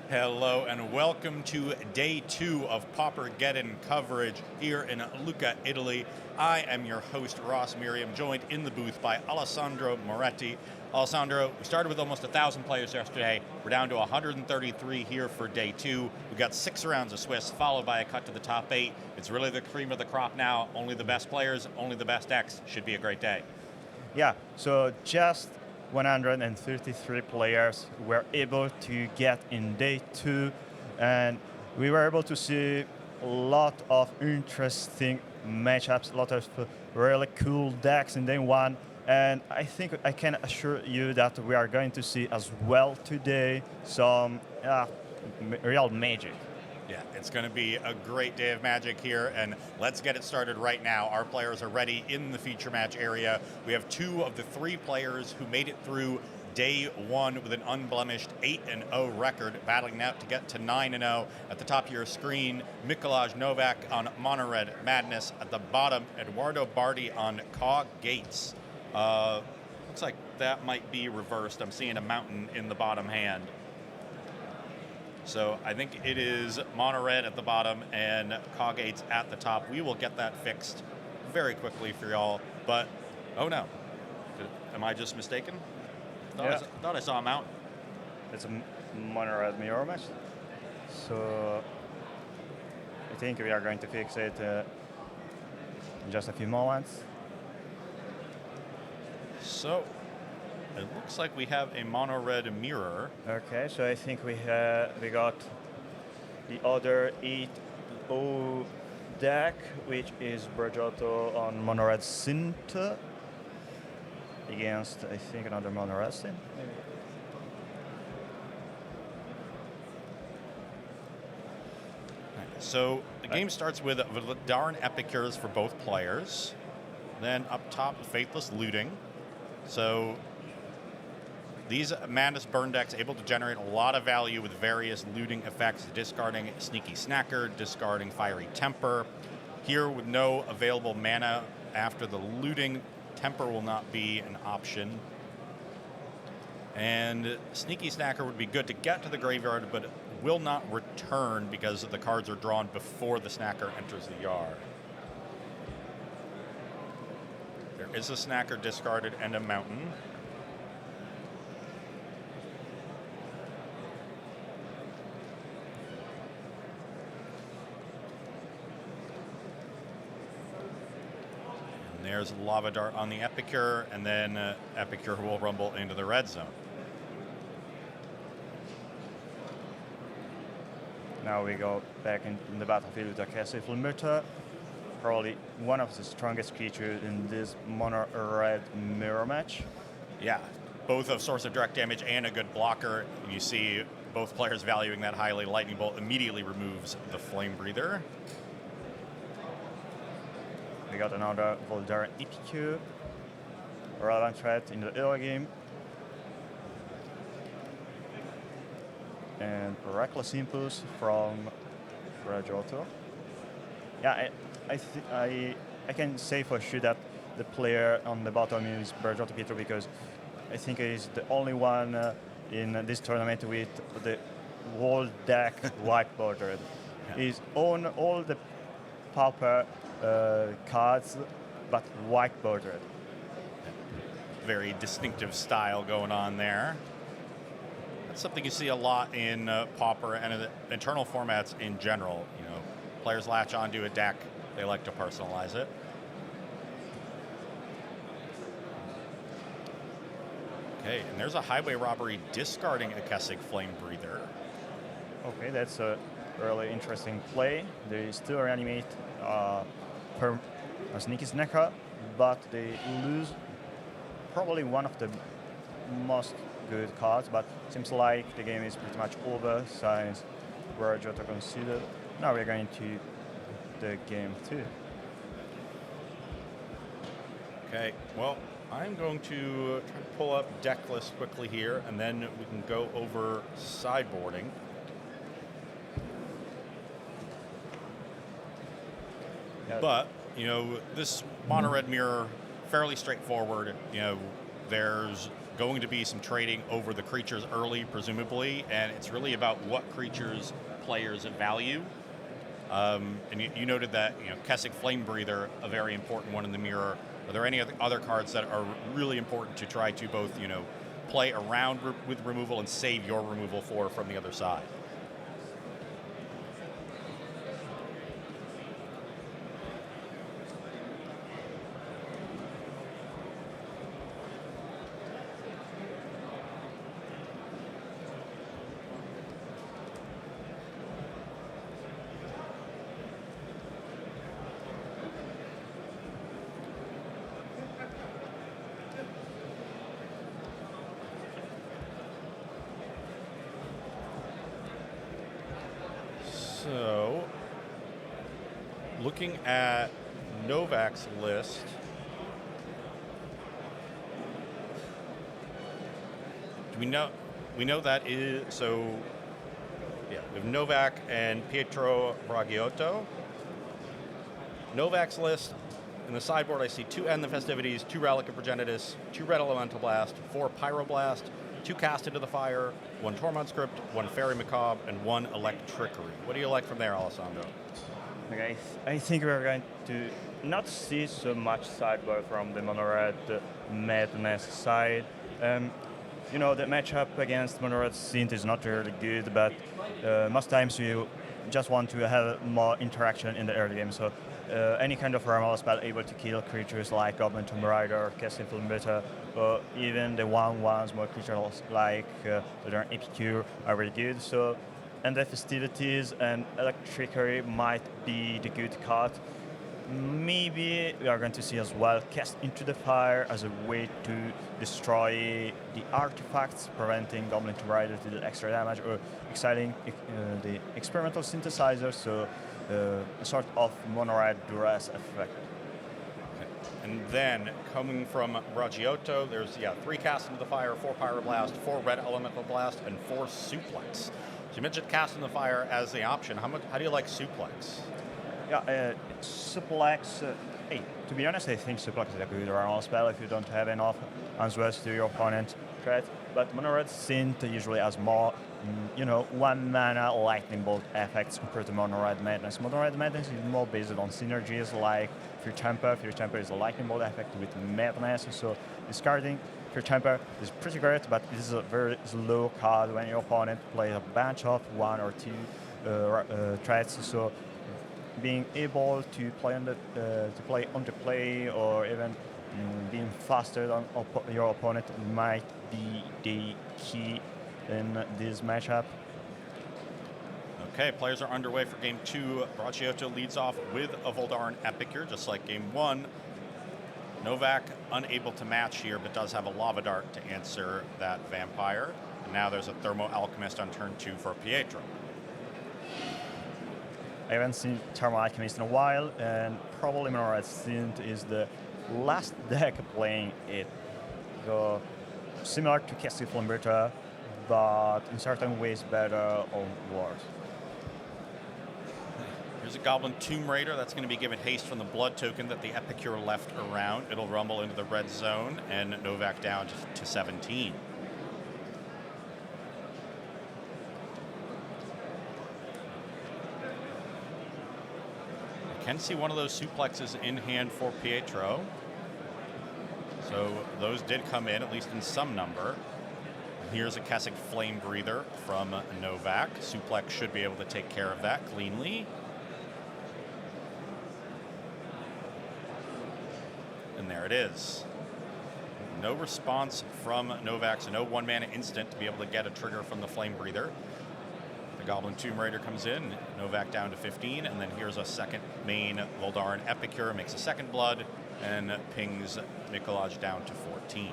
Hello and welcome to day 2 of PAUPERGEDDON coverage here in Lucca, Italy. I am your host, Ross Miriam, joined in the booth by Alessandro Moretti. Alessandro, we started with almost 1,000 players yesterday. We're down to 133 here for day 2. We've got 6 rounds of Swiss, followed by a cut to the top 8. It's really the cream of the crop now. Only the best players, only the best decks. Should be a great day. Yeah, so just 133 players were able to get in day 2, and we were able to see a lot of interesting matchups, a lot of really cool decks in day 1, and I think I can assure you that we are going to see as well today some real magic. Yeah, it's going to be a great day of Magic here, and let's get it started right now. Our players are ready in the feature match area. We have 2 of the 3 players who made it through day 1 with an unblemished 8-0 record, battling now to get to 9-0. At the top of your screen, Mikolaj Nowak on Mono Red Madness. At the bottom, Edoardo Bardi on CawGates. Looks like that might be reversed. I'm seeing a mountain in the bottom hand. So I think it is Mono Red at the bottom and CawGates at the top. We will get that fixed very quickly for y'all. But, oh no. Am I just mistaken? Thought I saw a mountain. It's a Mono Red mirror match. So I think we are going to fix it in just a few moments. So it looks like we have a Mono Red mirror. Okay, so I think we got the other 8-0 deck, which is Breviglieri on Mono Red Synth against, I think, another Mono Red Synth. Maybe. So the game starts with Darn Epicures for both players. Then up top, Faithless Looting. So these Madness burn decks able to generate a lot of value with various looting effects, discarding Sneaky Snacker, discarding Fiery Temper. Here with no available mana after the looting, Temper will not be an option. And Sneaky Snacker would be good to get to the graveyard, but it will not return because the cards are drawn before the Snacker enters the yard. There is a Snacker discarded and a mountain. There's Lava Dart on the Epicure, and then Epicure will rumble into the red zone. Now we go back in the battlefield with Akasi Flamuta, probably one of the strongest creatures in this Mono Red mirror match. Yeah, both a source of direct damage and a good blocker. And you see both players valuing that highly. Lightning Bolt immediately removes the Flame Breather. We got another Voldaren EPQ, relevant threat in the early game. And Reckless Impulse from Breviglieri. Yeah, I can say for sure that the player on the bottom is Breviglieri because I think he's the only one in this tournament with the whole deck white bordered. Yeah. He's on all the Pauper cards, but white bordered. Very distinctive style going on there. That's something you see a lot in Pauper and in internal formats in general. You know, players latch onto a deck, they like to personalize it. Okay, and there's a Highway Robbery discarding a Kessig Flame Breather. Okay, that's a really interesting play. They still reanimate per a Sneaky Snacker, but they lose probably one of the most good cards, but seems like the game is pretty much over since Breviglieri considered. Now we're going to the game 2. Okay, well, I'm going to try to pull up deck list quickly here, and then we can go over sideboarding. Yeah. But, you know, this Mono Red mirror, fairly straightforward. You know, there's going to be some trading over the creatures early, presumably, and it's really about what creatures players value. And you noted that, Kessig Flame Breather, a very important one in the mirror. Are there any other cards that are really important to try to both, play around with removal and save your removal from the other side? So, looking at Novak's list, we know that is so. Yeah, we have Novak and Pietro Bragiotto. Novak's list in the sideboard, I see 2 End the Festivities, 2 Relic of Progenitus, 2 Red Elemental Blast, 4 Pyroblast, 2 Cast into the Fire, 1 Tormund Script, 1 Fairy Macabre, and 1 Electrickery. What do you like from there, Alessandro? Okay, I think we're going to not see so much sideboard from the Mono-Red Madness side. The matchup against Mono-Red Synth is not really good, but most times you just want to have more interaction in the early game. So any kind of removal spell able to kill creatures like Goblin Tomb Raider, Casting Film Beta, or even the 1/1 small creatures like the Epicure are really good. So, and the Festivities and Electrickery might be the good card. Maybe we are going to see as well Cast into the Fire as a way to destroy the artifacts, preventing Goblin Tomb Raider to do extra damage, or exciting the Experimental Synthesizer, so a sort of Mono-Red Duress effect. And then, coming from Bragiotto, there's 3 Cast into the Fire, 4 Pyroblast, 4 Red Elemental Blast, and 4 Suplex. So you mentioned Cast into the Fire as the option. How do you like Suplex? Yeah, Suplex. Hey, to be honest, I think Suplex is a good removal spell if you don't have enough answers to your opponent's threat. But Mono-Red Synth usually has more, 1 mana Lightning Bolt effects compared to Mono-Red Madness. Mono-Red Madness is more based on synergies like Fear Temper. Fear Temper is a Lightning Bolt effect with Madness, so discarding Fear Temper is pretty great, but it is a very slow card when your opponent plays a bunch of 1 or 2 threats. So being able to play on the play, or even being faster than your opponent might be the key in this matchup. Okay, players are underway for game 2. Bragiotto leads off with a Voldaren Epicure, just like game 1. Novak unable to match here, but does have a Lava Dart to answer that Vampire. And now there's a Thermo Alchemist on turn 2 for Pietro. I haven't seen Thermal Alchemist in a while, and probably Mono-Red Synth is the last deck playing it. So, similar to Casting Film Beta, but in certain ways better or worse. Here's a Goblin Tomb Raider that's going to be given haste from the blood token that the Epicure left around. It'll rumble into the red zone, and Novak down to 17. Can see one of those suplexes in hand for Pietro. So those did come in, at least in some number. Here's a Kessig Flame Breather from Novak. Suplex should be able to take care of that cleanly. And there it is. No response from Novak, so no 1-mana instant to be able to get a trigger from the Flame Breather. Goblin Tomb Raider comes in, Novak down to 15, and then here's a second main Voldaren Epicure, makes a second blood, and pings Mikolaj down to 14.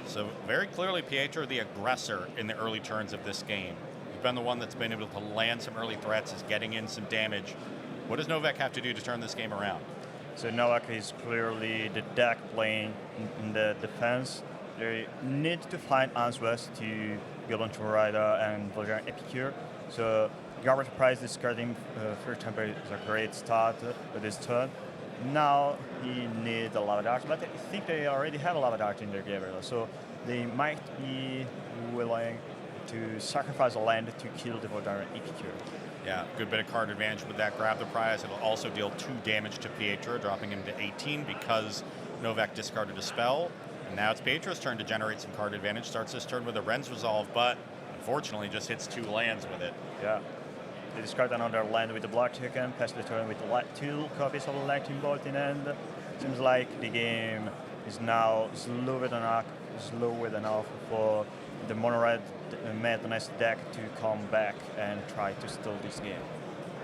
So very clearly Pietro the aggressor in the early turns of this game. He's been the one that's been able to land some early threats, is getting in some damage. What does Novak have to do to turn this game around? So Novak is clearly the deck playing in the defense. They need to find answers to Goblin Tomb Raider and Voldaren Epicure. So Garbage Prize discarding Fear Temper is a great start with this turn. now he needs a lava dart, but I think they already have a lava dart in their graveyard, so they might be willing to sacrifice a land to kill the Voldaren Epicure. Yeah, good bit of card advantage with that. Grab the prize. It'll also deal 2 damage to Pietro, dropping him to 18 because Nowak discarded a spell. And now it's Pietro's turn to generate some card advantage. Starts this turn with a Ren's Resolve, but unfortunately just hits 2 lands with it. Yeah. They discard another land with the block token, pass the turn with 2 copies of Lightning Bolt in hand. Seems like the game is now slow enough for the Mono-Red Madness deck to come back and try to steal this game.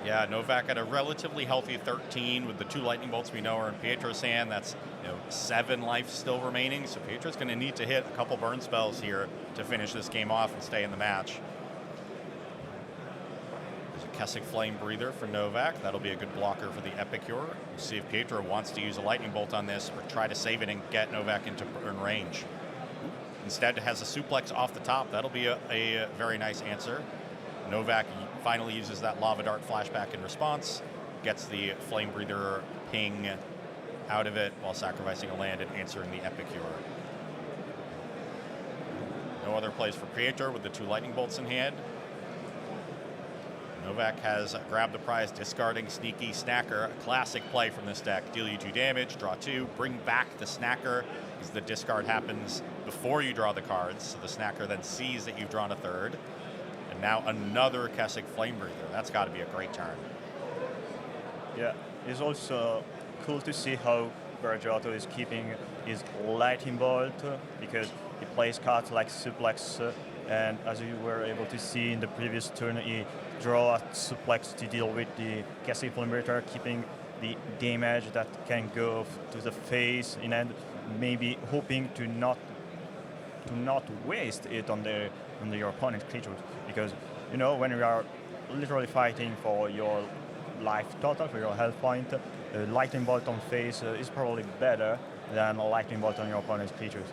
Yeah, Nowak at a relatively healthy 13 with the 2 Lightning Bolts we know are in Pietro's hand. That's 7 life still remaining, so Pietro's going to need to hit a couple burn spells here to finish this game off and stay in the match. There's a Kessig Flame Breather for Nowak. That'll be a good blocker for the Epicure. We'll see if Pietro wants to use a Lightning Bolt on this or try to save it and get Nowak into burn range. Instead, it has a suplex off the top. That'll be a very nice answer. Nowak finally uses that Lava Dart flashback in response, gets the Flame Breather ping out of it while sacrificing a land and answering the Epicure. No other plays for Pietro with the 2 Lightning Bolts in hand. Nowak has grabbed the prize, discarding Sneaky Snacker, a classic play from this deck. Deal you 2 damage, draw 2, bring back the Snacker, because the discard happens before you draw the cards, so the Snacker then sees that you've drawn a 3rd. And now another Kessig Flame Breather. That's got to be a great turn. Yeah, it's also cool to see how Bergiotto is keeping his Lightning Bolt, because he plays cards like Suplex, and as you were able to see in the previous turn, he draw a Suplex to deal with the Kessig Flame Breather, keeping the damage that can go to the face, and maybe hoping to not waste it on your opponent's creatures, because when you are literally fighting for your life total, for your health point, a Lightning Bolt on face is probably better than a Lightning Bolt on your opponent's creatures.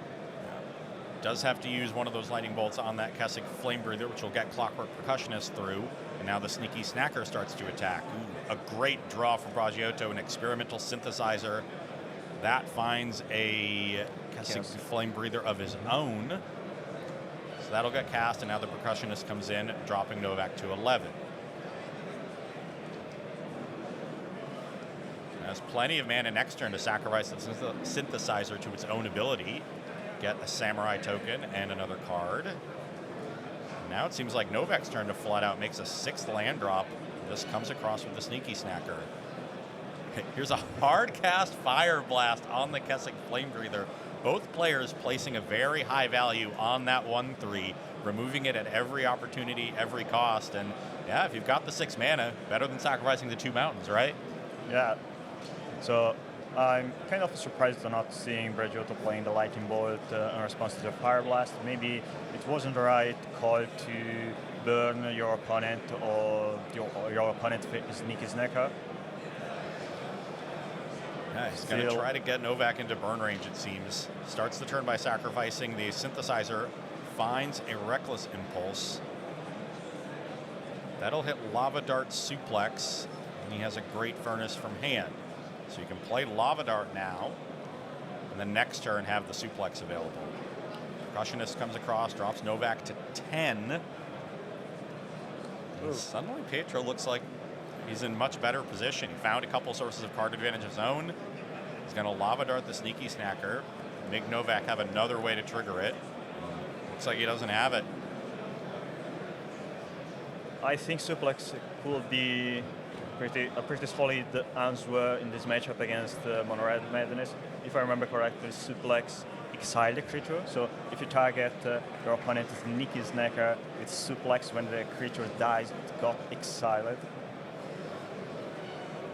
Does have to use one of those Lightning Bolts on that Kessig Flame Breather, which will get Clockwork Percussionist through. And now the Sneaky Snacker starts to attack. Ooh, a great draw from Bragiotto, an Experimental Synthesizer. That finds a Kessig Flame Breather of his own. So that'll get cast, and now the Percussionist comes in, dropping Nowak to 11. Has plenty of mana next turn to sacrifice the Synthesizer to its own ability. Get a Samurai token and another card. Now it seems like Nowak's turn to flat out makes a 6th land drop. This comes across with the Sneaky Snacker. Here's a hard cast Fire Blast on the Kessig Flame Breather. Both players placing a very high value on that 1/3, removing it at every opportunity, every cost. And yeah, if you've got the 6 mana, better than sacrificing the 2 mountains, right? Yeah. So I'm kind of surprised not seeing Bragiotto playing the Lightning Bolt in response to the Fire Blast. Maybe it wasn't the right call to burn your opponent or your opponent Sneaky Snacker. Yeah, he's going to try to get Nowak into burn range, it seems. Starts the turn by sacrificing the Synthesizer, finds a Reckless Impulse. That'll hit Lava Dart Suplex, and he has a Great Furnace from hand. So you can play Lava Dart now, and the next turn have the Suplex available. Percussionist comes across, drops Nowak to 10. And suddenly Pietro looks like he's in much better position. He found a couple sources of card advantage of his own. He's going to Lava Dart the Sneaky Snacker, make Nowak have another way to trigger it. Looks like he doesn't have it. I think Suplex could be a pretty solid answer in this matchup against Mono-Red Madness. If I remember correctly, Suplex exile the creature. So if you target your opponent's Sneaky Snacker with Suplex, when the creature dies, it got exiled.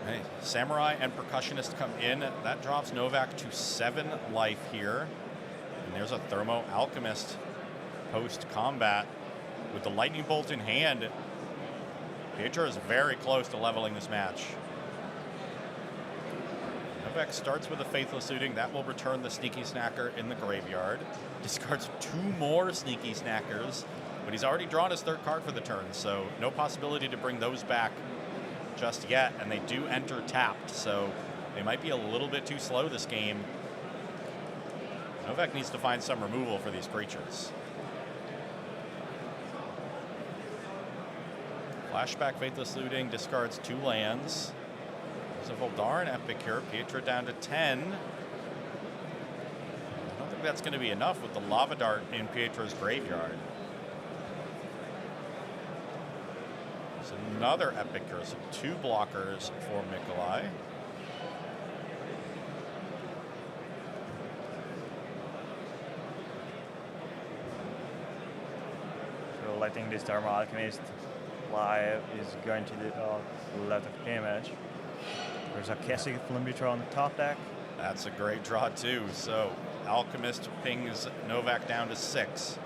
Hey, Samurai and Percussionist come in. That drops Nowak to 7 life here. And there's a Thermo Alchemist post-combat with the Lightning Bolt in hand. Pietro is very close to leveling this match. Nowak starts with a Faithless Suiting. That will return the Sneaky Snacker in the graveyard. Discards 2 more Sneaky Snackers, but he's already drawn his 3rd card for the turn, so no possibility to bring those back just yet, and they do enter tapped. So They might be a little bit too slow this game. Nowak needs to find some removal for these creatures. Flashback Faithless Looting discards 2 lands. There's a Voldaren Epicure. Pietro down to 10. I don't think that's going to be enough with the Lava Dart in Pietro's graveyard. There's another Epicure, so 2 blockers for Mikolaj. So letting this Thermal Alchemist live is going to do a lot of damage. There's a Kessig Flambeater on the top deck. That's a great draw too. So Alchemist pings Nowak down to 6.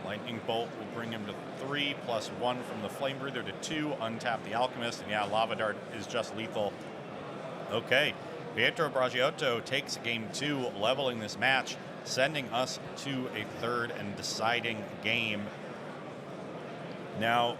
Lightning Bolt will bring him to 3, plus 1 from the Flame Breather to 2. Untap the Alchemist, and yeah, Lava Dart is just lethal. Okay, Pietro Bragiotto takes game 2, leveling this match, sending us to a 3rd and deciding game. Now,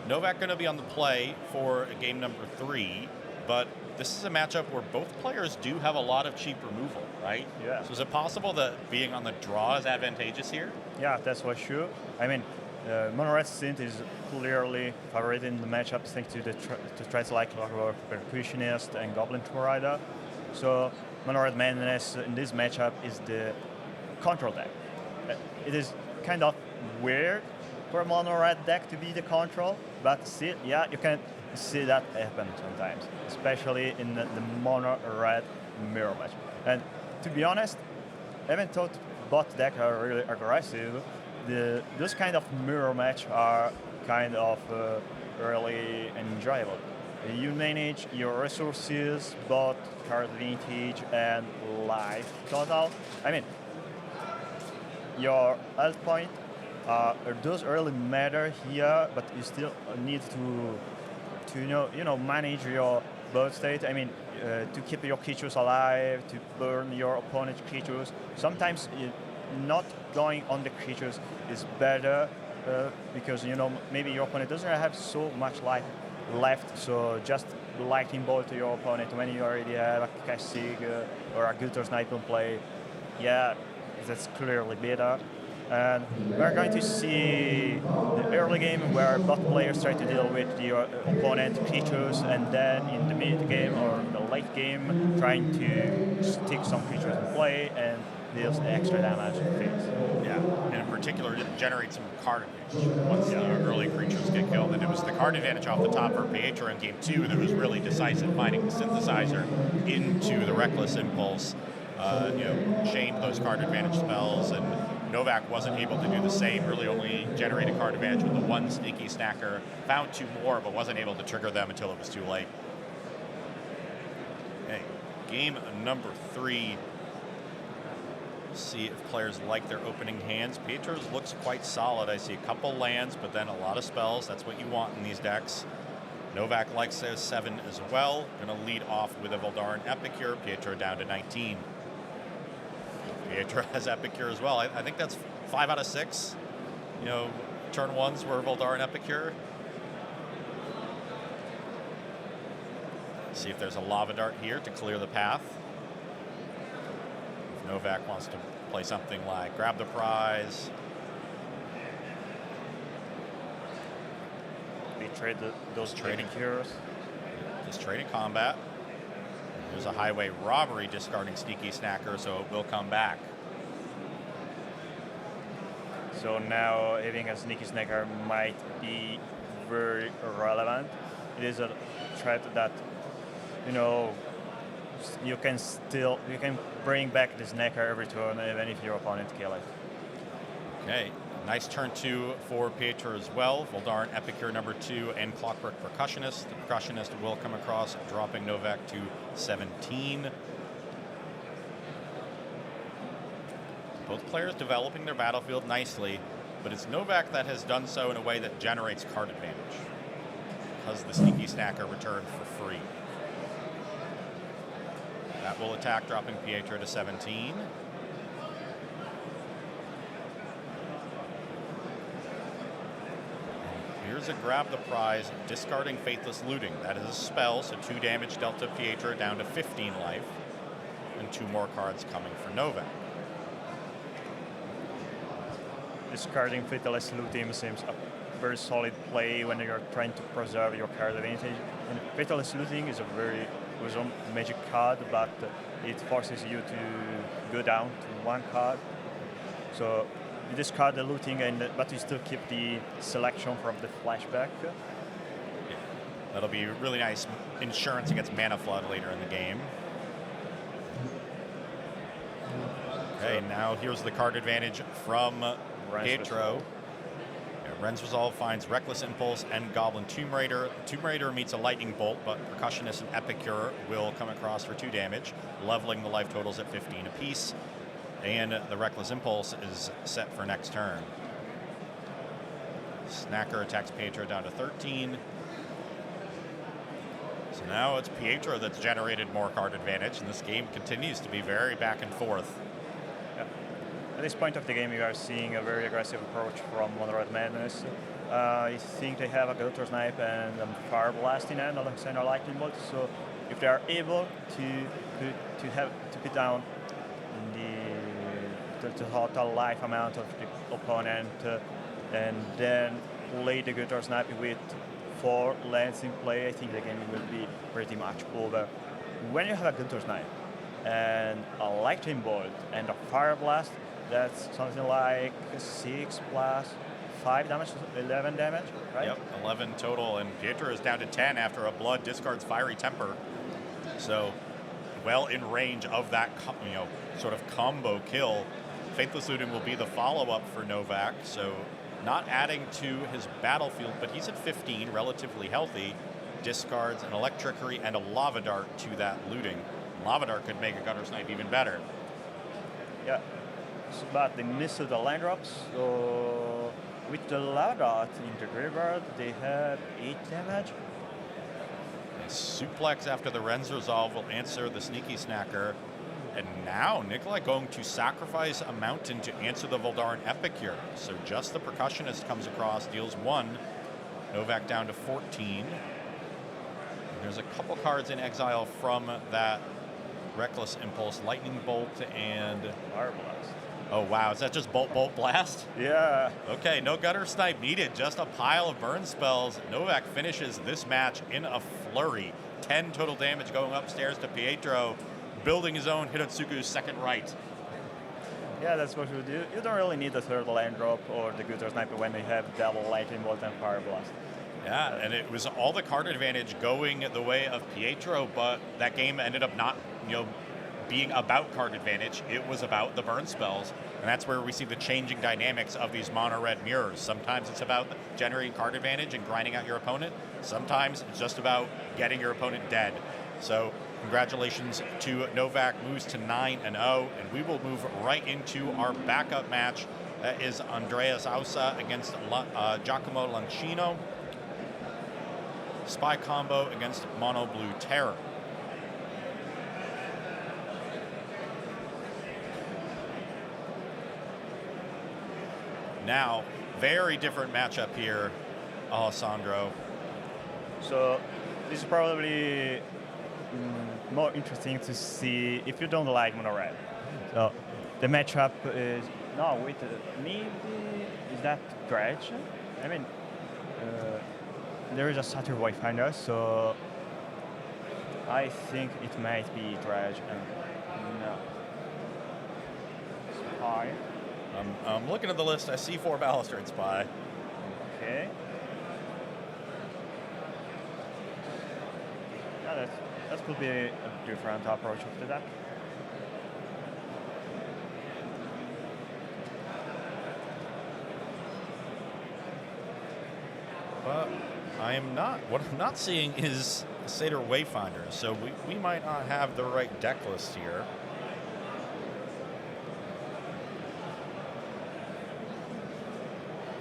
Nowak going to be on the play for game number 3, but this is a matchup where both players do have a lot of cheap removal, right? Yeah. So is it possible that being on the draw is advantageous here? Yeah, that's for sure. I mean, Mono-Red Synth is clearly favored in the matchup thanks to the threats like Clockwork Percussionist and Goblin Rider. So Mono-Red Madness in this matchup is the control deck. It is kind of weird for a Mono-Red deck to be the control, but still, yeah, you can see that happen sometimes, especially in the Mono-Red mirror match. And to be honest, I haven't thought bot deck are really aggressive. Those kind of mirror match are kind of really enjoyable. You manage your resources, both card vintage and life total. I mean, your health point does really matter here, but you still need to manage your board state. I mean, to keep your creatures alive, to burn your opponent's creatures. Sometimes not going on the creatures is better because maybe your opponent doesn't have so much life left. So just lightning bolt to your opponent when you already have a Kessig or a Gutter Snipe in play. Yeah, that's clearly better. And we're going to see the early game where both players try to deal with the opponent creatures, and then in the mid game or the late game, trying to stick some creatures in play and deal extra damage in phase. Yeah, and in particular, generate some card advantage once the early creatures get killed. And it was the card advantage off the top for Pietro in game 2 that was really decisive, finding the synthesizer into the Reckless Impulse, chained those card advantage spells, and Nowak wasn't able to do the same, really only generated card advantage with the 1 Sneaky Snacker, found 2 more, but wasn't able to trigger them until it was too late. Okay, game number 3. See if players like their opening hands. Pietro's looks quite solid. I see a couple lands, but then a lot of spells. That's what you want in these decks. Nowak likes those 7 as well. Gonna lead off with a Voldaren Epicure. Pietro down to 19. Pietro has Epicure as well. I think that's 5 out of 6. Turn 1s were Voldaren Epicure. See if there's a Lava Dart here to clear the path. If Nowak wants to play something like Grab the Prize. We trade those trading cures. Just trading combat. There's a Highway Robbery discarding Sneaky Snacker, so it will come back. So now having a Sneaky Snacker might be very relevant. It is a threat that, you can bring back the Snacker every turn, even if your opponent kill it. Okay, nice turn 2 for Pietro as well. Voldaren Epicure number 2 and Clockwork Percussionist. The Percussionist will come across, dropping Nowak to 17. Both players developing their battlefield nicely, but it's Nowak that has done so in a way that generates card advantage, because the Sneaky Snacker returned for free. That will attack, dropping Pietro to 17. here's a grab the prize, discarding Faithless Looting. That is a spell, so 2 damage Delta Pietro down to 15 life. And 2 more cards coming for Nowak. Discarding Faithless Looting seems a very solid play when you're trying to preserve your card advantage. And Faithless Looting is a very awesome magic card, but it forces you to go down to 1 card. So you discard the looting, but you still keep the selection from the flashback. Yeah. That'll be really nice insurance against Mana Flood later in the game. Okay, now here's the card advantage from Pietro. Ren's Resolve finds Reckless Impulse and Goblin Tomb Raider. Tomb Raider meets a Lightning Bolt, but Percussionist and Epicure will come across for 2 damage, leveling the life totals at 15 apiece. And the Reckless Impulse is set for next turn. Snacker attacks Pietro down to 13. So now it's Pietro that's generated more card advantage, and this game continues to be very back and forth. At this point of the game, you are seeing a very aggressive approach from Mono-Red Madness. I think they have a Gutter Snipe and a Fire Blast in hand alongside a Lightning Bolt. So if they are able to put down the total life amount of the opponent and then play the Gutter Snipe with 4 lands in play, I think the game will be pretty much over. When you have a Gutter Snipe and a Lightning Bolt and a Fire Blast, that's something like 6 plus 5 damage, 11 damage, right? Yep, 11 total, and Pietro is down to 10 after a Blood discards Fiery Temper. So, well in range of that, sort of combo kill. Faithless Looting will be the follow-up for Nowak, so not adding to his battlefield, but he's at 15, relatively healthy. Discards an Electrickery and a Lava Dart to that looting. Lava Dart could make a Gutter Snipe even better. Yeah. But they missed the land drops, so with the Lava Dart in the graveyard, they have 8 damage. A suplex after the Ren's Resolve will answer the Sneaky Snacker. And now Nikolaj going to sacrifice a mountain to answer the Voldaren Epicure. So just the Percussionist comes across, deals 1. Nowak down to 14. And there's a couple cards in exile from that Reckless Impulse, Lightning Bolt and Fire Blast. Oh, wow. Is that just Bolt, Bolt, Blast? Yeah. Okay, no Gutter Snipe needed. Just a pile of burn spells. Nowak finishes this match in a flurry. 10 total damage going upstairs to Pietro, building his own Hitotsuku's second right. Yeah, that's what you do. You don't really need the 3rd land drop or the Gutter Sniper when they have double Lightning Bolt and Fire Blast. Yeah, and it was all the card advantage going the way of Pietro, but that game ended up not, being about card advantage. It was about the burn spells, and that's where we see the changing dynamics of these mono-red mirrors. Sometimes it's about generating card advantage and grinding out your opponent. Sometimes it's just about getting your opponent dead. So congratulations to Nowak, moves to 9-0, and we will move right into our backup match. That is Andreas Xausa against Giacomo Lancino. Spy combo against Mono Blue Terror. Now, very different matchup here, Alessandro. So this is probably more interesting to see if you don't like mono red. So the matchup is maybe is that Dredge? I mean, there is a Satyr Wayfinder, so I think it might be Dredge and no. Spy. I'm looking at the list. I see 4 Balustrade Spy. Okay. Yeah, that could be a different approach of the deck. But what I'm not seeing is Satyr Wayfinder, so we might not have the right deck list here.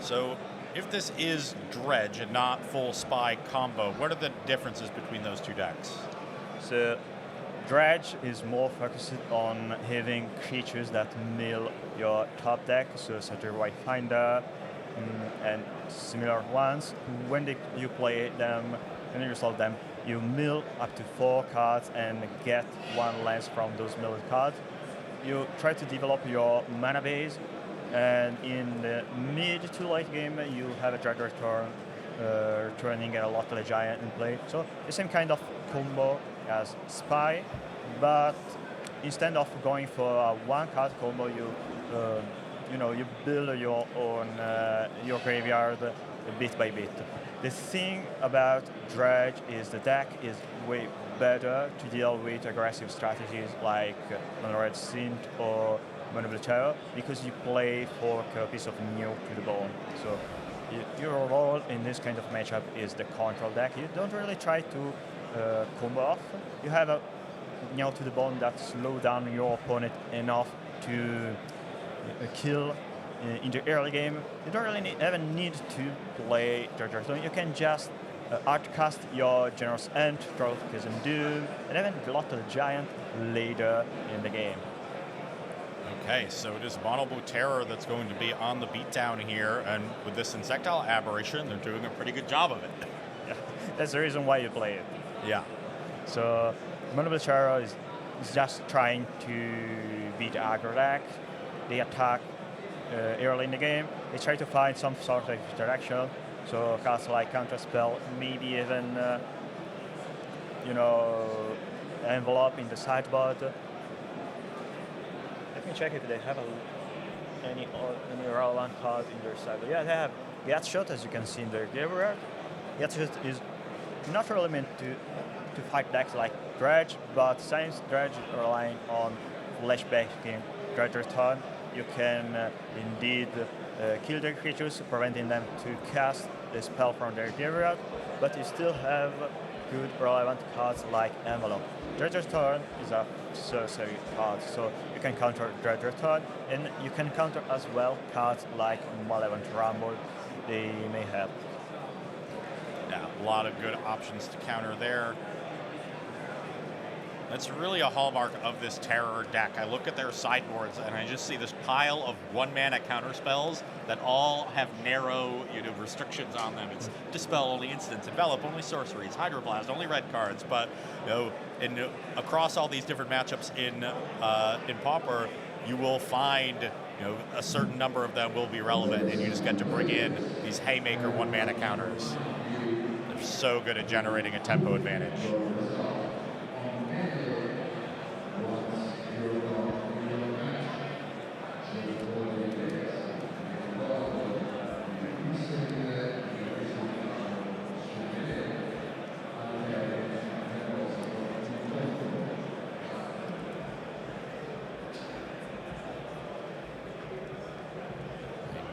So if this is Dredge and not full Spy combo, what are the differences between those 2 decks? So Dredge is more focused on having creatures that mill your top deck, so Satyr Wayfinder and similar ones. When you play them, when you solve them, you mill up to 4 cards and get 1 less from those milled cards. You try to develop your mana base, and in the mid to late game, you have a Dredge return, returning a Local Giant in play. So the same kind of combo as Spy, but instead of going for a 1-card combo, you build your own your graveyard bit by bit. The thing about Dredge is the deck is way better to deal with aggressive strategies like Mono-Red Synth or Mono Blue Terror, because you play 4 copies of New to the Bone. So your role in this kind of matchup is the control deck. You don't really try to combo off. You have a New to the Bone that slows down your opponent enough to kill in the early game. You don't really even need to play Dredge. So you can just outcast your Generous Ant, Trollkism Doom, and even Glottal Giant later in the game. Okay, so it is Mono Blue Terror that's going to be on the beatdown here, and with this Insectile Aberration, they're doing a pretty good job of it. Yeah, that's the reason why you play it. Yeah. So Mono Blue Terror is just trying to beat aggro deck. They attack early in the game. They try to find some sort of interaction. So cards like Counterspell, maybe even Envelope in the sideboard. Let me check if they have any relevant card in their sideboard. Yeah, they have Gatshot, as you can see in their graveyard. Gatshot is not really meant to fight decks like Dredge, but since Dredge is relying on flashbacking Dredge return, you can indeed kill their creatures, preventing them to cast the spell from their graveyard, but you still have good relevant cards like Envelope. Dredge Return is a sorcery card, so you can counter Dredge Return, and you can counter as well cards like Malevolent Rumble they may have. Yeah, a lot of good options to counter there. That's really a hallmark of this Terror deck. I look at their sideboards and I just see this pile of 1-mana counter spells that all have narrow, restrictions on them. It's Dispel only instants, Envelop only sorceries, Hydroblast only red cards. But across all these different matchups in Pauper, you will find a certain number of them will be relevant, and you just get to bring in these haymaker 1-mana counters. They're so good at generating a tempo advantage.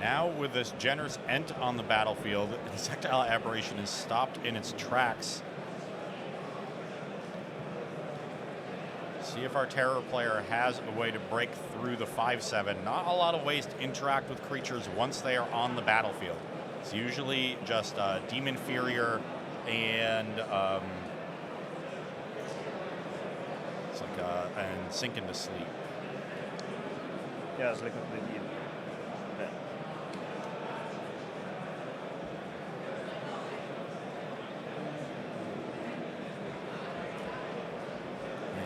Now with this Generous Ent on the battlefield, Insectile Aberration is stopped in its tracks. See if our Terror player has a way to break through the 5/7. Not a lot of ways to interact with creatures once they are on the battlefield. It's usually just Demon Inferior and and Sink into Sleep. Yeah, it's like a deal.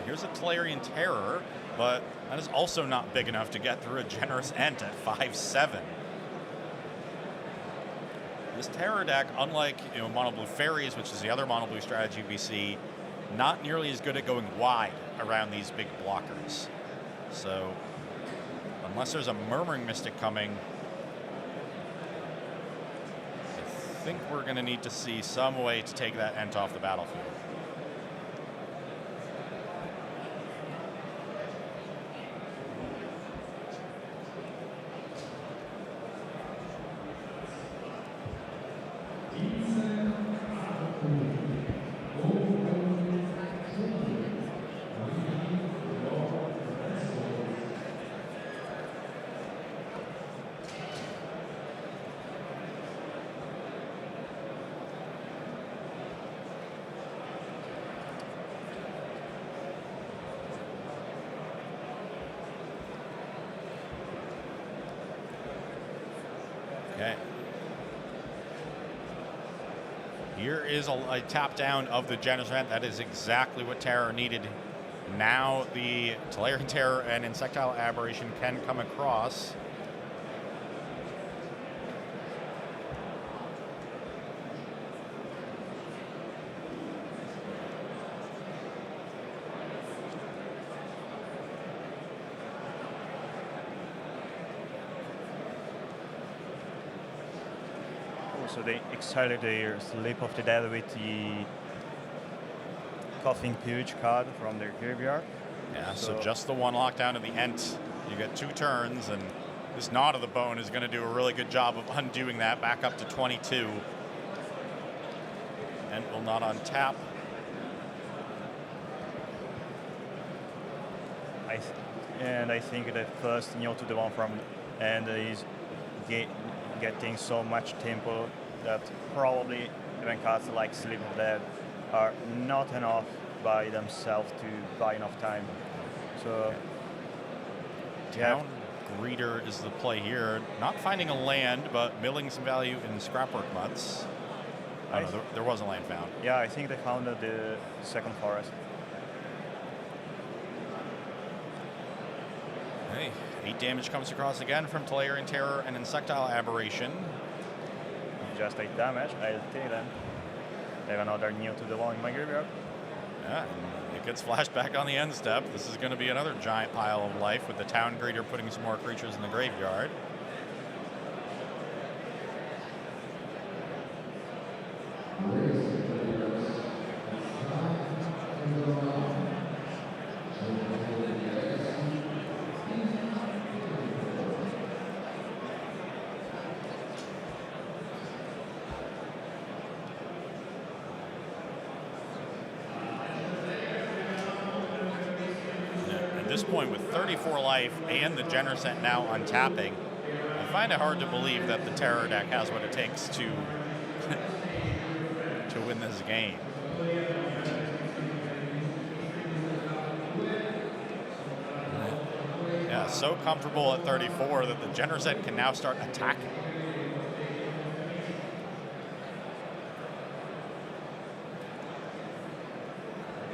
Here's a Clarion Terror, but that is also not big enough to get through a Generous Ent at 5/7. This Terror deck, unlike Mono Blue Faeries, which is the other Mono Blue strategy we see, not nearly as good at going wide around these big blockers. So unless there's a Murmuring Mystic coming, I think we're going to need to see some way to take that Ent off the battlefield. Okay, Here is a tap down of the Generosent. That is exactly what Terror needed. Now the Tolarian Terror and Insectile Aberration can come across. So they exiled their Sleep of the Dead with the Coughing Pooch card from their graveyard. Yeah, so just the one lockdown at the end. You get 2 turns, and this Knot of the Bone is going to do a really good job of undoing that back up to 22. And will not on tap. I think the first Neo to the one from and is getting so much tempo that probably even cards like Sleep of the Dead are not enough by themselves to buy enough time. So Town Greeter is the play here. Not finding a land, but milling some value in Scrapwork Mutts. Oh, no, there was a land found. Yeah, I think they found the second forest. Hey, 8 damage comes across again from Tolarian Terror and Insectile Aberration. Just 8 damage, I'll take them. They have another Neo to the wall in my graveyard. Yeah, and it gets flashed back on the end step. This is going to be another giant pile of life with the Town Greeter putting some more creatures in the graveyard. Point with 34 life and the Generosent now untapping, I find it hard to believe that the Terror deck has what it takes to to win this game. Yeah, so comfortable at 34 that the Generosent can now start attacking.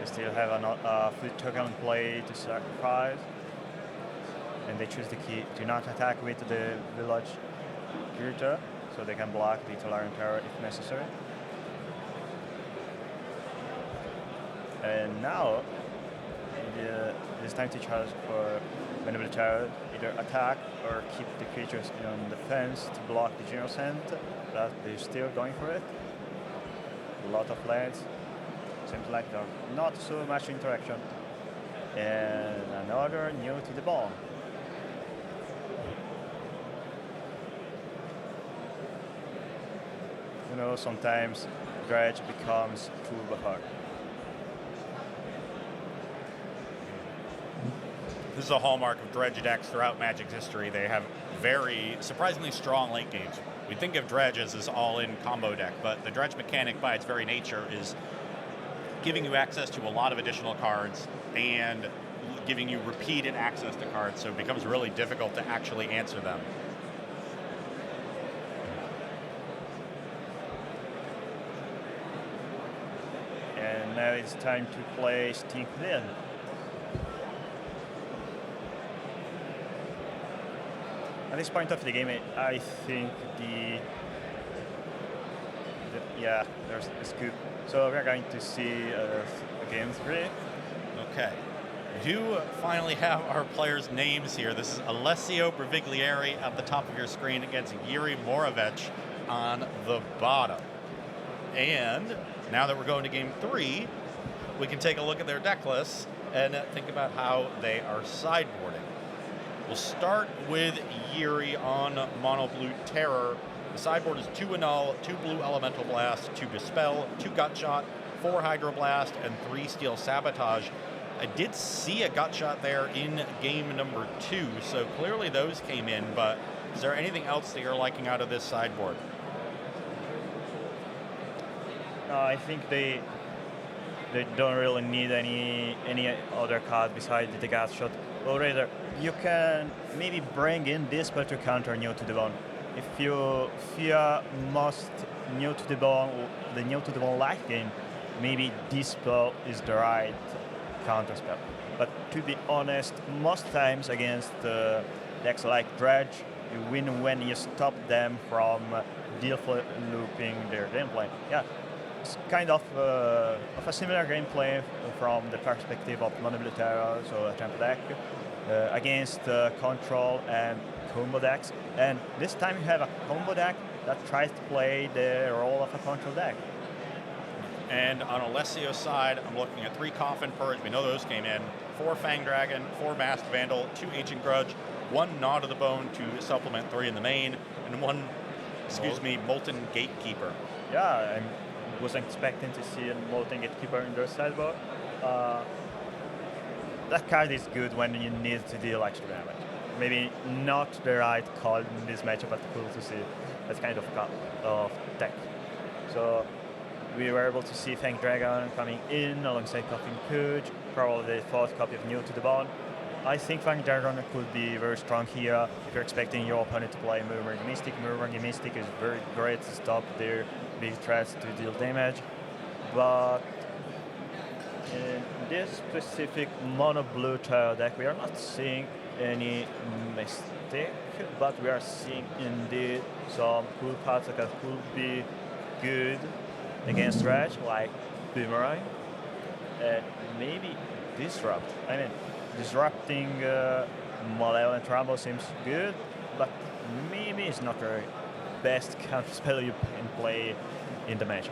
Still have a free token play to sacrifice, and they choose the key to not attack with the village creature, so they can block the Tolarian Terror if necessary. And now it's time to charge for whenever the Terror either attack or keep the creatures on defense to block the Generosent, but they're still going for it. A lot of lands. Seems like there's not so much interaction. And another Neo to the ball. You know, sometimes Dredge becomes too buffer. This is a hallmark of Dredge decks throughout Magic's history. They have very surprisingly strong late games. We think of Dredge as this all-in combo deck, but the Dredge mechanic by its very nature is giving you access to a lot of additional cards and giving you repeated access to cards, so it becomes really difficult to actually answer them. And now it's time to play Stink Lin. At this point of the game, I think yeah, there's a scoop. So we're going to see game 3. Okay. We do finally have our players' names here. This is Alessio Breviglieri at the top of your screen against Yuri Moravec on the bottom. And now that we're going to game 3, we can take a look at their deck lists and think about how they are sideboarding. We'll start with Yuri on Mono Blue Terror. The sideboard is 2 Annul, 2 Blue Elemental Blast, 2 Dispel, 2 Gutshot, 4 Hydroblast, and 3 Steel Sabotage. I did see a Gutshot there in game number 2, so clearly those came in, but is there anything else that you're liking out of this sideboard? I think they don't really need any other card besides the Gutshot. Or rather, you can maybe bring in Dispel to counter Neo to the Bone. if you fear most new to the ball, light game, maybe this spell is the right counter spell. But to be honest, most times against decks like Dredge, you win when you stop them from looping their gameplay. Yeah, it's kind of a similar gameplay from the perspective of Mono-Blue Terror, so a tempo deck, against control and combo decks. And this time you have a combo deck that tries to play the role of a control deck. And on Alessio's side, I'm looking at 3 Coffin Purge. We know those came in. 4 Fang Dragon, 4 Masked Vandal, 2 Ancient Grudge, 1 Gnaw to the Bone to supplement 3 in the main, and 1, Molten Gatekeeper. Yeah, I wasn't expecting to see a Molten Gatekeeper in their sideboard. That card is good when you need to deal extra damage. Maybe not the right call in this matchup, but cool to see that kind of deck. So we were able to see Fang Dragon coming in alongside Coffin Purge, probably the 4th copy of New to the Bone. I think Fang Dragon could be very strong here if you're expecting your opponent to play Murmuring Mystic. Murmuring Mystic is very great to stop their big threats to deal damage, but in this specific mono-blue tile deck, we are not seeing any mistake, but we are seeing indeed some cool cards that could be good against Dredge, like Boomerang, and maybe Disrupt. I mean, disrupting Malevolent Rumble seems good, but maybe it's not the best counter spell you can play in the matchup.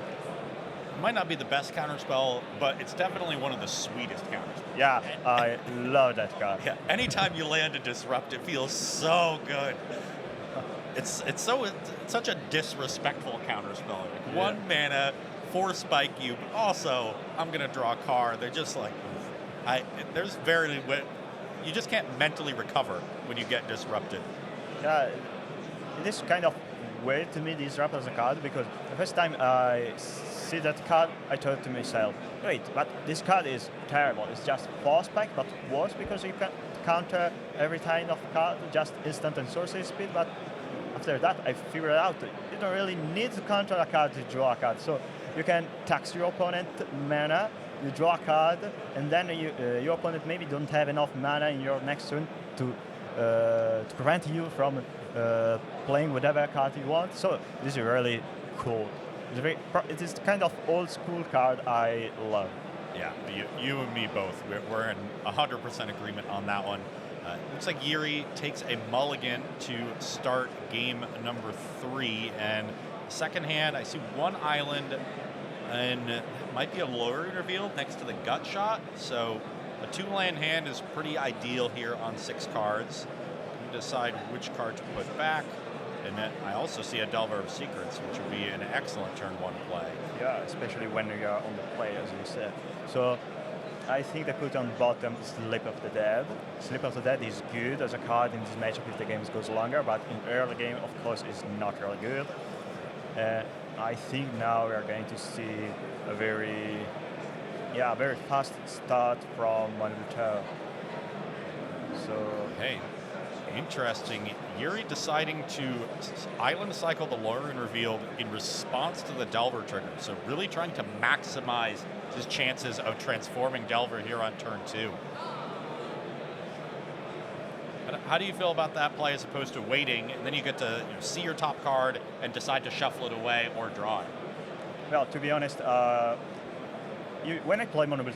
Might not be the best counterspell, but it's definitely one of the sweetest counterspells. Yeah, I love that card. Yeah, anytime you land a Disrupt, it feels so good. It's such a disrespectful counterspell. Like, Yeah. 1 mana, 4 spike you, but also I'm gonna draw a card. They're just like, there's very, you just can't mentally recover when you get disrupted. Yeah, it is kind of weird to me, Disrupt as a card, because the first time I see that card, I thought to myself, wait, but this card is terrible. It's just 4 spike, but worse because you can counter every kind of card, just instant and sorcery speed. But after that, I figured out you don't really need to counter a card to draw a card. So you can tax your opponent mana, you draw a card, and then your opponent maybe don't have enough mana in your next turn to prevent you from playing whatever card you want. So this is really cool. It is the kind of old school card I love. Yeah, you and me both. We're in 100% agreement on that one. Looks like Yuri takes a mulligan to start game number 3. And second hand, I see 1 island, and it might be a lowering revealed next to the gut shot. So a 2-land hand is pretty ideal here on 6 cards. You can decide which card to put back. And then I also see a Delver of Secrets, which would be an excellent turn 1 play. Yeah, especially when you are on the play, as you said. So I think they put on bottom Slip of the Dead. Slip of the Dead is good as a card in this matchup if the game goes longer, but in early game, of course, is not really good. I think now we are going to see a very fast start from Mono-Blue. So hey, interesting. Yuri deciding to island cycle the Lowering Revealed in response to the Delver trigger. So really trying to maximize his chances of transforming Delver here on turn 2. How do you feel about that play as opposed to waiting, and then you get to see your top card and decide to shuffle it away or draw it? Well, to be honest, when I play Mono-Blue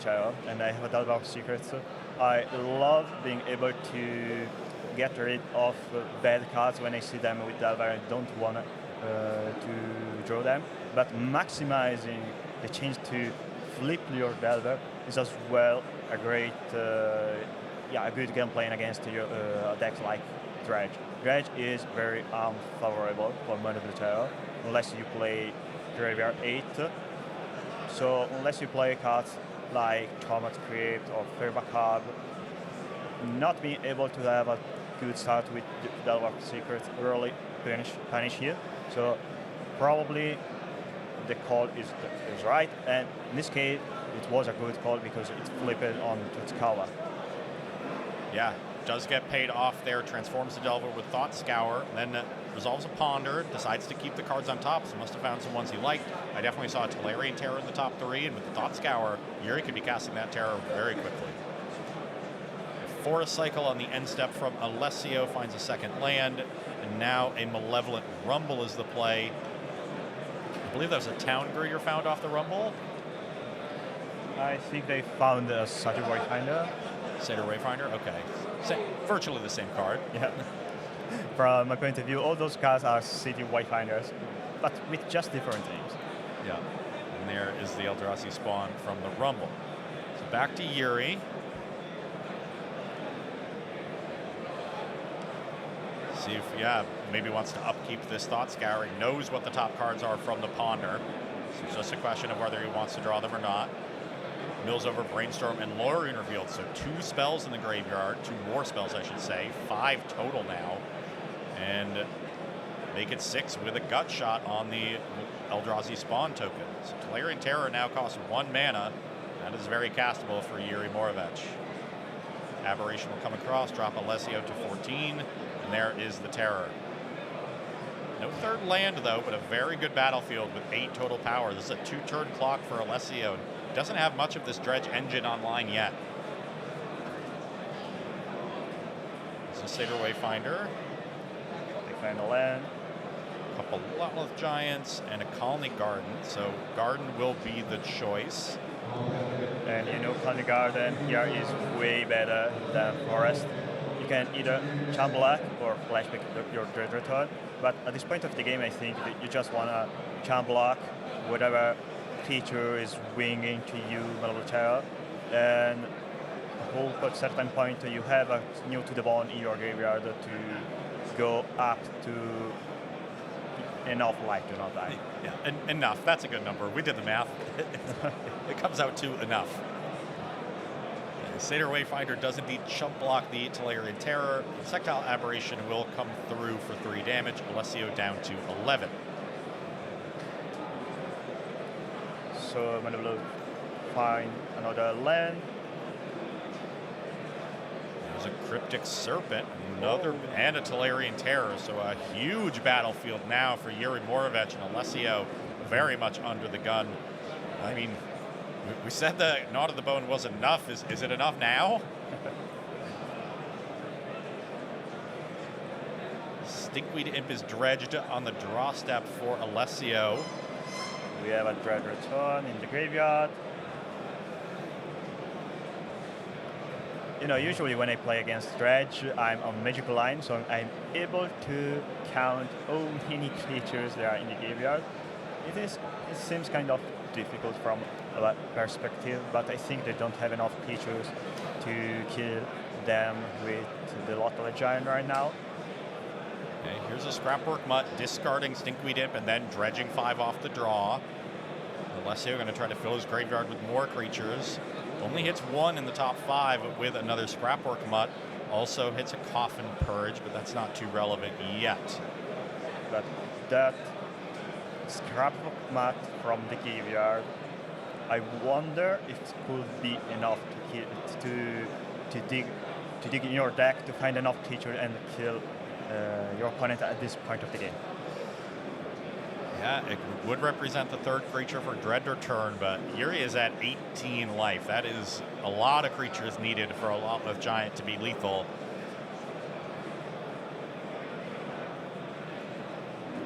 and I have a Delver of Secrets, I love being able to get rid of bad cards when I see them with Delver. I don't want to draw them, but maximizing the chance to flip your Delver is as well a great, a good game playing against your decks like Dredge. Dredge is very unfavorable for Mono-Blue Terror unless you play Graveyard 8. So unless you play cards like Trauma's Crypt or Fairback Card, not being able to have a good start with Delver of Secrets really punish here. So probably the call is right, and in this case it was a good call because it flipped on Tutskawa. Yeah, does get paid off there, transforms the Delver with Thought Scour, then resolves a Ponder, decides to keep the cards on top, so must have found some ones he liked. I definitely saw a Tolarian Terror in the top 3, and with the Thought Scour, Yuri could be casting that Terror very quickly. Forest Cycle on the end step from Alessio finds a second land, and now a Malevolent Rumble is the play. I believe that was a Town Greeter found off the Rumble. I think they found a Satyr Wayfinder. Satyr Wayfinder, okay. Virtually the same card. Yeah. From my point of view, all those cards are City Wayfinders, but with just different names. Yeah. And there is the Eldrazi spawn from the Rumble. So back to Yuri. See if, yeah, maybe wants to upkeep this Thought Scour. He knows what the top cards are from the Ponder. So it's just a question of whether he wants to draw them or not. Mills over Brainstorm and Lorien revealed. So 2 spells in the graveyard, 2 more spells, I should say. 5 total now. And make it 6 with a Gut Shot on the Eldrazi spawn token. So Tolarian Terror now costs 1 mana. That is very castable for Yuri Moravec. Aberration will come across, drop Alessio to 14. And there is the Terror. No third land, though, but a very good battlefield with 8 total power. This is a 2-turn clock for Alessio. Doesn't have much of this Dredge engine online yet. This is Satyr Wayfinder. They find a land. A couple Lotleth Giants and a Colony Garden. So Garden will be the choice. And you know, Colony Garden here is way better than Forest. You can either Charm Black or flashback your Dredge return. But at this point of the game, I think that you just want to Charm Block whatever creature is winging to you, Malevolent Terror, and at a certain point you have a New to the Bone in your graveyard to go up to enough life to not die. Yeah, enough. That's a good number. We did the math. It comes out to enough. Satyr Wayfinder does indeed chump block the Tolarian Terror. Sectile Aberration will come through for 3 damage. Alessio down to 11. So I'm going to find another land. There's a Cryptic Serpent, and a Tolarian Terror. So a huge battlefield now for Yuri Moravec, and Alessio very much under the gun. I mean, we said that Knot of the Bone was enough. Is it enough now? Stinkweed Imp is dredged on the draw step for Alessio. We have a Dredge return in the graveyard. You know, usually when I play against Dredge, I'm on Magical Line, so I'm able to count how many creatures there are in the graveyard. It seems kind of difficult from a perspective, but I think they don't have enough creatures to kill them with the Lotleth Giant right now. Okay, here's a Scrapwork Mutt, discarding Stinkweed Imp and then dredging 5 off the draw. Alessio going to try to fill his graveyard with more creatures. Only hits 1 in the top 5 with another Scrapwork Mutt. Also hits a Coffin Purge, but that's not too relevant yet. But that Scrapwork Mutt from the graveyard, I wonder if it could be enough to dig in your deck to find enough creature and kill your opponent at this point of the game. Yeah, it would represent the 3rd creature for Dread Return, but Yuri is at 18 life. That is a lot of creatures needed for a Lotleth Giant to be lethal.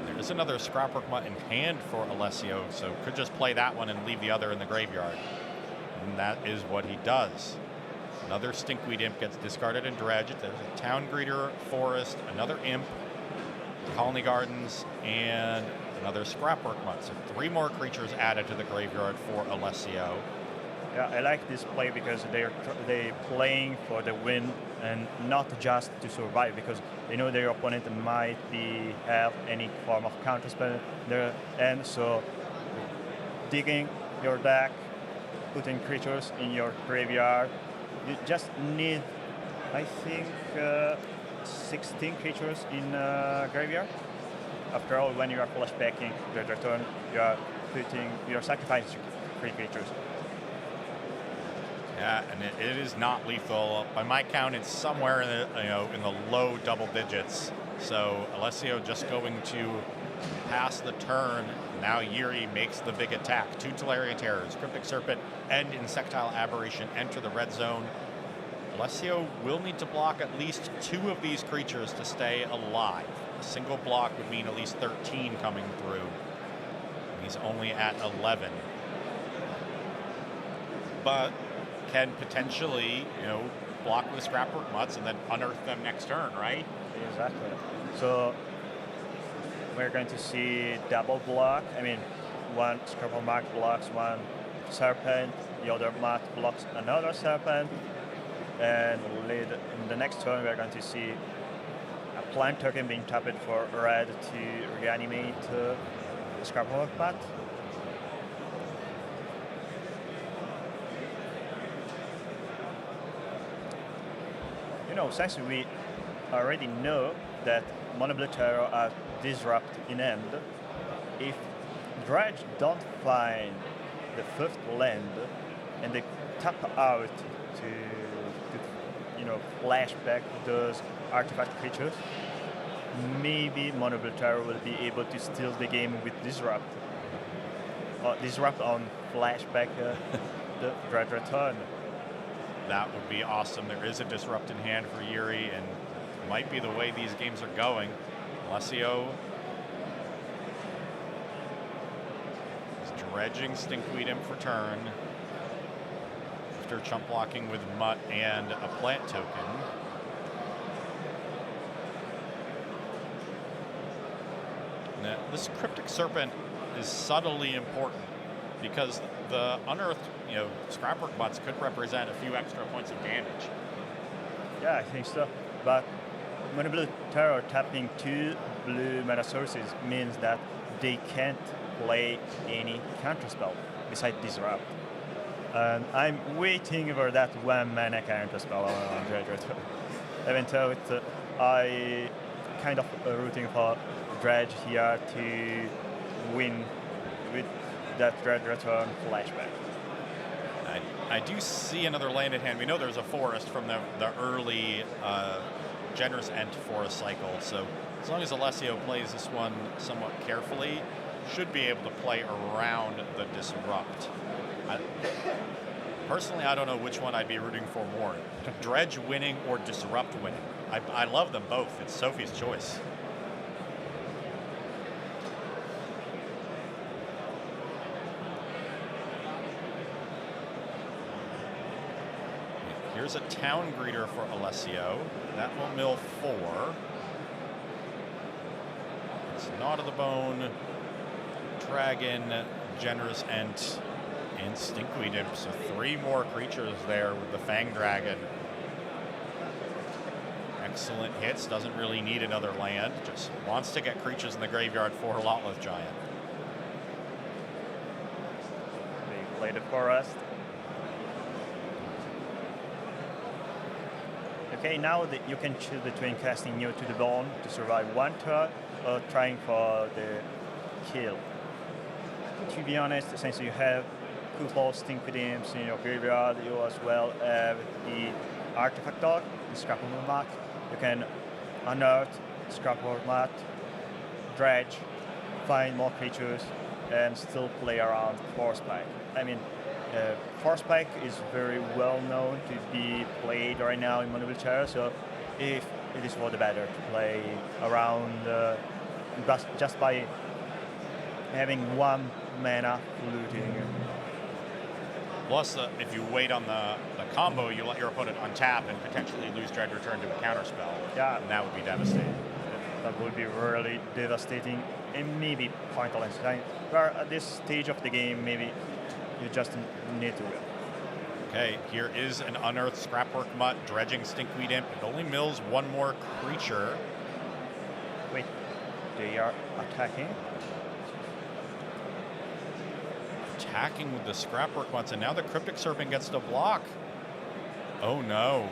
There's another Scrapwork Mutt in hand for Alessio, so could just play that one and leave the other in the graveyard. And that is what he does. Another Stinkweed Imp gets discarded and dredged. There's a Town Greeter, Forest, another Imp, Colony Gardens, and another Scrapwork Mutt. So 3 more creatures added to the graveyard for Alessio. Yeah, I like this play because they're playing for the win and not just to survive, because they know their opponent might have any form of counterspell there, and so digging your deck, putting creatures in your graveyard. You just need, I think, 16 creatures in graveyard. After all, when you are flashbacking the return, you are sacrificing 3 creatures. Yeah, and it is not lethal. By my count, it's somewhere in the in the low double digits. So Alessio just going to pass the turn. Now Yuri makes the big attack. 2 Tolarian Terrors, Cryptic Serpent, and Insectile Aberration enter the red zone. Alessio will need to block at least 2 of these creatures to stay alive. A single block would mean at least 13 coming through. He's only at 11. But can potentially, block with Scrapwork Mutts and then unearth them next turn, right? Exactly. So we're going to see double block. I mean, one Scrapwork Mutt blocks one Serpent, the other Mutt blocks another Serpent, and in the next turn we're going to see a plant token being tapped for red to reanimate the Scrapwork Mutt. Since we already know that Mono Blue Terror has Disrupt in hand, if Dredge don't find the 5th land and they tap out to flashback those artifact creatures, maybe Mono Blue Terror will be able to steal the game with Disrupt. Disrupt on flashback the Dredge return. That would be awesome. There is a Disrupt in hand for Yuri, and might be the way these games are going. Alessio is dredging Stinkweed Imp for turn after chump blocking with Mutt and a plant token. Now, this Cryptic Serpent is subtly important because the unearthed, Scrapwork Mutts could represent a few extra points of damage. Yeah, I think so. But Mono Blue Terror tapping 2 blue mana sources means that they can't play any counterspell besides Disrupt. And I'm waiting for that 1 mana counterspell on Dredge Return. Even though I kind of rooting for Dredge here to win with that Dredge Return flashback. I do see another land in hand. We know there's a forest from the early Generous Ent forest cycle, so as long as Alessio plays this one somewhat carefully, should be able to play around the Disrupt. Personally, I don't know which one I'd be rooting for more, Dredge winning or Disrupt winning. I love them both. It's Sophie's choice. Here's a Town Greeter for Alessio. That will mill 4. It's Gnawed of the Bone, Dragon, Generous Ent, and Stinkweed Imp. So 3 more creatures there with the Fang Dragon. Excellent hits. Doesn't really need another land. Just wants to get creatures in the graveyard for Lotleth Giant. They play the forest. Okay, now that you can choose between casting New to the Bone to survive 1 turn or trying for the kill. To be honest, since you have Couple Stinkweed Imps in your graveyard, you as well have the Artifact Dog, the Scrapwork Mutt. You can unearth Scrapwork Mutt, Dredge, find more creatures, and still play around Force Spike. I mean, Force Spike is very well known to be played right now in Mono Blue Terror, so if it is for the better to play around just by having 1 mana looting. Plus, if you wait on the combo, you let your opponent untap and potentially lose Dredge Return to a counterspell. Yeah. And that would be devastating. That would be really devastating and maybe pointless. But at this stage of the game, maybe you just need to win. Okay, here is an unearthed Scrapwork Mutt, dredging Stinkweed Imp. It only mills 1 more creature. Wait, they are attacking? Attacking with the Scrapwork Mutts, and now the Cryptic Serpent gets to block. Oh no.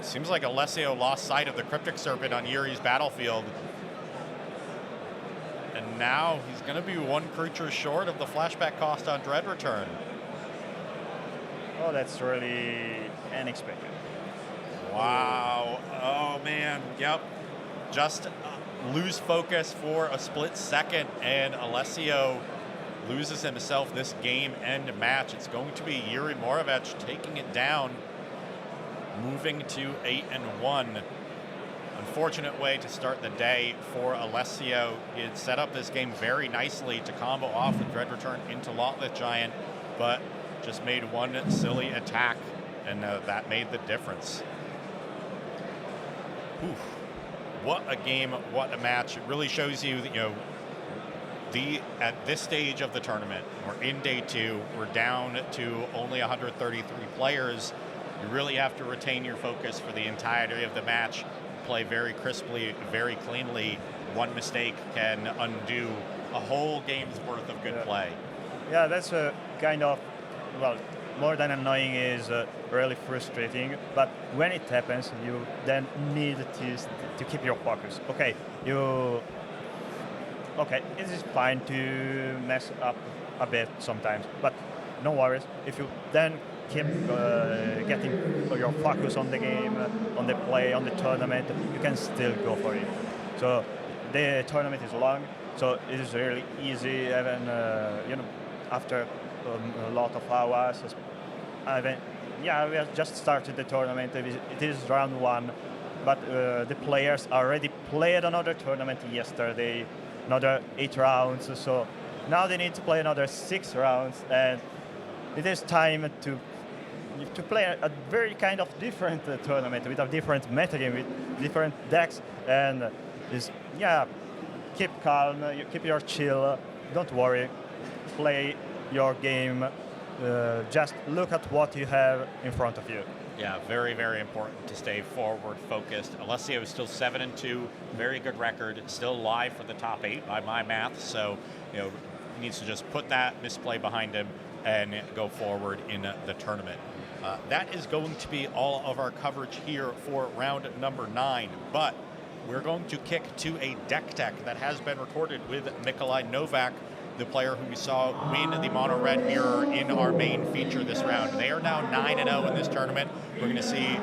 Seems like Alessio lost sight of the Cryptic Serpent on Yuri's battlefield. And now he's going to be 1 creature short of the flashback cost on Dread Return. Oh, that's really unexpected. Wow. Oh, man. Yep. Just lose focus for a split second, and Alessio loses himself this game and match. It's going to be Yuri Moravec taking it down, moving to 8-1. Unfortunate way to start the day for Alessio. He had set up this game very nicely to combo off with Dread Return into Lotleth Giant, but just made one silly attack, and that made the difference. Oof. What a game, what a match. It really shows you that, at this stage of the tournament, we're in day 2, we're down to only 133 players. You really have to retain your focus for the entirety of the match, play very crisply, very cleanly. One mistake can undo a whole game's worth of good play. Yeah, that's a kind of, well, more than annoying is really frustrating, but when it happens, you then need to keep your focus. Okay, it is fine to mess up a bit sometimes, but no worries. If you then keep getting your focus on the game, on the play, on the tournament, you can still go for it. So the tournament is long, so it is really easy, even after a lot of hours. We have just started the tournament. It is round 1, but the players already played another tournament yesterday, another 8 rounds. So now they need to play another 6 rounds, and it is time to play a very kind of different tournament with a different metagame, with different decks, and keep calm, keep your chill, don't worry, play your game, just look at what you have in front of you. Yeah, very, very important to stay forward focused. Alessio is still 7-2, very good record, still live for the top 8 by my math, so he needs to just put that misplay behind him and go forward in the tournament. That is going to be all of our coverage here for round number 9, but we're going to kick to a deck tech that has been recorded with Mikolaj Nowak, the player who we saw win the mono red mirror in our main feature this round. They are now 9-0 in this tournament. We're going to see,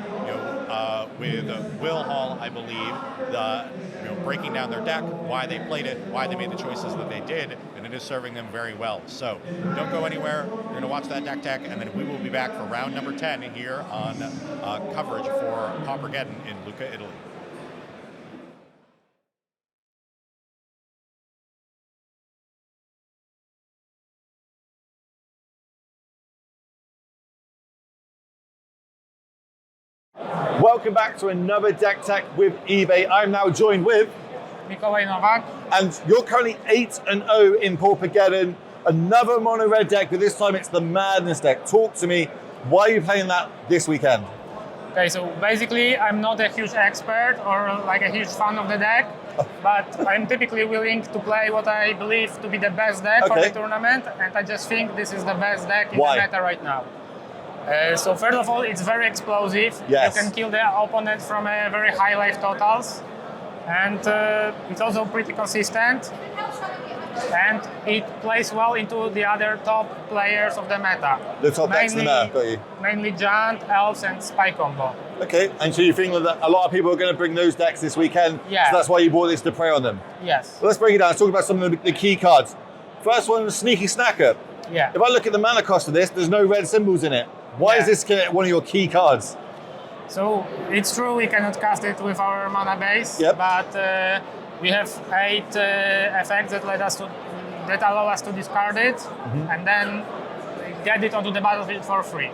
with Will Hall, I believe, breaking down their deck, why they played it, why they made the choices that they did, and it is serving them very well. So don't go anywhere. We're going to watch that deck tech, and then we will be back for round number 10 here on coverage for PAUPERGEDDON in Lucca, Italy. Welcome back to another Deck Tech with eBay. I'm now joined with Mikolaj Nowak. And you're currently 8-0 in PAUPERGEDDON. Another mono red deck, but this time it's the Madness deck. Talk to me. Why are you playing that this weekend? Okay, so basically I'm not a huge expert or like a huge fan of the deck, but I'm typically willing to play what I believe to be the best deck for the tournament, and I just think this is the best deck in the meta right now. So first of all, it's very explosive. Yes. You can kill the opponent from a very high life totals, and it's also pretty consistent, and it plays well into the other top players of the meta. The top decks in the meta, got you. Mainly Giant, Elves, and Spy combo. Okay, and so you think that a lot of people are going to bring those decks this weekend, Yeah. so that's why you bought this to prey on them? Yes. Well, let's break it down. Let's talk about some of the key cards. First one, Sneaky Snacker. Yeah. If I look at the mana cost of this, there's no red symbols in it. Why is this one of your key cards? So it's true we cannot cast it with our mana base, Yep. but we have 8 effects that allow us to discard it and then get it onto the battlefield for free.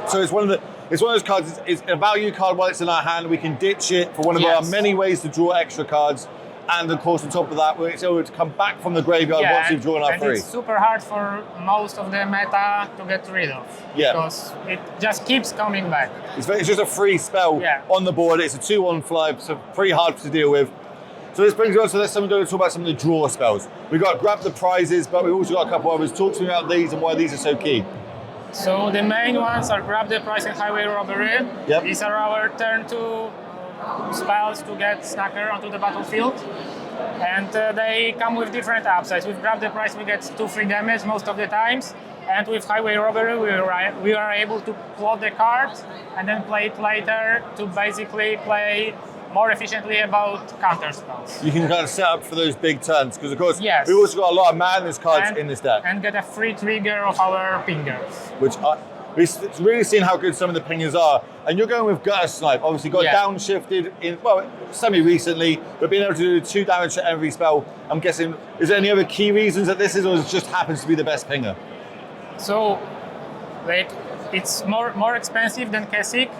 So it's one of those cards. It's a value card while it's in our hand. We can ditch it for one of our many ways to draw extra cards. And of course, on top of that, it's able to come back from the graveyard once you've drawn our 3. It's super hard for most of the meta to get rid of. Yeah. Because it just keeps coming back. It's just a free spell on the board. It's a 2-1 fly, so pretty hard to deal with. So this brings us on to let's talk about some of the draw spells. We've got Grab the Prizes, but we've also got a couple others. Talk to me about these and why these are so key. So the main ones are Grab the Prize and Highway Robbery. Yep. These are our turn 2 spells to get Snacker onto the battlefield. And they come with different upsides. With Grab the Prize we get 2 free damage most of the times. And with highway robbery, we are able to plot the card and then play it later to basically play more efficiently about counter spells. You can kind of set up for those big turns, because of course Yes. we've also got a lot of madness cards in this deck. And get a free trigger of our pingers. Which we've really seen how good some of the pingers are. And you're going with Gutter Snipe, obviously got downshifted in, well, semi-recently, but being able to do 2 damage to every spell. I'm guessing, is there any other key reasons that this is, or it just happens to be the best pinger? So, like, it's more expensive than Keswick,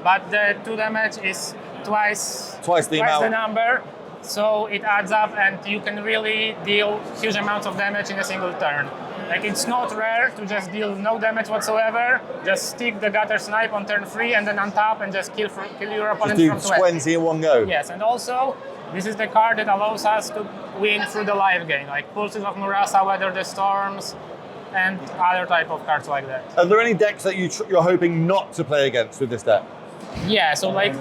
but the 2 damage is twice the number, so it adds up and you can really deal huge amounts of damage in a single turn. Like, it's not rare to just deal no damage whatsoever, just stick the Gutter Snipe on turn 3 and then untap and just kill your opponent from 20. 20 in one go. Yes, and also this is the card that allows us to win through the live game, like Pulses of Murasa, Weather the Storms, and other type of cards like that. Are there any decks that you're hoping not to play against with this deck? Yeah, so like,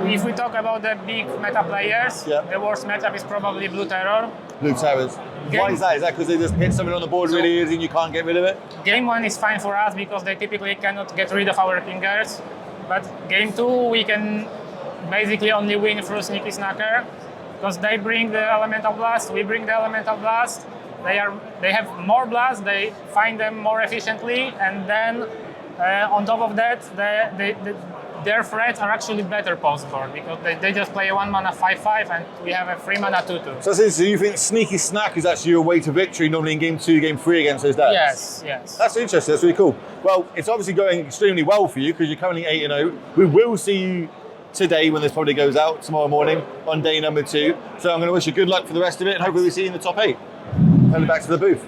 if we talk about the big meta players, the worst matchup is probably Blue Terror. Blue Terrors. Why is that? Is that because they just hit something on the board really easy and you can't get rid of it? Game 1 is fine for us because they typically cannot get rid of our pingers. But game 2, we can basically only win through Sneaky Snacker because they bring the Elemental Blast, we bring the Elemental Blast. They have more blast, they find them more efficiently, and then on top of that, their threats are actually better post-board because they just play a 1-mana 5/5 and we have a 3-mana 2/2. So you think Sneaky Snack is actually your way to victory normally in game 2, game 3 against those decks? Yes. That's interesting, that's really cool. Well, it's obviously going extremely well for you because you're currently 8-0. We will see you today when this probably goes out, tomorrow morning, on day number 2. So I'm going to wish you good luck for the rest of it and hopefully we see you in the top 8. Heading back to the booth.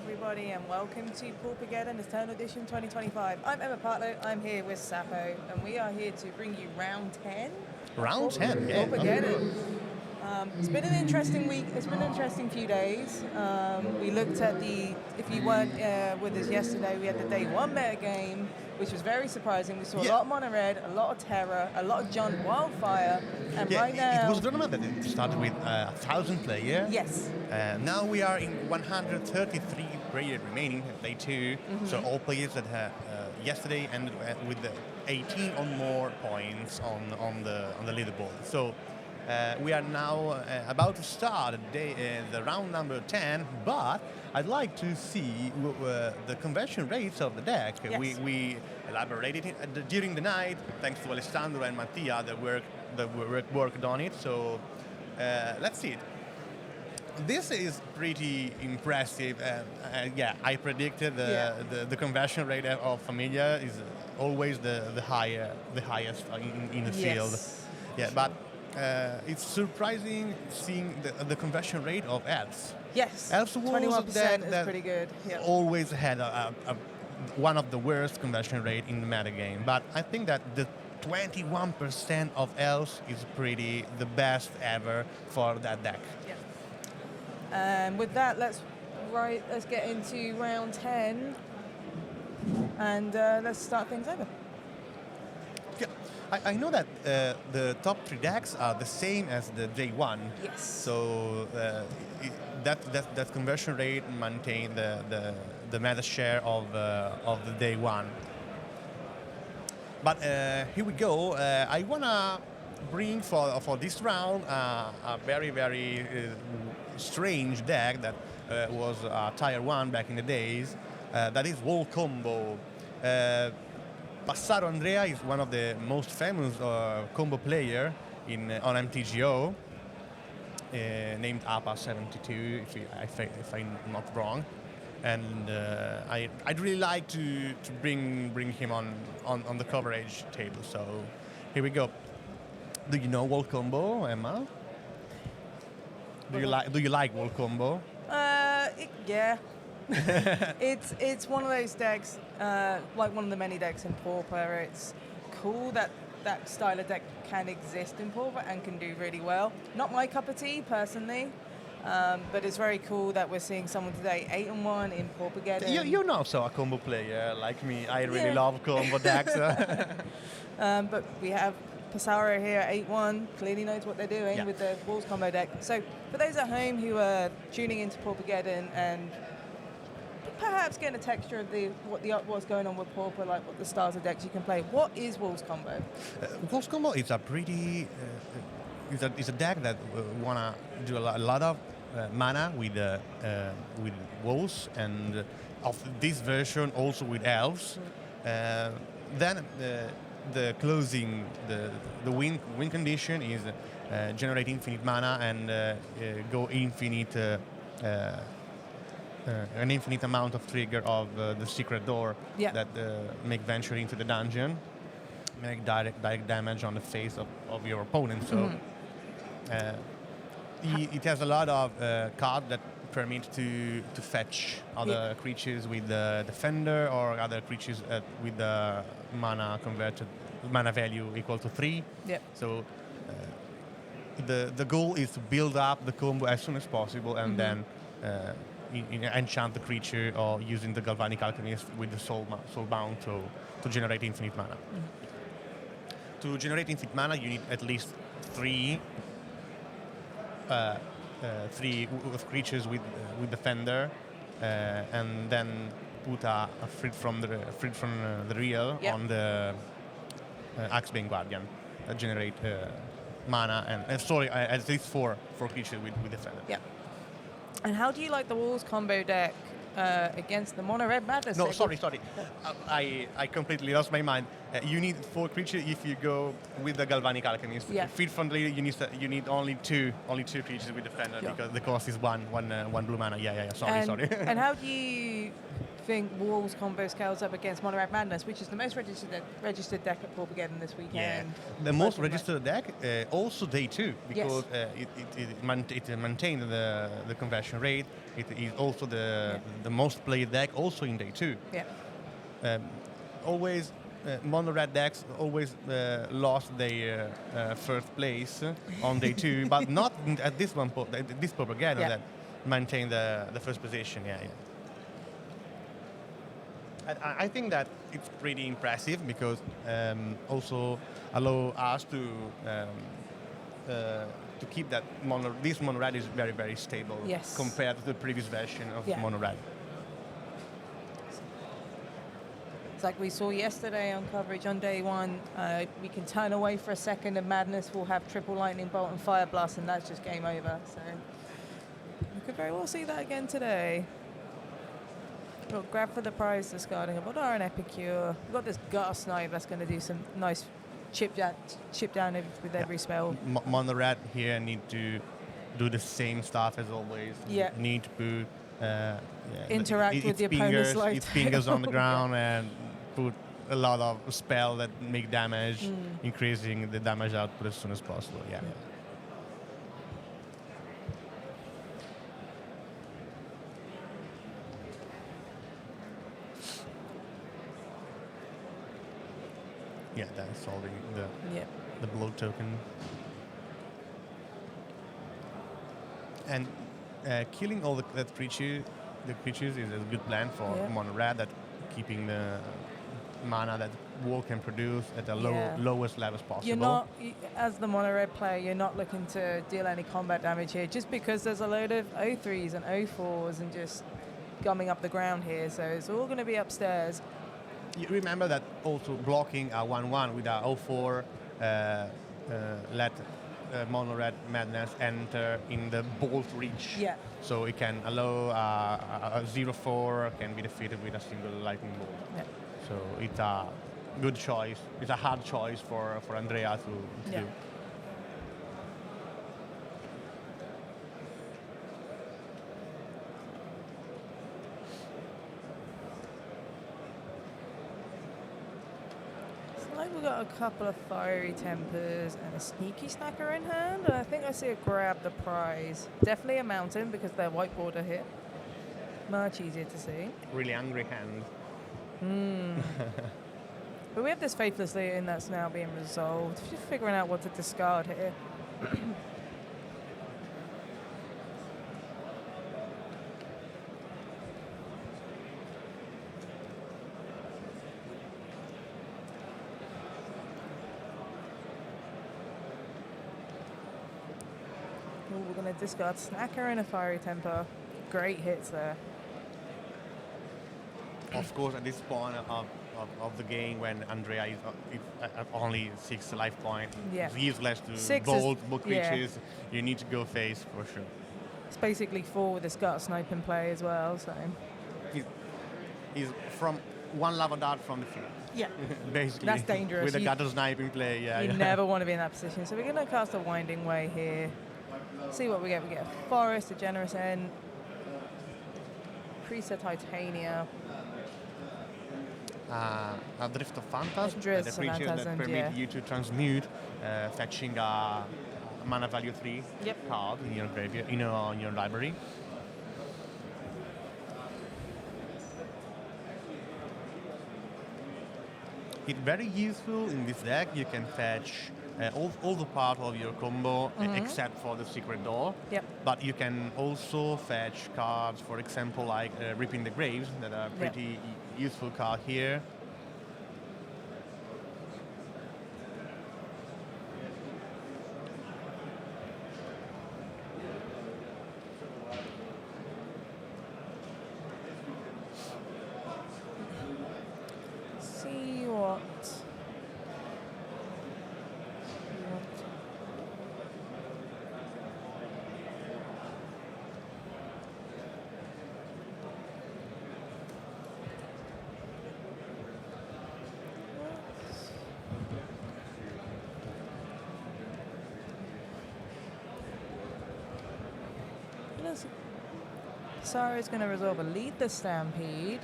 everybody, and welcome to PAUPERGEDDON Eternal Edition 2025. I'm Emma Partlow, I'm here with Sapo, and we are here to bring you round 10. Round 10, yeah. PAUPERGEDDON. It's been an interesting week, it's been an interesting few days. We looked at if you weren't with us yesterday, we had the day 1 meta game, which was very surprising. We saw a lot of mono red, a lot of terror, a lot of John Wildfire, and right now... It was a tournament that it started with 1,000 players. Yes. Now we are in 133 players remaining, day 2. So all players that had yesterday ended with the 18 or more points on the leaderboard. So we are now about to start the round number 10, but I'd like to see the conversion rates of the deck. Yes. We elaborated it during the night, thanks to Alessandro and Mattia that worked on it. So let's see it. This is pretty impressive. I predicted the conversion rate of Familia is always the highest in the field. Yeah, but it's surprising seeing the conversion rate of Elves. Yes, Elves was 21% is pretty good. Yep. Always had one of the worst conversion rate in the meta game, but I think that the 21% of Elves is pretty the best ever for that deck. Yeah. And with that, let's get into round 10, and let's start things over. Yeah, I know that the top 3 decks are the same as the day 1. Yes. So that conversion rate maintain the meta share of the day 1. But here we go. I wanna bring for this round a very strange deck that was tier 1 back in the days. That is Wall Combo. Passaro Andrea is one of the most famous combo player on MTGO, named APA72, if I'm not wrong. And I'd really like to bring him on the coverage table. So here we go. Do you know Wall Combo, Emma? Do you like Wall Combo? Yeah. It's one of those decks, like one of the many decks in Pauper. It's cool that style of deck can exist in Pauper and can do really well. Not my cup of tea, personally, but it's very cool that we're seeing someone today 8-1 in PAUPERGEDDON. You're not so a combo player like me. I really love combo decks. But we have Passaro here, 8-1, clearly knows what they're doing with the Walls combo deck. So for those at home who are tuning into PAUPERGEDDON and perhaps getting a texture of what's going on with Pauper, like what the styles of decks you can play, what is Walls combo? Walls combo is a pretty is a deck that wanna do a lot of mana with Walls, and of this version also with Elves. Then the closing, the win condition is generate infinite mana and go infinite, an infinite amount of trigger of the secret door that make venture into the dungeon, make direct damage on the face of your opponent. So it has a lot of cards that permit to fetch other creatures with the defender or other creatures with the mana value equal to 3. So the goal is to build up the combo as soon as possible and then enchant the creature or using the Galvanic Alchemist with the Soulbound to generate infinite mana. To generate infinite mana, you need at least three creatures with defender, and then put a freed from the real on the Axebane Guardian that generate mana and at least four creatures with defender. And how do you like the Walls combo deck against the mono red madness? No, sorry. I completely lost my mind. You need 4 creatures if you go with the Galvanic Alchemist. Feed from the you need only two creatures with defender because the cost is one blue mana. Sorry. And how do you think Walls combo scales up against Monorail Madness, which is the most registered deck at PAUPERGEDDON this weekend. The most registered deck, also day 2, because it maintained the conversion rate. It is also the most played deck, also in day 2. Yeah. Always, mono red decks always lost their first place on day 2, but not at this one. This PAUPERGEDDON that maintained the first position. I think that it's pretty impressive because also allow us to keep that this mono red is very, very stable compared to the previous version of mono red. It's like we saw yesterday on coverage on day 1. We can turn away for a second and Madness will have triple lightning bolt and fire blast, and that's just game over. So we could very well see that again today. We'll grab for the prize, discarding a Bodar and Epicure. We've got this Gutter Snipe that's going to do some nice chip down with every spell. Mono red here need to do the same stuff as always. Need to interact with the opponent's life. Its fingers on the ground and put a lot of spell that make damage, increasing the damage output as soon as possible. That's solving the blow token. And killing all the creatures is a good plan for mono red, that keeping the mana that War can produce at the lowest levels possible. You're not, as the mono red player, you're not looking to deal any combat damage here, just because there's a load of 0-3s and 0-4s and just gumming up the ground here, so it's all going to be upstairs. You remember that also blocking a 1-1 with a 0-4 let mono red Madness enter in the bolt reach. So it can allow a 0-4 can be defeated with a single lightning bolt. So it's a good choice. It's a hard choice for Andrea to do. We've got a couple of fiery tempers and a sneaky snacker in hand, and I think I see a grab the prize. Definitely a mountain because they're white border hit. Much easier to see. Really angry hand. But we have this Faithless Legion that's now being resolved. Just figuring out what to discard here. We're going to discard Snacker and a Fiery Temper. Great hits there. Of course, at this point of the game, when Andrea is only 6 life points, it's useless to bolt creatures. You need to go face for sure. It's basically 4 with this Gutter Snipe in play as well. So he's from 1 lava dart from the field. Basically. That's dangerous. With a Gutter Snipe in play, You never want to be in that position. So we're going to cast a Winding Way here. See what we get. We get a Forest, a Generous End, Priest of Titania. A Drift of Phantasm, Drift the creature that permits you to transmute, fetching a mana value 3 card in your graveyard, in your library. It's very useful in this deck. You can fetch all the part of your combo except for the Secret Door. But you can also fetch cards, for example, like Ripping the Graves, that are pretty useful card here. See what. Passaro is going to resolve a Lead the Stampede.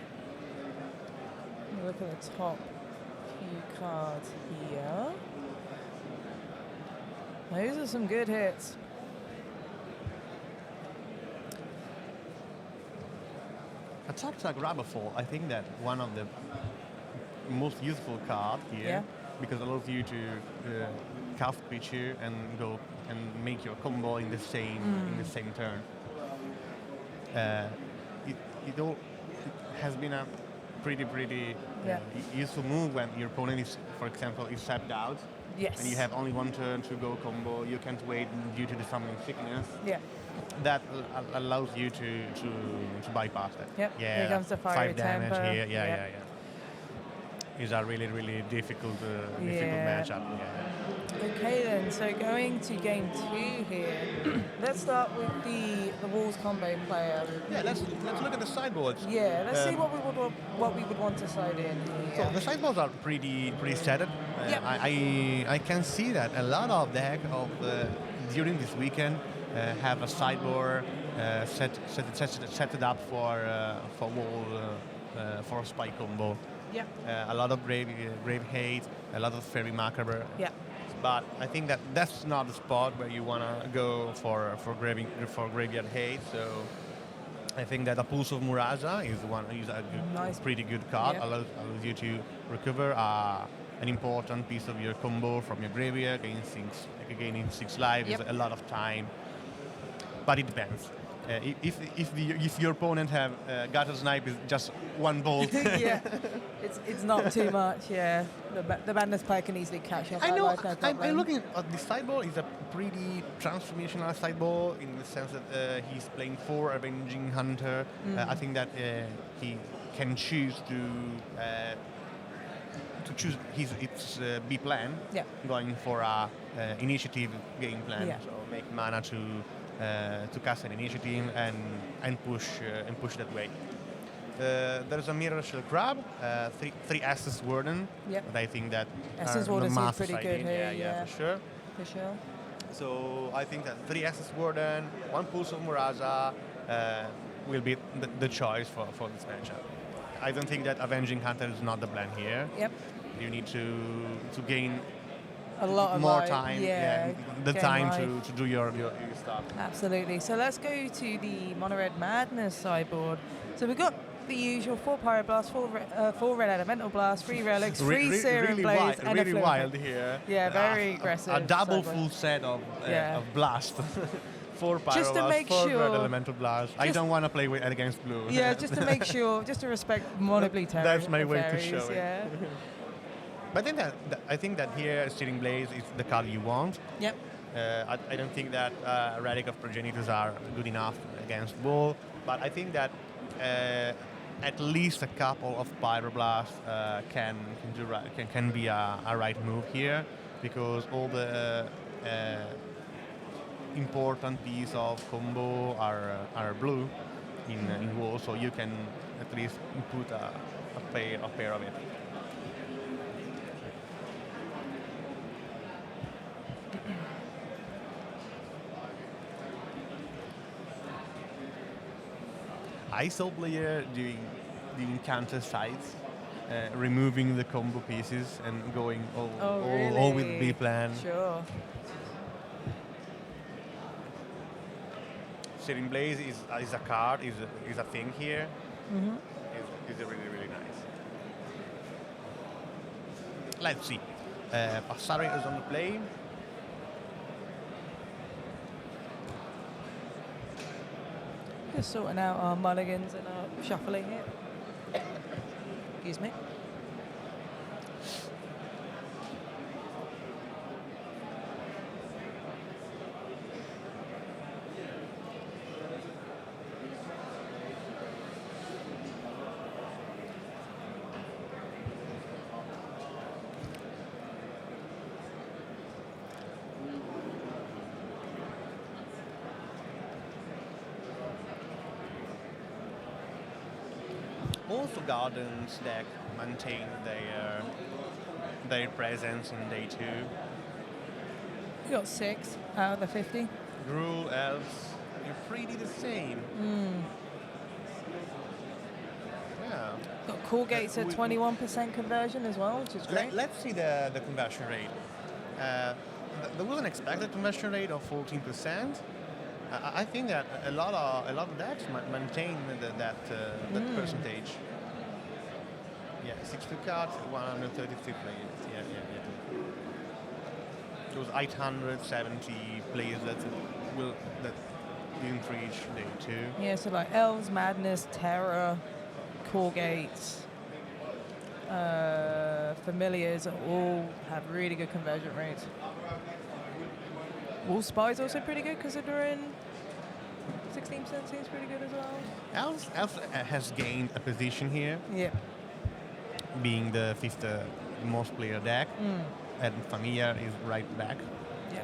look at the top few cards here. Those are some good hits. A Tartar Grabberfall, I think that one of the most useful card here, because it allows you to cast creature and go and make your combo in the same turn. It has been a pretty useful move when your opponent is, for example, is tapped out. Yes. And you have only one turn to go combo. You can't wait due to the summoning sickness. Yeah. That allows you to bypass that. Yep. Yeah. Here comes the fiery 5 damage temper. here. Yeah. It's a really difficult matchup. Yeah. Okay then, so going to game 2 here. Let's start with the Walls combo player. Yeah, let's look at the sideboards. Yeah, let's see what we would want to side in here. So the sideboards are pretty settled. I can see that a lot of deck during this weekend have a sideboard set it up for wall for spike combo. Yeah. A lot of grave hate, a lot of fairy macabre. Yeah. But I think that's not the spot where you wanna go for graveyard hate. So I think that a Pulse of Muraja is a pretty good card. Yeah. Allows you to recover an important piece of your combo from your graveyard, gaining 6 life is a lot of time. But it depends. If your opponent have Gutter Snipe is just one bolt. Yeah, it's not too much. Yeah, the Madness player can easily catch up. I know. I'm looking at the sideboard. Is a pretty transformational sideboard in the sense that he's playing 4 Avenging Hunter. I think that he can choose to choose its B plan. Yeah. Going for a initiative game plan. Yeah. So make mana to cast an initiative and push that way. There's a Mirror Shell Crab, 3 Essence Warden. Yep. But I think that Essence Warden is pretty good here. Yeah, for sure. For sure. So I think that 3 Essence Warden, 1 Pulse of Muraja will be the choice for this matchup. I don't think that Avenging Hunter is not the plan here. Yep. You need to gain a lot of more life. time, the gain time life. to do your stuff. Absolutely. So let's go to the Mono Red Madness sideboard. So we've got the usual 4 Pyroblast, 4 Red Elemental Blast, 3 Relics, 3 Serum Blades, and really a wild here. Yeah, very aggressive. A double sideboard. full set of blast. 4 Pyroblast, Just to make 4 sure- Red Elemental Blast. I don't want to play against blue. Yeah, just to make sure, just to respect Mono Blue Terror. That's my way to Faeries, show it. Yeah. But I think that here Steering Blaze is the card you want. Yep. I don't think that Relic of Progenitors are good enough against Bull, but I think that at least a couple of Pyroblast can be a right move here, because all the important piece of combo are blue in Wall, so you can at least put a pair of it. I saw player doing counter sides, removing the combo pieces and going all with B plan. Sure. Searing Blaze is a card, is a thing here. Mm-hmm. Is really nice. Let's see. Passaro is on the play. Just sorting out our mulligans and our shuffling it. Excuse me. Most Gardens deck maintain their presence in day 2. We got 6 out of the 50. Gruul, Elves, you're pretty the same. Yeah. Got CawGates at 21% conversion as well, which is great. Let's see the conversion rate. There was an expected conversion rate of 14%. I think that a lot of decks maintain that percentage. Yeah, 60 cards, 133 players. Yeah. It was 870 players that didn't reach day 2. Yeah, so like Elves, Madness, Terror, CawGates, Familiars all have really good conversion rates. Wolf Spy's also pretty good considering 16% seems pretty good as well. Elves has gained a position here, Yeah. being the 5th most player deck, and Familiar is right back. Yeah.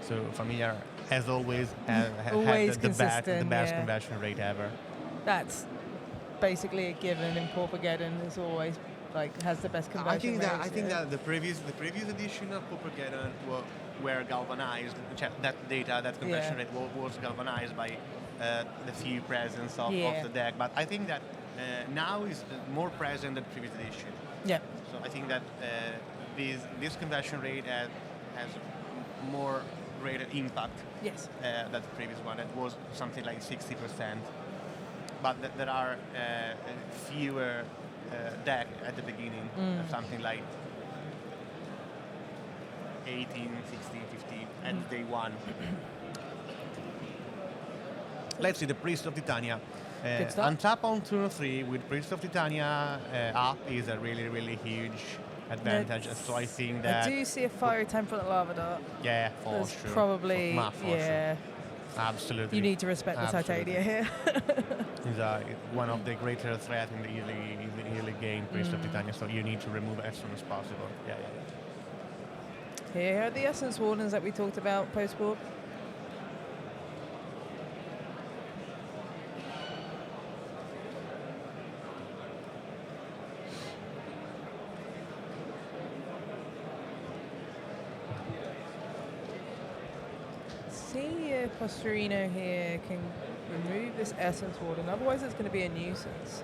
So Familiar, as always, Always had the best consistent, conversion rate ever. That's basically a given in Paupergeddon. Is always like has the best conversion rates. I think that the previous edition of Paupergeddon were galvanized. That conversion rate was galvanized by the few presence of the deck. But I think that now is more present than the previous edition. Yeah. So I think that this conversion rate has more greater impact than the previous one. It was something like 60%. But there are fewer deck at the beginning, something like 18, 16, 15 at day 1. Let's see the Priest of Titania. Untap on turn 3 with Priest of Titania up is a really, really huge advantage. So I think that... I do see a fiery temperate lava dart. Yeah, for There's sure. probably, Sure. Absolutely. You need to respect the Titania here. He's one of the greater threats in the early game, Priest of Titania, so you need to remove it as soon as possible. Yeah. Here are the Essence Wardens that we talked about post-board. See if Postorino here can remove this Essence Warden, otherwise it's going to be a nuisance.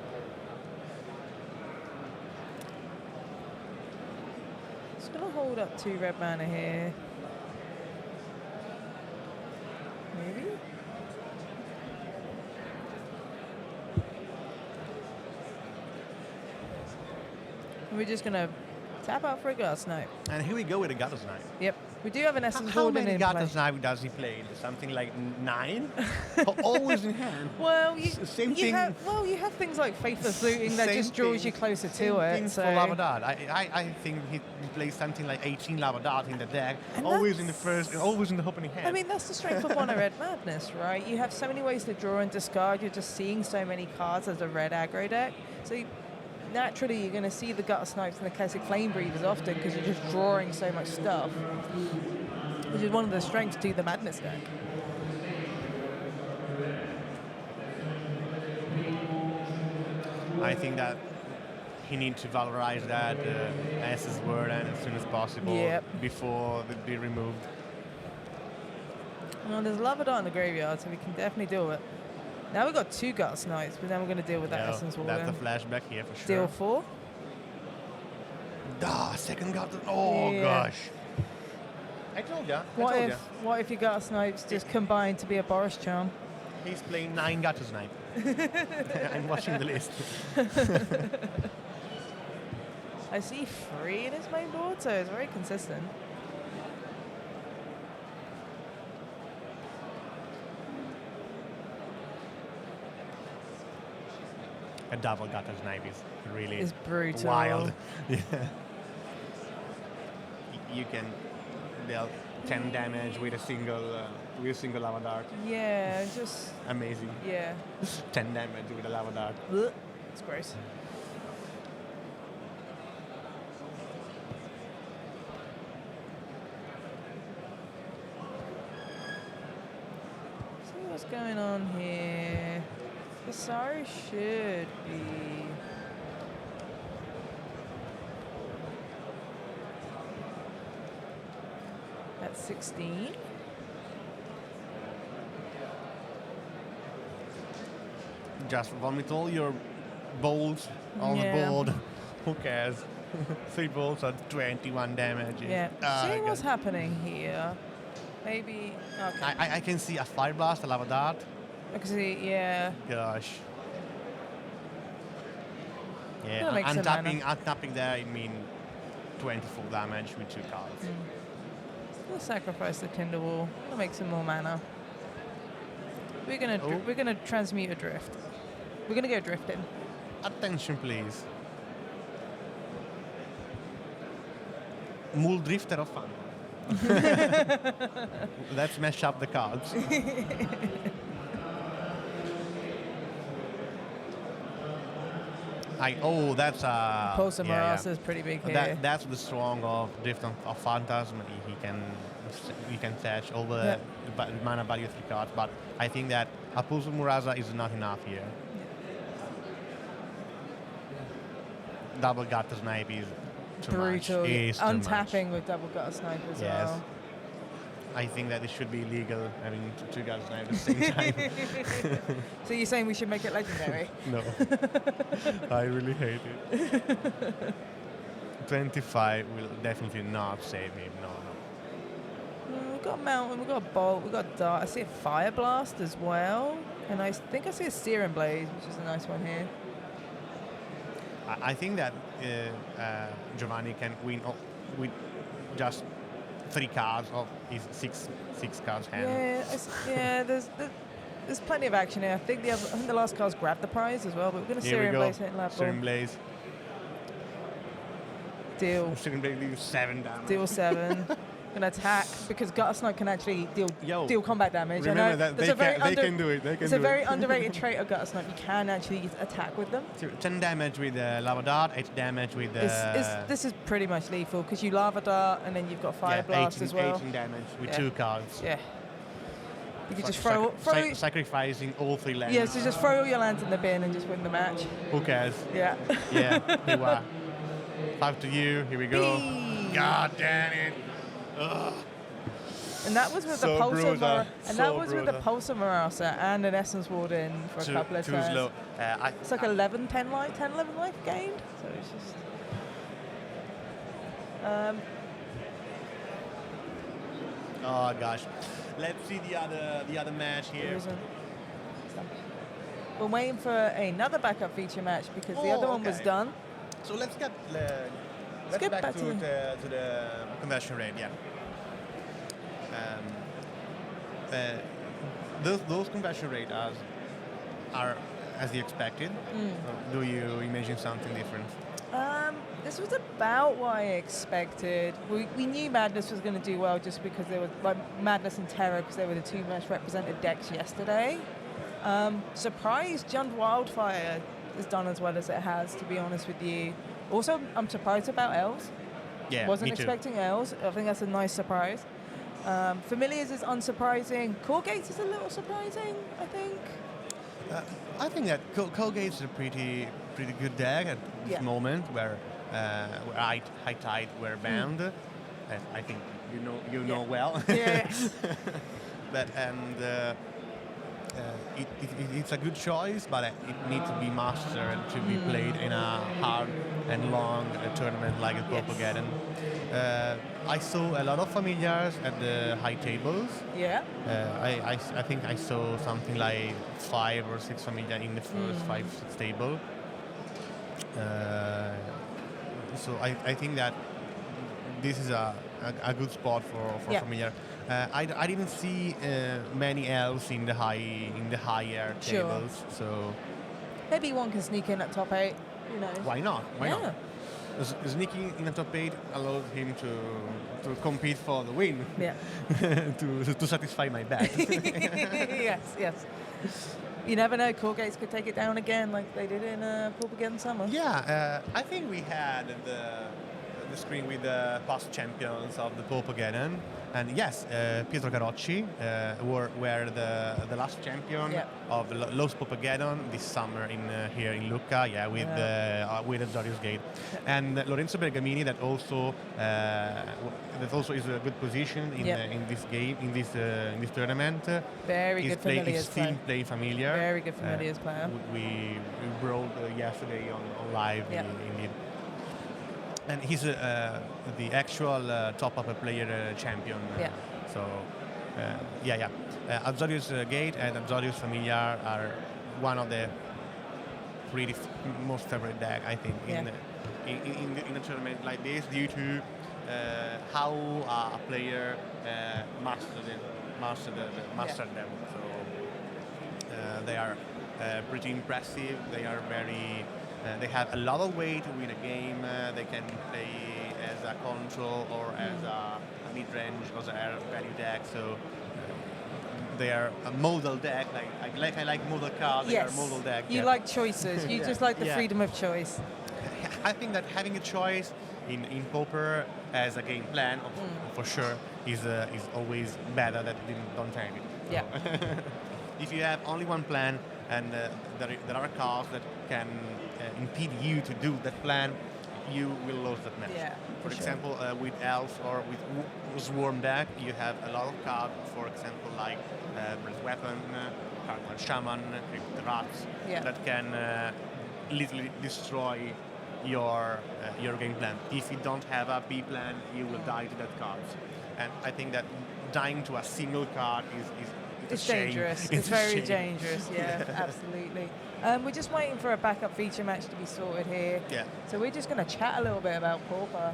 Just going to hold up 2 red mana here. Maybe? And we're just going to tap out for a Gutter Snipe. And here we go with a Gutter Snipe. Yep. We do have an Essence How Warden many in Gutter play. Snipe does he play? Something like 9? Always in hand. Well, you thing. you have things like Faithless Looting that Same just draws thing. you closer Same to it. thing So for Lava Dart. I think he plays something like 18 Lava Dart in the deck, And always in the first, always in the opening hand. I mean, that's the strength of Mono Red Madness, right? You have so many ways to draw and discard. You're just seeing so many cards as a red aggro deck. So naturally, you're going to see the Gutter Snipes and the classic Flame Breathers often because you're just drawing so much stuff, which is one of the strengths to the Madness deck. I think that he needs to valorize that Essence Word as soon as possible before it be removed. Well, there's Lava Dart in the graveyard, so we can definitely deal with it. Now we've got 2 Gutter Snipes, but then we're going to deal with that Essence Warden. That's the flashback here for sure. Deal 4. Second Gutter. Oh gosh. I told ya. What if your Gutter Snipes just combine to be a Boris Charm? He's playing 9 Gutter Snipe. I'm watching the list. I see 3 in his main board, so it's very consistent. A double Gutter Snipe is really It's brutal. wild. Yeah. You can deal 10 damage with a single Lava Dart. Yeah, it's just Amazing. yeah. 10 damage with a Lava Dart. Ugh, it's gross. See what's going on here. Passaro should be. At 16. Just vomit all your bolts on Yeah. the board. Who cares? 3 bolts are 21 damage. Yeah. Ah, See what's God. happening here. Maybe. Okay. I can see a fire blast, a lava dart. I can see. Yeah. Gosh. Gonna Yeah, make some untapping there, I mean 24 damage with 2 cards. We'll sacrifice the Tinder Wall. We'll make some more mana. We're gonna transmute a drift. We're gonna go drifting. Attention, please. Mule Drifter of fun. Let's mash up the cards. That's a... Pulse of Marasa is pretty big here. That's the strong of Drift of Phantasm. He can fetch all the mana value 3 cards, but I think that a Pulse of Murasa is not enough here. Double Gutter Snipe is too Brutal. much. Is too Untapping much. with double gutter snipe as Yes. well. I think that it should be illegal having 2 Gutter Snipe at the same time. So you're saying we should make it legendary? No. I really hate it. 25 will definitely not save him. No. We've got a mountain, we've got a bolt, we've got a dart. I see a fire blast as well. And I think I see a searing blaze, which is a nice one here. I think that Giovanni can win with just 3 cards of his six cards hand. Yeah, there's plenty of action here. I think the last card's grabbed the prize as well, but we're going to Here we Searing go. Blaze hitting level. Searing Blaze. Deal. Searing Blaze deals 7 damage. Deal 7. Gonna attack because Gutter Snipe can actually deal combat damage. Remember I know that there's a very they can do it. It's a very underrated trait of Gutter Snipe. You can actually attack with them. 10 damage with the Lava Dart, 8 damage with the... This is pretty much lethal because you Lava Dart and then you've got Fire Blast 18, as well. 18 damage with 2 cards. Yeah. You could just throw sacrificing all 3 lands. Yeah, so just throw all your lands in the bin and just win the match. Who cares? Yeah. Yeah, here we are. 5 to you, here we go. Bee. God damn it. Ugh. And that was with So the Pulse of brutal. and that was with the Pulse of Marasa and an Essence Warden for a couple of too turns. slow. It's like 11 life gained. So it's just. Oh gosh. Let's see the other match here. We're waiting for another backup feature match because the other one was done. So let's get back to the conversion rate. Yeah. Those conversion rates are as you expected. Or do you imagine something different? This was about what I expected. We knew Madness was going to do well just because they were like Madness and Terror because they were the 2 most represented decks yesterday. Surprised Jund Wildfire has done as well as it has, to be honest with you. Also, I'm surprised about Elves. Yeah, Wasn't me too. expecting Elves. I think that's a nice surprise. Familiars is unsurprising. CawGates is a little surprising, I think. I think that CawGates is a pretty good deck at this moment where High Tide were banned. And I think you know well. Yeah. But it's a good choice, but it needs to be mastered to be played in a hard and long tournament like PAUPERGEDDON. I saw a lot of familiars at the high tables. Yeah. I think I saw something like 5 or 6 familiar in the first 5-6 table. So I think that this is a good spot for familiar. I didn't see many elves in the higher tables, so maybe one can sneak in at top 8. Who knows? why not? Why not? Sneaking in the top 8 allows him to compete for the win. Yeah. to satisfy my bet. yes. You never know. CawGates could take it down again, like they did in PAUPERGEDDON Summer. Yeah, I think we had the screen with the past champions of the PAUPERGEDDON. And yes, Pietro Carocci were the last champion of Los PAUPERGEDDON this summer here in Lucca, with Darius Gate. And Lorenzo Bergamini, that also is a good position in this game, in this tournament. Very good Familiars player. Still playing Familiar. Very good Familiars player. We brought yesterday on live indeed. And he's the actual top-up player champion. So, Absorius Gate and Absorius Familiar are one of the most favorite deck, I think, in a tournament like this, due to how a player mastered them. So they are pretty impressive. They are very. They have a lot of way to win a game. They can play as a control or as a mid-range or as a value deck. So they are a modal deck. I like modal cards. They are modal deck. You like choices. You just like the freedom of choice. I think that having a choice in Pauper as a game plan, for sure, is always better than don't have it. Yeah. If you have only one plan and there are cards that can impede you to do that plan, you will lose that match. Yeah, for example, with Elves or with Swarm deck, you have a lot of cards, for example, like Breath Weapon, Cardinal Shaman, Crypt Rats, that can literally destroy your game plan. If you don't have a B plan, you will die to that card. And I think that dying to a single card is it's dangerous. It's very dangerous. Yeah, absolutely. We're just waiting for a backup feature match to be sorted here. Yeah. So we're just going to chat a little bit about Pauper.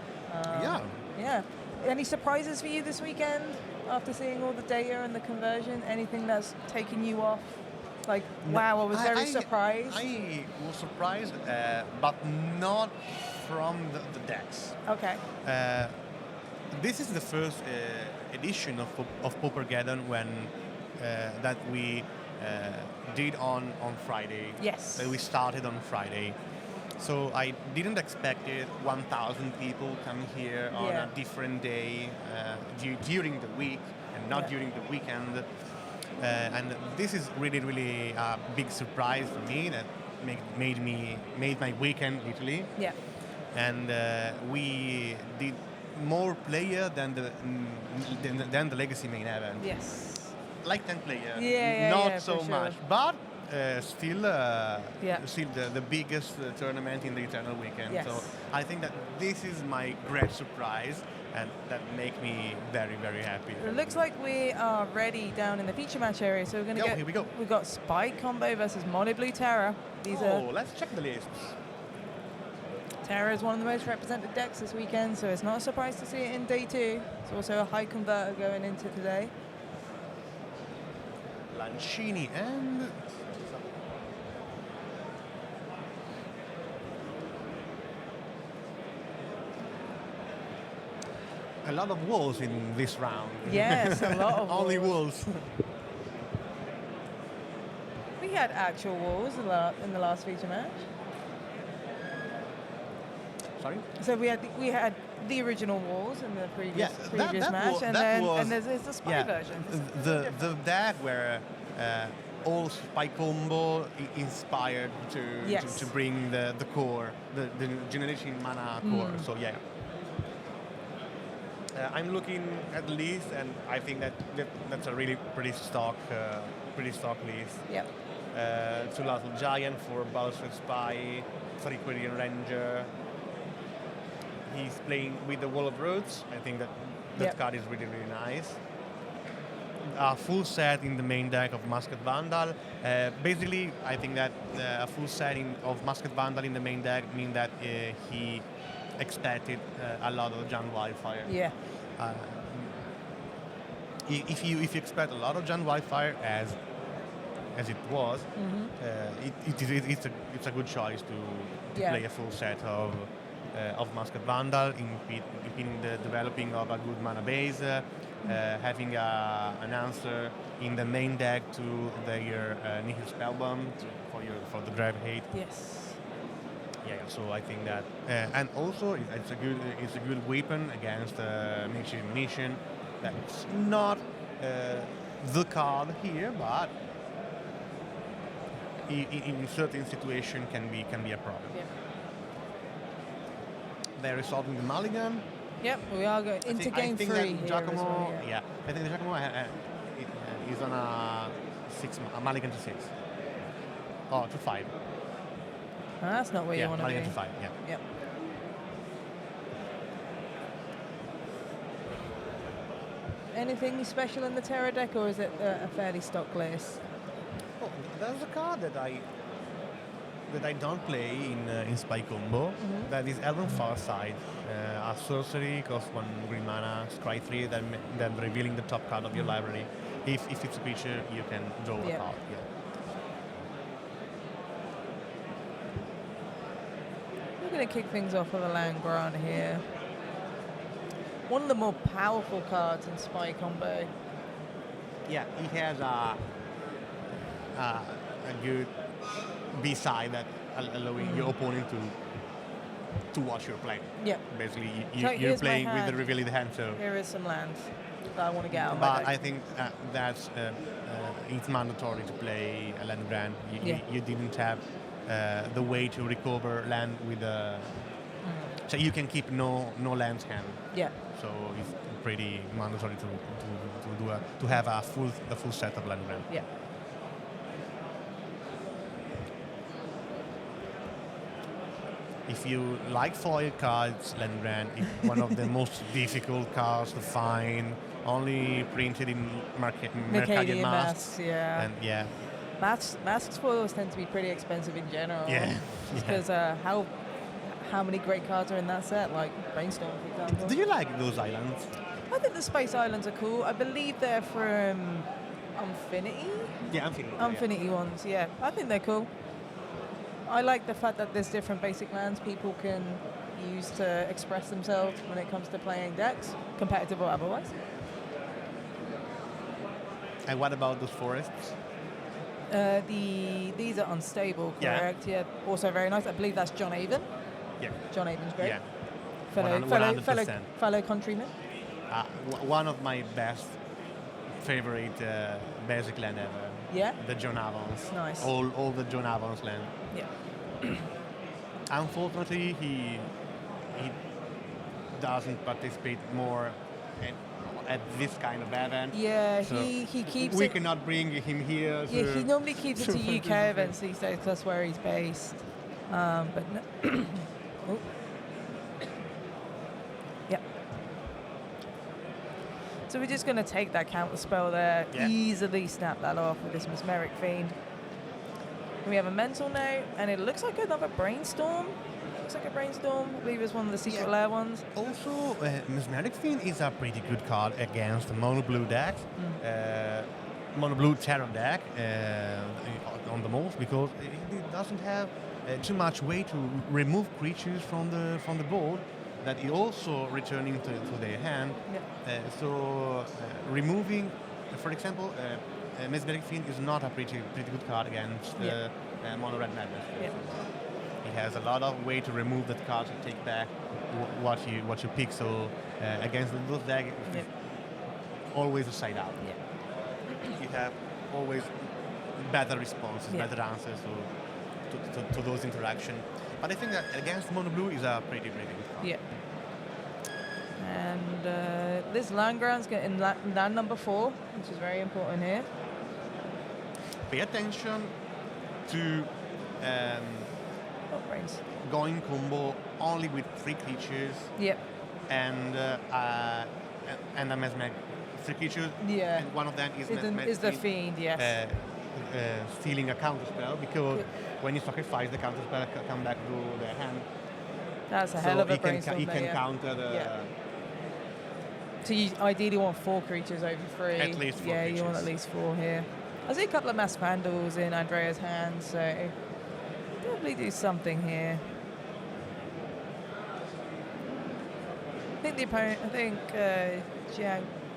Yeah. Any surprises for you this weekend after seeing all the data and the conversion? Anything that's taken you off? Like, wow, I was very surprised. I was surprised, but not from the decks. Okay. This is the first edition of PAUPERGEDDON when that we did on Friday. Yes. That we started on Friday. So I didn't expect it. 1,000 people come here on a different day during the week and not during the weekend. And this is really a big surprise for me that made my weekend literally. Yeah. And we did more player than the Legacy main event. Yes. Like 10 players. Not so much, but still the biggest tournament in the Eternal Weekend. Yes. So I think that this is my great surprise, and that make me very, very happy. It looks like we are ready down in the feature match area, so we're going to go. Here we go. We've got Spike combo versus Mono Blue Terra. Let's check the lists. Terra is one of the most represented decks this weekend, so it's not a surprise to see it in day 2. It's also a high converter going into today. Lancini and a lot of walls in this round. Yes, a lot of only walls. We had actual walls in the last feature match. Sorry? So we had the original walls in the previous match, and there's the spy version. The deck where all spy combo inspired to bring the core, the generation mana core. So yeah. I'm looking at the list, and I think that's a really pretty stock list. Yep. Two Giant for Battlefield Spy, Fariquarian Ranger. He's playing with the Wall of Roots. I think that card is really, really nice. A full set in the main deck of Musket Vandal. Basically, I think that a full set of Musket Vandal in the main deck means that he expected a lot of Jan Wildfire. Yeah. If you expect a lot of Jan Wildfire as it was, it's a good choice to play a full set of Musket Vandal, impeding the developing of a good mana base, having an answer in the main deck to their Nihil Spellbomb for the Drive Hate. Yes. Yeah, so I think that, and also it's a good weapon against Amici munition. That's not the card here, but in certain situation can be a problem. Yeah. They're resolving the mulligan. Yep, we are going into game 3 that here Giacomo, as well, yeah, I think Giacomo is on a mulligan to 6. Oh, to 5. That's not where you want to be. Mulligan to 5, yeah. Yep. Anything special in the Terror deck, or is it a fairly stock list? Oh, there's a card that I don't play in Spy Combo. That is Elven Farside. A sorcery, costs 1 green mana, scry 3, then revealing the top card of your library. If it's a creature, you can draw a card. Yeah. We're going to kick things off with a land grant here. One of the more powerful cards in Spy Combo. Yeah, he has a good B-side that allowing your opponent to watch your play. Yeah. Basically, So you're here's my playing with the hand. revealing the hand, so. Here is some land that I want to get out of But my deck. I think that's it's mandatory to play a land grant. You didn't have the way to recover land with a. So you can keep no lands hand. Yeah. So it's pretty mandatory to have a full set of land grant. Yeah. If you like foil cards, land grant is one of the most difficult cards to find. Only printed in Mercadian masks. Yeah. And yeah. Masks foils tend to be pretty expensive in general. Yeah. Because how many great cards are in that set? Like Brainstorm, for example. Do you like those islands? I think the Space Islands are cool. I believe they're from Infinity. Yeah, Infinity. Infinity ones, yeah. I think they're cool. I like the fact that there's different basic lands people can use to express themselves when it comes to playing decks, competitive or otherwise. And what about those forests? These are unstable, correct? Yeah. Also very nice. I believe that's John Avon. Yeah. John Avon's great. Yeah. Fellow countryman. One of my best favorite basic land ever. Yeah. The John Avons. Nice. All the John Avons land. Yeah. Unfortunately, he doesn't participate more at this kind of event. Yeah, so he keeps we it. cannot bring him here. Yeah, he normally keeps it to UK events these days. 'Cause that's where he's based. But no. Oh. Yeah. So we're just going to take that counter spell there, easily snap that off with this Mesmeric Fiend. We have a Mental Note, and it looks like another Brainstorm. Looks like a Brainstorm. I believe it's one of the Secret Lair ones. Also, Mesmeric Fiend is a pretty good card against the mono blue deck, mono blue Terror deck on the most, because it doesn't have too much way to remove creatures from the board. That is also returning to their hand. So removing, for example, Mesmeric Fiend is not a pretty good card against mono red madness. It has a lot of way to remove that card to take back what you pick. So against those decks, always a side out. You have always better responses, better answers to those interactions. But I think that against mono blue is a pretty good card. Yeah. And this land grant's getting land number 4, which is very important here. Pay attention to going combo only with 3 creatures. Yep. And a Mesmeric 3 creatures. Yeah. And one of them is the Fiend, yes. Stealing a counter spell, because when you sacrifice, the counter spell come back to their hand. That's a hell of a Brainstorm. He can counter the. So you ideally want 4 creatures over 3. At least 4 creatures. You want at least 4 here. I see a couple of Mass Vandals in Andrea's hand, so probably do something here. I think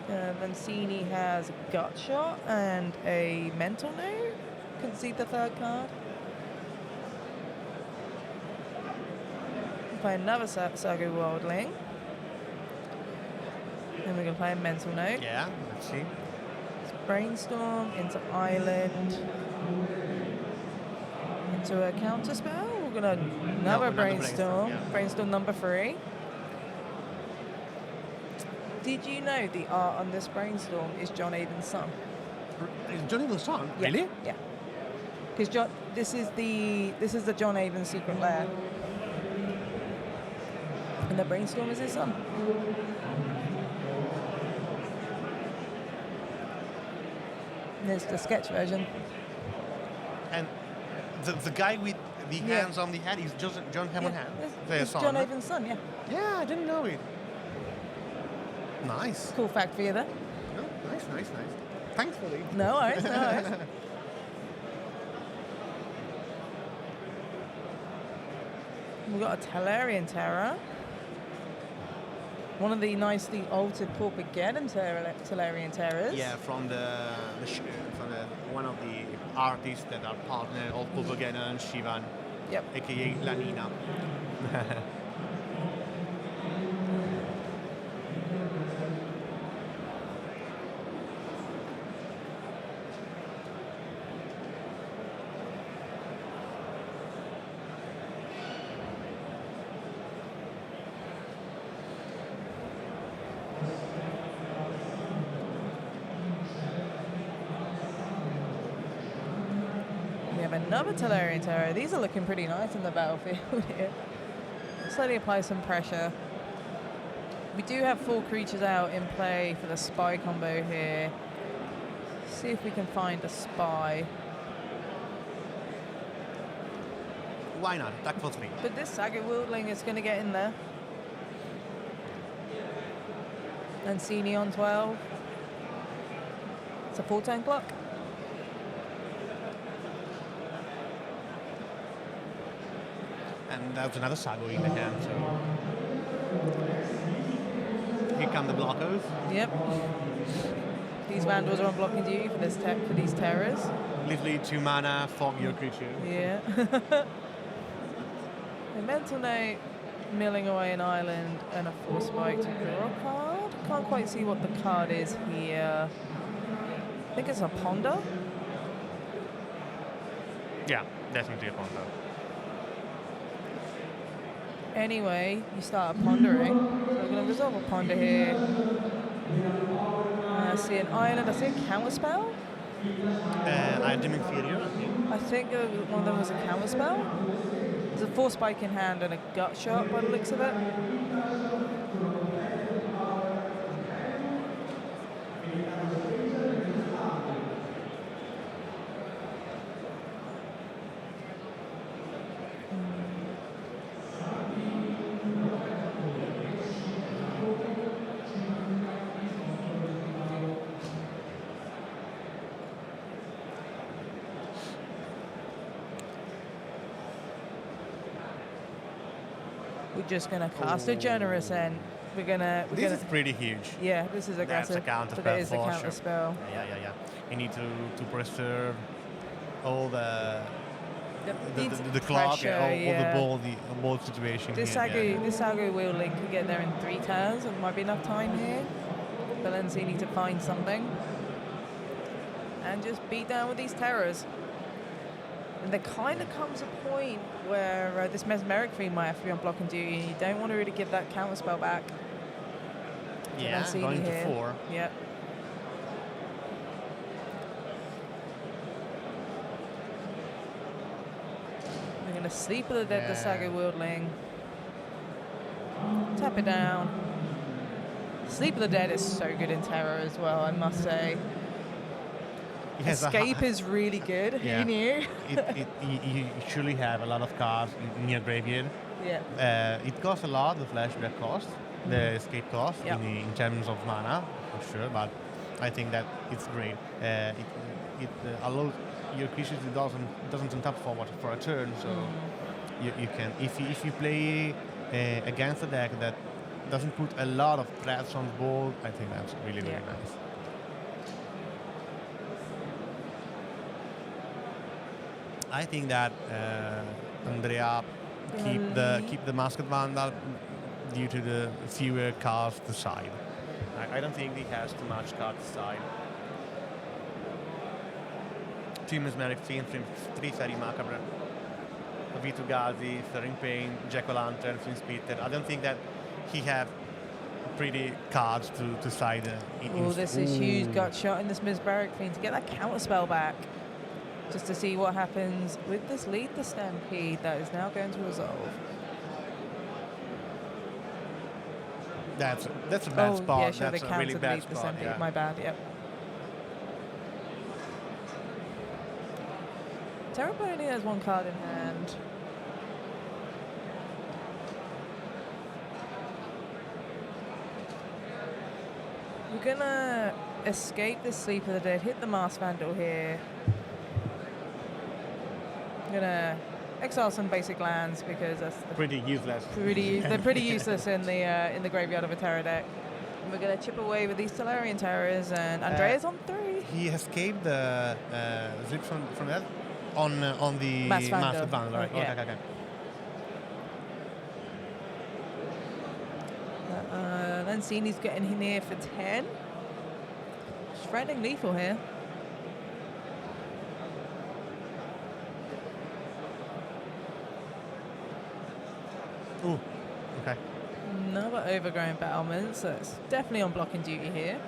Lancini has a Gut Shot and a Mental Note. Concede the 3rd card. play another Saga Worldling. Then we're going to play a Mental Note. Yeah, let's see. It's Brainstorm into Island. Into a counter spell. We're going to another Brainstorm. Yeah. Brainstorm number 3. Did you know the art on this Brainstorm is John Avon's son? Is Johnny the song? Yeah. Really? Yeah. Because this is the John Avon secret lair. And the Brainstorm is his son. And there's the sketch version. And the guy with the hands on the head is just John Hammond hand. It's John Avon's son, yeah. Yeah, I didn't know it. Nice. Cool fact for you there. No, nice. Thankfully. No worries, no worries. We've got a Tellurian Terror. One of the nicely altered Paupergeddon Tellurian Terrors. Yeah, from one of the artists that are partner of Paupergeddon, Shivan, Yep. aka La Nina. Another Tellurian Terror. These are looking pretty nice in the battlefield here. Slightly apply some pressure. We do have 4 creatures out in play for the spy combo here. See if we can find a spy. Why not? Attack for 3. But this Saga Wildling is going to get in there. Lancini on 12. It's a 4-turn clock. And that's another Sago in the hand, so... Here come the blockers. Yep. These Vandals are on blocking duty for these terrors. Literally 2 mana, fog your creature. Yeah. A Mental Note, milling away an island, and a 4 spike to draw a card. Can't quite see what the card is here. I think it's a Ponder. Yeah, definitely a Ponder. Anyway, you start pondering. So we're going to resolve a ponder here. I see an island. I see a counterspell. I Dim Inferior, I think. I think one of them was a counterspell. There's a 4 spike in hand and a gut shot by the looks of it. We're just going to cast a generous end. This is pretty huge. Yeah, this is aggressive. That's a counter but spell it is a for counter sure. spell. Yeah. You need to preserve all the clock, pressure, all yeah. the ball situation. This here, Sago Wheeling could get there in 3 turns. It might be enough time here. But then you need to find something. And just beat down with these terrors. And there kind of comes a point where this Mesmeric Fiend might have to be on blocking duty. And you don't want to really give that counter spell back. Yeah, going to 4. Yep. We're going to Sleep of the Dead, the Saga Wildling. Tap it down. Sleep of the Dead is so good in Terror as well, I must say. Escape is really good. Yeah. You knew. You surely have a lot of cards in your graveyard. Yeah. It costs a lot, the flashback cost, the escape cost, Yep. in terms of mana, for sure, but I think that it's great. It allows your creatures doesn't untap for a turn, so you can, if you play against a deck that doesn't put a lot of threats on the board, I think that's really, really nice. I think that Andrea keep the Musket Vandal due to the fewer cards to side. I don't think he has too much cards to side. 2 Mesmeric Fiend, 3 Fairy Macabre, V2 Gazi, Stirring Pain, Jack-o'-lantern, Flint Spitter. I don't think that he have pretty cards to side. Oh, this is huge gut shot in this Mesmeric Fiend to get that counter spell back. Just to see what happens with this lead, the Stampede, that is now going to resolve. That's a bad spot. Yeah, sure, That's they a really countered bad lead, the spot. Stampede. Yeah. My bad, yep. Terrible only has 1 card in hand. We're gonna escape this Sleep of the Dead, hit the Masked Vandal here. Gonna exile some basic lands because that's Pretty useless. they're pretty useless in the graveyard of a Terror deck. And we're gonna chip away with these Solarian Terrors, and Andrea's on 3. He escaped the zip from that on the Masked Vandal. Masked Vandal, right? Yeah. Okay. Lancini's getting in here for 10. Shredding lethal here. Ooh, okay. Another overgrown battlement, so it's definitely on blocking duty here.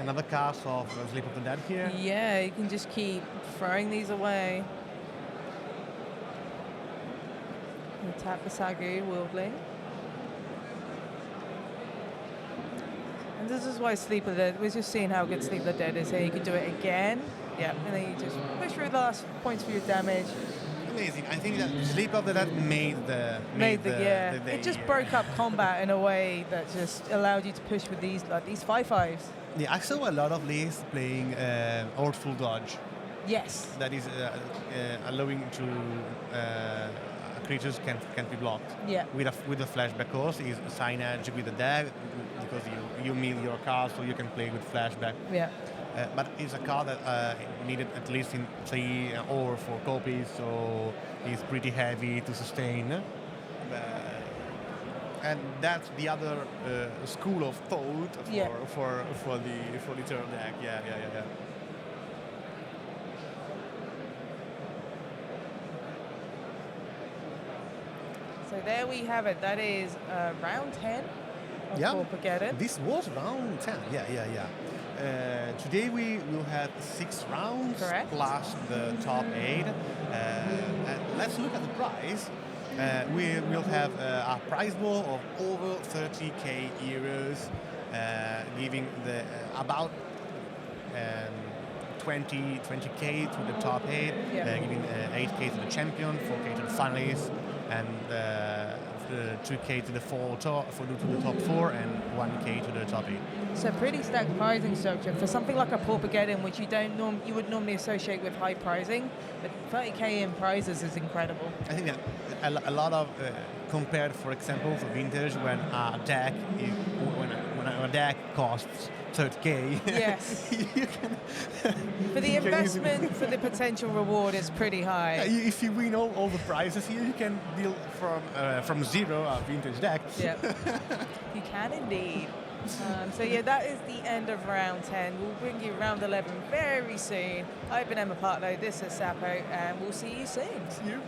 Another cast of Sleep of the Dead here. Yeah, you can just keep throwing these away. And tap the Sagu, Wildling. And this is why Sleep of the Dead, we're just seeing how good Sleep of the Dead is here. You can do it again. Yeah, and then you just push through the last points for your damage. Amazing. I think that Sleep of the Dead made the It just broke up combat in a way that just allowed you to push with these 5/5s. Yeah, I saw a lot of lists playing Artful Dodge. Yes. That is allowing to creatures can't be blocked. Yeah. With a flashback cost is signage with the deck because you mill your card so you can play with flashback. Yeah. But it's a card that needed at least in 3 or 4 copies, so it's pretty heavy to sustain. And that's the other school of thought for the turn deck. Yeah. So there we have it. That is round 10 of Paupergeddon. This was round 10. Yeah. Today we will have 6 rounds. Correct. Plus the top 8. And let's look at the prize. We will have a prize pool of over 30k euros, giving the about 20k to the top 8, giving 8k to the champion, 4k to the finalists, and 2k to the top 4, and 1k to the top 8. So pretty stacked pricing structure for something like a Paupergeddon, which you would normally associate with high pricing, but 30k in prizes is incredible. I think that a lot of compared, for example, for vintage, when a deck when a deck costs 30k. Yes. You can for the investment, for the potential reward is pretty high. If you win all the prizes here, you can build from zero a vintage deck. Yeah, you can indeed. So yeah, that is the end of round 10. We'll bring you round 11 very soon. I've been Emma Partlow, this is Sapo, and we'll see you soon. See you.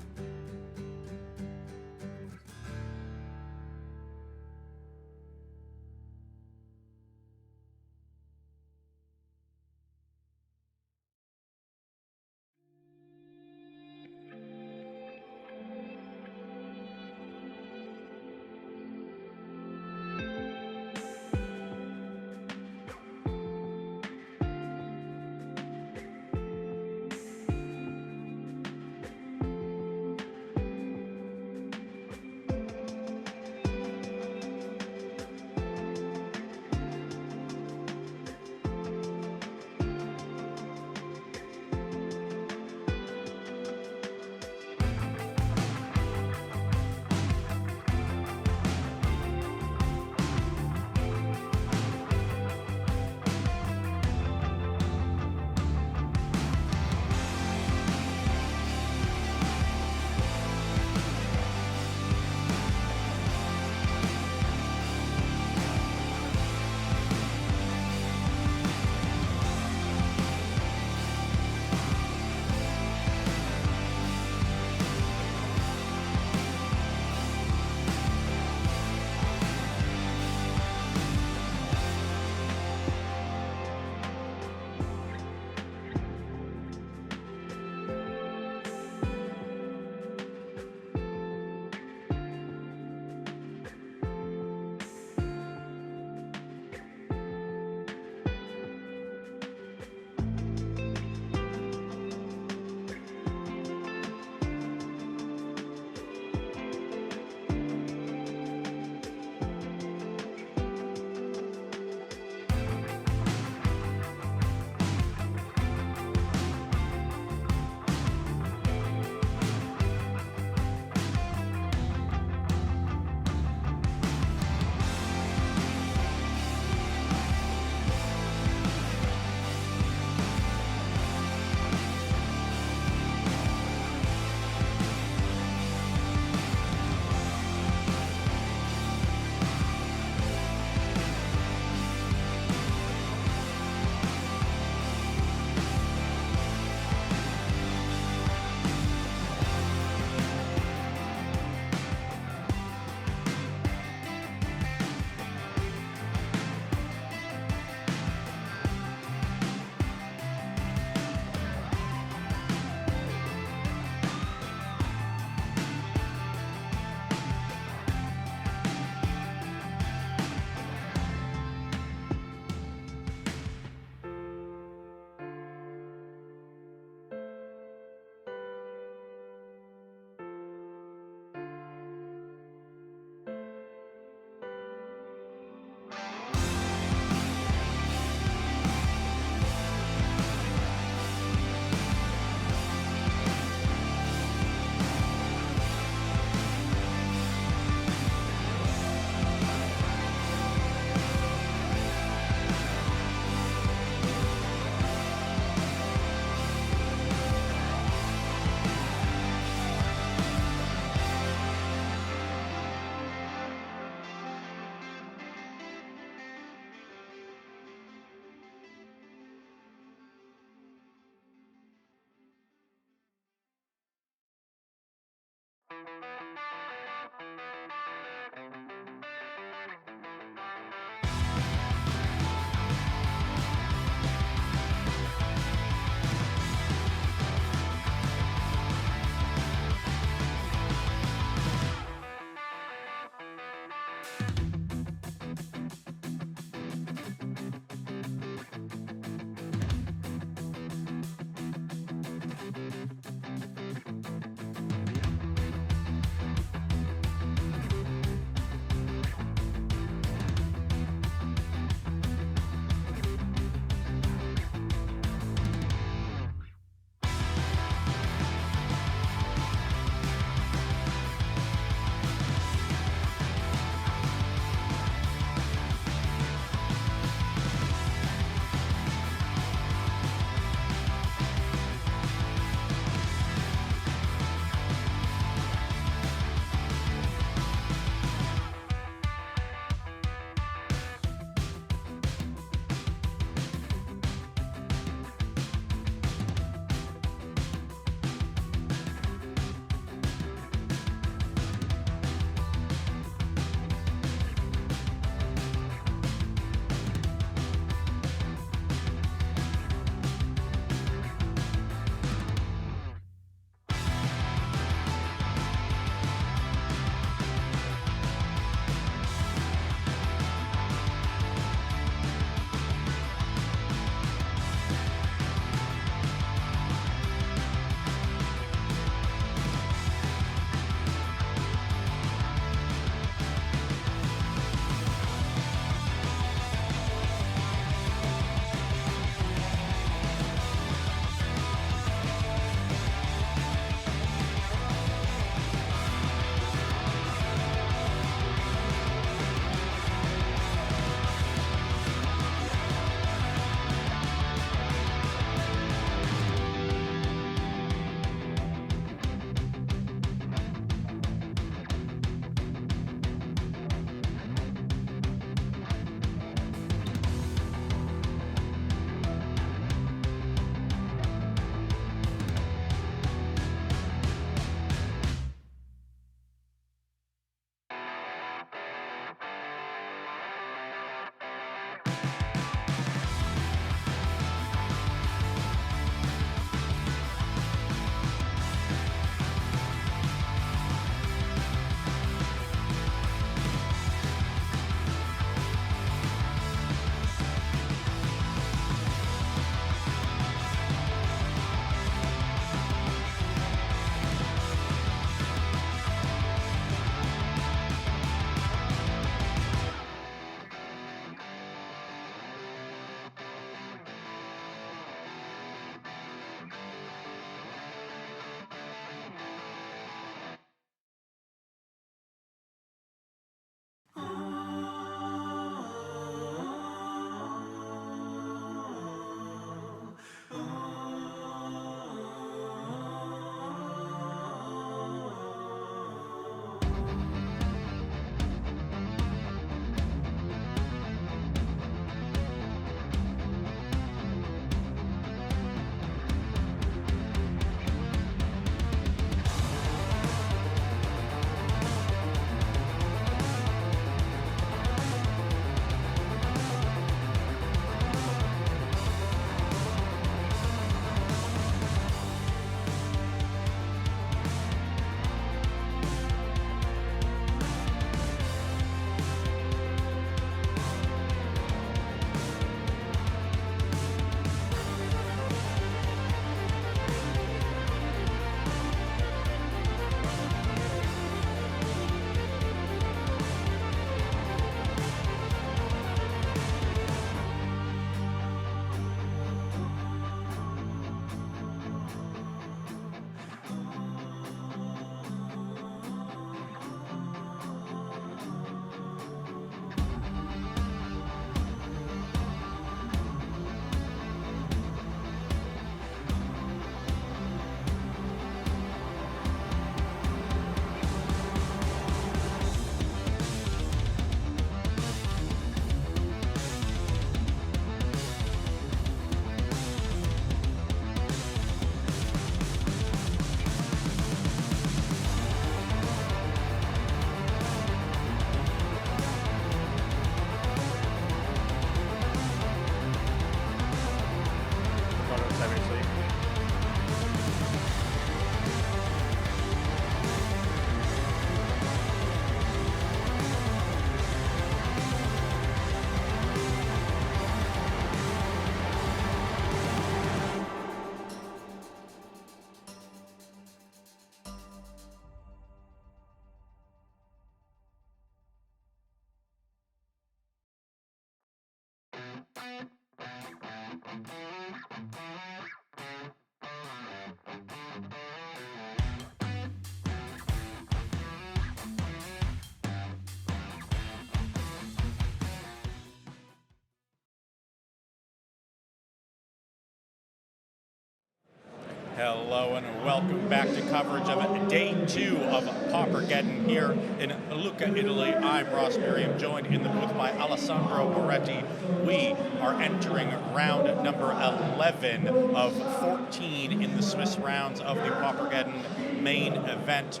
Hello and welcome back to coverage of Day 2 of PAUPERGEDDON here in Lucca, Italy. I'm Ross Merriam, joined in the booth by Alessandro Moretti. We are entering round number 11 of 14 in the Swiss rounds of the PAUPERGEDDON main event.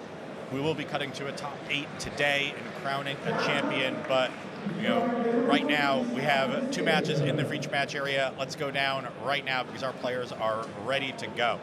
We will be cutting to a top 8 today and crowning a champion, but right now we have 2 matches in the feature match area. Let's go down right now because our players are ready to go.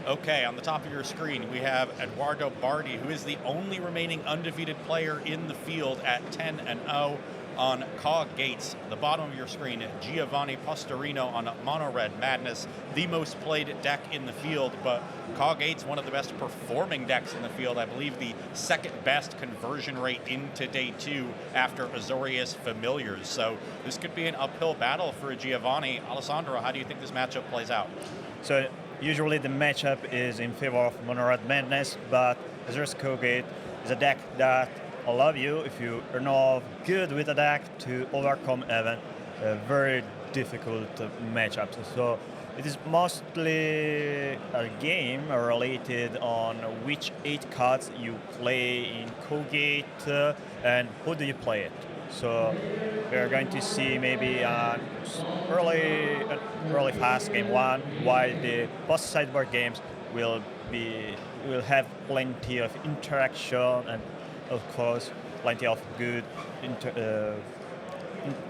Okay, on the top of your screen, we have Edoardo Bardi, who is the only remaining undefeated player in the field at 10-0 on CawGates. The bottom of your screen, Giovanni Postorino on Mono Red Madness, the most played deck in the field, but CawGates, one of the best performing decks in the field. I believe the second best conversion rate into Day 2 after Azorius Familiars. So this could be an uphill battle for Giovanni. Alessandro, how do you think this matchup plays out? So usually the matchup is in favor of Mono Red Madness, but Azorius CawGate is a deck that allow you, if you are not good with a deck, to overcome even very difficult matchups. So it is mostly a game related on which 8 cards you play in CawGate and how do you play it. So we're going to see maybe an early fast game 1, while the post sideboard games will have plenty of interaction and of course plenty of good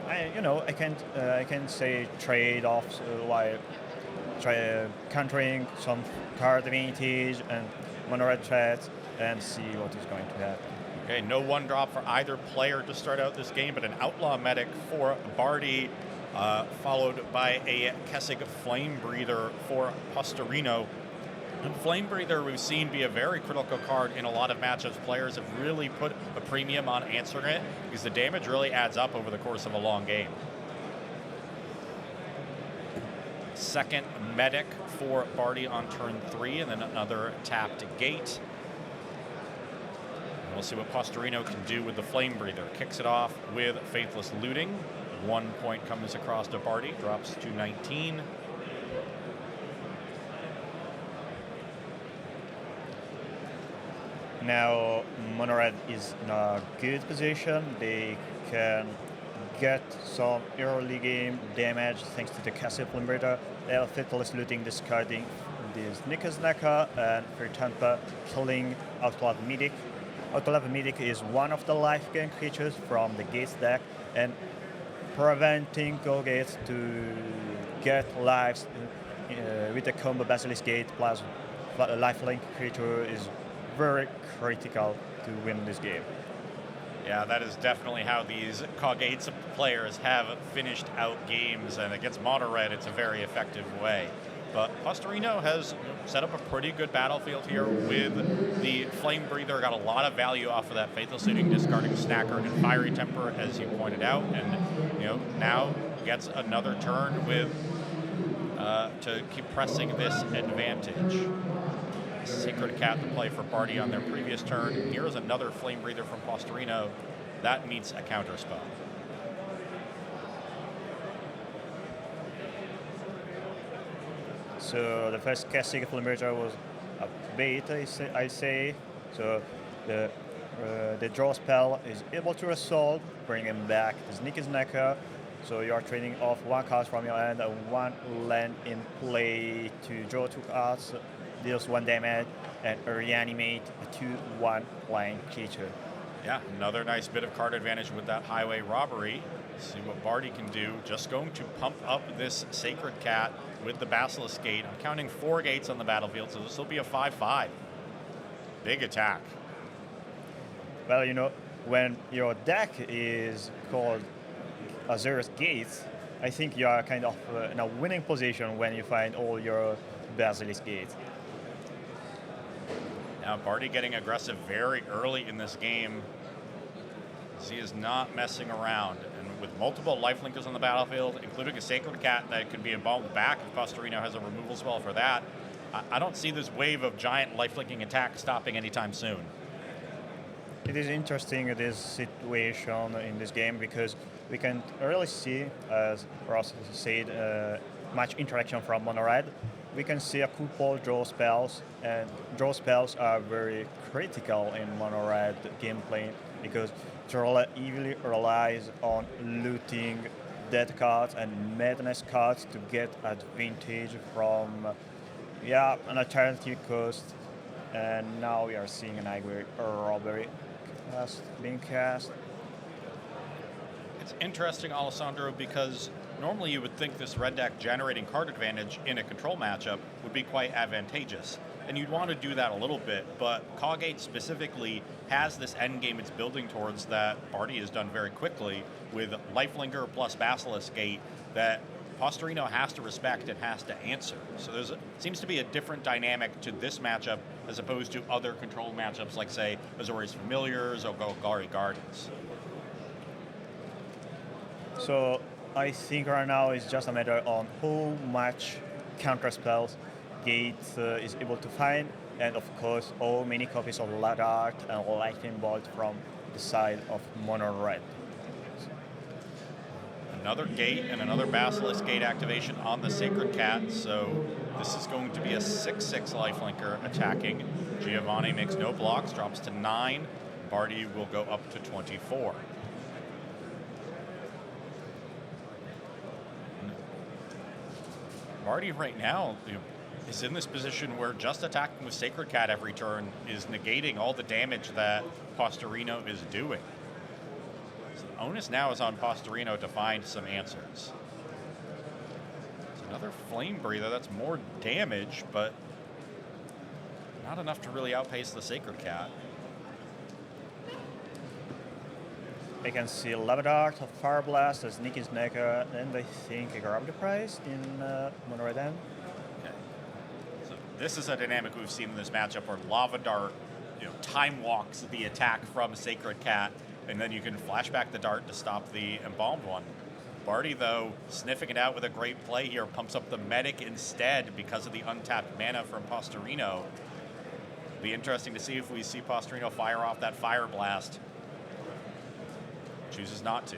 I can say trade-offs like countering some card advantage and mono red threats and see what is going to happen. Okay, no 1-drop for either player to start out this game, but an Outlaw Medic for Bardi, followed by a Kessig Flame Breather for Postorino. And Flame Breather we've seen be a very critical card in a lot of matchups. Players have really put a premium on answering it because the damage really adds up over the course of a long game. Second Medic for Bardi on turn 3, and then another tapped gate. We'll see what Postorino can do with the Flame Breather. Kicks it off with Faithless Looting. 1 point comes across to Bardi, drops to 19. Now Mono Red is in a good position. They can get some early game damage thanks to the Castle Flame Breather. They are Faithless Looting, discarding this Sneaker's Necker, and for Tampa killing Outlaw Medic. Outlaw Medic is one of the life gain creatures from the Gates deck, and preventing CawGates to get lives with the combo Basilisk Gate plus lifelink creature is very critical to win this game. Yeah, that is definitely how these CawGates players have finished out games, and against Mono Red, it's a very effective way. But Postorino has set up a pretty good battlefield here with the Flame Breather. Got a lot of value off of that Faithless Looting, discarding Snacker and Fiery Temper, as you pointed out, and now gets another turn with to keep pressing this advantage. Sacred Cat to play for Bardi on their previous turn. Here's another Flame Breather from Postorino. That meets a counter spell. So the first casting Flame Breather was a bait, I say. So the draw spell is able to resolve, bringing back the Sneaker's Necker. So you are trading off 1 card from your hand and 1 land in play to draw 2 cards, deals 1 damage, and reanimate a 2/1 flying creature. Yeah, another nice bit of card advantage with that Highway Robbery. See what Bardi can do. Just going to pump up this Sacred Cat with the Basilisk Gate. I'm counting 4 gates on the battlefield, so this will be a 5/5. Big attack. Well, when your deck is called Azorius Gates, I think you are kind of in a winning position when you find all your Basilisk Gates. Now Bardi getting aggressive very early in this game. He is not messing around. And with multiple lifelinkers on the battlefield, including a Sacred Cat that could be embalmed back if Postorino has a removal spell for that. I don't see this wave of giant lifelinking attacks stopping anytime soon. It is interesting, this situation in this game, because we can really see, as Ross said, much interaction from Mono Red. We can see a couple draw spells, and draw spells are very critical in Mono Red gameplay because it heavily relies on looting dead cards and madness cards to get advantage from an alternative cost. And now we are seeing an Highway Robbery being cast. It's interesting, Alessandro, because normally you would think this red deck generating card advantage in a control matchup would be quite advantageous. And you'd want to do that a little bit, but CawGate specifically has this end game it's building towards that Bardi has done very quickly with Lifelinker plus Basilisk Gate that Postorino has to respect and has to answer. So seems to be a different dynamic to this matchup as opposed to other control matchups like, say, Azorius Familiars or Golgari Gardens. So I think right now it's just a matter on how much counter spells Gate is able to find, and of course how many copies of Ladart and Lightning Bolt from the side of Mono Red. Another Gate and another Basilisk Gate activation on the Sacred Cat, so this is going to be a 6/6 lifelinker attacking. Giovanni makes no blocks, drops to 9. Bardi will go up to 24. Bardi right now is in this position where just attacking with Sacred Cat every turn is negating all the damage that Postorino is doing. So the onus now is on Postorino to find some answers. It's another Flame Breather, that's more damage, but not enough to really outpace the Sacred Cat. I can see Lavadart, Fire Blast, a Sneaky Snacker, and I think a Grab the Prize in Mono Red End. Okay. So this is a dynamic we've seen in this matchup where Lava Dart, time walks the attack from Sacred Cat, and then you can flash back the dart to stop the embalmed one. Bardi, though, sniffing it out with a great play here, pumps up the Medic instead because of the untapped mana from Postorino. Be interesting to see if we see Postorino fire off that Fire Blast. Chooses not to.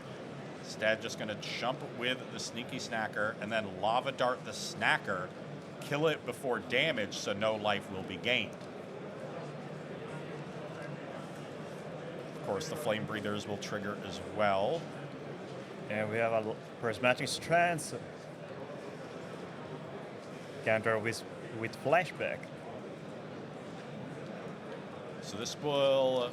Instead, just going to jump with the Sneaky Snacker and then Lava Dart the Snacker, kill it before damage so no life will be gained. Of course, the Flame Breathers will trigger as well. And we have a Prismatic Strands counter with Flashback. So this will...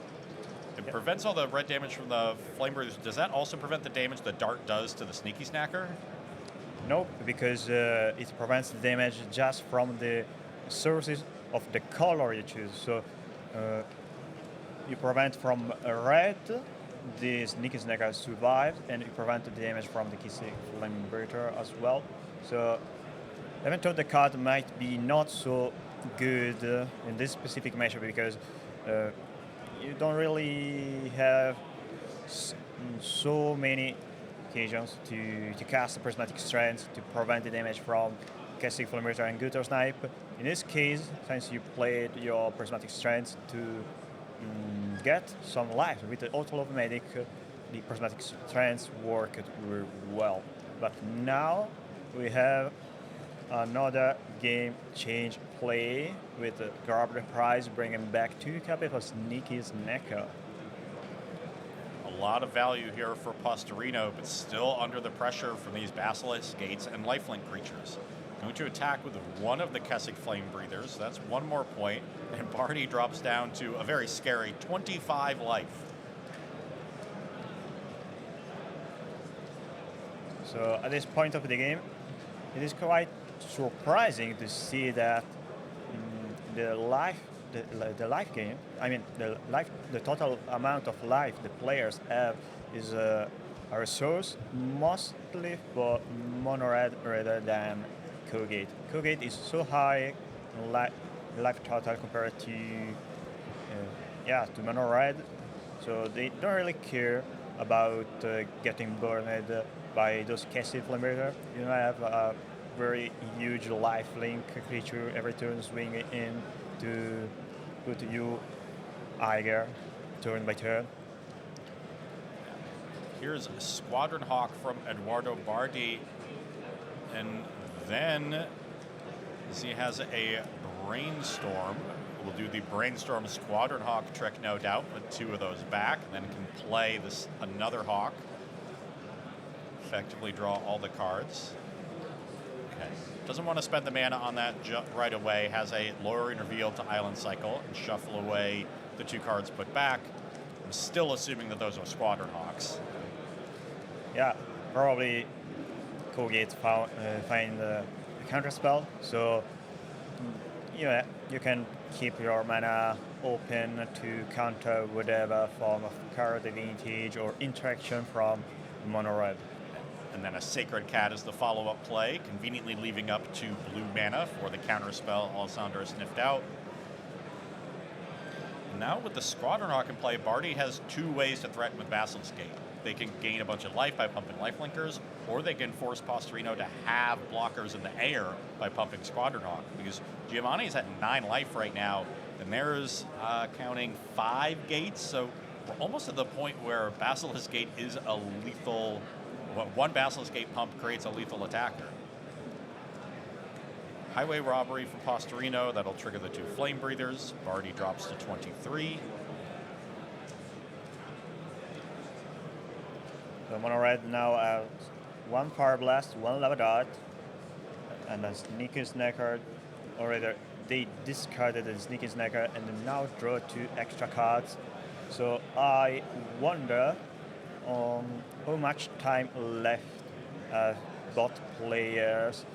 It prevents all the red damage from the Flame Breathers. Does that also prevent the damage the Dart does to the Sneaky Snacker? Nope, because it prevents the damage just from the sources of the color you choose. So you prevent from red, the Sneaky Snacker survives, and you prevent the damage from the Kissing Flame Breather as well. So even though the card might be not so good in this specific matchup because you don't really have so many occasions to cast the Prismatic Strands to prevent the damage from casting Flame Breather and Gutter Snipe. In this case, since you played your Prismatic Strands to get some life with the Auto Love Medic, the Prismatic Strands worked really well. But now we have another game change play with Grab the Prize, bringing back 2 copies of Sneaky Snacker. A lot of value here for Postorino, but still under the pressure from these Basilisk Gates and Lifelink creatures. Going to attack with one of the Kessig Flame Breathers, so that's one more point, and Bardi drops down to a very scary 25 life. So at this point of the game, it is quite surprising to see that the total amount of life the players have is a resource mostly for Mono Red rather than CawGate. CawGate is so high in life total compared to Mono Red, so they don't really care about getting burned by those castle flamer. You have a very huge life link creature every turn swing in to put you higher turn by turn. Here's Squadron Hawk from Edoardo Bardi. And then he has a Brainstorm. We'll do the Brainstorm Squadron Hawk trick, no doubt, with 2 of those back. And then can play this another Hawk. Effectively draw all the cards. Okay. Doesn't want to spend the mana on that right away. Has a Lowering Reveal to Island Cycle and shuffle away the 2 cards put back. I'm still assuming that those are Squadron Hawks. Yeah, probably CawGate find a counter spell, so you can keep your mana open to counter whatever form of card advantage or interaction from mono red. And then a Sacred Cat is the follow-up play, conveniently leaving up 2 blue mana for the counter spell Alessandro sniffed out. And now with the Squadron Hawk in play, Bardi has 2 ways to threaten with Basilisk Gate. They can gain a bunch of life by pumping Lifelinkers, or they can force Postorino to have blockers in the air by pumping Squadron Hawk, because Giovanni's at 9 life right now, and there's counting 5 gates, so we're almost at the point where Basilisk Gate is a lethal. 1 Basilisk Gate pump creates a lethal attacker. Highway Robbery from Postorino, that'll trigger the 2 Flame Breathers. Bardi drops to 23. So mono red now has 1 Fire Blast, 1 Lava Dart, and a Sneaky Snacker. Already they discarded the Sneaky Snacker and now draw 2 extra cards. So I wonder how much time left both players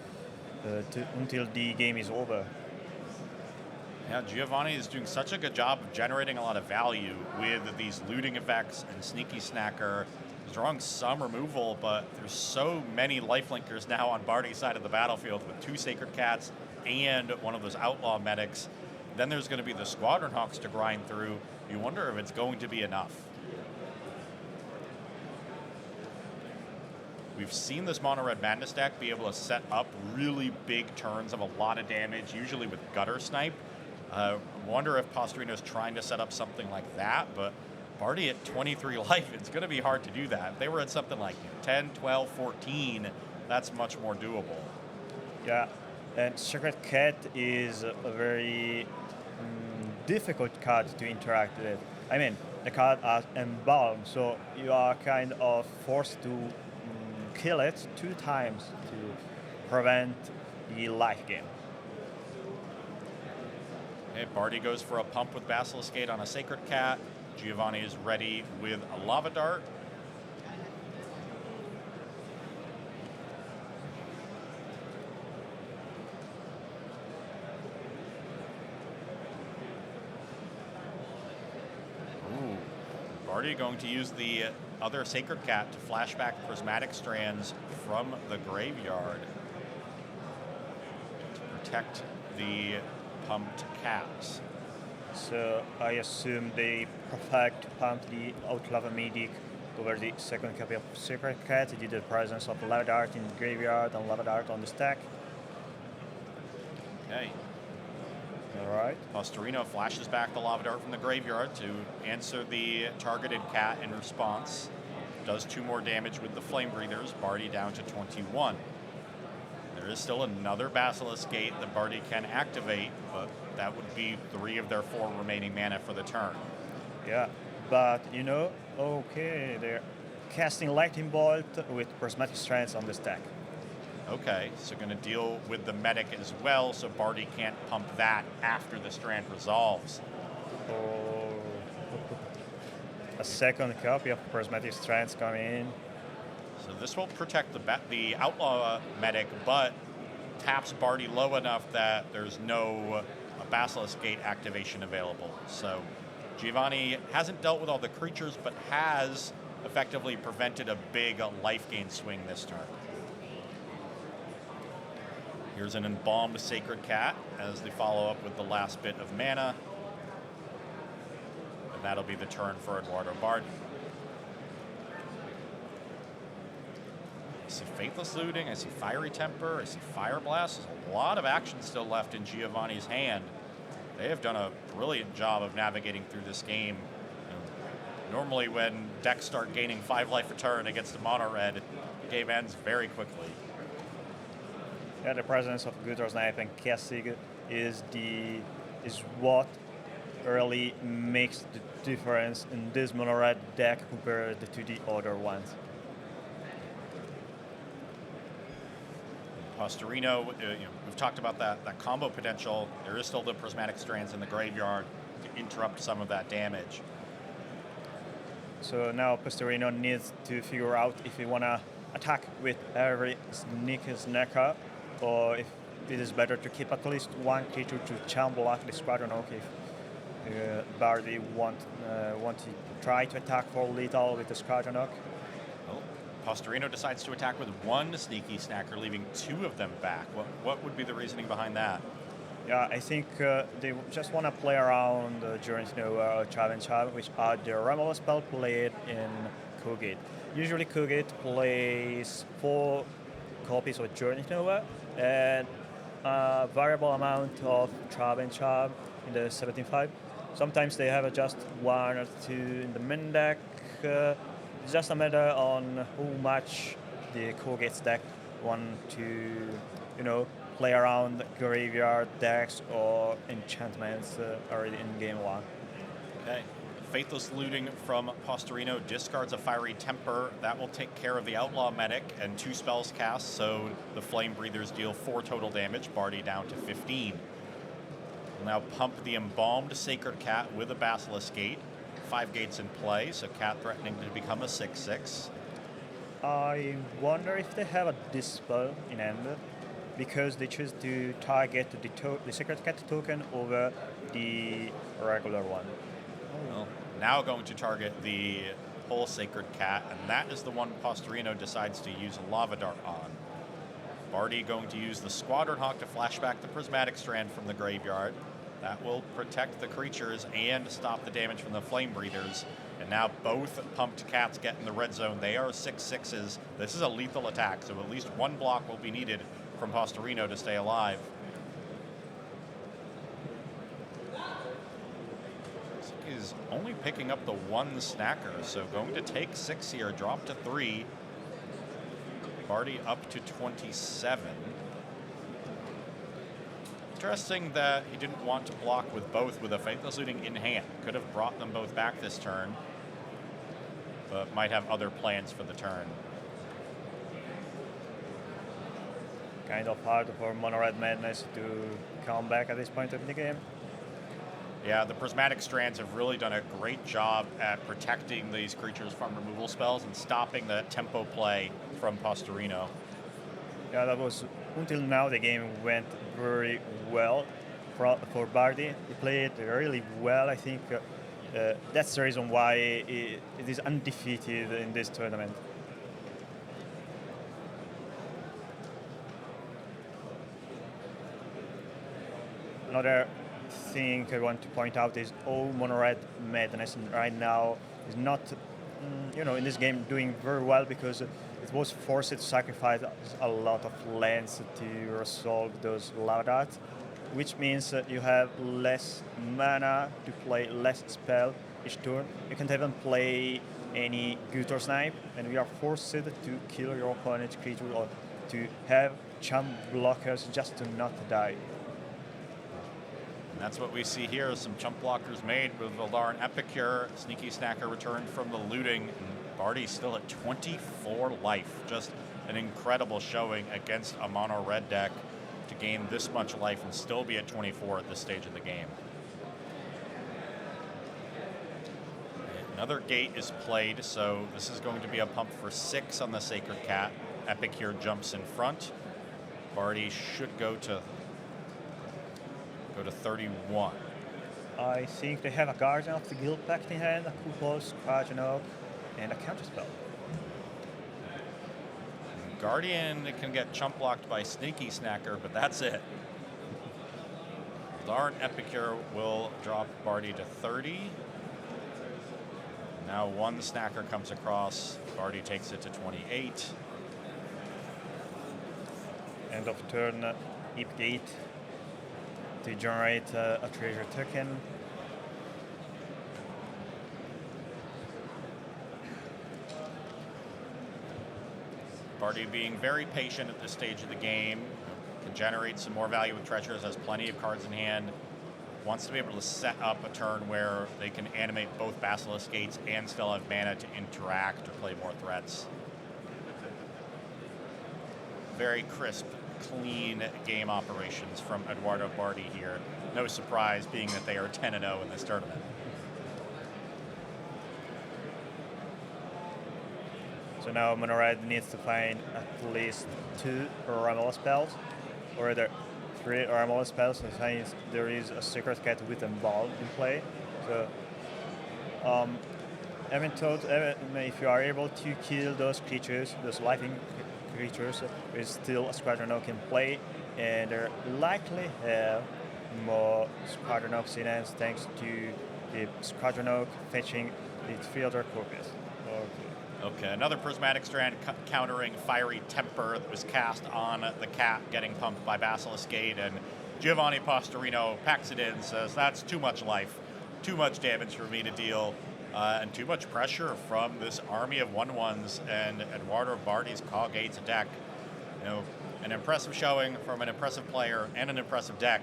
until the game is over. Yeah, Giovanni is doing such a good job of generating a lot of value with these looting effects and Sneaky Snacker. He's drawing some removal, but there's so many Lifelinkers now on Bardi's side of the battlefield with 2 Sacred Cats and one of those Outlaw Medics. Then there's going to be the Squadron Hawks to grind through. You wonder if it's going to be enough. We've seen this mono red Madness deck be able to set up really big turns of a lot of damage, usually with Gutter Snipe. I wonder if Postorino's trying to set up something like that, but Bardi at 23 life, it's going to be hard to do that. If they were at something like 10, 12, 14, that's much more doable. Yeah, and Sacred Cat is a very difficult card to interact with. I mean, the card has Embalm, so you are kind of forced to kill it 2 times to prevent the life gain. Okay, Bardi goes for a pump with Basilisk Gate on a Sacred Cat. Giovanni is ready with a Lava Dart. Ooh, Bardi going to use the other Sacred Cat to flashback Prismatic Strands from the graveyard to protect the pumped cats. So I assume they prefer to pump the Outlava Medic over the second copy of Sacred Cat due to the presence of Lava Dart in the graveyard and Lava Dart on the stack. Okay. Alright. Postorino flashes back the Lava Dart from the graveyard to answer the targeted cat in response. Does 2 more damage with the Flame Breathers. Bardi down to 21. There is still another Basilisk Gate that Bardi can activate, but that would be 3 of their 4 remaining mana for the turn. Yeah, but okay, they're casting Lightning Bolt with Prismatic Strands on the stack. Okay, so going to deal with the Medic as well, so Bardi can't pump that after the Strand resolves. Oh, a second copy of Prismatic Strands coming in. So this will protect the Outlaw Medic, but taps Bardi low enough that there's no Basilisk Gate activation available. So Giovanni hasn't dealt with all the creatures, but has effectively prevented a big life gain swing this turn. Here's an Embalmed Sacred Cat as the follow-up with the last bit of mana. And that'll be the turn for Edoardo Bardi. see Faithless Looting, I see Fiery Temper, I see Fire Blast. There's a lot of action still left in Giovanni's hand. They have done a brilliant job of navigating through this game. Normally when decks start gaining 5 life a turn against a mono red, the game ends very quickly. Yeah, the presence of Guttersnipe and Kessig is what really makes the difference in this mono red deck compared to the other ones. Postorino, we've talked about that combo potential. There is still the Prismatic Strands in the graveyard to interrupt some of that damage. So now Postorino needs to figure out if he want to attack with every Sneaky Snacker, or if it is better to keep at least one creature to chump block the Squadron Oak if Bardi want to try to attack for lethal with the Squadron Oak. Well, Postorino decides to attack with one Sneaky Snacker, leaving 2 of them back. What would be the reasoning behind that? Yeah, I think they just want to play around Journey's Nova or Challenge Challenge, which are the removal spell played in CawGate. Usually CawGate plays 4 copies of Journey's Nova and a variable amount of Trap and Charm in the 17.5. Sometimes they have just 1 or 2 in the main deck. It's just a matter on how much the CawGates deck want to, play around graveyard decks or enchantments already in game 1. Okay. Faithless Looting from Postorino discards a Fiery Temper. That will take care of the Outlaw Medic and 2 spells cast, so the Flame Breathers deal 4 total damage, Bardi down to 15. We'll now pump the Embalmed Sacred Cat with a Basilisk Gate. 5 gates in play, so Cat threatening to become a 6/6. I wonder if they have a Dispel in hand, because they choose to target the Sacred Cat token over the regular one. Well, now going to target the whole Sacred Cat, and that is the one Postorino decides to use a Lava Dart on. Bardi going to use the Squadron Hawk to flash back the Prismatic Strand from the graveyard. That will protect the creatures and stop the damage from the Flame Breathers. And now both pumped cats get in the red zone. They are 6/6s. This is a lethal attack, so at least 1 block will be needed from Postorino to stay alive. He's only picking up the 1 snacker, so going to take 6 here, drop to 3. Bardi up to 27. Interesting that he didn't want to block with both with a Faithless Looting in hand. Could have brought them both back this turn, but might have other plans for the turn. Kind of hard for Mono Red Madness to come back at this point of the game. Yeah, the Prismatic Strands have really done a great job at protecting these creatures from removal spells and stopping the tempo play from Postorino. Yeah, that was, until now the game went very well for Bardi. He played really well. I think that's the reason why it is undefeated in this tournament. Another thing I want to point out is all Mono Red Madness right now is not, in this game doing very well because it was forced to sacrifice a lot of lands to resolve those lava darts, which means that you have less mana to play less spell each turn. You can't even play any Gutter Snipe, and you are forced to kill your opponent's creature or to have chump blockers just to not die. And that's what we see here, some chump blockers made with Valdaran Epicure. Sneaky Snacker returned from the looting. And Bardi's still at 24 life. Just an incredible showing against a mono red deck to gain this much life and still be at 24 at this stage of the game. Another gate is played, so this is going to be a pump for 6 on the Sacred Cat. Epicure jumps in front. Bardi should go to 31. I think they have a Guardian of the Guild Pact in hand, a Kupos, Squadron, and a counterspell. Guardian can get chump blocked by Sneaky Snacker, but that's it. Valdaran Epicure will drop Bardi to 30. Now one Snacker comes across. Bardi takes it to 28. end of turn CawGate to generate a treasure token. Bardi being very patient at this stage of the game, can generate some more value with treasures, has plenty of cards in hand, wants to be able to set up a turn where they can animate both Basilisk Gates and still have mana to interact or play more threats. Very crisp, clean game operations from Edoardo Bardi here. No surprise being that they are 10-0 in this tournament. So now Mono Red needs to find at least 2 Removal spells, or rather 3 Removal spells, since there is a Secret Cat with a ball in play. So, even though if you are able to kill those creatures, those living creatures, there is still a Squadron Oak in play, and they likely have more Squadron Oak synergies thanks to the Squadron Oak fetching its Fielder Corpus. Okay, another Prismatic Strand countering Fiery Temper that was cast on the cat getting pumped by Basilisk Gate, and Giovanni Postorino packs it in, says that's too much life, too much damage for me to deal, and too much pressure from this army of 1/1s and Edoardo Bardi's CawGates deck. You know, an impressive showing from an impressive player and an impressive deck,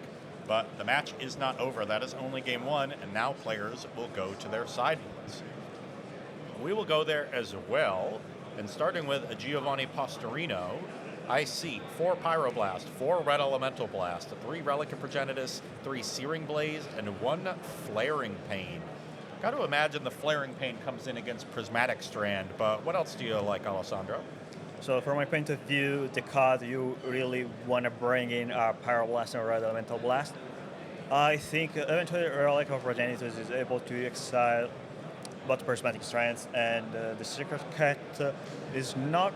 but the match is not over. That is only game 1, and now players will go to their sideboards. We will go there as well, and starting with a Giovanni Postorino, I see 4 Pyroblast, 4 Red Elemental Blast, 3 Relic of Progenitus, 3 Searing Blaze, and 1 Flaring Pain. Got to imagine the Flaring Pain comes in against Prismatic Strand, but what else do you like, Alessandro? So from my point of view, the card you really want to bring in are Pyroblast and Red Elemental Blast. I think eventually Relic of Progenitus is able to exile both Prismatic Strands, and the Secret Cat is not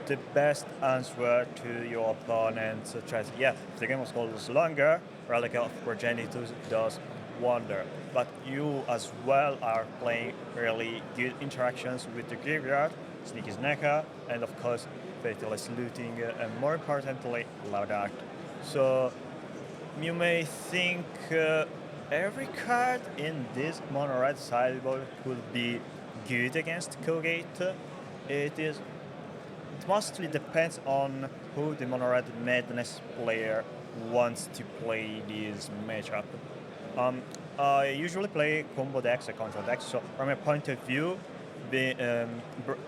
the best answer to your opponent's threats. Yeah, if the game was called longer, Relic of Progenitus does wonder. But you as well are playing really good interactions with the graveyard, Sneaky Snacker, and of course Fatalist Looting, and more importantly, Loud Art. So you may think every card in this mono red sideboard could be good against CawGate. It mostly depends on who the mono red Madness player wants to play this matchup. I usually play combo decks and control decks, so from a point of view, the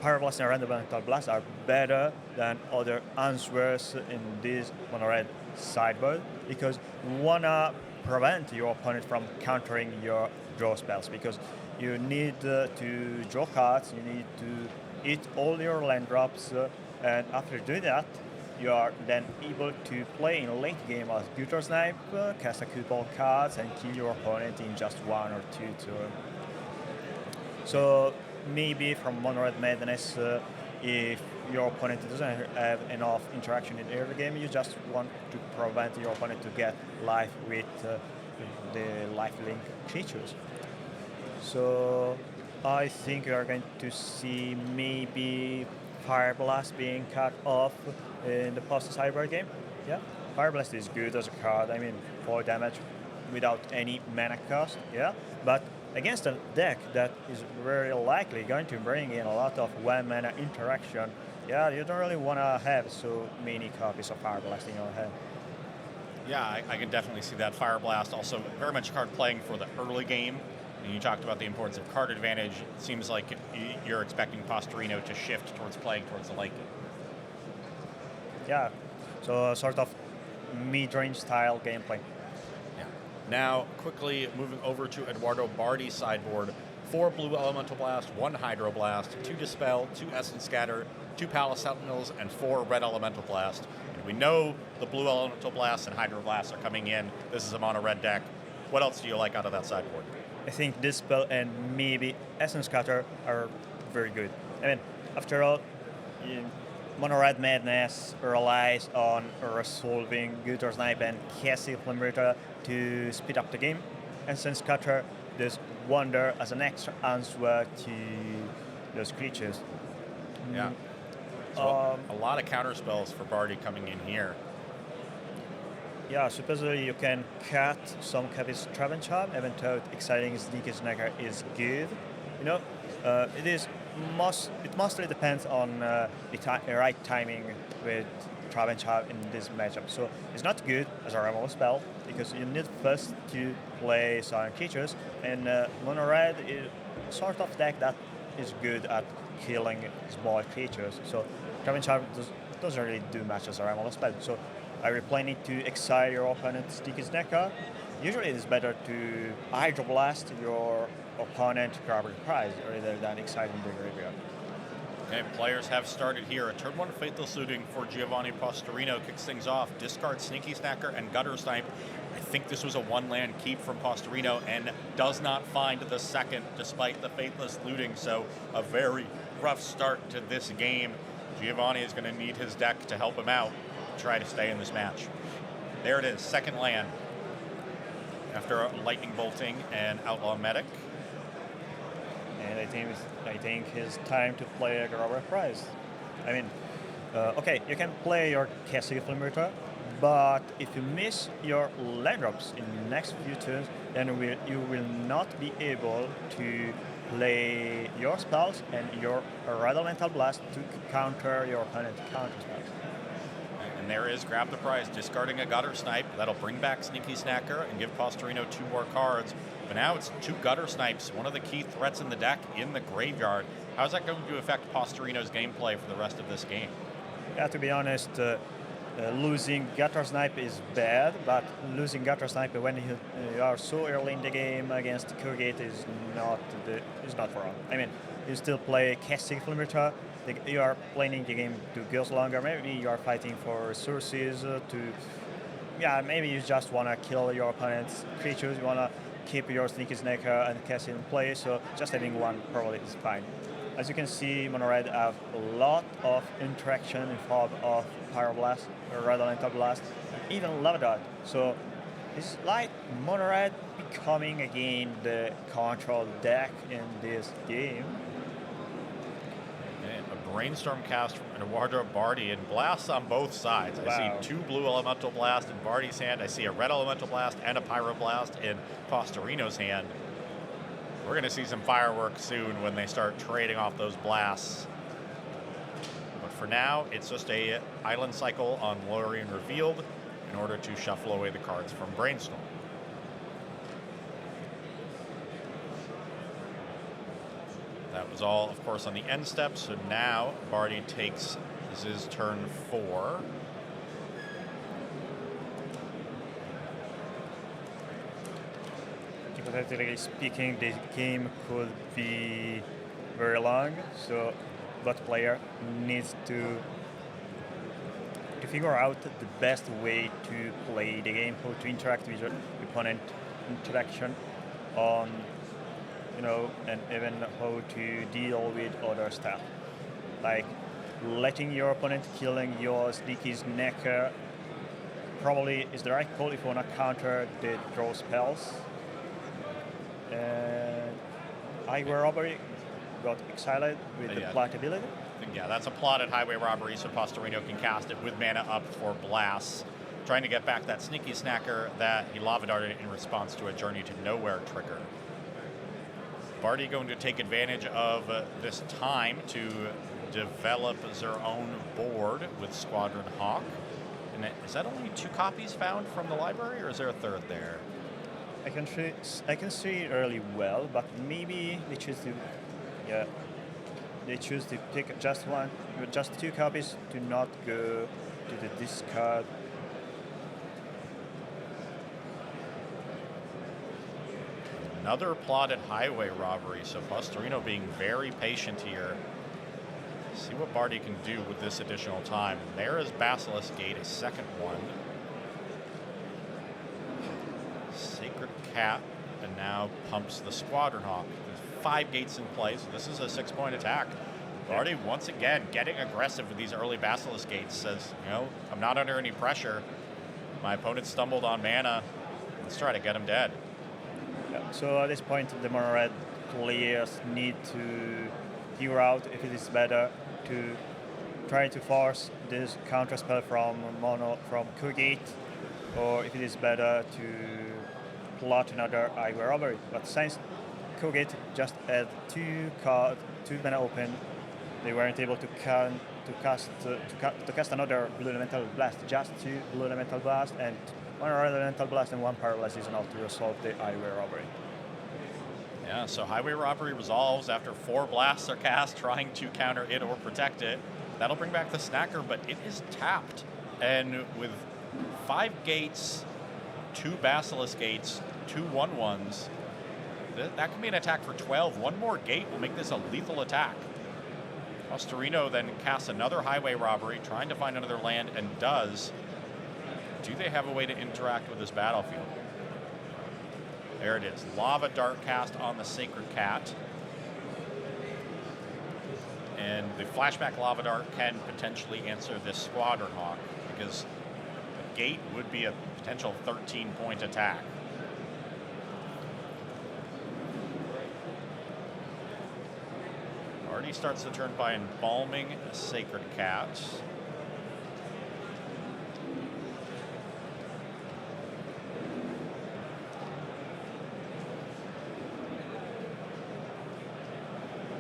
Pyroblast and Random Elemental Blast are better than other answers in this mono red sideboard, because you wanna prevent your opponent from countering your draw spells, because you need to draw cards, you need to eat all your land drops, and after doing that, you are then able to play in late game as Gutter Snipe, cast a couple cards, and kill your opponent in just 1 or 2 turns. So maybe from Mono Red Madness, if your opponent doesn't have enough interaction in early game, you just want to prevent your opponent to get life with the lifelink creatures. So I think you are going to see maybe Fire Blast being cut off in the post-cyber game. Yeah, Fire Blast is good as a card. I mean, 4 damage without any mana cost. Yeah, but against a deck that is very likely going to bring in a lot of 1 mana interaction, yeah, you don't really want to have so many copies of Fire Blast in your hand. Yeah, I can definitely see that. Fire Blast also very much a card playing for the early game. And you talked about the importance of card advantage. It seems like you're expecting Postorino to shift towards playing towards the late game. Yeah, so sort of mid-range style gameplay. Yeah. Now, quickly moving over to Edoardo Bardi's sideboard. 4 Blue Elemental Blast, 1 Hydro Blast, 2 Dispel, 2 Essence Scatter, 2 Palace Sentinels, and 4 Red Elemental Blast. And we know the Blue Elemental Blast and Hydro Blast are coming in. This is a mono-red deck. What else do you like out of that sideboard? I think Dispel and maybe Essence Scatter are very good. I mean, after all, Mono Red Madness relies on resolving Gutter Snipe and Cassie Flamberta to speed up the game. Essence Scatter does wonder as an extra answer to those creatures. Yeah. So a lot of counter spells for Bardi coming in here. Yeah, supposedly you can cut some Cavis Traven Charm, even though exciting Sneaky Snacker is good. You know, it mostly depends on the right timing with Traven Charm in this matchup. So it's not good as a removal spell because you need first to play certain creatures, and Mono Red is sort of deck that is good at killing small creatures. So Traven Charm doesn't really do much as a removal spell. So I replanning to excite your opponent's Sticky Snacker. Usually it is better to Hydroblast your opponent grabbing prize rather than exciting the graveyard. Okay, players have started here. A turn 1 Faithless Looting for Giovanni Postorino kicks things off. Discard Sneaky Snacker and Gutter Snipe. I think this was a 1-land keep from Postorino and does not find the second despite the Faithless Looting, so a very rough start to this game. Giovanni is going to need his deck to help him out. Try to stay in this match. There it is, second land. After Lightning Bolting and Outlaw Medic. And I think it's time to play a Grabber Prize. I mean, okay, you can play your Cassie Flameter, but if you miss your land drops in the next few turns, then you will not be able to play your spells and your Red Elemental Blast to counter your opponent's counter spells. And there is Grab the Prize, discarding a Gutter Snipe. That'll bring back Sneaky Snacker and give Postorino 2 more cards. But now it's 2 Gutter Snipes, one of the key threats in the deck, in the graveyard. How's that going to affect Postorino's gameplay for the rest of this game? Yeah, to be honest, losing Gutter Snipe is bad, but losing Gutter Snipe when you are so early in the game against CawGate is not wrong. I mean, you still play Casting Flameter. You are playing the game to go longer. Maybe you are fighting for resources maybe you just want to kill your opponent's creatures. You want to keep your Sneaky Snaker and cast in play, so just having one probably is fine. As you can see, Mono Red have a lot of interaction in form of Pyroblast, Red Elemental Blast, even Lava Dart. So it's like Mono Red becoming again the control deck in this game. And a Brainstorm cast from Edoardo Bardi and blasts on both sides. Wow. I see 2 Blue Elemental Blast in Bardi's hand. I see a Red Elemental Blast and a Pyroblast in Postorino's hand. We're going to see some fireworks soon when they start trading off those blasts. But for now, it's just a Island Cycle on Lorien Revealed in order to shuffle away the cards from Brainstorm. That was all, of course, on the end step. So now Bardi takes, this is turn 4. Hypothetically speaking, this game could be very long, so both player needs to figure out the best way to play the game, how to interact with your opponent interaction on, and even how to deal with other stuff. Like letting your opponent killing your Sneaky Snacker probably is the right call if you want to counter the draw spells. And Highway Robbery got excited with the plot ability. Yeah, that's a plotted Highway Robbery, so Postorino can cast it with mana up for blasts, trying to get back that Sneaky Snacker that he Lava Darted in response to a Journey to Nowhere trigger. Bardi going to take advantage of this time to develop their own board with Squadron Hawk. And is that only 2 copies found from the library, or is there a third there? I can see it really well, but maybe they choose to pick just one, just 2 copies to not go to the discard. Another plotted Highway Robbery, so Postorino being very patient here. See what Bardi can do with this additional time. And there is Basilisk Gate, a second one. Sacred Cat, and now pumps the Squadron Hawk. There's 5 gates in play, so this is a 6-point attack. Bardi once again getting aggressive with these early Basilisk Gates. Says, I'm not under any pressure. My opponent stumbled on mana. Let's try to get him dead. Yeah, so at this point, the Mono Red players need to figure out if it is better to try to force this counter spell from CawGate or if it is better to plot another highway robbery. But since CawGate just had two mana open, they weren't able to cast another Blue Elemental Blast, just 2 Blue Elemental Blast, and 1 Red Elemental Blast and 1 Paralyze is enough to resolve the highway robbery. Yeah, so Highway Robbery resolves after 4 blasts are cast trying to counter it or protect it. That'll bring back the Snacker, but it is tapped. And with 5 gates, 2 Basilisk gates, 2 1/1s, that can be an attack for 12. One more gate will make this a lethal attack. Postorino then casts another Highway Robbery, trying to find another land, and does. Do they have a way to interact with this battlefield? There it is. Lava Dart cast on the Sacred Cat. And the flashback Lava Dart can potentially answer this Squadron Hawk, because the gate would be a potential 13-point attack. Bardi starts the turn by embalming Sacred Cat.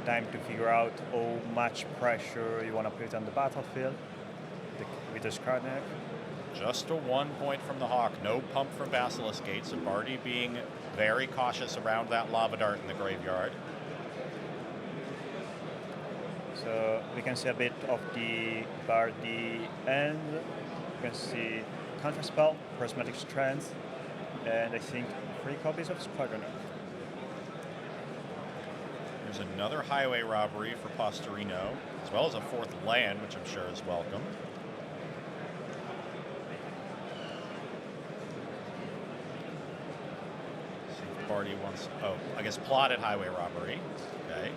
Time to figure out how much pressure you want to put on the battlefield with the Skarnek. Just a 1 point from the Hawk. No pump from Basilisk Gate, so Bardi being very cautious around that Lava Dart in the graveyard. So we can see a bit of the Bardi end. You can see Counterspell, Prismatic Strength, and I think 3 copies of Squadron. There's another Highway Robbery for Postorino, as well as a 4th land, which I'm sure is welcome. See if Bardi wants, I guess plotted Highway Robbery. Okay.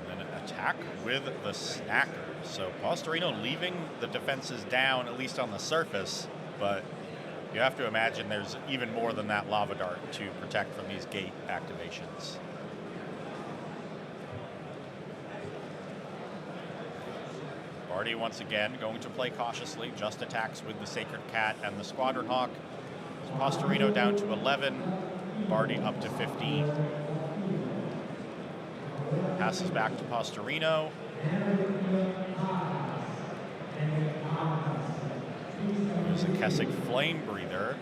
And then an attack with the Snacker. So Postorino leaving the defenses down, at least on the surface, but you have to imagine there's even more than that Lava Dart to protect from these gate activations. Bardi once again going to play cautiously, just attacks with the Sacred Cat and the Squadron Hawk. Postorino down to 11, Bardi up to 15. Passes back to Postorino. There's a Kessig Flame Breather.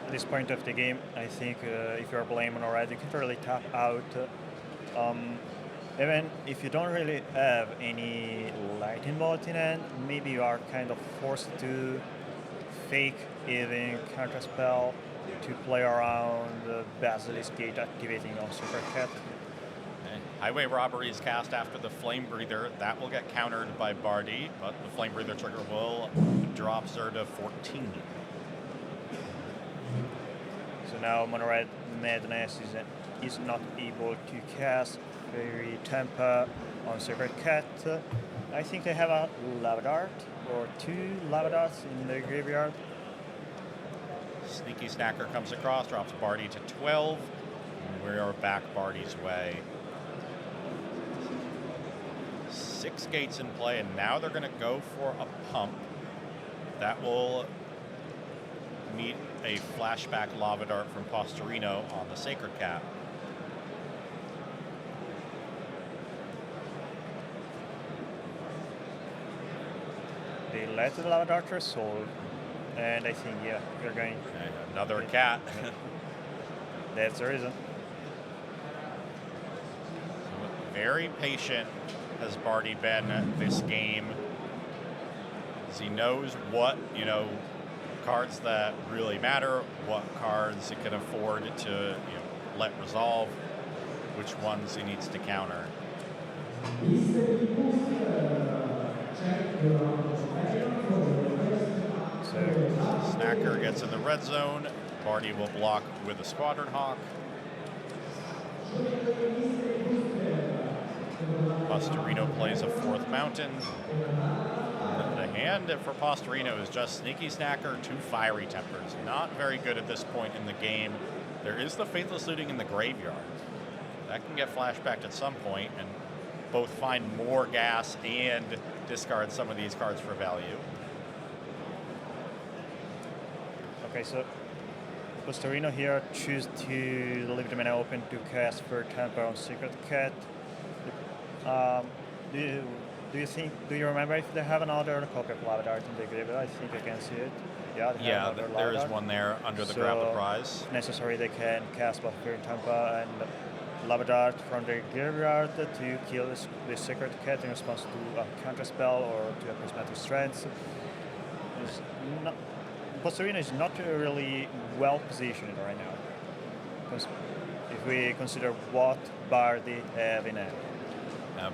At this point of the game, I think if you're playing Mono Red, you can really tap out. Even if you don't really have any Lightning Bolt in hand, maybe you are kind of forced to fake even Counterspell to play around the Basilisk Gate activating on Super Cat. Okay. Highway Robbery is cast after the Flame Breather. That will get countered by Bardi, but the Flame Breather trigger will drop Zer to 14. So now Mono Red Madness is not able to cast Fairy Temper on Super Cat. I think they have a Lava Dart or 2 Lava Darts in the graveyard. Sneaky Snacker comes across, drops Bardi to 12. And we are back Bardi's way. 6 gates in play, and now they're going to go for a pump. That will meet a flashback Lava Dart from Postorino on the Sacred Cat. They let the Lava Dart resolve, and I think, yeah, you're going... Okay, another cat. That's the reason. Very patient has Bardi been this game. As he knows what, cards that really matter, what cards he can afford to let resolve, which ones he needs to counter. So Snacker gets in the red zone. Bardi will block with a Squadron Hawk. Postorino plays a 4th mountain. The hand for Postorino is just Sneaky Snacker, 2 Fiery Tempers. Not very good at this point in the game. There is the Faithless Looting in the graveyard. That can get flashbacked at some point and both find more gas and discard some of these cards for value. Okay, so Postorino here choose to leave the mana open to cast for Temper on Secret Cat. Do you remember if they have another copy of Lava Dart in the graveyard? I think I can see it. Yeah, there is one there under the Grab the Prize. If necessary, they can cast both Fear and Tampa and Lava Dart from the graveyard to kill the Secret Cat in response to a counter spell or to a prismatic strength. Postorino is not really well positioned right now, because if we consider what Bardi have in hand.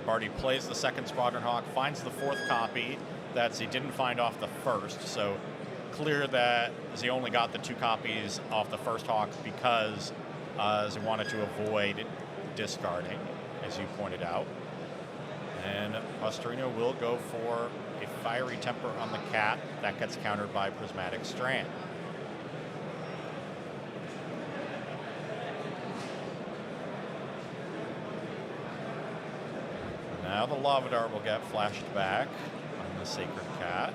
Bardi plays the second Squadron Hawk, finds the fourth copy that he didn't find off the first, so clear that he only got the 2 copies off the first Hawk because he wanted to avoid discarding, as you pointed out. And Postorino will go for a Fiery Temper on the Cat. That gets countered by Prismatic Strand. Now the Lava Dart will get flashed back on the Sacred Cat.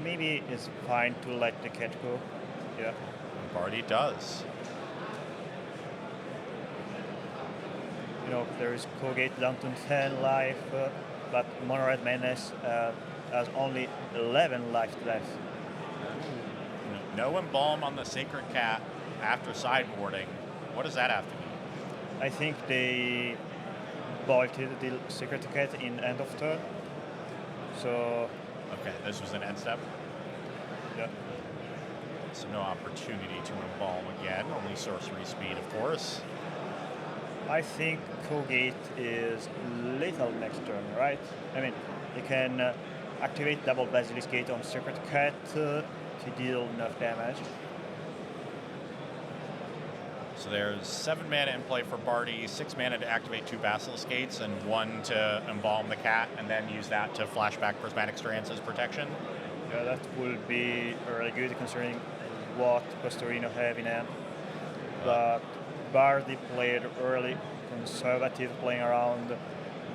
Maybe it's fine to let the cat go. Yeah. Bardi does. You know, there is CawGate down to 10 life, but Mono Red Menace has only 11 life left. No Embalm on the Sacred Cat after sideboarding. What does that have to mean? I think they bolted the Sacred Cat in end of turn. So. Okay, this was an end step? Yeah. So no opportunity to Embalm again, only sorcery speed, of course. I think CawGate is lethal next turn, right? I mean, they can activate double Basilisk Gate on Sacred Cat to deal enough damage. So there's 7 mana in play for Bardi, 6 mana to activate 2 Basilisk Gates, and 1 to Embalm the Cat, and then use that to flashback Prismatic Strands as protection. Yeah, that would be really good considering what Postorino have in hand. But Bardi played early, conservative, playing around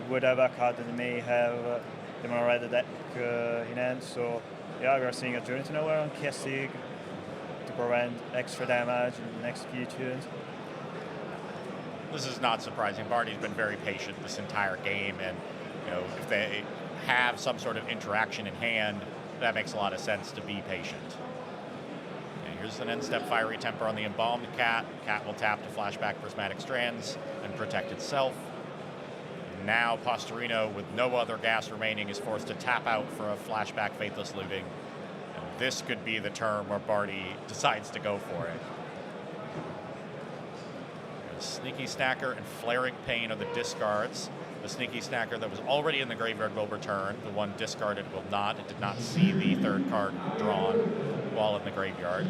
whatever card that may have the Mono Red deck in hand. So yeah, we are seeing a Journey to Nowhere on Kestig to prevent extra damage in the next few turns. This is not surprising. Bardi's been very patient this entire game, and if they have some sort of interaction in hand, that makes a lot of sense to be patient. Okay, here's an end step Fiery Temper on the Embalmed Cat. Cat will tap to flashback Prismatic Strands and protect itself. Now Postorino, with no other gas remaining, is forced to tap out for a flashback Faithless Looting. And this could be the turn where Bardi decides to go for it. Sneaky Snacker and Flaring Pain are the discards. The Sneaky Snacker that was already in the graveyard will return. The one discarded will not. It did not see the third card drawn while in the graveyard.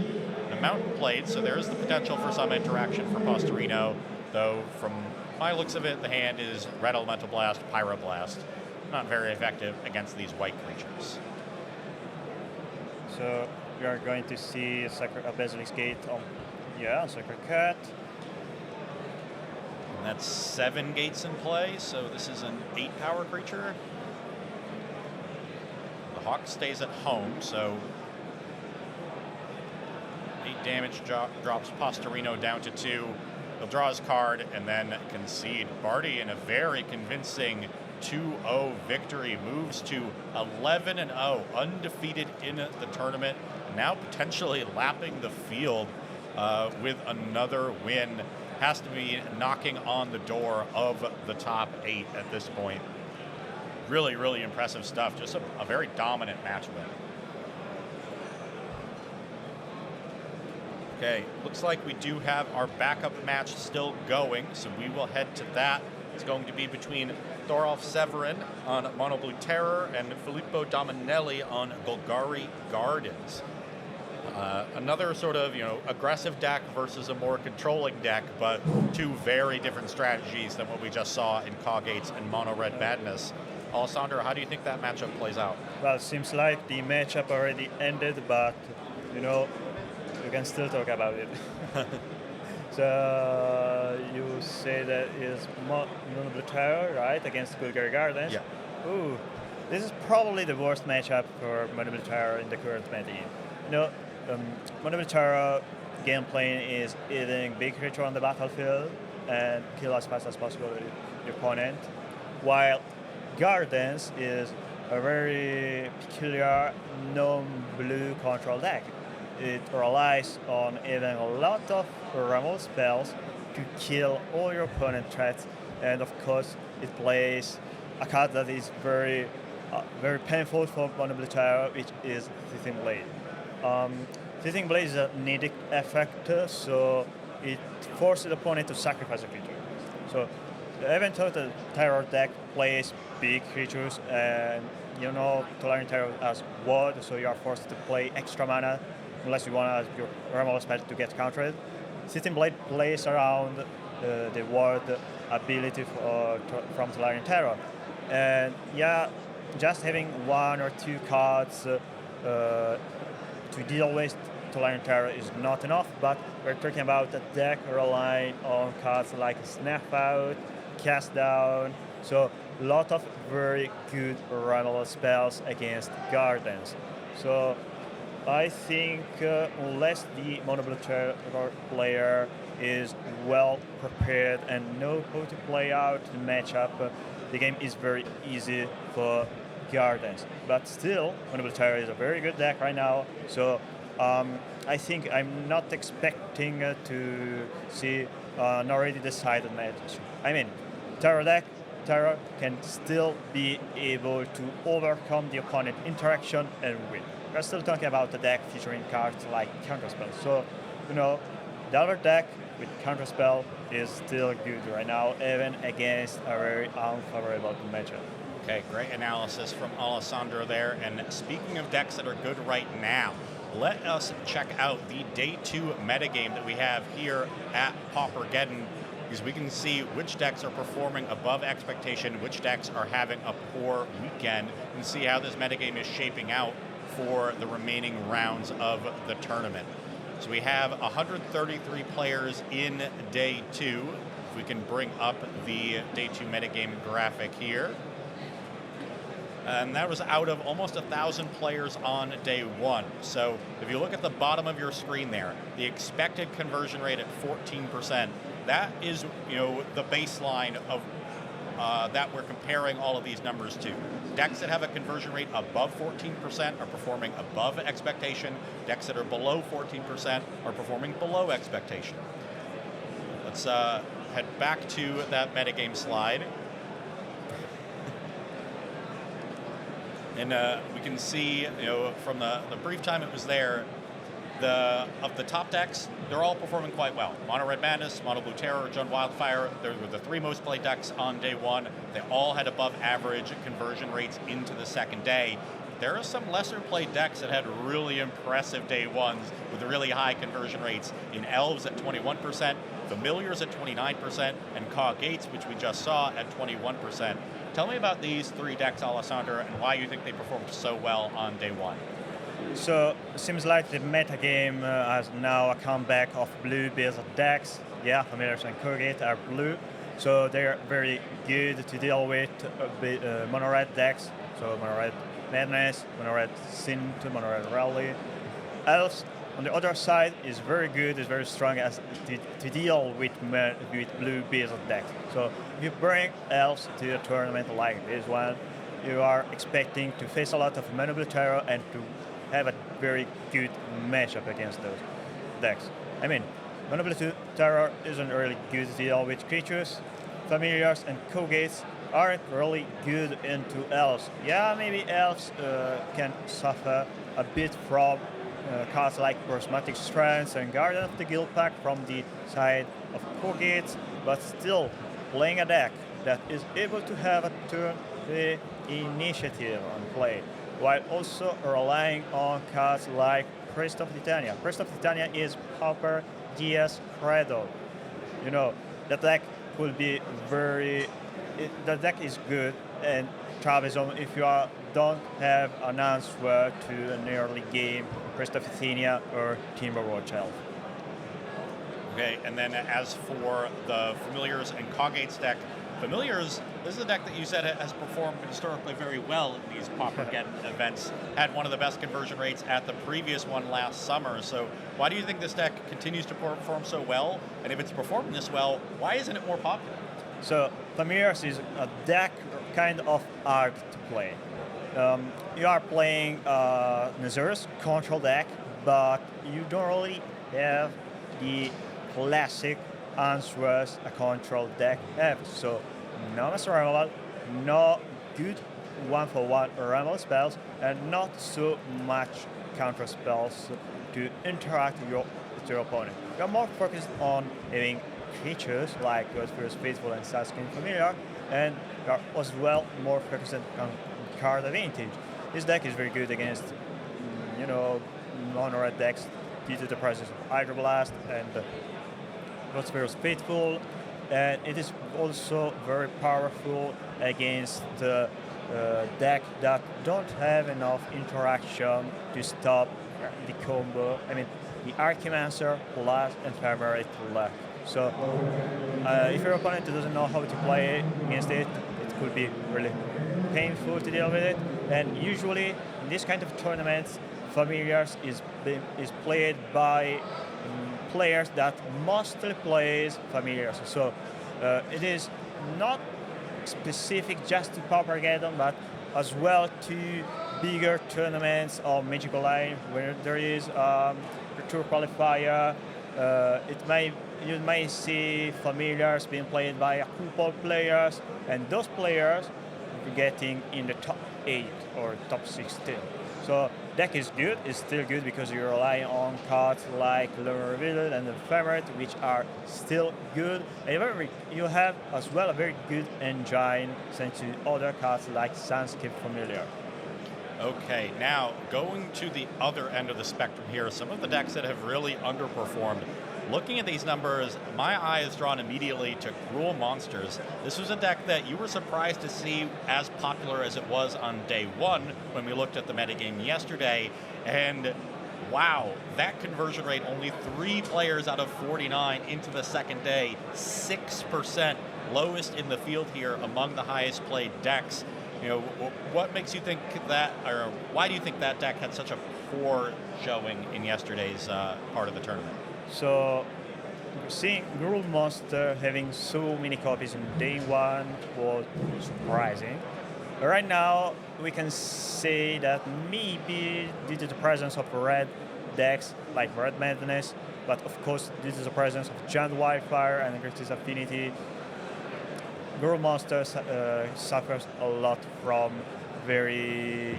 The Mountain played, so there is the potential for some interaction for Postorino, though from my looks of it, the hand is Red Elemental Blast, Pyroblast. Not very effective against these white creatures. So we are going to see a Basilisk Gate on Sacred Cat. And that's 7 gates in play, so this is an 8 power creature. The Hawk stays at home, so 8 damage drops Postorino down to 2. He'll draw his card and then concede. Bardi, in a very convincing 2-0 victory, moves to 11-0, undefeated in the tournament, now potentially lapping the field with another win. Has to be knocking on the door of the top 8 at this point. Really, really impressive stuff. Just a very dominant match win. Okay, looks like we do have our backup match still going, so we will head to that. It's going to be between Thorolf Severin on Mono Blue Terror and Filippo Dominelli on Golgari Gardens. Another sort of, aggressive deck versus a more controlling deck, but two very different strategies than what we just saw in CawGates and Mono Red Madness. Alessandro, how do you think that matchup plays out? Well, it seems like the matchup already ended, but we can still talk about it. So you say that is Mono Blue Tower, right, against Bulgari Gardens? Yeah. Ooh, this is probably the worst matchup for Mono Blue Tower in the current metagame. Mono Blue Tower gameplay is eating big creature on the battlefield and kill as fast as possible the opponent, while Gardens is a very peculiar non-blue control deck. It relies on having a lot of removal spells to kill all your opponent threats, and of course it plays a card that is very painful for Mono Blue Tower, which is Tithing Blade. Tithing Blade is a needed effect, so it forces the opponent to sacrifice a creature. So even though the terror deck plays big creatures, and Tolarian Terror has ward, so you are forced to play extra mana unless you want your removal spell to get countered. Tithing Blade plays around the ward ability from Tolarian Terror. And yeah, just having one or two cards to deal with Tolarian Terror is not enough, but we're talking about a deck relying on cards like Snap Out, Cast Down, so a lot of very good removal spells against Gardens. So I think unless the Mono Blue Terror player is well prepared and know how to play out the matchup, the game is very easy for Gardens. But still, Mono Blue Terror is a very good deck right now, so I think I'm not expecting to see an already decided match. I mean, Terror can still be able to overcome the opponent interaction and win. We're still talking about the deck featuring cards like Counterspell. So, the other deck with Counterspell is still good right now, even against a very unfavorable matchup. Okay, great analysis from Alessandro there. And speaking of decks that are good right now, let us check out the Day 2 metagame that we have here at PAUPERGEDDON, because we can see which decks are performing above expectation, which decks are having a poor weekend, and see how this metagame is shaping out for the remaining rounds of the tournament. So we have 133 players in Day 2. If we can bring up the Day 2 metagame graphic here. And that was out of almost 1,000 players on Day 1. So if you look at the bottom of your screen there, the expected conversion rate at 14%, that is, the baseline of that we're comparing all of these numbers to. Decks that have a conversion rate above 14% are performing above expectation. Decks that are below 14% are performing below expectation. Let's head back to that metagame slide. And we can see, from the brief time it was there, of the top decks, they're all performing quite well. Mono Red Madness, Mono Blue Terror, Jund Wildfire, they were the three most played decks on Day 1. They all had above average conversion rates into the second day. There are some lesser played decks that had really impressive Day 1s with really high conversion rates in Elves at 21%, Familiars at 29%, and CawGates, which we just saw, at 21%. Tell me about these three decks, Alessandro, and why you think they performed so well on Day 1. So it seems like the metagame has now a comeback of blue-based decks. Yeah, Familiars and CawGate are blue, so they're very good to deal with Mono Red decks. So Mono Red Madness, Mono Red Synth, Mono Red Rally. Elves, on the other side, is very good, is very strong as to deal with blue-based decks. So if you bring Elves to a tournament like this one, you are expecting to face a lot of Mono Blue Terror and to have a very good matchup against those decks. I mean, Mono Blue Terror isn't really good to deal with creatures. Familiars and CawGates aren't really good into Elves. Yeah, maybe Elves can suffer a bit from cards like Prismatic Strands and Guardian of the Guild Pack from the side of CawGates, but still playing a deck that is able to have a turn initiative on play, while also relying on cards like Priest of Titania. Priest of Titania is Pauper DS Credo. You know, the deck could be the deck is good, and Travism, if you don't have an answer to an early game, Priest of Titania or Timberwatch Elf. Okay, and then as for the Familiars and CawGates deck, Familiars, this is a deck that you said has performed historically very well in these PAUPERGEDDON events, had one of the best conversion rates at the previous one last summer. So why do you think this deck continues to perform so well? And if it's performing this well, why isn't it more popular? So Familiars is a deck kind of hard to play. You are playing Nazir's control deck, but you don't really have the classic answers a control deck has. So no master removal, no good one-for-one removal spells, and not so much counter spells to interact with your opponent. You're more focused on having creatures like Godfrey's Faithful and Saskin Familiar, and you're as well more focused on card advantage. This deck is very good against, mono-red decks due to the presence of Hydroblast and Godfrey's Faithful, and it is also very powerful against the deck that don't have enough interaction to stop the combo. I mean, the Archimancer plus Ephemerate luck. So if your opponent doesn't know how to play against it, it could be really painful to deal with it. And usually in this kind of tournaments, Familiars is played by players that mostly plays Familiars. So it is not specific just to PAUPERGEDDON, but as well to bigger tournaments of Magical Line where there is a tour qualifier. You may see Familiars being played by a couple players, and those players getting in the top 8 or top 16. So deck is good, it's still good because you rely on cards like Lone Revealed and Ephemerate, which are still good. However, you have as well a very good engine thanks to other cards like Sunscape Familiar. Okay, now going to the other end of the spectrum here, some of the decks that have really underperformed. Looking at these numbers, my eye is drawn immediately to Gruul Monsters. This was a deck that you were surprised to see as popular as it was on day one when we looked at the metagame yesterday. And wow, that conversion rate, only 3 players out of 49 into the second day, 6%, lowest in the field here among the highest played decks. What makes you think that, or why do you think that deck had such a poor showing in yesterday's part of the tournament? So seeing Gruul Monster having so many copies in day one was surprising. Right now we can say that maybe due to the presence of red decks like Red Madness, but of course due to the presence of Giant Wildfire and Greatest Affinity, Gruul Monster suffers a lot from very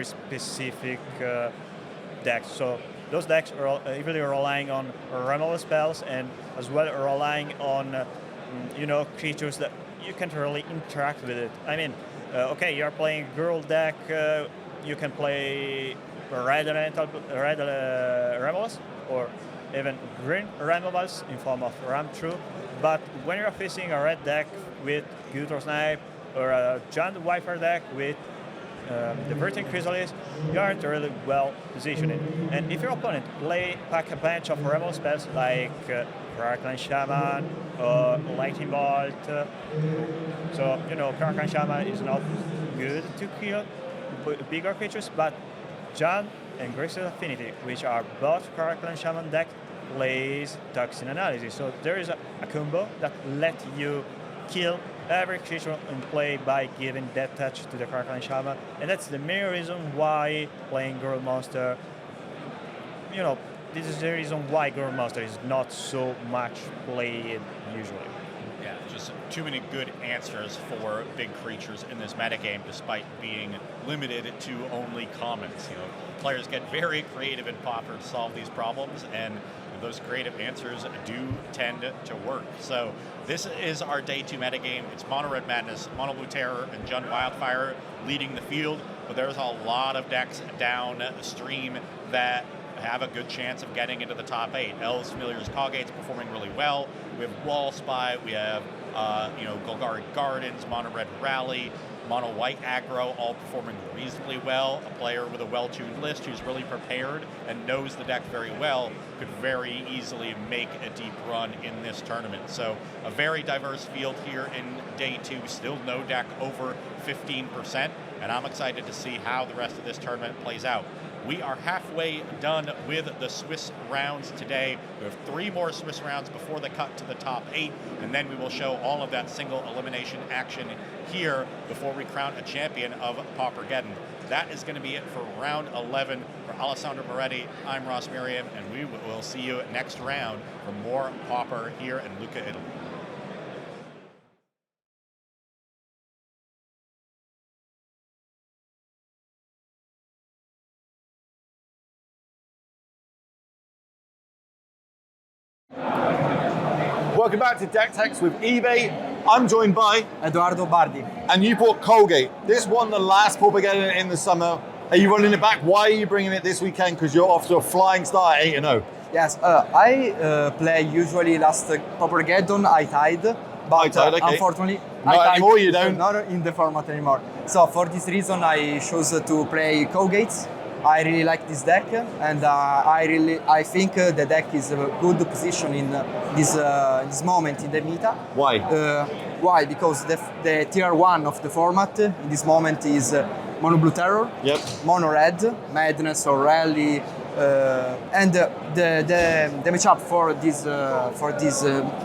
specific decks. So those decks are heavily relying on removal spells and as well relying on creatures that you can't really interact with it. I mean, okay, you're playing Gruul deck, you can play red removals or even green removals in form of Ram True, but when you're facing a red deck with Gutor Snipe or a Giant Wildfire deck with the Verting Chrysalis, you aren't really well positioned. And if your opponent pack a bunch of removal spells like Crackling Shaman or Lightning Bolt, so Crackling Shaman is not good to kill bigger creatures, but Jan and Greatest Affinity, which are both Crackling Shaman deck, plays Toxin Analysis. So there is a combo that lets you kill every creature in play by giving Death Touch to the Crackling Shaman, and that's the main reason why playing Gruul Monster, this is the reason why Gruul Monster is not so much played usually. Yeah, just too many good answers for big creatures in this metagame, despite being limited to only commons. Players get very creative in Pauper to solve these problems, and those creative answers do tend to work. So this is our day 2 metagame. It's Mono Red Madness, Mono Blue Terror, and Giant Wildfire leading the field, but there's a lot of decks down the stream that have a good chance of getting into the top 8. Elves, Familiars, CawGates performing really well. We have Wall Spy, we have Golgari Gardens, Mono Red Rally, Mono White Aggro, all performing reasonably well. A player with a well-tuned list who's really prepared and knows the deck very well could very easily make a deep run in this tournament. So a very diverse field here in day 2, still no deck over 15%, and I'm excited to see how the rest of this tournament plays out. We are halfway done with the Swiss rounds today. We have 3 more Swiss rounds before the cut to the top 8, and then we will show all of that single elimination action here before we crown a champion of Paupergeddon. That is going to be it for round 11. For Alessandro Moretti, I'm Ross Miriam, and we will see you next round for more Pauper here in Lucca, Italy. Welcome back to Deck Techs with eBay. I'm joined by Edoardo Bardi. And you bought CawGate. This won the last Paupergeddon in the summer. Are you running it back? Why are you bringing it this weekend? Because you're off to a flying start at 8-0. Yes, I play usually last Paupergeddon. I tied, but okay. Unfortunately, Not anymore, you don't? Not in the format anymore. So for this reason, I chose to play CawGates. I really like this deck, and I think the deck is a good position in this moment in the meta. Why? Why? Because the tier 1 of the format in this moment is Mono Blue Terror, yep. Mono Red, Madness or Rally, and the matchup for this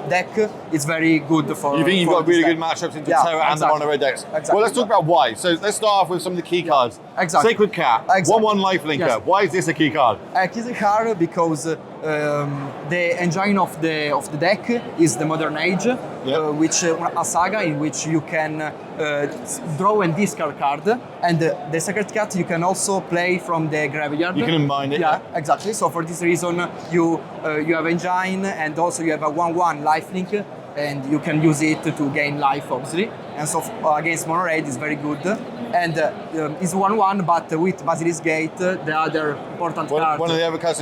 deck is very good for. You think you've got really deck. good matchups into Terror and the Mono Red decks? Exactly. Well, let's talk about why. So let's start off with some of the key cards. Exactly. Sacred Cat, Exactly. 1/1 lifelinker. Yes. Why is this a key card? It's a card because the engine of the deck is the Modern Age, which a saga in which you can draw and discard card, and the Sacred Cat you can also play from the graveyard. You can unbind it. Yeah, exactly. So for this reason, you have engine, and also you have a 1/1 lifelink, and you can use it to gain life, obviously. And so against Mono Red is very good. And it's 1/1, but with Basilisk Gate, the other important card. One of the other cards,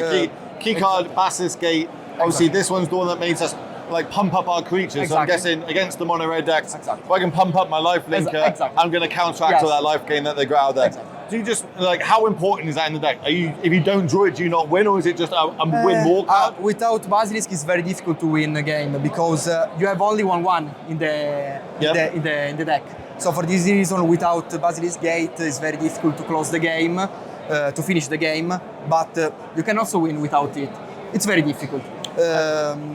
key card, Basilisk Gate. Obviously, this one's the one that makes us like pump up our creatures. So I'm guessing against the Mono Red decks, if I can pump up my life linker, I'm going to counteract all that life gain that they got out there. Do you just like how important is that in the deck? If you don't draw it, do you not win, or is it just a win more card? Without Basilisk, it's very difficult to win a game because you have only 1/1 in the deck. So for this reason, without Basilisk Gate, it's very difficult to close the game, to finish the game. But you can also win without it. It's very difficult.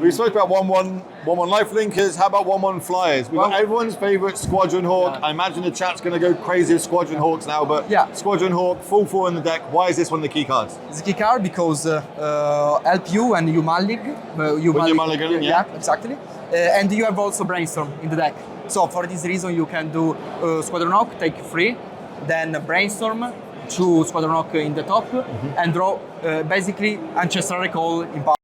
We spoke about 1/1 life linkers. How about 1/1 flyers? We've got everyone's favorite Squadron Hawk. I imagine the chat's going to go crazy with Squadron Hawks now, but Squadron Hawk, full 4 in the deck. Why is this one of the key cards? It's a key card because help you and you mulligan. You mulligan, yeah, exactly. And you have also Brainstorm in the deck. So for this reason, you can do Squadron Hawk, take 3, then Brainstorm, 2 Squadron Hawk in the top, and draw basically Ancestral Recall in power.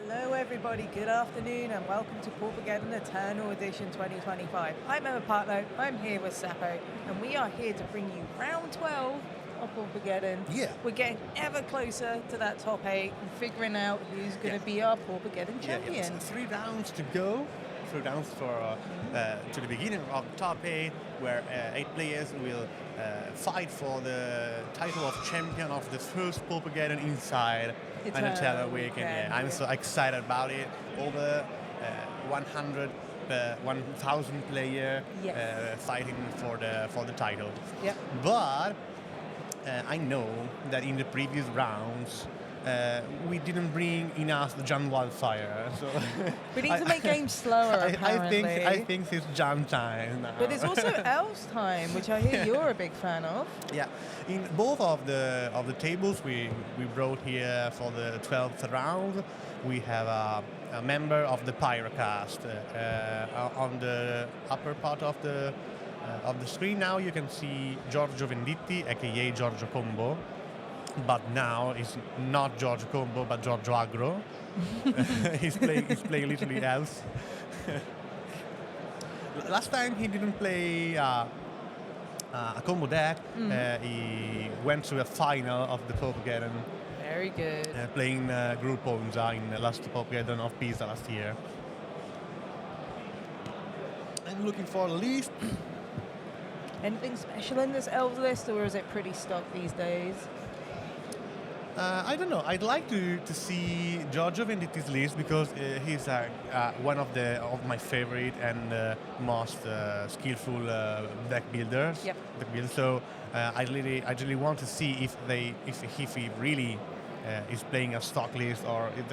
Hello everybody, good afternoon and welcome to Paupergeddon Eternal Edition 2025. I'm Emma Partlow, I'm here with Sapo, and we are here to bring you round 12 of Paupergeddon. Yeah. We're getting ever closer to that top 8 and figuring out who's going to be our Paupergeddon champion. It's 3 rounds to go. 3 rounds for to the beginning of the top 8, where 8 players will fight for the title of champion of the first Paupergeddon inside an Eternal Weekend. Yeah, I'm so excited about it. Over 1,000 player fighting for the title. Yep. But I know that in the previous rounds we didn't bring enough John Wildfire, so we need to make games slower. Apparently, I think it's John time now. But it's also Elves time, which I hear you're a big fan of. Yeah, in both of the tables we brought here for the 12th round, we have a member of the Pyrocast on the upper part of the screen. Now you can see Giorgio Venditti, aka Giorgio Combo. But now it's not Giorgio Combo, but Giorgio Agro. he's playing literally Elves. Last time he didn't play a combo deck. He went to a final of the Paupergeddon. Very good. Playing Gruul Ponza in the last Paupergeddon of Pisa last year. I'm looking for a list. Anything special in this Elves list, or is it pretty stock these days? I don't know. I'd like to see Giorgio Venditti's list because he's one of my favorite and most skillful deck builders. Yep. So I really want to see if he really is playing a stock list, or if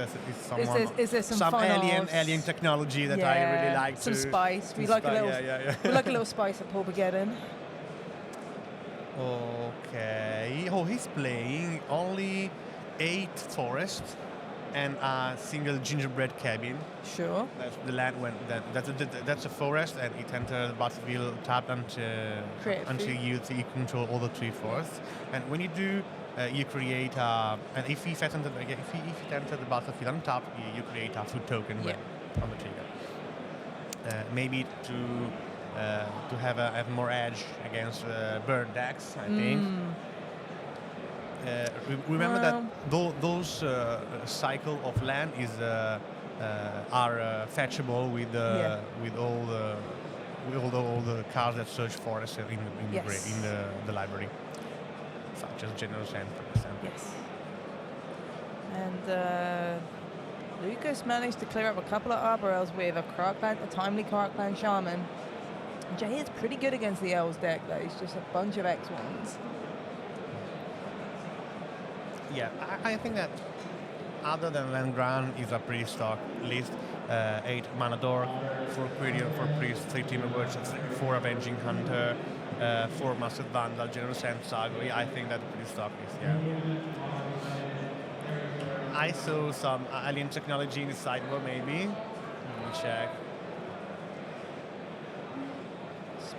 is there some alien technology that I really like. Some spice. We like a little spice at Paupergeddon. Okay. Oh, he's playing only 8 forests and a single gingerbread cabin. Sure. That's the land that's a forest, and it enters the battlefield tapped until you control all the 3 forests. And when you do, you create and if you enter the battlefield untapped, you create a food token on the trigger. Maybe to have more edge against bird decks, I think. Remember that those cycle of land are fetchable with all the cards that search for us in the library, such as General Sand, for example. Yes. And Luke, Lucas managed to clear up a couple of Arbor Elves with a timely Crackland Shaman. Jay is pretty good against the Elves deck, though. It's just a bunch of X1s. Yeah, I think that other than Land Grant is a pretty stock list. 8 Mana Dork, 4 Quirion, 4 Priest, 3 Timber Witch, 4 Avenging Hunter, 4 Master Vandal, Generous Hand Sago. Yeah, I think that's a pretty stock list, yeah. I saw some alien technology in the sideboard, maybe. Let me check.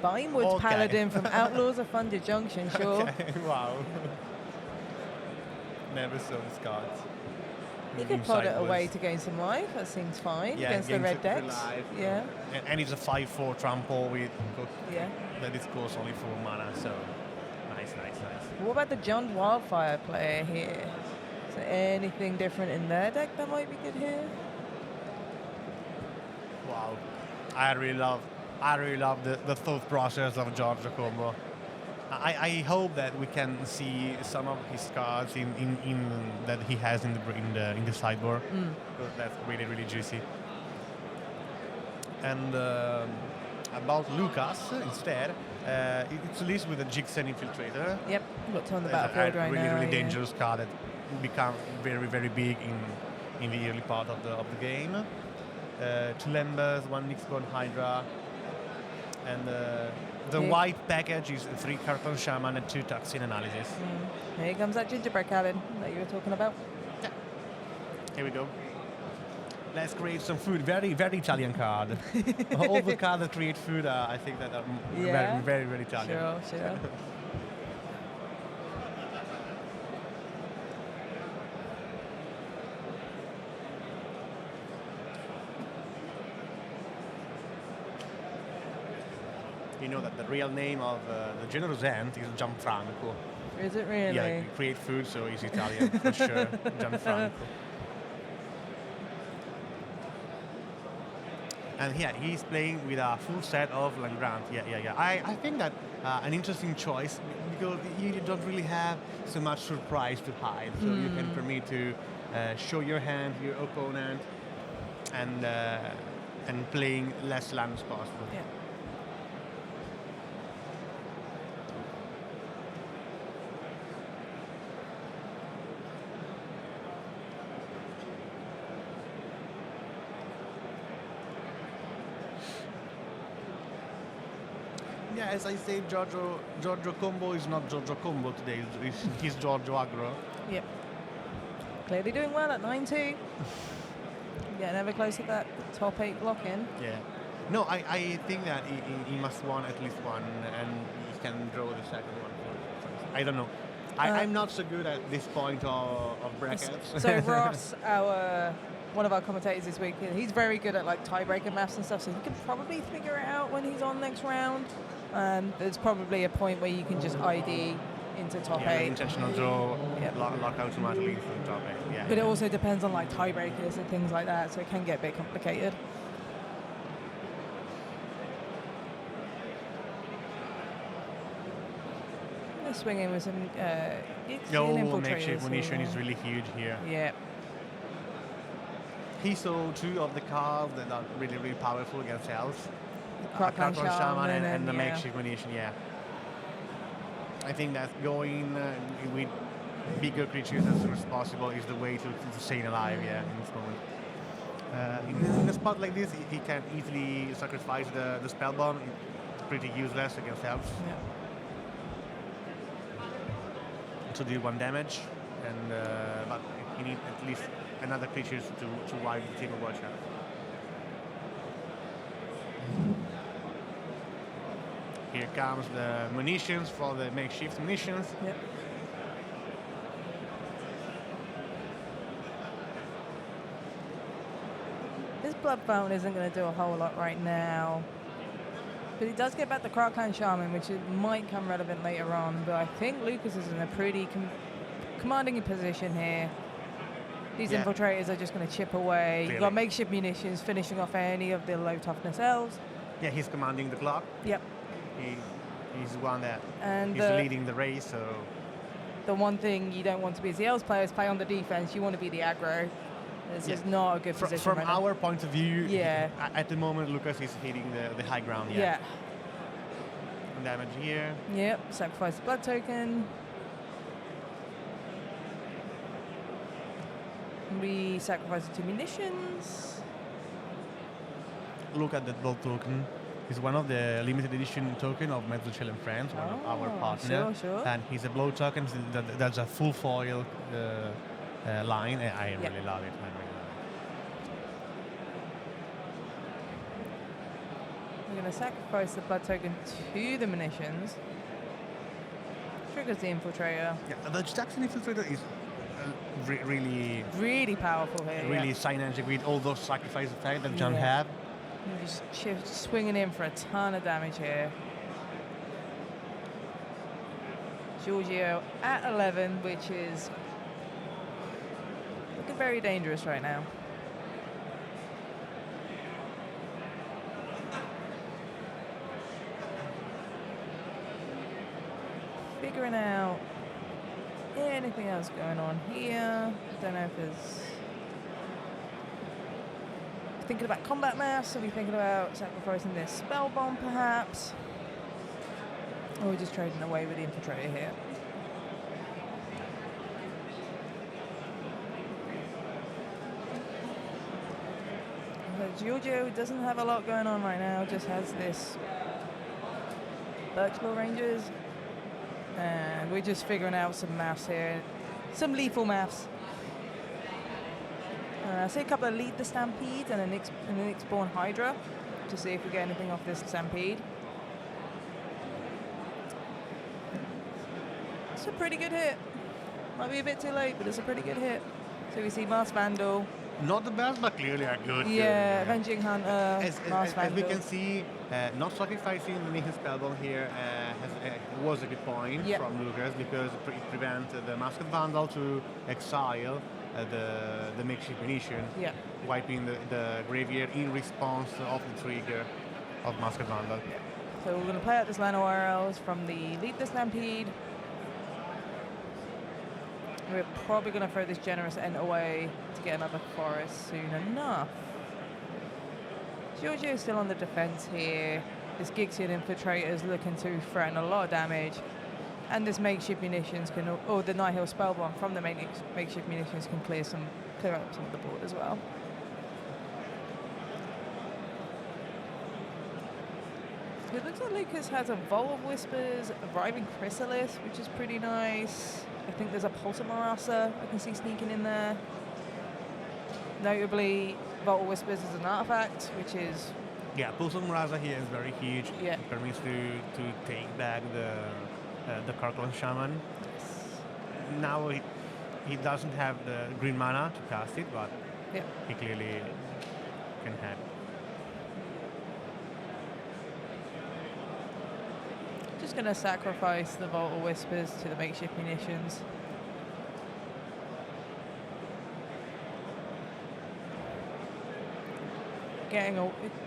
Spinewood's Paladin from Outlaws of Thunder Junction, sure. Okay, wow. Never saw this card. You could put it away to gain some life. That seems fine against the red decks. Yeah. And it's a 5/4 trample with yeah. that it costs only 4 mana, so nice. What about the John Wildfire player here? Is there anything different in their deck that might be good here? Wow. I really love the thought process of Giorgio combo. I hope that we can see some of his cards in that he has in the sideboard. Because that's really juicy. And about Lucas instead, it's a list with a Jigsaw Infiltrator. Yep, got two on the battlefield right now. Really dangerous card that become very big in the early part of the game. 2 Lembas, 1 Nyxborn Hydra, and the white package is 3 Carton Shaman and 2 Toxin Analysis. Here comes that Gingerbread Cabin that you were talking about. Yeah. Here we go. Let's create some food. Very Italian card. All the cards that create food, I think that are very Italian. Sure. You know that the real name of the Generous Ant is Gianfranco. Is it really? Yeah, you create food, so he's Italian for sure. Gianfranco. And yeah, he's playing with a full set of Langrand. Yeah. I think that an interesting choice because you don't really have so much surprise to hide, so you can permit to show your hand, your opponent, and playing less land as possible. Yeah. Yeah, as I say, Giorgio combo is not Giorgio combo today. He's Giorgio aggro. Yep. Clearly doing well at 9-2. Getting ever close to that top 8 block-in. Yeah. No, I think that he must win at least one, and he can draw the second one. I don't know. I'm not so good at this point of brackets. So Ross, one of our commentators this week, he's very good at like tiebreaker maths and stuff, so he can probably figure it out when he's on next round. There's probably a point where you can just ID into top 8. Intentional draw, lock automatically into the top 8. Yeah. But it also depends on like tiebreakers and things like that, so it can get a bit complicated. Let's swing in with some makeshift munition is really huge here. Yeah. He saw 2 of the cards that are really powerful against Elves. Crackland Shaman and the makeshift munition, yeah. I think that going with bigger creatures as soon as possible is the way to stay alive, in this moment. In a spot like this, he can easily sacrifice the spell bomb. It's pretty useless against Elves. Yeah. To do 1 damage, and but you need at least another creature to wipe the Timber Watch out. Here comes the munitions for the makeshift munitions. Yep. This Blood Fountain isn't going to do a whole lot right now. But he does get back the Crackland Shaman, which might come relevant later on. But I think Lucas is in a pretty commanding position here. These infiltrators are just going to chip away. Clearly. You've got makeshift munitions finishing off any of the low toughness elves. Yeah, he's commanding the clock. Yep. He's the one that and is leading the race. So the one thing you don't want to be as the elves players play on the defense. You want to be the aggro. This is not a good position From right now. our point of view, Yeah. at the moment, Lucas is hitting the high ground. Yeah. Damage here. Yep. Sacrifice the blood token. We sacrifice the 2 munitions. Look at that gold token. It's one of the limited edition token of Mezzocello and Friends, one of our partner. Sure. And he's a blow token. That's a full foil line. I really love it. We're going to sacrifice the blood token to the munitions. Triggers the infiltrator. Yeah, the Jackson Infiltrator is Really powerful here. really synergic with all those sacrifice effects that John Yeah. have. You're just swinging in for a ton of damage here. Giorgio at 11, which is looking very dangerous right now. Figuring out anything else going on here. Don't know if there's... Thinking about combat mass, are we thinking about sacrificing this spell bomb perhaps? Or we're just trading away with the infiltrator here. Giorgio doesn't have a lot going on right now, just has this Birchville Rangers. And we're just figuring out some maths here. Some lethal maths. I see a couple of Lead the Stampede and an X-Born Hydra to see if we get anything off this Stampede. It's a pretty good hit. Might be a bit too late, but it's a pretty good hit. So we see Mars Vandal. Not the best, but clearly a good. Yeah, Avenging Hunter, Mars As Vandal. we can see, not sacrificing the Nathan Spellbomb here was a good point from Lucas because it prevents the Masked Vandal to exile the makeshift munition, wiping the Breviglieri in response of the trigger of Masked Vandal. Yeah. So we're going to play out this Llanowar Elves from the Lead the Stampede. We're probably going to throw this Generous Ent away to get another Forest soon enough. Giorgio's still on the defense here. This Gixian Infiltrator is looking to threaten a lot of damage. And this makeshift munitions can, or the Nihil Spellbomb from the makeshift munitions can clear up some of the board as well. It looks like Lucas has a Vault of Whispers, a Riving Chrysalis, which is pretty nice. I think there's a Pulsar Marasa I can see sneaking in there. Notably, Vault of Whispers is an artifact, which is... Yeah, Pulsar Marasa here is very huge. Yeah. It permits to take back the Kirkland Shaman. Yes. Now he doesn't have the green mana to cast it, but Yeah. he clearly can have it. Just going to sacrifice the Vault of Whispers to the makeshift munitions.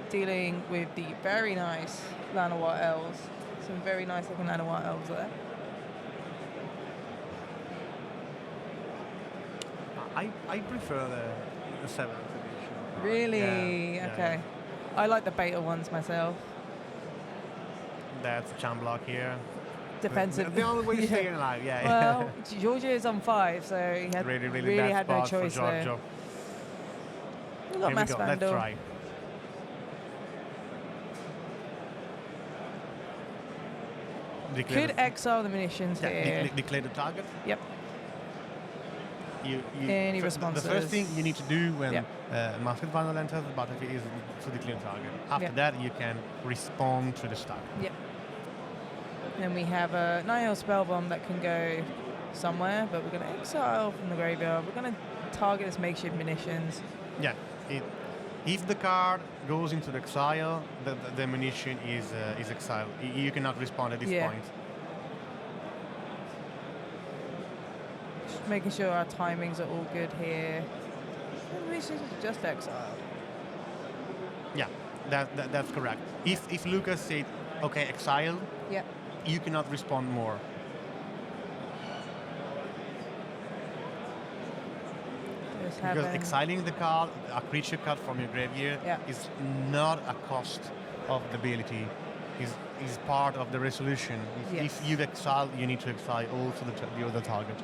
Dealing with the very nice Llanowar Elves. Some very nice looking Llanowar Elves there. I prefer the 7th edition. Really? Yeah, okay. I like the beta ones myself. That's Cham block here. Defensive. The only way to stay alive, Well, Giorgio is on 5, so he had really bad had no spot choice for there. Giorgio. We've got Here Mass we go. Let's Vandal. try. Could exile the munitions here. Declare the target. Yep. The Any responses? first thing you need to do when Masked Vandal enters the battlefield is to declare target. After that, you can respond to the stack. Yep. Then we have a Nihil Spellbomb that can go somewhere, but we're going to exile from the graveyard. We're going to target this makeshift munitions. Yeah. If the card goes into the exile, the munition is exiled. You cannot respond at this point. Just making sure our timings are all good here. And the munitions are just exiled. Yeah, that's correct. If Lucas said, okay, exile, you cannot respond more. Just Because having- exiling the card, a creature card from your graveyard, Yeah. is not a cost of the ability. Is part of the resolution. Yes. If you've exiled, you need to exile also the other target.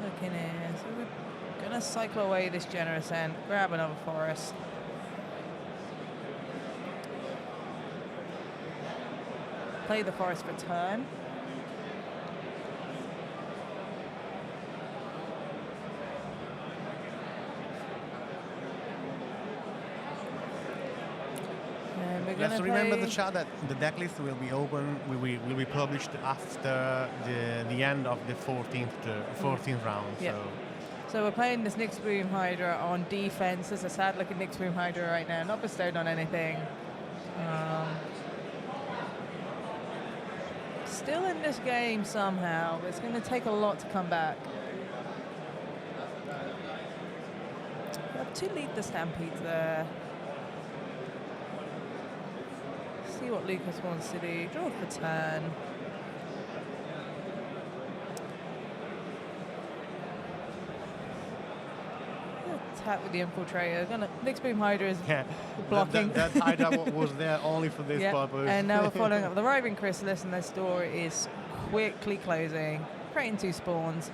Looking here, so we're gonna cycle away this Generous End, grab another forest. Play the forest for turn. And we're Let's gonna remember play- the chat that the deck list will be open, will be published after the end of the 14th round. Yeah. So we're playing this Nyx Boom Hydra on defense. There's a sad looking Nyx Boom Hydra right now, not bestowed on anything. Still in this game somehow. It's going to take a lot to come back. We have to lead the Stampedes there. See what Lucas wants to do. Draw for turn. Attack with the Infiltrator. Nyx Boom Hydra is Yeah, blocking. that Hydra was there only for this Yeah, purpose. and now we're following up the Roving Chrysalis, and this door is quickly closing, creating 2 spawns.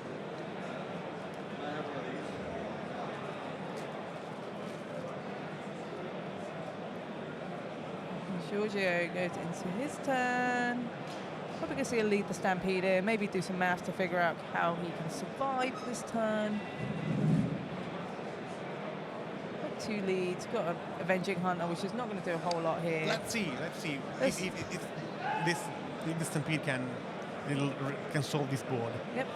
Giorgio goes into his turn. Probably going to see a lead the Stampede, maybe do some math to figure out how he can survive this turn. Got 2 leads, got a Avenging Hunter, which is not going to do a whole lot here. Let's see. Let's- If this Stampede can solve this board. Yep.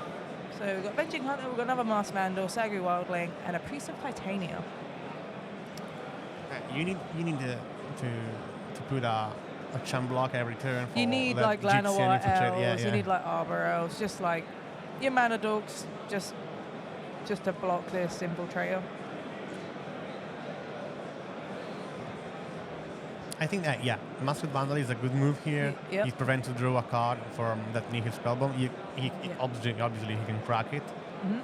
So we've got Avenging Hunter, we've got another Masked Vandal, Sagri Wildling, and a Priest of Titania. You need to put a chum block every turn. For You need that like Gypsy Llanowar and Infiltrate. Elves, Yeah, you yeah. need like Arbor Elves, just like your Mana Dogs, just to block this Infiltrator. I think that, Masked Vandal is a good move here. Yep. He prevents to draw a card from that Nihil Spellbomb. Yeah. Obviously he can crack it. Mm-hmm.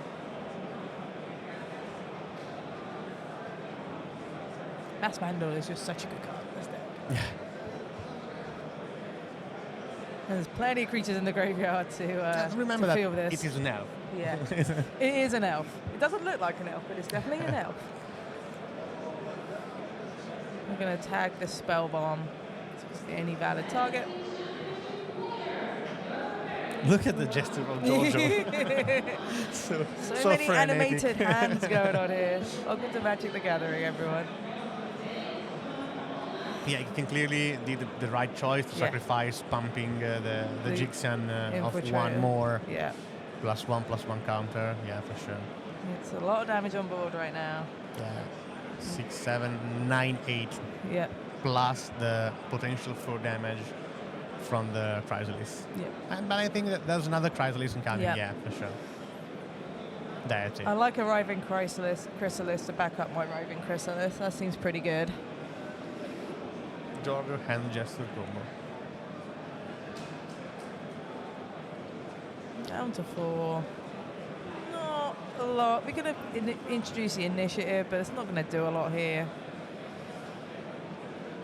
Masked Vandal is just such a good card in this deck. Yeah. There's plenty of creatures in the graveyard to Remember to that feel this. it is an elf. Yeah, it is an elf. It doesn't look like an elf, but it's definitely an elf. We're going to tag the Spell Bomb. It's the only valid target. Look at the gesture of Giorgio. so Many frenetic. animated hands going on here. Welcome to Magic the Gathering, everyone. Yeah, you can clearly do the right choice to sacrifice pumping the Jixian of Infiltrator. 1 more, Yeah. +1/+1 counter. Yeah, for sure. It's a lot of damage on board right now. Yeah, 6, 7, 9, 8, Yeah. plus the potential for damage from the Chrysalis. Yeah. But I think that there's another Chrysalis coming. Yeah. Yeah, for sure. That's it. I like a Roving Chrysalis to back up my Roving Chrysalis. That seems pretty good. Giorgio hand gesture combo. Down to 4. Not a lot. We're going to introduce the initiative, but it's not going to do a lot here.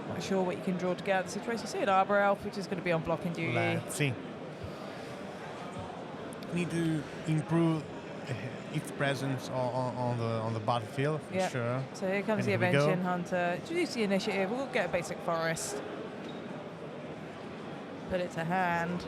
Not sure what you can draw to get out of the situation. See an Arbor Elf, which is going to be on blocking duty. Let's see. Need to improve its presence on the battlefield, for Yeah. sure. So here comes And the here we go. Avenging Hunter. Introduce the initiative. We'll get a basic forest. Put it to hand.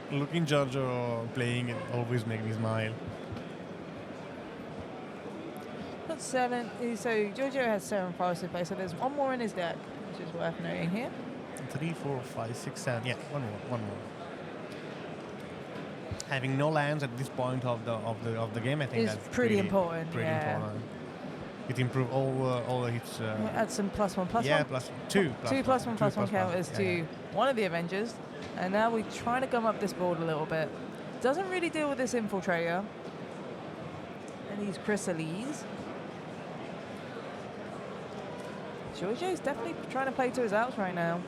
Looking Giorgio playing, it always makes me smile. Got 7. So Giorgio has 7 forests in play. So there's 1 more in his deck, which is worth noting here. 3, 4, 5, 6, 7. Yeah, one more. Having no lands at this point of the game, I think Is that's pretty important, Pretty yeah. important. It improves all its. We'll add some +1/+1. Yeah, plus 2. Two +1/+1 counters to one of the Avengers. And now we're trying to gum up this board a little bit. Doesn't really deal with this Infiltrator. And these Chrysales. Giorgio's definitely trying to play to his outs right now.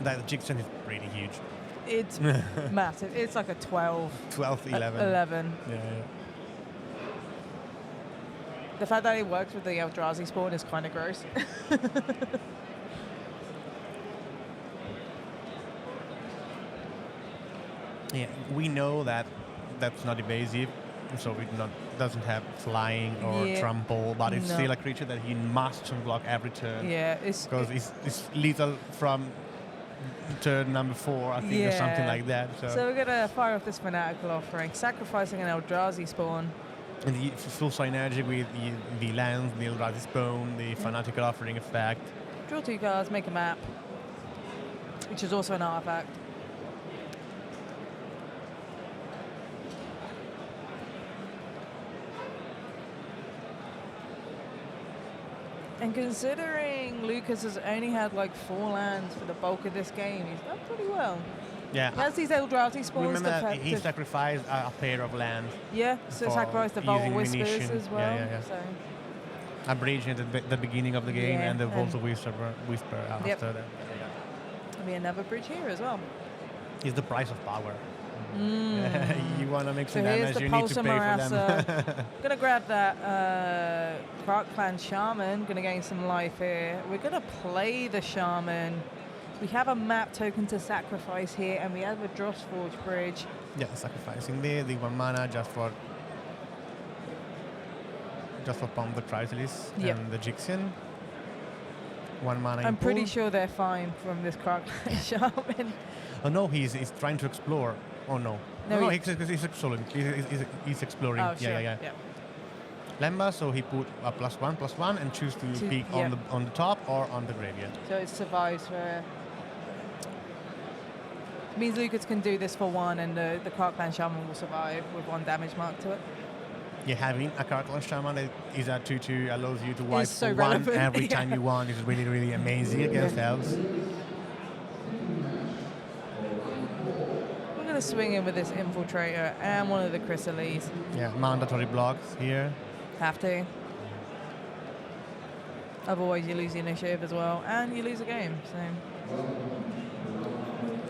That Jigsaw is pretty huge. It's massive. It's like a 12. 12, 11. 11. Yeah. The fact that it works with the Eldrazi spawn is kind of gross. Yeah, we know that that's not evasive, so it doesn't have flying or trample, but it's still a creature that he must block every turn. Yeah, because it's lethal from turn number 4, I think, or something like that. So we're gonna fire off this Fanatical Offering, sacrificing an Eldrazi spawn. And the full synergy with the lands, the Eldrazi spawn, the Fanatical Offering effect. Draw 2 cards, make a map, which is also an artifact. And considering Lucas has only had like 4 lands for the bulk of this game, he's done pretty well. Yeah. He has these Eldrazi spawns. Remember that he sacrificed a pair of land. Yeah, so sacrificed the Vault of Whispers munition. as well. Yeah. So. A bridge at the beginning of the game and the Vault of Whisper after that. There'll be another bridge here as well. It's the price of power. You want to make some damage, you need to pay for them. Gonna grab that Krark Clan Shaman, gonna gain some life here. We're gonna play the Shaman. We have a map token to sacrifice here, and we have a Drossforge bridge. Yeah, sacrificing the 1 mana just for Pump the Chrysalis and the Jixian. 1 mana. I'm pretty sure they're fine from this Krark Clan Shaman. Oh no, he's trying to explore. Oh no. No, he's exploring. He's exploring. Oh, sure. Yeah. Lemba, so he put a +1/+1 and choose to peek on the top or on the graveyard. So it survives for. It means Lucas can do this for 1, and the Krark Clan Shaman will survive with 1 damage mark to it. Yeah, having a Krark Clan Shaman that is a 2/2 allows you to wipe so 1 relevant. every time you want. It's really, really amazing against Elves. We're going to swing in with this Infiltrator and one of the Chrysales. Yeah, mandatory blocks here. Have to. Otherwise you lose the initiative as well, and you lose a game. So.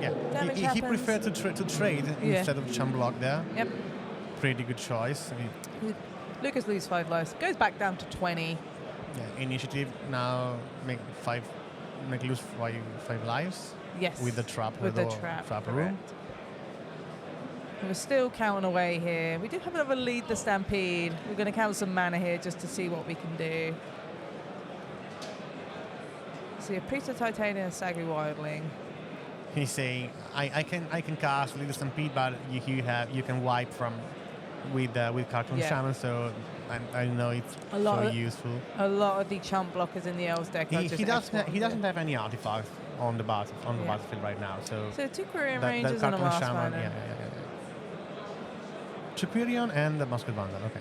Yeah, he preferred to trade instead of chum block there. Yep. Pretty good choice. Lucas loses 5 lives. Goes back down to 20. Yeah, initiative now make lose 5 lives. Yes. With the trap. With the trap room. We're still counting away here. We do have another lead the Stampede. We're going to count some mana here just to see what we can do. See a Priest of Titania and Saggy Wildling. He's saying, I can cast Lead the Stampede, but you can wipe from with Cartoon Shaman, so I know it's so useful. A lot of the chump blockers in the Elves deck are just he doesn't have any artifacts on the battlefield right now, so 2 Quirion Rangers and a Mask Shaman, Mana. 2 Quirion and the Musket Vandal, okay.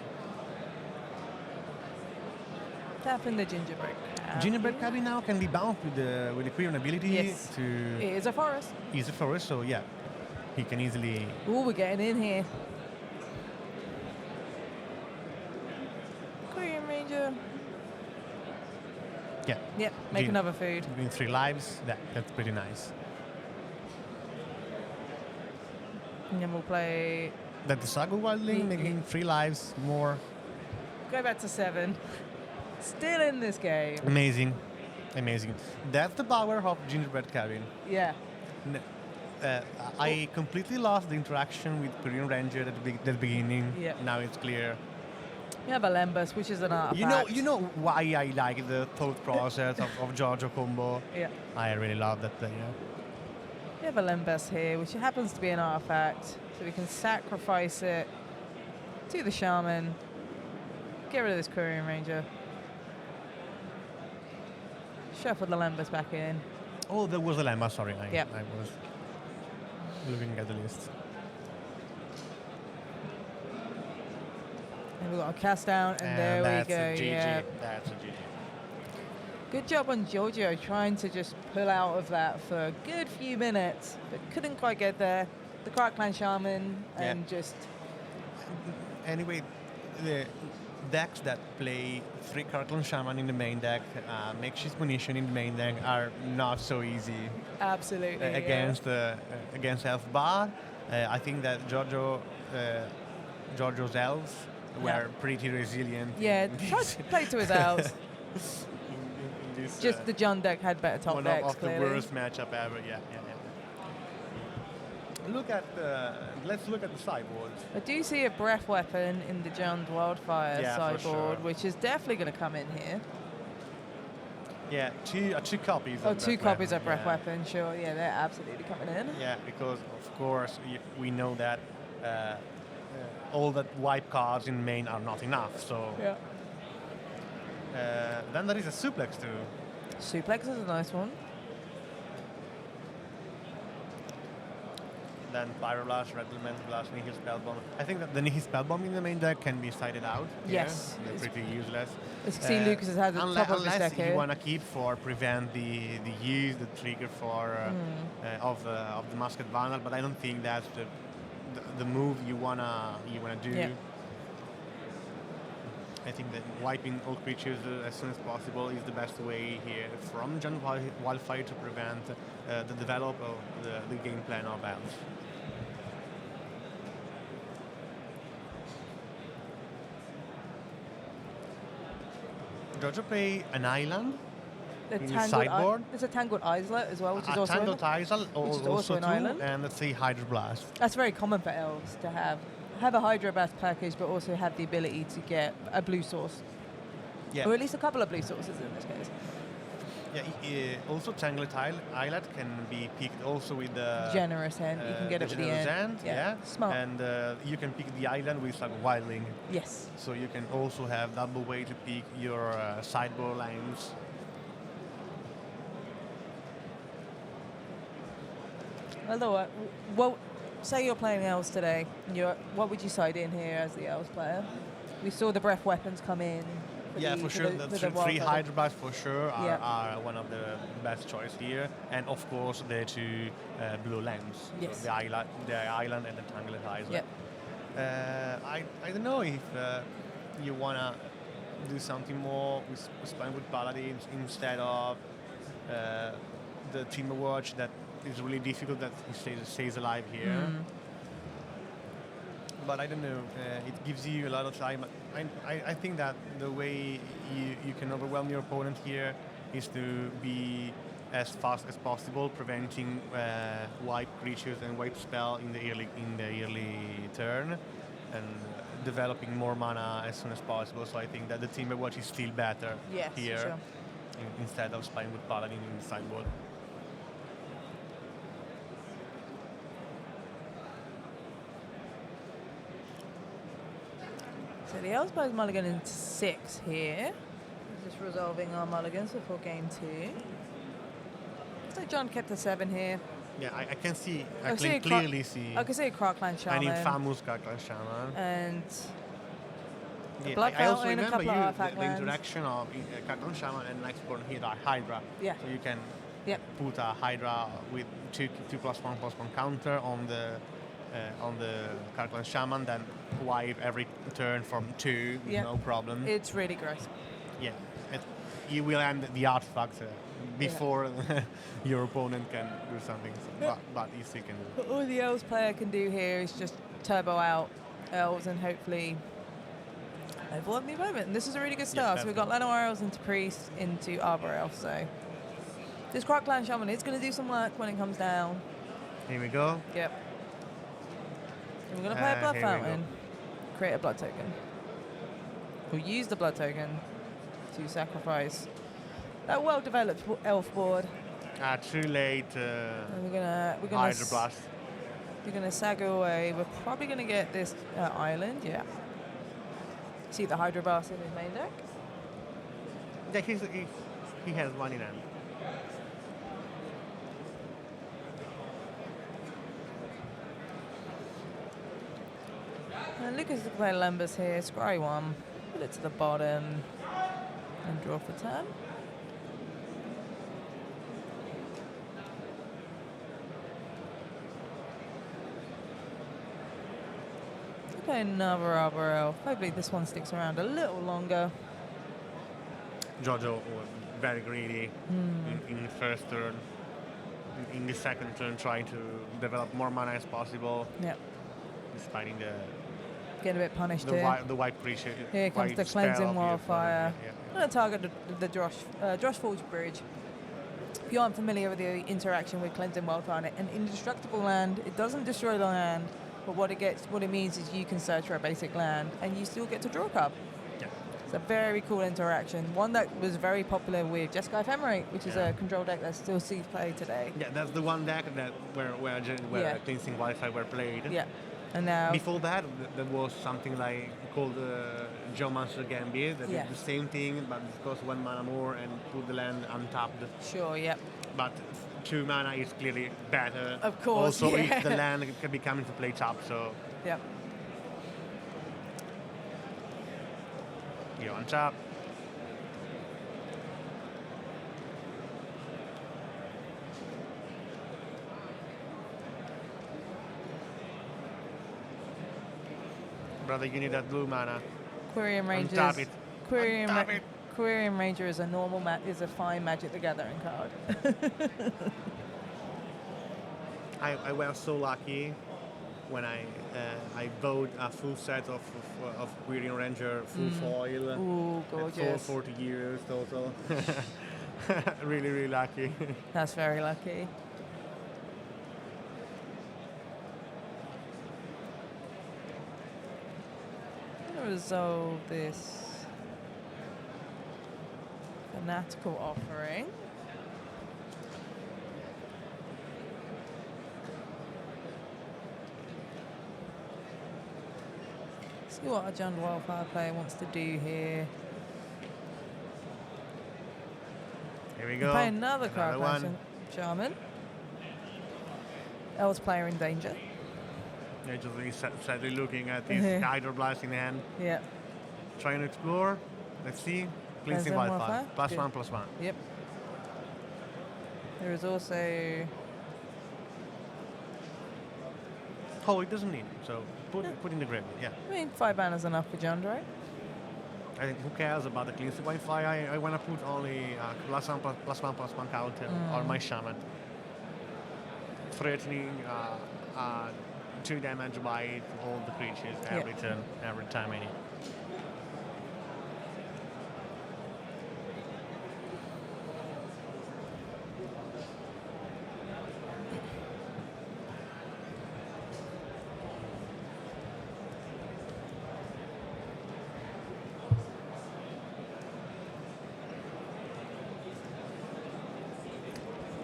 Tapping the Gingerbread Cabin. Gingerbread Cabin now can be bound with the Quirion ability to... It is a forest. It's a forest, so yeah, he can easily... Ooh, we're getting in here. Quirion Ranger. Yeah. Yep, make another food. Win 3 lives, that's pretty nice. And then we'll play... That the Sagu Wildling, making 3 lives more. Go back to 7. Still in this game. Amazing. That's the power of Gingerbread Cabin. Yeah. I completely lost the interaction with Quirion Ranger at the beginning. Yeah. Now it's clear. We have a Lembas, which is an artifact. You know why I like the thought process of Giorgio combo. Yeah. I really love that thing. We have a Lembas here, which happens to be an artifact, so we can sacrifice it to the Shaman. Get rid of this Quirion Ranger. Shuffle the Lembas back in. Oh, there was a Lemba, sorry. I Yep. was looking at the list. And we've got a cast down, and there we go. A GG. Yeah. That's a GG. Good job on Giorgio trying to just pull out of that for a good few minutes, but couldn't quite get there. The Krark Clan Shaman and just anyway, the decks that play 3 Kirkland Shaman in the main deck, makeshift munition in the main deck are not so easy Absolutely. against Elf Bar. I think that Giorgio's Elves were pretty resilient. Yeah, try to play to his elves. In this, Just the Jund deck had better top one decks, of the clearly. worst matchup ever. Yeah. Let's look at the sideboard. I do see a breath weapon in the Jund Wildfire Yeah, for sideboard, sure. which is definitely going to come in here. Yeah, two copies. Oh, of two breath copies weapon, of breath yeah. weapon, sure. Yeah, they're absolutely coming in. Yeah, because of course we know that all the wipe cards in main are not enough. So Yeah. then there is a suplex too. Suplex is a nice one. Then Pyroblast, Red Elemental Blast, Nihil Spellbomb. I think that the Nihil Spellbomb in the main deck can be sided out. Yes. They're pretty useless. Let's see, Lucas has had the top of his deck Unless you here. want to keep for prevent the trigger for of the Musket Vandal, but I don't think that's the move you wanna do. Yeah. I think that wiping all creatures as soon as possible is the best way here from Jund Wildfire to prevent the develop of the game plan of Elves. Giorgio play an island The in the Tangled sideboard. There's a Tangled Islet as well, which is A also Tangled Isle, which is also also an too, island. and let's say Hydroblast. That's very common for elves to have a Hydro Bath package, but also have the ability to get a blue source, Yeah. or at least a couple of blue sources in this case. Also Tangled Islet can be picked also with the Generous hand, you can get the it to the generous end. Yeah. Smart. And you can pick the island with like Wildling. Yes. So you can also have double way to pick your sideboard lines. Although, well, say you're playing elves today, and what would you side in here as the elves player? We saw the breath weapons come in. For sure. The three Wildfire. Hydroblast for sure Yeah. are one of the best choice here, and of course the two blue lands, Yes. so the island and the Tangled Island. Yep. I don't know if you wanna do something more with Spinewood Paladins instead of the Timber Watch that is really difficult that he stays alive here. But I don't know. It gives you a lot of time. I think that the way you can overwhelm your opponent here is to be as fast as possible, preventing wipe creatures and wipe spell in the early turn, and developing more mana as soon as possible. So I think that the Timber Watch is still better Yes, for here sure. instead of Spinewood Paladin in the sideboard. So the elves plays mulligan into 6 here. Just resolving our mulligans before game 2. Looks like John kept a 7 here. Yeah, I can see. I see a clearly see I can see a Crockland Shaman. an infamous Kirkland Shaman. And Yeah, Blood I also Fountain, a remember couple of the artifact lands. interaction of Kirkland Shaman and Nightborn Hydra. Yeah. So you can Yep. put a Hydra with 2+1/+1 counter on the Kirkland Shaman, then wipe every turn from 2 with Yep. no problem. It's really gross. Yeah, you will end the artifact before your opponent can do something. So, but you still can do it. All the elves player can do here is just turbo out elves and hopefully overwhelm the opponent. And this is a really good start. So we've got Llanowar elves into priest into Arbor elf. So this Crockland Shaman is going to do some work when it comes down. Here we go. Yep. And we're going to play a Blood here we go. Fountain. Create a blood token. We'll use the blood token to sacrifice that well-developed elf board. Too late. And we're gonna Hydroblast. we're gonna sag away. We're probably gonna get this island. Yeah. See the Hydroblast in his main deck. Yeah, he has one in hand. And Lucas is gonna play Lembas here. Scry 1. Put it to the bottom and draw for turn. Okay, another Arbor Elf. Hopefully this one sticks around a little longer. Jojo was very greedy in the first turn. In the second turn, trying to develop more mana as possible. Yep. Despite the Getting a bit punished here. the white creature. Here comes white the spell Cleansing of the Wildfire. opponent, I'm going to target the Drosh Forge Bridge. If you aren't familiar with the interaction with Cleansing Wildfire, an indestructible land, it doesn't destroy the land, but what it means is you can search for a basic land and you still get to draw a card. Yeah. It's a very cool interaction. One that was very popular with Jeskai Ephemerate, which is a control deck that still sees play today. Yeah, that's the one deck that where Cleansing Wildfire were played. Yeah. And now Before that, there was something like called Geomancer Gambit that did the same thing, but it cost 1 mana more and put the land untapped. Sure, yep. But 2 mana is clearly better. Of course, Also, yeah. if the land can be coming to play top, so Yep. you're on top. Brother, you need that blue mana. Quirion Rangers. Untap it. Untap it. Quirion Ranger is a normal is a fine Magic the Gathering card. I was so lucky when I bought a full set of Quirion Ranger full foil. Ooh, gorgeous. For 40 years total. Really, really lucky. That's very lucky. I'm going to resolve this Fanatical Offering. See what a John Wildfire player wants to do here. Here we go. Play another Another card, one. Shaman. Elves player in danger. Yeah, just really sadly looking at his Hydroblast in hand. Yeah. Trying to explore. Let's see. Cleansing Cleansing Wildfire. Wildfire. Good. +1/+1. Yep. There is also. Oh, it doesn't need it, so put in the grave. Yeah. I mean, 5 mana is enough for John, right? I think who cares about the Cleansing Wildfire? I want to put only +1/+1 counter on my Shaman. Threatening 2 damage by all the creatures every turn, every time I need.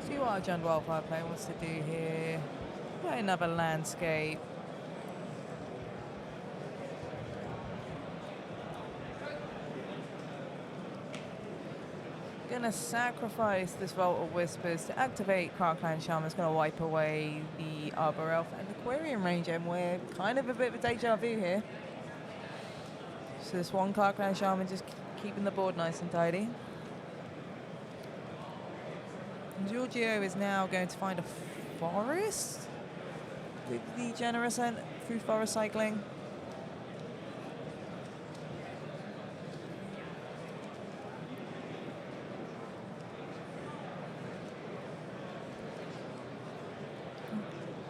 See what our John Wildfire player wants to do here. Play another landscape. Gonna sacrifice this Vault of Whispers to activate Parkland Shaman. It's gonna wipe away the Arbor Elf and the Quirion Ranger, and we're kind of a bit of a deja vu here. So this one Parkland Shaman just keeping the board nice and tidy. And Giorgio is now going to find a forest with the generous and through forest cycling.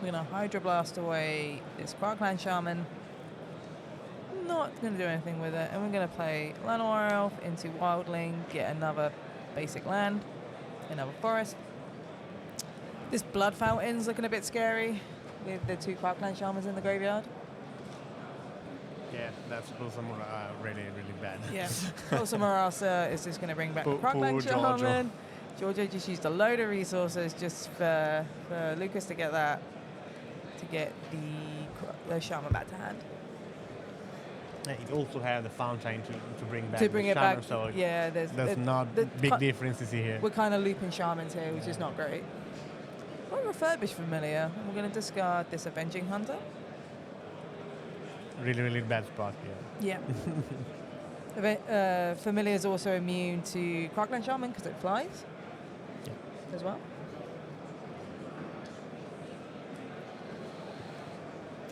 We're going to Hydroblast away this Parkland Shaman. Not going to do anything with it. And we're going to play Llanowar Elf into Wildling, get another basic land, another forest. This Blood Fountain's looking a bit scary with the 2 Parkland Shamans in the graveyard. Yeah, that's also really, really bad. Yeah. Also, Marasa is just going to bring back the Poor Parkland Giorgio. Shaman. Giorgio just used a load of resources just for Lucas to get that, to get the Shaman back to hand. It also had the fountain to bring back To bring the it Shaman, back, so yeah. there's not big difference to see here. We're kind of looping Shamans here, which is not great. We're refurbished Familiar. We're going to discard this Avenging Hunter. Really, really bad spot here. Yeah. Familiar is also immune to Parkland Shaman because it flies as well.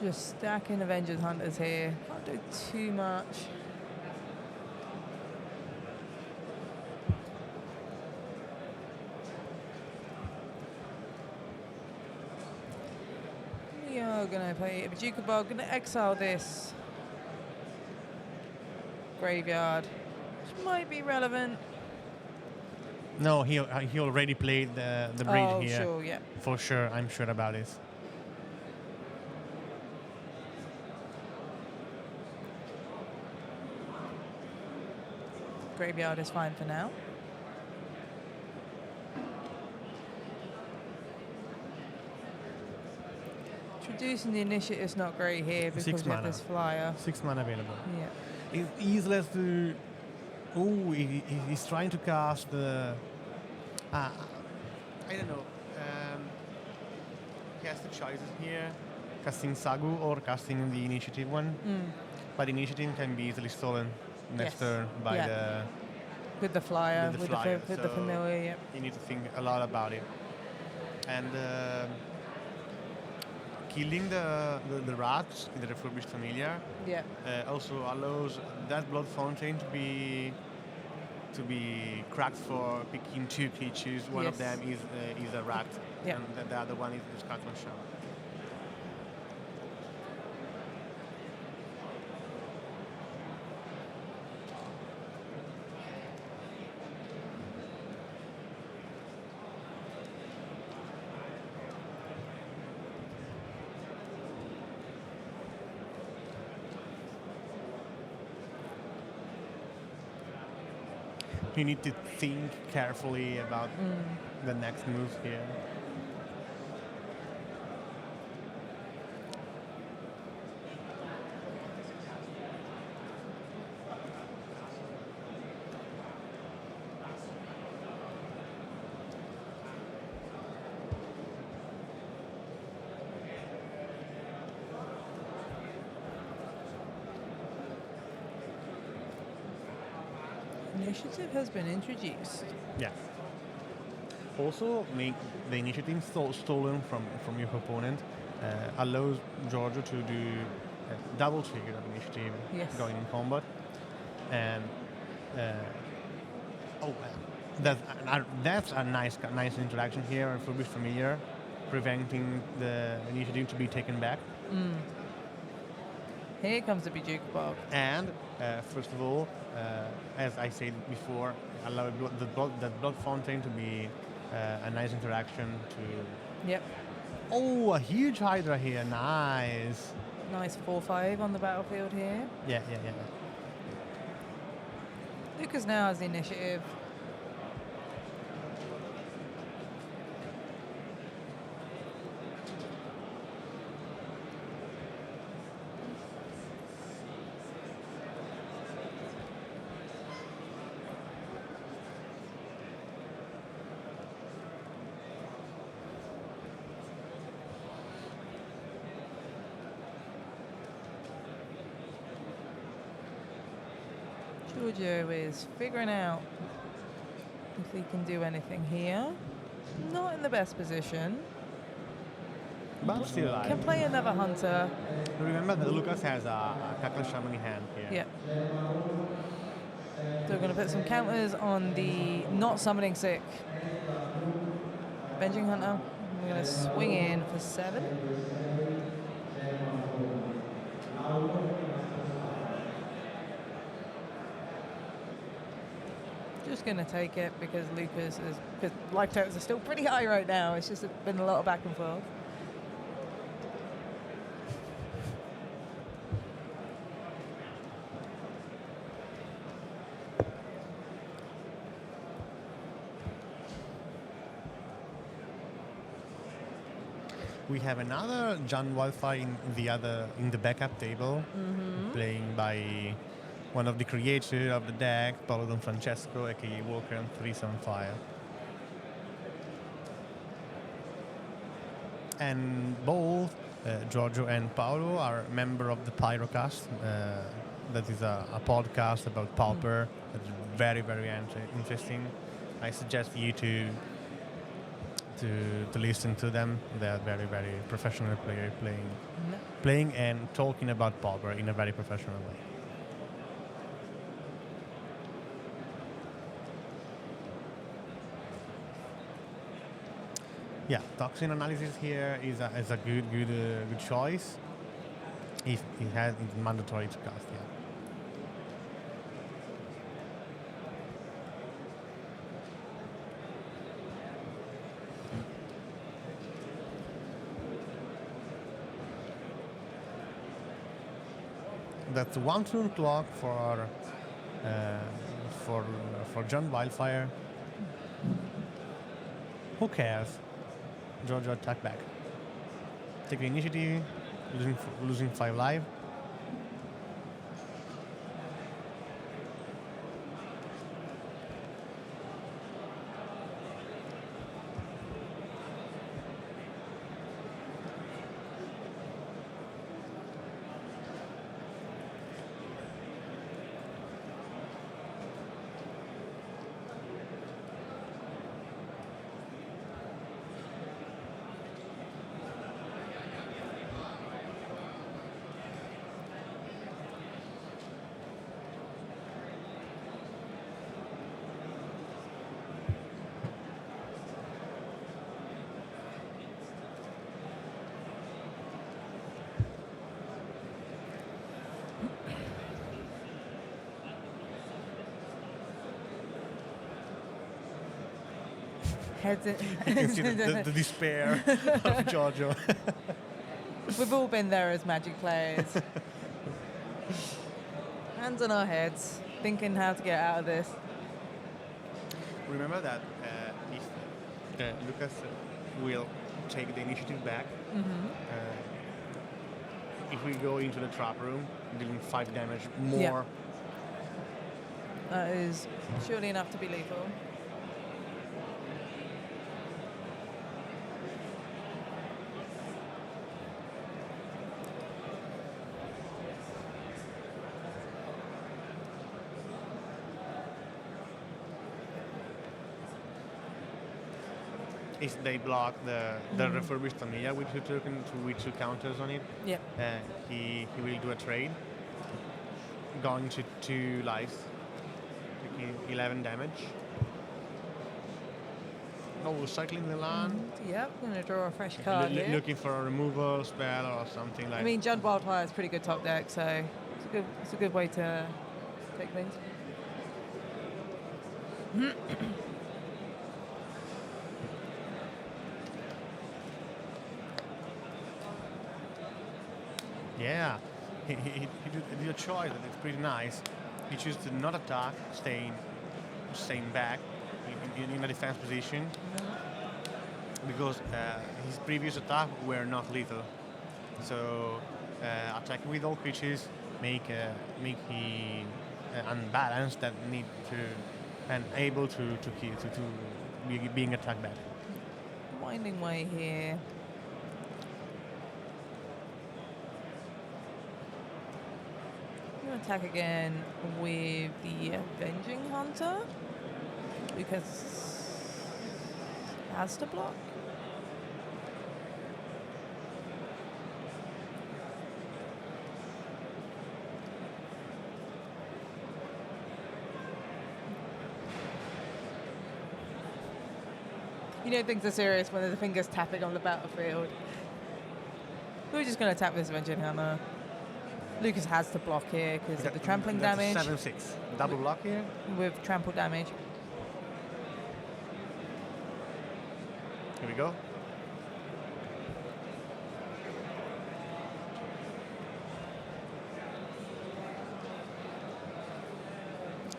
Just stacking Avengers Hunters here. Can't do too much. We are going to play a Bajuka Bog. Going to exile this graveyard, which might be relevant. No, he already played the breed here. Sure, yeah. For sure, I'm sure about it. Graveyard is fine for now. Introducing the initiative is not great here because we have this flyer. 6 mana available. Yeah. It's easeless to... Oh, he's trying to cast the... I don't know. He has two choices here. Casting Sagu or casting the initiative one. But the initiative can be easily stolen next turn by the... With the flyer, with the familiar, yeah. You need to think a lot about it. And killing the rats in the refurbished familiar also allows that blood fountain to be cracked for picking 2 creatures. One of them is a rat, and the other one is Scotland Shaman. You need to think carefully about the next move here. Initiative has been introduced. Yeah. Also, make the initiative stolen from your opponent allows Giorgio to do a double trigger of initiative going in combat. And that's a nice interaction here. Refurbished familiar, preventing the initiative to be taken back. Here comes the Bajuka Bog. And first of all, as I said before, allow the blood fountain to be a nice interaction to... Yep. Oh, a huge Hydra here. Nice. Nice 4/5 on the battlefield here. Yeah. Lucas now has the initiative. Giorgio is figuring out if he can do anything here. Not in the best position. But still alive. Can play another hunter. Remember that Lucas has a Cackle Shaman in hand here. Yeah. So we're going to put some counters on the not summoning sick Avenging Hunter. We're going to swing in for 7. Just going to take it because Lucas is, because life totals are still pretty high right now. It's just been a lot of back and forth. We have another John Wildfire in the backup table, playing by one of the creators of the deck, Paolo Don Francesco, aka Walker and 3 Sunfire. And both Giorgio and Paolo are member of the Pyrocast. That is a podcast about Pauper. That's very, very interesting. I suggest you to to listen to them. They are very, very professional player playing and talking about Pauper in a very professional way. Yeah, toxin analysis here is a good choice. If it's mandatory to cast, yeah. That's 1 turn clock for John Wildfire. Who cares? Giorgio attack back. Take the initiative, losing 5 life. You can see the despair of Giorgio. We've all been there as Magic players. Hands on our heads, thinking how to get out of this. Remember that if Lucas will take the initiative back, if we go into the trap room, dealing 5 damage more. Yeah. That is surely enough to be lethal. If they block the refurbished Candia with 2 tokens with 2 counters on it, he will do a trade, going to 2 lives, taking 11 damage. Oh, cycling the land. Yep, I'm going to draw a fresh card here. Looking for a removal spell or something like. I mean, Judd Wildfire is pretty good top deck, so it's a good way to take things. Yeah, he did a choice that is pretty nice. He chose to not attack, staying back in a defense position, because his previous attack were not lethal. So attacking with all creatures make he unbalanced that need to and able to being attacked back. Winding way here. Attack again with the Avenging Hunter because has to block. You know things are serious when there's the fingers tapping on the battlefield. We're just going to attack this Avenging Hunter. Lucas has to block here because of the trampling damage. 7/6. Double block here. With trample damage. Here we go.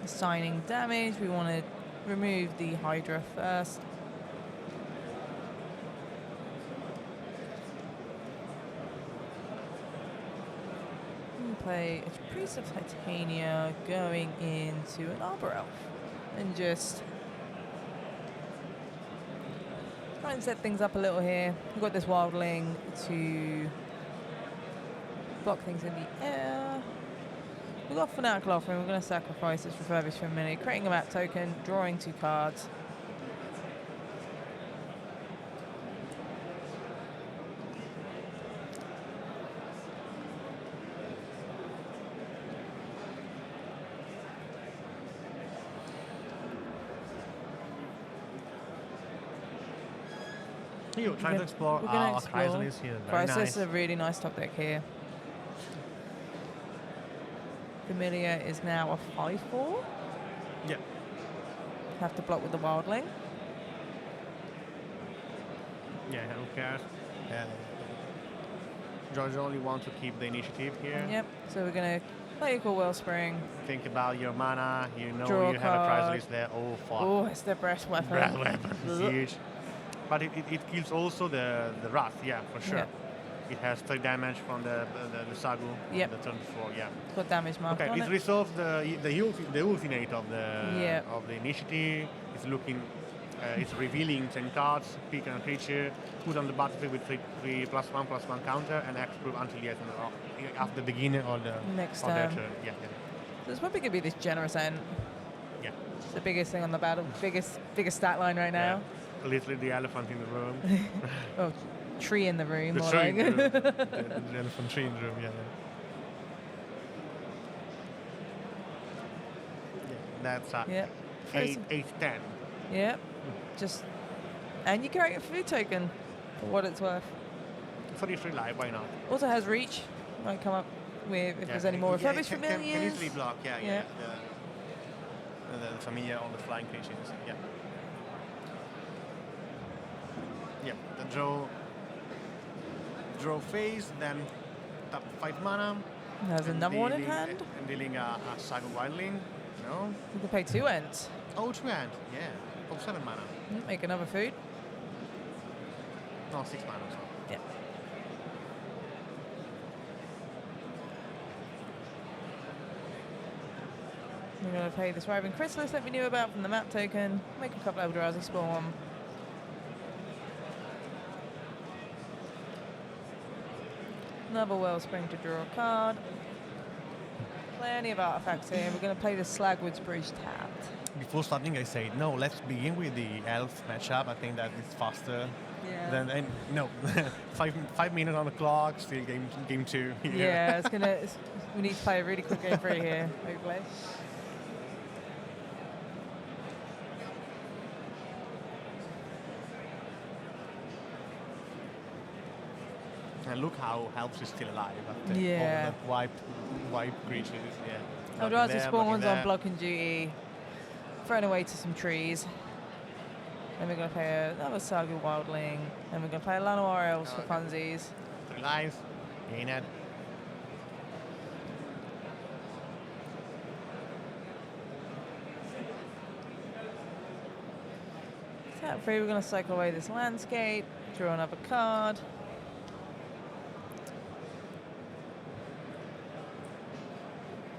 Assigning damage. We want to remove the Hydra first. Play a Priest of Titania going into an Arbor Elf and just try and set things up a little here. We've got this Wildling to block things in the air. We've got Fanatical Offering. We're going to sacrifice this Refurbish for a minute, creating a map token, drawing 2 cards. You try to explore We're gonna our explore. Chrysalis here. Very Chrysalis nice. is a really nice top deck here. Familiar is now a 5/4. Yeah. Have to block with the Wildling. Yeah, who cares? George only wants to keep the initiative here. Yep. So we're gonna play a cool Wellspring. Think about your mana. You know Draw a you have a card. Chrysalis there. Oh, fuck. Oh, it's the breast weapon. Breath weapon is huge. But it kills also the Wrath, yeah, for sure. Yeah. It has 3 damage from the Sagu. Yep. The turn before, yeah. Got damage mark Okay, on it it. resolves the ultimate of Yeah. the initiative. It's looking, it's revealing 10 cards, pick a creature, put on the battlefield with 3 +1/+1 counter, and exprove until yet after the beginning or the Next of their turn. turn. Yeah, yeah. So it's probably gonna be this generous end. Yeah. It's the biggest thing on the battle, biggest stat line right now. Yeah. Literally the elephant in the room. Oh, tree in the room. The or tree in the like- room. The elephant tree in the room, yeah. That's Yep. 8/10. Yep. Just and you create a food token for what it's worth. 43 life, why not? Also has reach. Might come up with if there's any more refurbished can familiars. easily block, yeah. Yeah. The familiar on the flying creatures, yeah. Yeah, the draw phase, then tap 5 mana. There's and another one in dealing- hand. And dealing a Saga Wildling. No? You can pay 2 ends. Oh, 2 hand, yeah. Oh, 7 mana. Make another food. No, 6 mana. So. Yeah. We're going to pay this Raven Chrysalis that we knew about from the map token. Make a couple of Eldrazi spawn. Another Wellspring to draw a card. Plenty of artifacts here. We're going to play the Slagwoods Bridge tapped. Before starting, I said, no, let's begin with the Elf matchup. I think that is faster. Yeah. Then, no, 5 minutes on the clock, still game 2. Yeah, we need to play a really quick game 3 here, hopefully. And look how Elves is still alive after Yeah. all the wipe creatures. Yeah. Eldrazi Blocking there, spawns blocking on blocking duty, thrown away to some trees. Then we're going to play another Saga Wildling, and we're going to play a Llanowar Elves for funsies. 3 lives, gain it. Tap 3, we're going to cycle away this landscape, draw another card.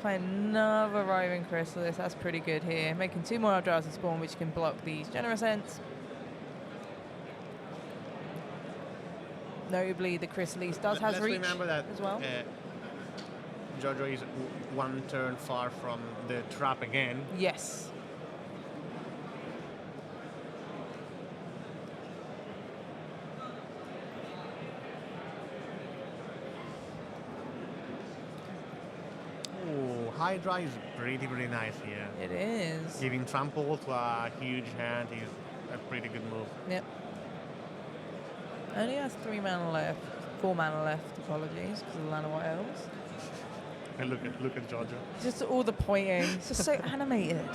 Play another Raven Chrysalis, that's pretty good here. Making 2 more Eldrazi spawn, which can block these Generous Ents. Notably, the Chrysalis does have Let's reach remember that as well. Jojo is 1 turn far from the trap again. Yes. Oh, Hydra is pretty nice here. It is. Giving trample to a huge hand is a pretty good move. Yep. Only has 3 mana left. 4 mana left, apologies, because of the Llanowar Elves. And look at Jojo. Just all the pointing. It's just so animated.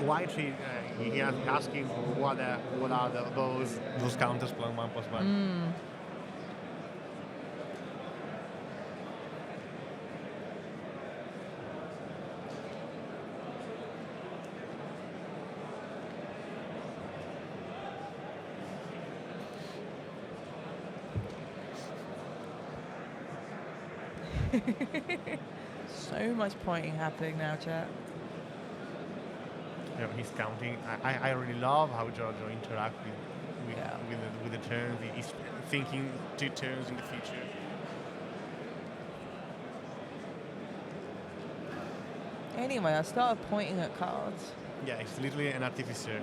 White he asking what are those counters +1/+1. So much pointing happening now, chat. You know, he's counting. I really love how Jojo interacts with the turns. He's thinking 2 turns in the future. Anyway, I started pointing at cards. Yeah, he's literally an artificer.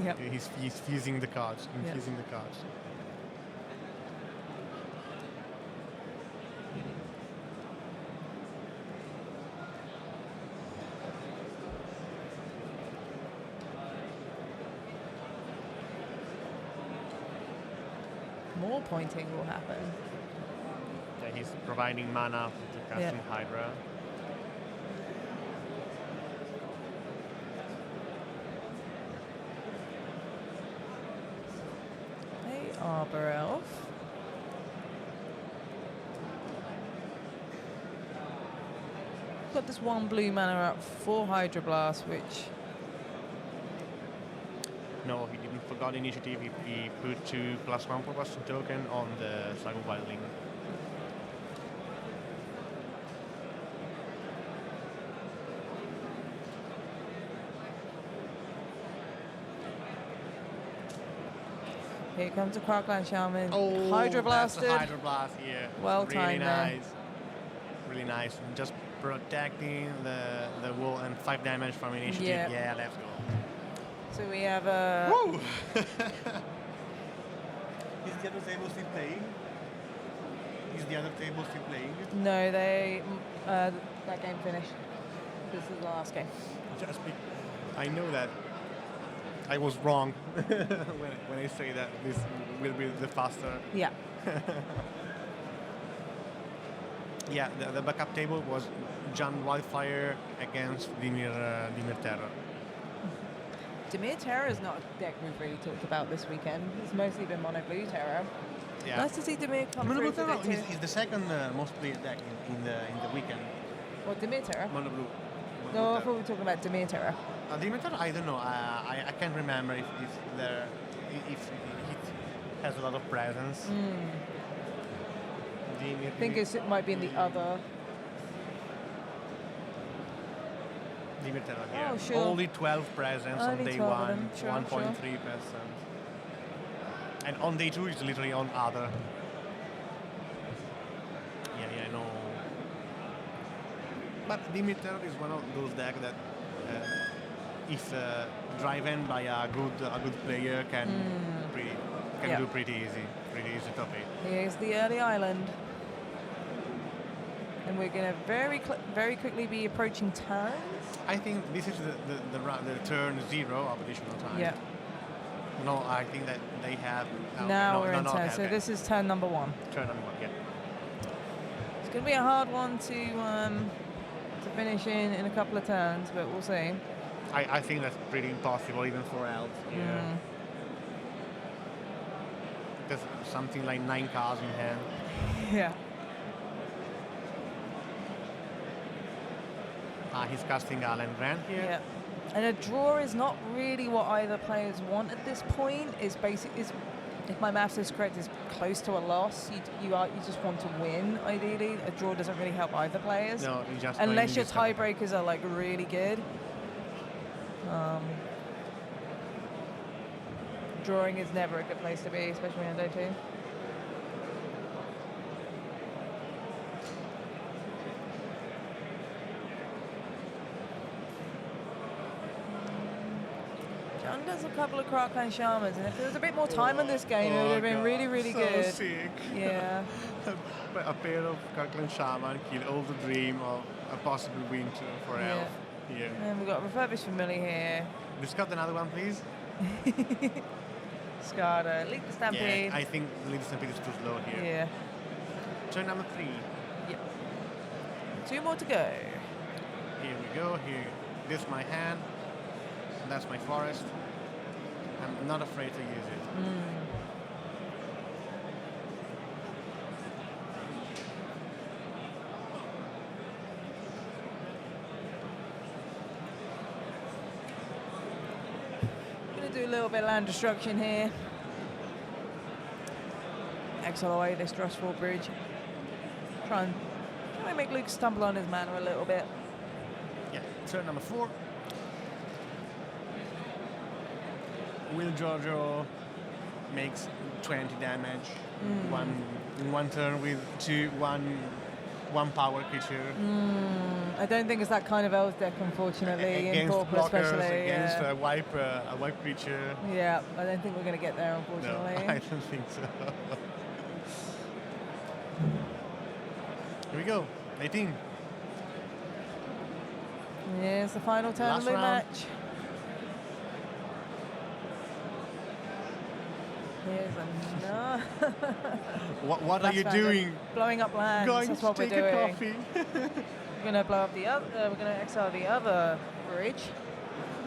Yep. He's fusing the cards, infusing the cards. more pointing will happen. Yeah, he's providing mana to casting Hydra. Hey, Arbor Elf. Got this 1 blue mana up for Hydra Blast, which No, he didn't forgot initiative. He put 2 +1 propulsion token on the Saga Wildling. here comes the Crackland Shaman. Oh, Hydra Blasted. That's a Hydra Blast here. Well really timed there. nice. Really nice. Just protecting the wall and 5 damage from initiative. Yeah. Yeah, let's go. So we have a. Woo! Is the other table still playing? Is the other table still playing? No, that game finished. This is the last game. I know that I was wrong when I say that this will be the faster. Yeah. Yeah, the backup table was John Wildfire against Dimir Terror. Dimir Terror is not a deck we've really talked about this weekend. It's mostly been Mono Blue Terror. Yeah. Nice to see Dimir come Mono through Blue for Terror victory. is the second most played deck in the weekend. What, Dimir Terror? Mono Blue. No, I thought we were talking about Dimir Terror. Dimir Terror, I don't know. I can't remember if it has a lot of presence. I think it might be in the other. Dimir Terror here. Oh, sure. Only 12 presence on Only day 12 of 1, them. Sure, 1.3%. And on day 2 it's literally on other. Yeah, I know. But Dimir Terror is one of those decks that, if driven by a good player, can do pretty easy top 8. Here's the early island. And we're going to very quickly be approaching turns. I think this is the turn 0 of additional time. Yeah. No, I think that they have. Now we're in no, turn. okay, So okay. this is turn number 1. Turn number 1, yeah. It's going to be a hard one to finish in a couple of turns, but we'll see. I think that's pretty impossible even for Elves. Yeah. There's something like 9 cards in hand. Yeah. He's casting Alan Grant here. Yeah. And a draw is not really what either players want at this point. Is if my maths is correct, is close to a loss. You just want to win. Ideally, a draw doesn't really help either players. No, you just unless your tiebreakers are like really good. Drawing is never a good place to be, especially on day 2. John does a couple of Crackland Shamans, and if there was a bit more time on this game, it would have been really, really good. Sick. Yeah. A pair of Crackland Shaman kill all the dream of a possible win for Elf. Yeah. And we've got Refurbished Familiar here. Discard another one, please. Scarda, Leap the Stampede. Yeah, I think Leap the Stampede is too slow here. Yeah. Turn number 3. Yep. 2 more to go. Here we go. Here, this is my hand. That's my forest. I'm not afraid to use it. Gonna do a little bit of land destruction here. Exile away this Trustful Bridge. Try and make Luke stumble on his mana a little bit. Yeah, turn number 4. Will Giorgio makes 20 damage in one turn with one power creature. I don't think it's that kind of Elves deck, unfortunately, in Against Pauper blockers, especially. against a wipe creature. Yeah, I don't think we're going to get there, unfortunately. No, I don't think so. Here we go, 18. Here's the final turn of the match. Here's another. What are you doing? Blowing up lands. Going That's to what we're take a doing. coffee. We're going to blow up the other. We're going to exile the other bridge,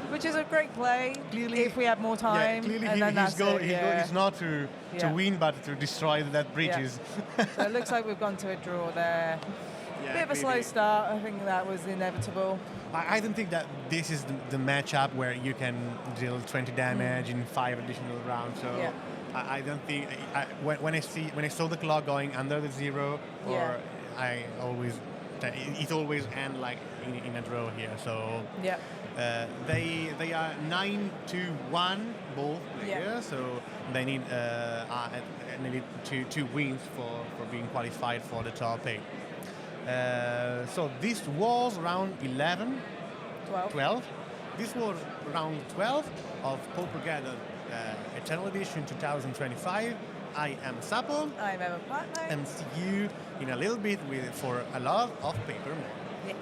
which is a great play. Clearly, if we had more time. Yeah, clearly and then his that's goal, it, his goal is not to Yeah. win, but to destroy that bridges. So it looks like we've gone to a draw there. Yeah, Bit of a slow clearly. start. I think that was inevitable. I don't think that this is the matchup where you can deal 20 damage in 5 additional rounds. So Yeah. I don't think when I saw the clock going under the 0, or Yeah. it always end like in a draw here. So Yeah. they are 9-1 both players, so they need two wins for being qualified for the top 8. So this was round 11, 12. This was round 12 of PAUPERGEDDON Eternal Edition 2025. I am Sapo, I'm Emma Platinum. and see you in a little bit for a lot of paper men. Yeah.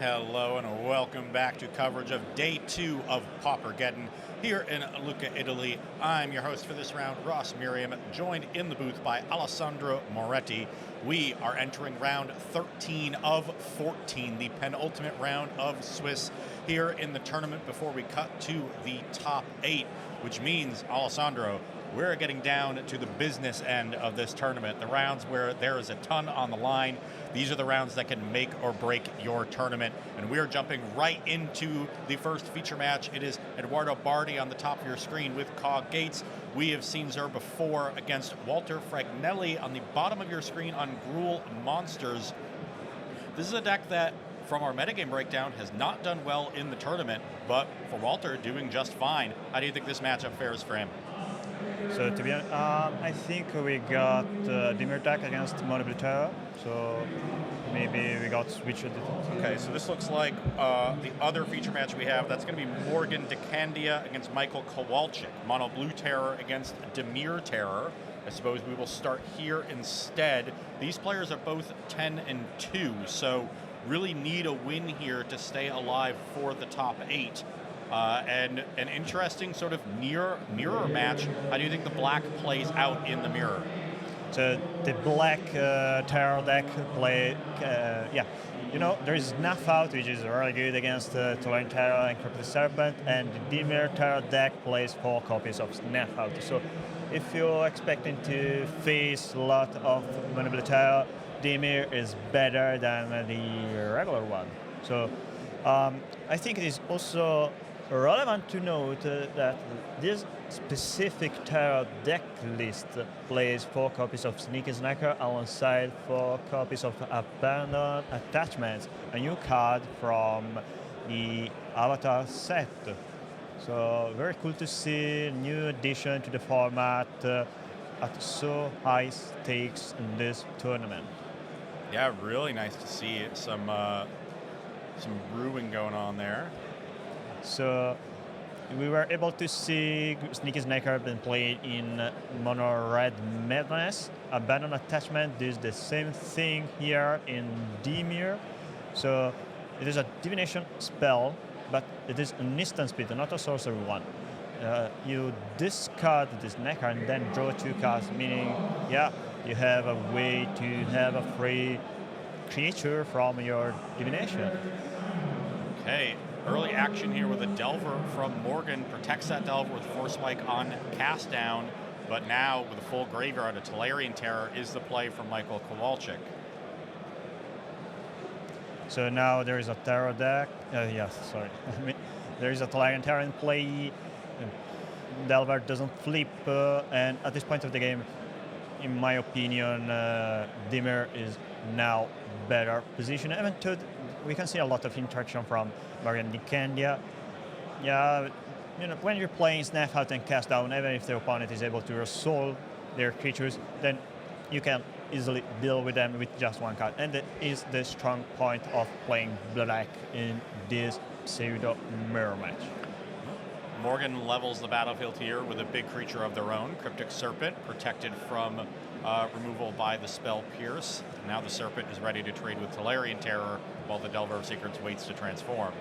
Hello and welcome back to coverage of Day 2 of PAUPERGEDDON here in Lucca, Italy. I'm your host for this round, Ross Miriam, joined in the booth by Alessandro Moretti. We are entering round 13 of 14, the penultimate round of Swiss here in the tournament before we cut to the top 8, which means, Alessandro, we're getting down to the business end of this tournament, the rounds where there is a ton on the line. These are the rounds that can make or break your tournament. And we're jumping right into the first feature match. It is Edoardo Bardi on the top of your screen with CawGates. We have seen Zer before against Walter Fragnelli on the bottom of your screen on Gruul Monsters. This is a deck that, from our metagame breakdown, has not done well in the tournament, but for Walter, doing just fine. How do you think this matchup fares for him? So to be honest, I think we got Dimir deck against Moravec, so maybe we got switched. Okay, so this looks like the other feature match we have. That's going to be Morgan de Candia against Michael Kowalczyk. Mono Blue Terror against Dimir Terror. I suppose we will start here instead. These players are both 10 and 2, so really need a win here to stay alive for the top 8. And an interesting sort of mirror match. How do you think the black plays out in the mirror? So the black terror deck play, there is Snuff Out, which is really good against Tolarian Terror and Cryptic Serpent, and the Dimir Terror deck plays 4 copies of Snuff Out. So if you're expecting to face a lot of Mono Terror, Dimir is better than the regular one. So I think it is also relevant to note that this specific Terror deck list plays 4 copies of Sneaky Snacker alongside 4 copies of Abandoned Attachments, a new card from the Avatar set. So very cool to see new addition to the format at so high stakes in this tournament. Yeah, really nice to see some brewing going on there. So we were able to see Sneaky Snacker being played in Mono Red Madness. Abandoned Attachment does the same thing here in Dimir. So it is a divination spell, but it is an instant speed, not a sorcery one. You discard this Snacker and then draw 2 cards, meaning, you have a way to have a free creature from your divination. Okay. Early action here with a Delver from Morgan. Protects that Delver with Force Spike on cast down, but now with a full graveyard, a Tolarian Terror is the play from Michael Kowalczyk. So now there is a Terror deck. There is a Tolarian Terror in play. Delver doesn't flip, and at this point of the game, in my opinion, Dimir is now better positioned. Even though we can see a lot of interaction from Morgan de Candia. When you're playing Snuff Out and Cast Down, even if the opponent is able to resolve their creatures, then you can easily deal with them with just 1 card. And that is the strong point of playing black in this pseudo mirror match. Morgan levels the battlefield here with a big creature of their own, Cryptic Serpent, protected from removal by the spell Pierce. Now the Serpent is ready to trade with Tolarian Terror while the Delver of Secrets waits to transform.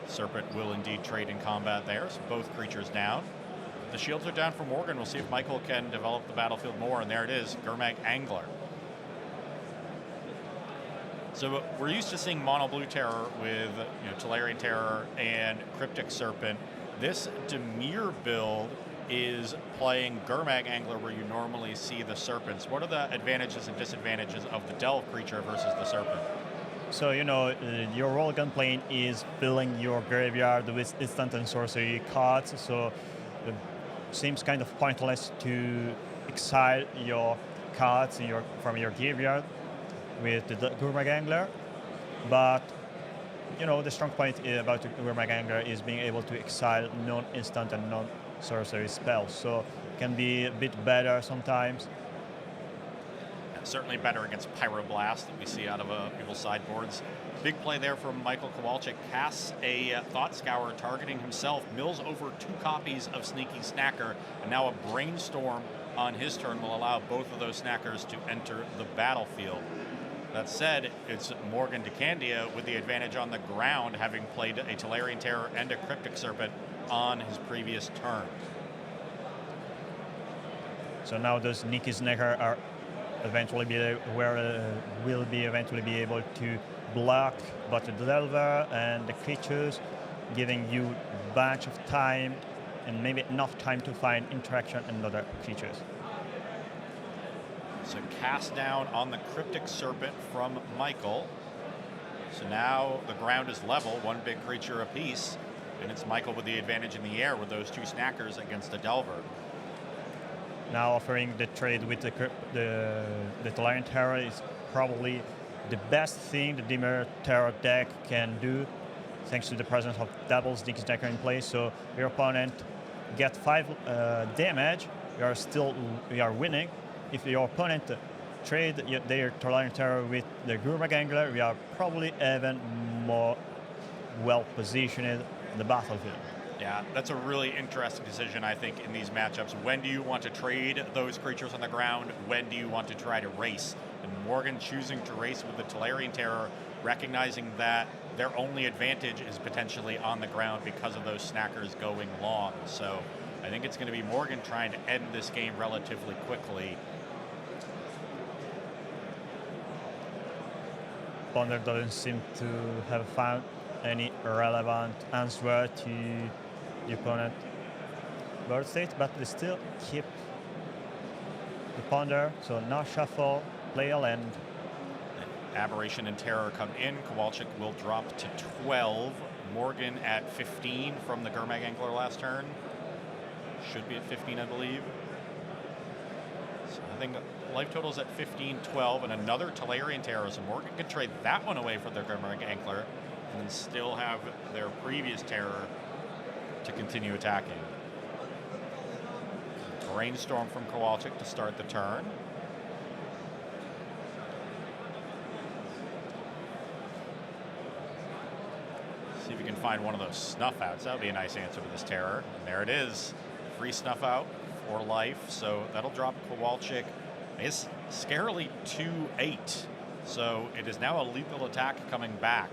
Serpent will indeed trade in combat there, so both creatures down. The shields are down for Morgan. We'll see if Michael can develop the battlefield more, and there it is, Gurmag Angler. So we're used to seeing Mono Blue Terror with Tolarian Terror and Cryptic Serpent. This Dimir build is playing Gurmag Angler where you normally see the Serpents. What are the advantages and disadvantages of the Delve creature versus the Serpent? So, your role gun playing is filling your graveyard with instant and sorcery cards, so it seems kind of pointless to exile your cards from your graveyard with the Gurmag Angler. But, the strong point about the Gurmag Angler is being able to exile non-instant and non-sorcery spells, so it can be a bit better sometimes. Certainly better against Pyroblast that we see out of people's sideboards. Big play there from Michael Kowalczyk. Casts a Thought Scour targeting himself, mills over 2 copies of Sneaky Snacker, and now a Brainstorm on his turn will allow both of those Snackers to enter the battlefield. That said, it's Morgan de Candia with the advantage on the ground, having played a Tolarian Terror and a Cryptic Serpent on his previous turn. So now those Nicky Snacker are eventually will be eventually be able to block both the Delver and the creatures, giving you a bunch of time and maybe enough time to find interaction and other creatures. So cast down on the Cryptic Serpent from Michael. So now the ground is level, one big creature apiece, and it's Michael with the advantage in the air with those two Snackers against the Delver. Now offering the trade with the Tolarian Terror is probably the best thing the Dimir Terror deck can do, thanks to the presence of double Sneak Snacker in play. So your opponent get 5 damage, you are winning. If your opponent trade their Tolarian Terror with the Gurmag Angler, we are probably even more well positioned in the battlefield. Yeah, that's a really interesting decision, I think, in these matchups. When do you want to trade those creatures on the ground? When do you want to try to race? And Morgan choosing to race with the Tolarian Terror, recognizing that their only advantage is potentially on the ground because of those Snackers going long. So I think it's going to be Morgan trying to end this game relatively quickly. Ponder doesn't seem to have found any relevant answer to the opponent board state, but they still keep the Ponder. So now shuffle, play a land. Aberration and Terror come in. Kowalczyk will drop to 12. Morgan at 15 from the Gurmag Angler last turn. Should be at 15, I believe. So I think life total's at 15, 12, and another Tolarian Terror. So Morgan can trade that one away for their Gurmag Angler and then still have their previous Terror to continue attacking. Brainstorm from Kowalczyk to start the turn. See if we can find one of those snuff outs. That would be a nice answer to this Terror. And there it is. Free snuff out for life. So that'll drop Kowalczyk. It's scarily 2-8. So it is now a lethal attack coming back.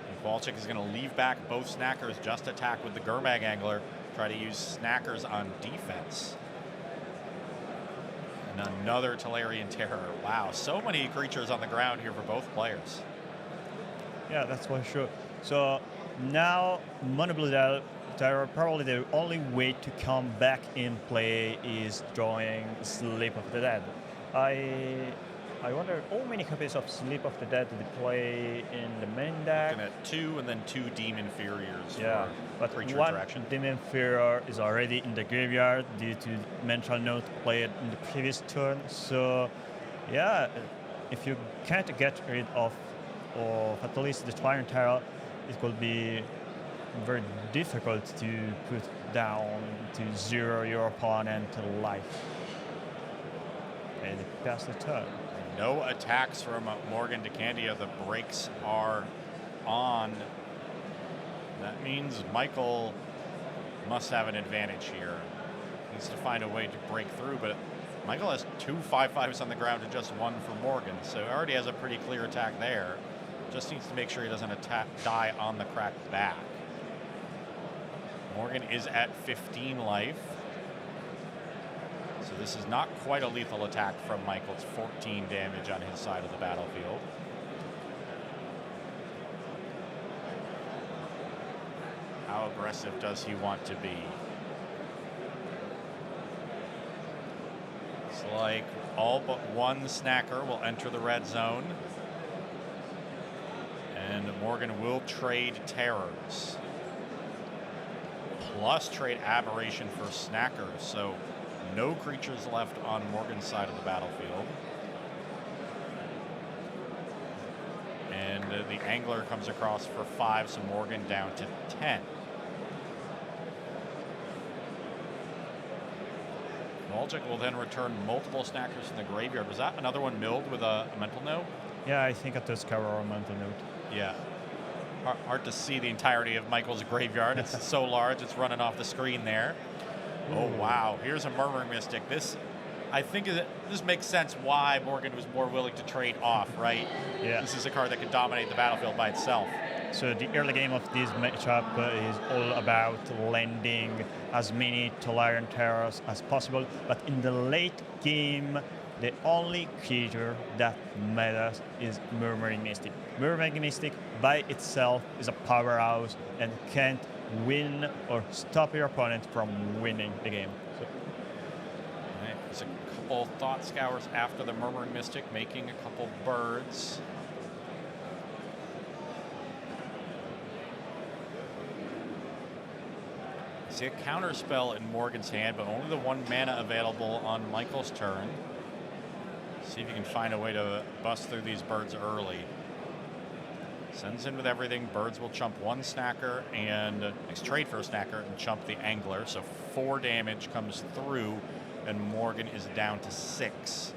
And Kowalczyk is going to leave back both Snackers, just attack with the Gurmag Angler, try to use Snackers on defense. And another Tolarian Terror. Wow, so many creatures on the ground here for both players. Yeah, that's for sure. So now Mono Blue Terror, probably the only way to come back in play is drawing Sleep of the Dead. I wonder how many copies of Sleep of the Dead did they play in the main deck? Looking at 2 and then 2 Demon Inferiors. Yeah, but creature one interaction. Demon Inferior is already in the graveyard due to Mental Note played in the previous turn. So yeah, if you can't get rid of or at least the Tolarian Terror, it could be very difficult to put down to 0 your opponent life. And it passed the turn. No attacks from Morgan de Candia. The brakes are on. That means Michael must have an advantage here. Needs to find a way to break through, but Michael has 2 5/5s on the ground and just 1 for Morgan, so he already has a pretty clear attack there. Just needs to make sure he doesn't die on the cracked back. Morgan is at 15 life. So this is not quite a lethal attack from Michael. It's 14 damage on his side of the battlefield. How aggressive does he want to be? It's like all but one Snacker will enter the red zone. And Morgan will trade Terrors. Plus trade Aberration for Snackers. So no creatures left on Morgan's side of the battlefield. And the Angler comes across for 5, so Morgan down to 10. Kowalczyk will then return multiple Snackers from the graveyard. Was that another one milled with a mental note? Yeah, I think it was cover or mental note. Yeah. Hard to see the entirety of Michael's graveyard. It's so large, it's running off the screen there. Oh, wow. Here's a Murmuring Mystic. This I think that this makes sense why Morgan was more willing to trade off, right? Yeah. This is a card that could dominate the battlefield by itself. So the early game of this matchup is all about landing as many Tolarian terrors as possible, but in the late game, the only creature that matters is Murmuring Mystic. Murmuring Mystic by itself is a powerhouse and can't win or stop your opponent from winning the game. So. Right. There's a couple Thought Scours after the Murmuring Mystic, making a couple birds. See a counter spell in Morgan's hand, but only the 1 mana available on Michael's turn. See if you can find a way to bust through these birds early. Sends in with everything. Birds will chump 1 snacker and trade for a snacker and chump the angler. So 4 damage comes through, and Morgan is down to 6.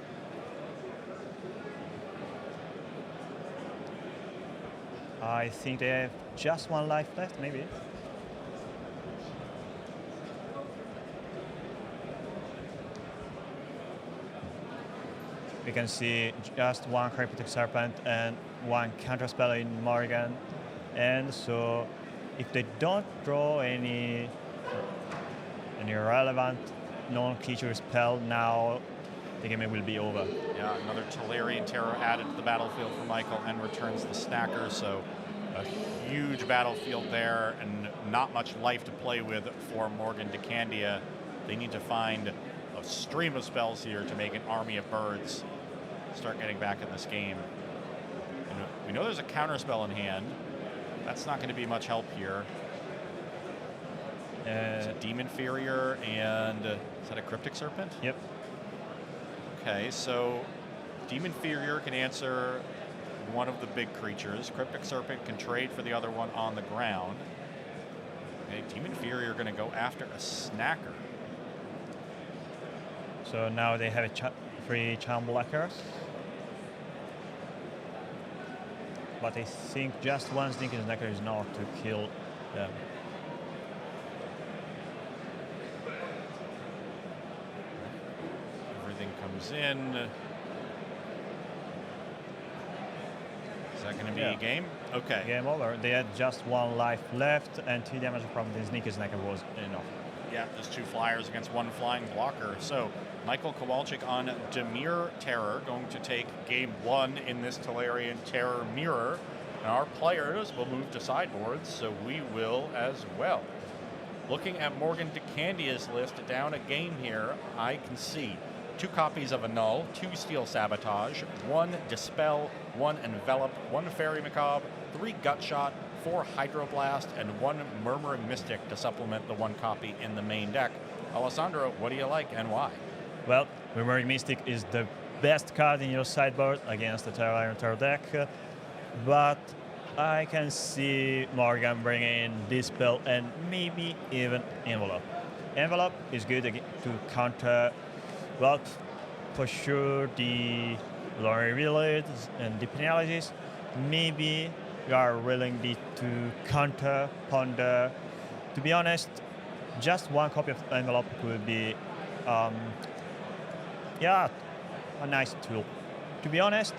I think they have just 1 life left, maybe. We can see just 1 Cryptic Serpent and 1 counterspell in Morgan. And so if they don't draw any relevant non-creature spell now, the game will be over. Yeah, another Tolarian Terror added to the battlefield for Michael and returns the snacker. So a huge battlefield there and not much life to play with for Morgan de Candia. They need to find a stream of spells here to make an army of birds start getting back in this game. And we know there's a counter spell in hand. That's not going to be much help here. It's a Demon Inferior and is that a Cryptic Serpent? Yep. Okay, so Demon Inferior can answer one of the big creatures. Cryptic Serpent can trade for the other one on the ground. Okay, Demon Inferior going to go after a snacker. So now they have 3 charm blockers. But I think just 1 Sneaky Snacker is enough to kill them. Everything comes in. Is that going to be a game? Okay. Game over. They had just 1 life left, and 2 damage from the Sneaky Snacker was enough. Yeah, just 2 flyers against 1 flying blocker. So Michael Kowalczyk on Dimir Terror, going to take game 1 in this Tolarian Terror mirror. And our players will move to sideboards, so we will as well. Looking at Morgan de Candia's list down a game here, I can see 2 copies of Annul, 2 Steel Sabotage, 1 Dispel, 1 Envelop, 1 Fairy Macabre, 3 Gutshot, 4 Hydroblast, and 1 Murmuring Mystic to supplement the 1 copy in the main deck. Alessandro, what do you like and why? Well, Murmuring Mystic is the best card in your sideboard against the Tolarian Terror deck, but I can see Morgan bringing in Dispel and maybe even Envelope. Envelope is good to counter, but for sure the Lorry Relays and the penalties, maybe you are willing to counter Ponder. To be honest, just 1 copy of Envelope could be a nice tool. To be honest,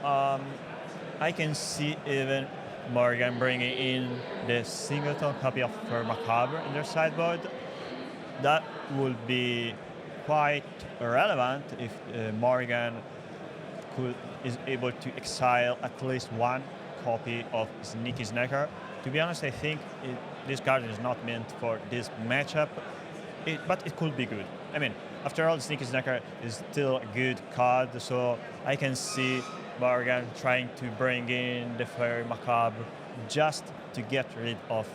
I can see even Morgan bringing in the singleton copy of Macabre in their sideboard. That would be quite relevant if Morgan is able to exile at least 1 copy of Sneaky Snacker. To be honest, I think this card is not meant for this matchup, but it could be good. I mean, after all, Sneaky Snacker is still a good card, so I can see Morgan trying to bring in the Fairy Macabre just to get rid of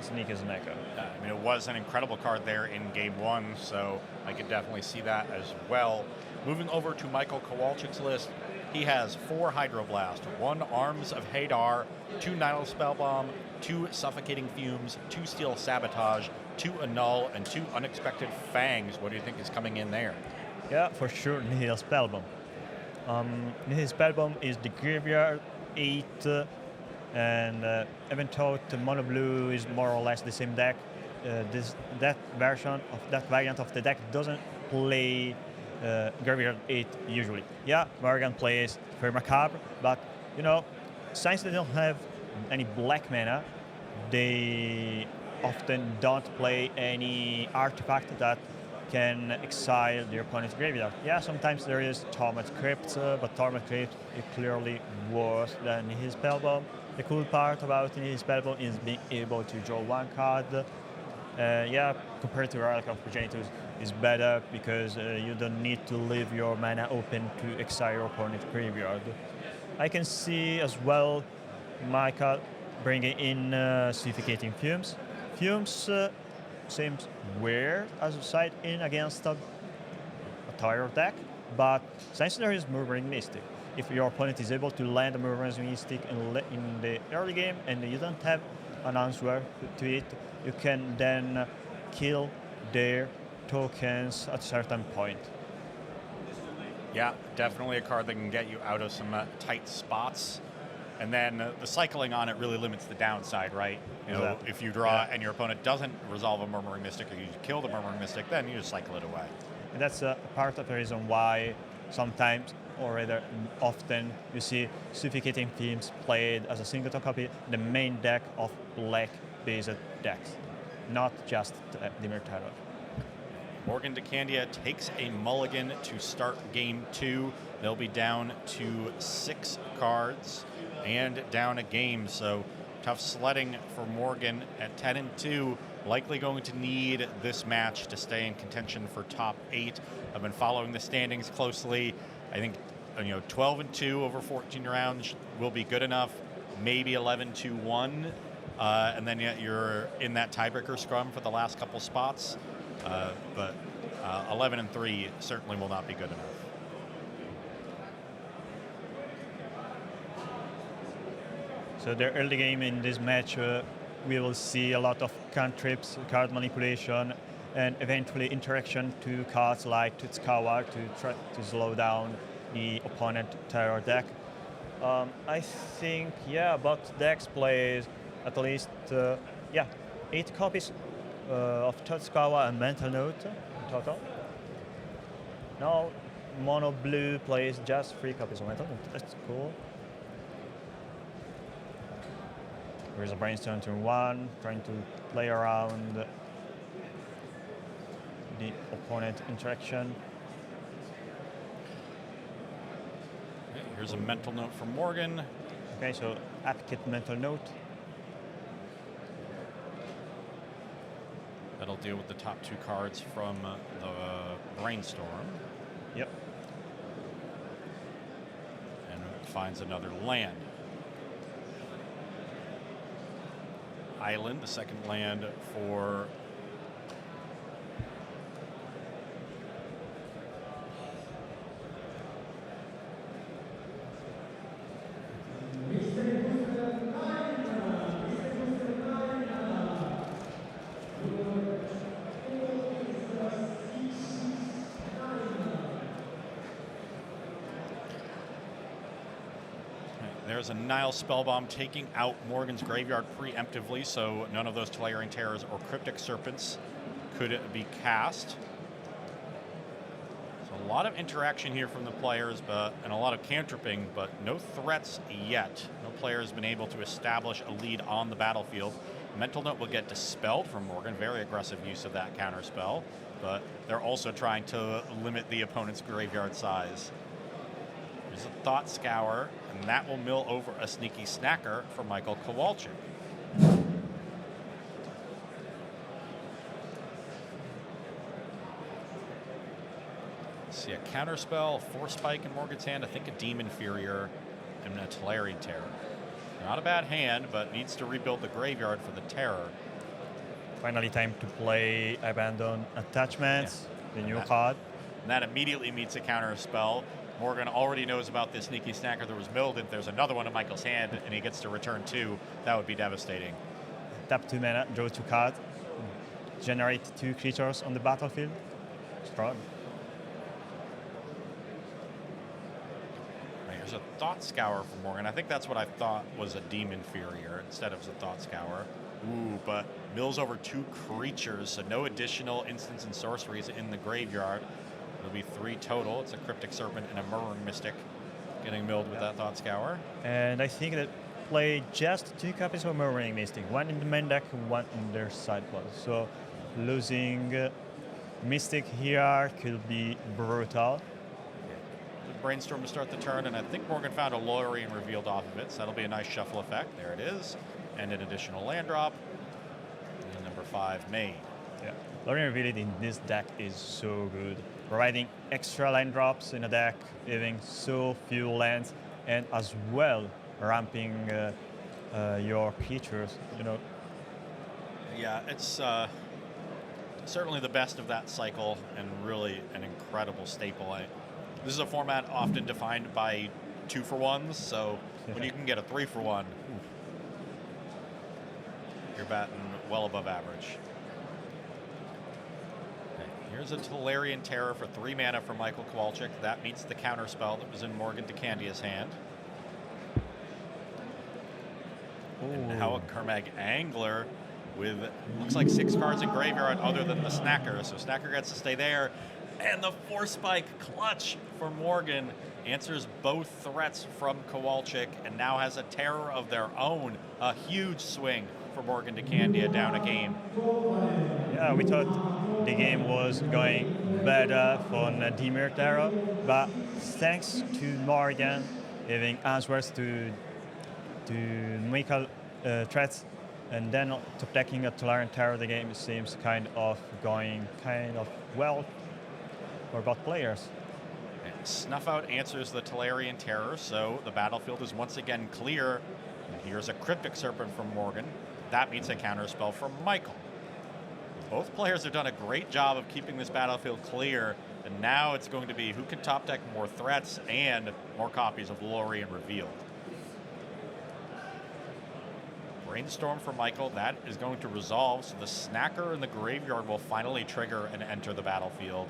Sneaky Snacker. I mean, it was an incredible card there in game 1, so I could definitely see that as well. Moving over to Michael Kowalczyk's list, he has 4 Hydroblast, 1 Arms of Hadar, 2 Nihil Spellbomb, 2 Suffocating Fumes, 2 Steel Sabotage, 2 Annul, and 2 Unexpected Fangs. What do you think is coming in there? Yeah, for sure, Nihil Spellbomb. Nihil Spellbomb is the Graveyard 8, and even though the Mono Blue is more or less the same deck, that variant of the deck doesn't play graveyard 8 usually. Yeah, Morgan plays Fer Macabre, but you know, since they don't have any black mana, they often don't play any artifact that can exile their opponent's graveyard. Yeah, sometimes there is Torment Crypt, but Torment Crypt is clearly worse than his Spellbomb. The cool part about his Spellbomb is being able to draw one card. Yeah, compared to Relic of Progenitors, is better because you don't need to leave your mana open to exile your opponent's graveyard. I can see as well Michael bringing in Suffocating Fumes. Fumes seems weird as a side in against a Terror deck, but since there is Murmuring Mystic, if your opponent is able to land a Murmuring Mystic in the early game and you don't have an answer to it, you can then kill their tokens at a certain point. Yeah, definitely a card that can get you out of some tight spots. And then the cycling on it really limits the downside, right? You know, Exactly. if you draw and your opponent doesn't resolve a Murmuring Mystic or you kill the Murmuring Mystic, then you just cycle it away. And that's part of the reason why sometimes, or rather often, you see Suffocating Fumes played as a singleton copy in the main deck of black-based decks, not just Dimir Terror. Morgan to Candia takes a mulligan to start game 2. They'll be down to 6 cards and down a game, so tough sledding for Morgan at 10-2. Likely going to need this match to stay in contention for top 8. I've been following the standings closely. I think 12-2 over 14 rounds will be good enough. Maybe 11-1, and then you're in that tiebreaker scrum for the last couple spots. But 11-3 certainly will not be good enough. So the early game in this match, we will see a lot of cantrips, card manipulation, and eventually interaction to cards like Tutskawa to try to slow down the opponent terror deck. I think, both decks plays at least 8 copies of Tutskawa and Mental Note in total. Now, Mono Blue plays just 3 copies of Mental Note. That's cool. There's a Brainstorm turn 1, trying to play around the opponent interaction. Here's a Mental Note from Morgan. Okay, so Upkeep Mental Note. That'll deal with the top 2 cards from the Brainstorm. Yep. And finds another land. Island, the second land for There's a Nile Spellbomb taking out Morgan's graveyard preemptively, so none of those Tolarian Terrors or Cryptic Serpents could be cast. So a lot of interaction here from the players, and a lot of cantripping, but no threats yet. No player has been able to establish a lead on the battlefield. Mental Note will get dispelled from Morgan, very aggressive use of that counter spell, but they're also trying to limit the opponent's graveyard size. There's a Thought Scour, and that will mill over a Sneaky Snacker for Michael Kowalczyk. See a Counterspell, Force Spike in Morgan's hand, I think a Demon Inferior, and a Tolarian Terror. Not a bad hand, but needs to rebuild the graveyard for the Terror. Finally time to play Abandon Attachments, the new card. And that immediately meets a Counterspell. Morgan already knows about this Sneaky Snacker that was milled. If there's another one in Michael's hand and he gets to return 2, that would be devastating. Tap 2 mana, draw 2 cards, generate 2 creatures on the battlefield. Strong. Right, there's a Thought Scour for Morgan. I think that's what I thought was a Demon Inferior instead of a Thought Scour. Ooh, but mills over 2 creatures, so no additional instants and sorceries in the graveyard. It'll be 3 total. It's a Cryptic Serpent and a Murmuring Mystic getting milled with that Thought Scour. And I think that play just 2 copies of Murmuring Mystic, 1 in the main deck, 1 in their sideboard. So losing Mystic here could be brutal. Brainstorm to start the turn, and I think Morgan found a Lorien revealed off of it, so that'll be a nice shuffle effect. There it is. And an additional land drop. And number 5 made. Yeah, Lorien revealed in this deck is so good. Providing extra land drops in a deck, having so few lands, and as well ramping your creatures, you know. Yeah, it's certainly the best of that cycle, and really an incredible staple. This is a format often defined by 2-for-1s, so when you can get a 3-for-1, you're batting well above average. Okay, here's a Tolarian Terror for 3 mana from Michael Kowalczyk. That meets the counter spell that was in Morgan de Candia's hand. And now a Kermag Angler with, looks like 6 cards in graveyard other than the Snacker. So Snacker gets to stay there. And the Force Spike clutch for Morgan answers both threats from Kowalczyk and now has a terror of their own. A huge swing for Morgan de Candia down a game. Yeah, we thought the game was going better for Dimir terror, but thanks to Morgan having answers to Michael threats, and then top decking a Tolarian Terror, the game seems kind of going well for both players. And Snuff Out answers the Tolarian Terror, so the battlefield is once again clear. And here's a Cryptic Serpent from Morgan. That meets a counterspell from Michael. Both players have done a great job of keeping this battlefield clear, and now it's going to be who can top deck more threats and more copies of Lorien revealed. Brainstorm for Michael, that is going to resolve, so the Snacker in the graveyard will finally trigger and enter the battlefield.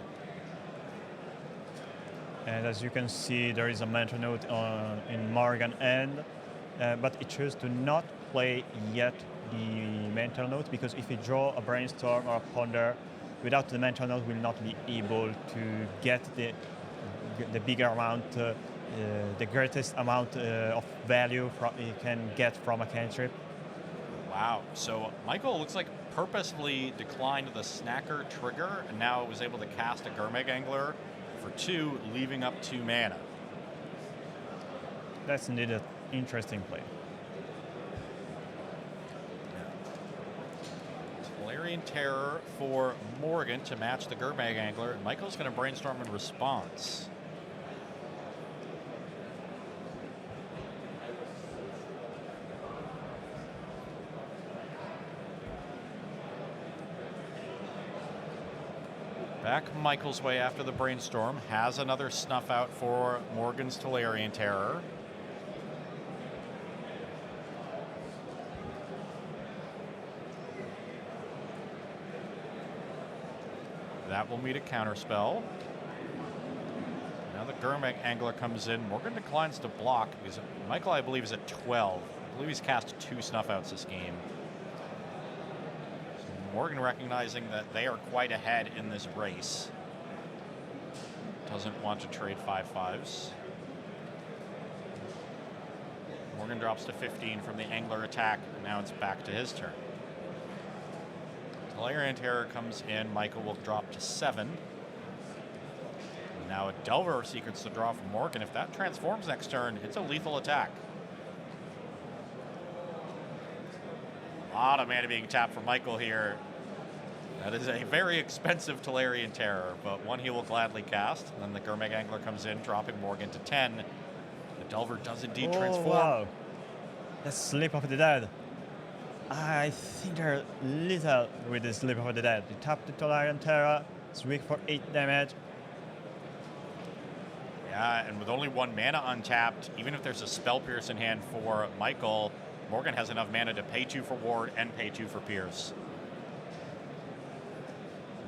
And as you can see, there is a mental note in Morgan end, but he chose to not play yet the mental note, because if he draw a Brainstorm or a Ponder, without the mental note will not be able to get the bigger amount, the greatest amount of value he can get from a cantrip. Wow, so Michael looks like purposefully declined the Snacker trigger and now was able to cast a Gurmag Angler for 2, leaving up 2 mana. That's indeed an interesting play. Tolarian Terror for Morgan to match the Gurmag Angler, and Michael's going to Brainstorm in response. Back Michael's way after the Brainstorm, has another Snuff Out for Morgan's Tolarian Terror. That will meet a counterspell. Now the Gurmag Angler comes in. Morgan declines to block because Michael, I believe, is at 12. I believe he's cast 2 Snuff Outs this game. Morgan recognizing that they are quite ahead in this race. Doesn't want to trade 5/5s. Morgan drops to 15 from the Angler attack, and now it's back to his turn. Tolarian Terror comes in, Michael will drop to 7. And now a Delver Secrets to draw from Morgan. If that transforms next turn, it's a lethal attack. A lot of mana being tapped for Michael here. That is a very expensive Tolarian Terror, but one he will gladly cast. And then the Gurmag Angler comes in, dropping Morgan to 10. The Delver does indeed transform. Wow. That's Sleep of the Dead. I think they're little with the Sleep of the Dead. You tap the Tolarian Terror, it's weak for 8 damage. Yeah, and with only 1 mana untapped, even if there's a Spell Pierce in hand for Michael, Morgan has enough mana to pay 2 for Ward and pay 2 for Pierce.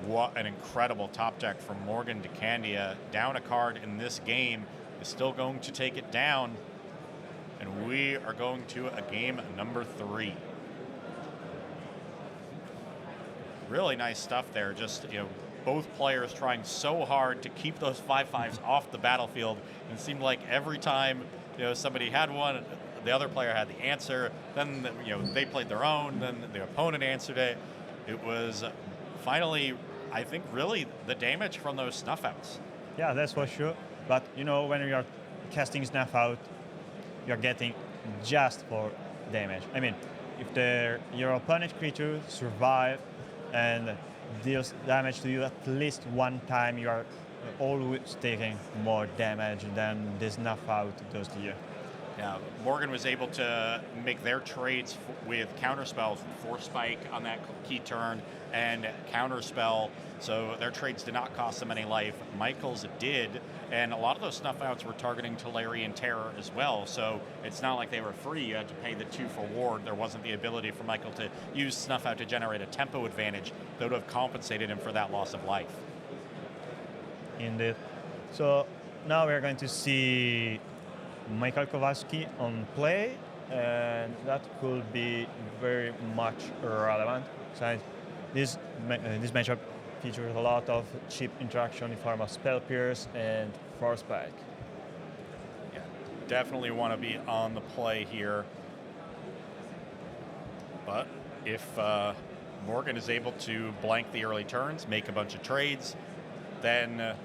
What an incredible top deck from Morgan de Candia. Down a card in this game is still going to take it down. And we are going to a game number 3. Really nice stuff there. Just, both players trying so hard to keep those 5/5s off the battlefield. And it seemed like every time somebody had one, the other player had the answer. Then they played their own. Then the opponent answered it. It was finally, I think, really the damage from those snuff outs. Yeah, that's for sure. But when you're casting snuff out, you're getting just for damage. I mean, if your opponent creature survive and deals damage to you at least one time, you are always taking more damage than the snuff out does to you. Yeah, Morgan was able to make their trades with counterspells, Force Spike on that key turn, and counterspell, so their trades did not cost them any life. Michael's did, and a lot of those snuff outs were targeting Tolarian Terror as well, so it's not like they were free. You had to pay the 2 for ward. There wasn't the ability for Michael to use snuff out to generate a tempo advantage that would have compensated him for that loss of life. Indeed. So now we're going to see Michael Kowalczyk on play, and that could be very much relevant. So this matchup features a lot of cheap interaction in form of Spell Pierce and Force Spike. Yeah, definitely want to be on the play here. But if Morgan is able to blank the early turns, make a bunch of trades, then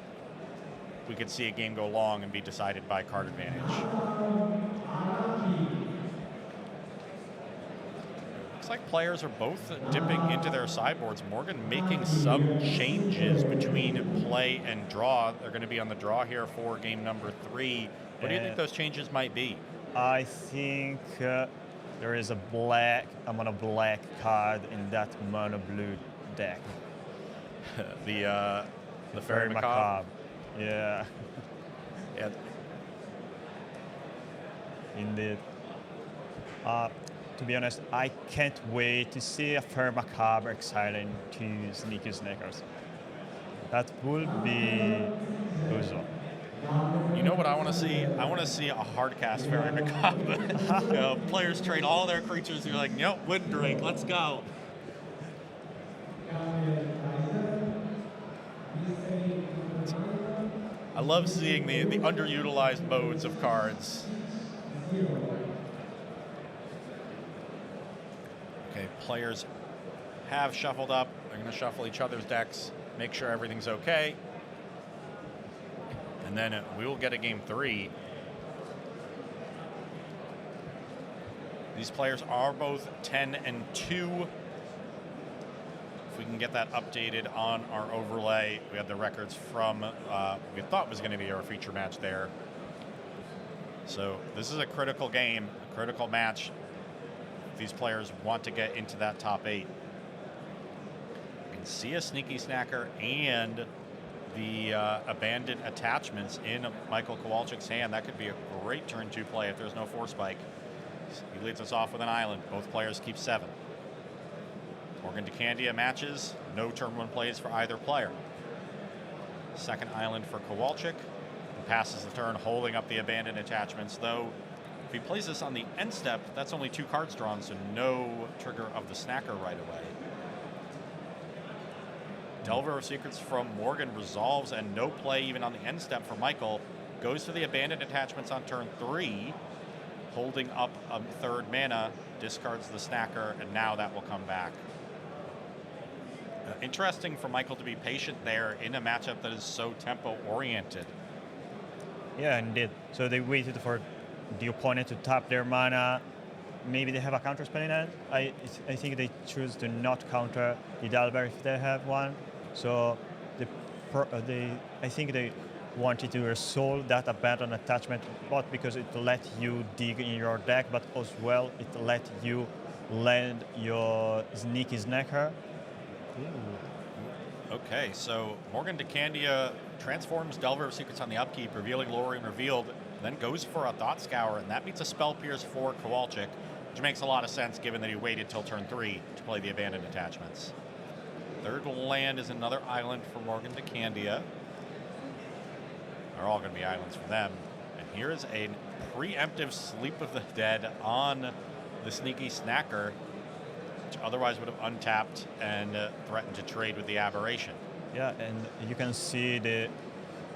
we could see a game go long and be decided by card advantage. Looks like players are both dipping into their sideboards. Morgan making some changes between play and draw. They're going to be on the draw here for game number 3. What do you think those changes might be? I think there is a mono black card in that mono blue deck. the Fairy Macabre. Yeah. Yeah. Indeed. To be honest, I can't wait to see a Fairy Macabre exciting to Sneaky Snackers. That would be awesome. You know what I want to see? I want to see a hardcast Fairy Macabre. Players trade all their creatures. You're like, nope, Wind Drake, let's go. I love seeing the underutilized modes of cards. Okay, players have shuffled up. They're going to shuffle each other's decks, make sure everything's okay. And then we will get a game 3. These players are both 10 and 2. If we can get that updated on our overlay, we had the records from we thought was going to be our feature match there. So this is a critical game, a critical match. These players want to get into that top 8. You can see a Sneaky Snacker and the abandoned attachments in Michael Kowalczyk's hand. That could be a great turn 2 play if there's no Force Spike. He leads us off with an island. Both players keep 7. Morgan to Candia matches. No turn 1 plays for either player. Second island for Kowalczyk. He passes the turn holding up the abandoned attachments, though if he plays this on the end step, that's only 2 cards drawn, so no trigger of the Snacker right away. Delver of Secrets from Morgan resolves, and no play even on the end step for Michael. Goes for the abandoned attachments on turn 3, holding up a 3rd mana, discards the Snacker, and now that will come back. Interesting for Michael to be patient there in a matchup that is so tempo-oriented. Yeah, indeed. So they waited for the opponent to tap their mana. Maybe they have a counter spell in hand. I think they choose to not counter the Delver if they have one. So I think they wanted to resolve that abandoned attachment, not because it let you dig in your deck, but as well it let you land your Sneaky Snacker. Okay, so Morgan to Candia transforms Delver of Secrets on the upkeep, revealing Lorien Revealed, then goes for a Thought Scour, and that beats a Spell Pierce for Kowalczyk, which makes a lot of sense given that he waited till turn 3 to play the abandoned attachments. Third land is another island for Morgan to Candia. They're all going to be islands for them. And here is a preemptive Sleep of the Dead on the Sneaky Snacker, which otherwise would have untapped and threatened to trade with the Aberration. Yeah, and you can see the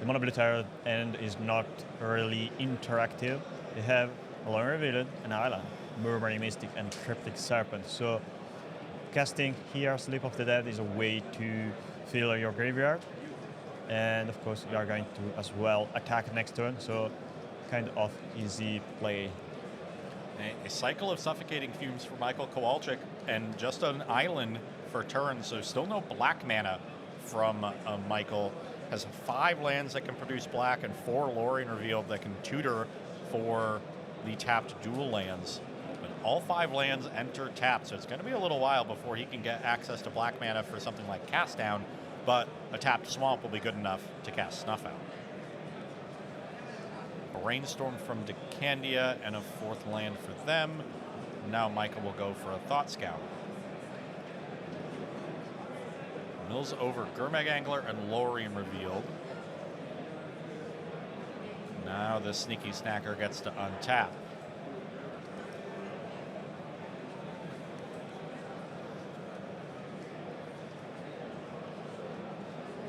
mono blue tile end is not really interactive. They have a Lone Revealed, an Island, Murmuring Mystic, and Cryptic Serpent. So casting here Sleep of the Dead is a way to fill your graveyard. And of course, you are going to as well attack next turn, so kind of easy play. A cycle of Suffocating Fumes for Michael Kowalczyk, and just an island for turn, so still no black mana from Michael. Has 5 lands that can produce black and 4 Lorien Revealed that can tutor for the tapped dual lands. But all 5 lands enter tapped, so it's going to be a little while before he can get access to black mana for something like Cast Down, but a tapped Swamp will be good enough to cast Snuff Out. Brainstorm from Candia and a 4th land for them. Now Michael will go for a Thought Scour. Mills over Gurmag Angler and Lorien Revealed. Now the Sneaky Snacker gets to untap.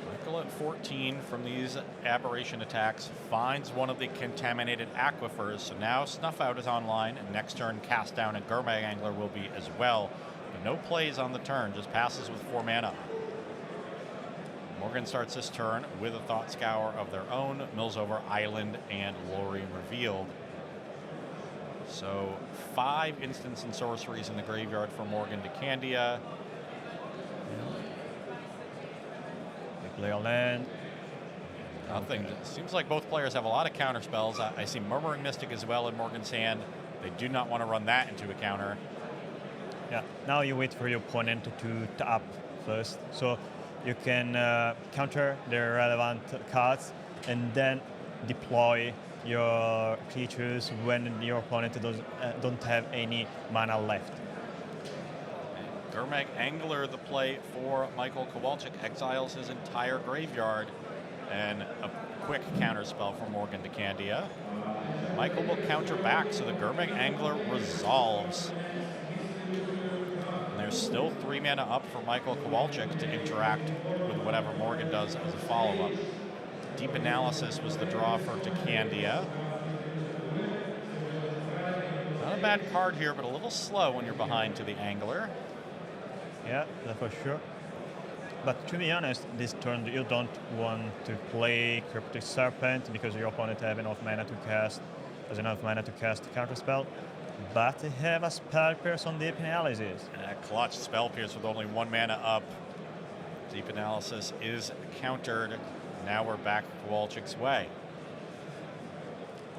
Michael at 14 from these aberration attacks finds one of the contaminated aquifers, so now Snuff Out is online, and next turn Cast Down and Gurmag Angler will be as well. But no plays on the turn, just passes with 4 mana. Morgan starts this turn with a Thought Scour of their own, mills over Island and Lorien Revealed. So 5 instants and sorceries in the graveyard for Morgan to Candia. They play a land. Nothing. It seems like both players have a lot of counter spells. I see Murmuring Mystic as well in Morgan's hand. They do not want to run that into a counter. Yeah, now you wait for your opponent to tap first. So you can counter the relevant cards and then deploy your creatures when your opponent don't have any mana left. Gurmag Angler, the play for Michael Kowalczyk, exiles his entire graveyard, and a quick counter spell for Morgan to Candia. Michael will counter back, so the Gurmag Angler resolves. And there's still 3 mana up for Michael Kowalczyk to interact with whatever Morgan does as a follow-up. Deep Analysis was the draw for Candia. Not a bad card here, but a little slow when you're behind to the Angler. Yeah, that's for sure. But to be honest, this turn you don't want to play Cryptic Serpent because your opponent has enough mana to cast counter spell. But they have a Spell Pierce on Deep Analysis. And a clutch Spell Pierce with only 1 mana up. Deep Analysis is countered. Now we're back Kowalczyk's way.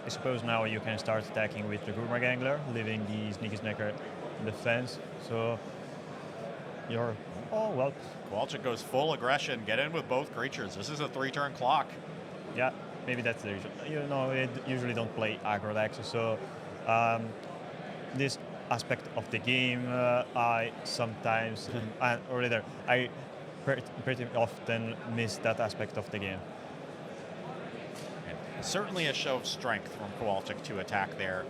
I suppose now you can start attacking with the Gurmag Angler, leaving the Sneaky Snacker in defense. So you're, oh well. Kowalczyk goes full aggression. Get in with both creatures. This is a 3-turn clock. Yeah, maybe that's the reason. You know, we usually don't play aggro decks, so this aspect of the game, I sometimes, or rather, I pretty often miss that aspect of the game. And certainly a show of strength from Kowalczyk to attack there.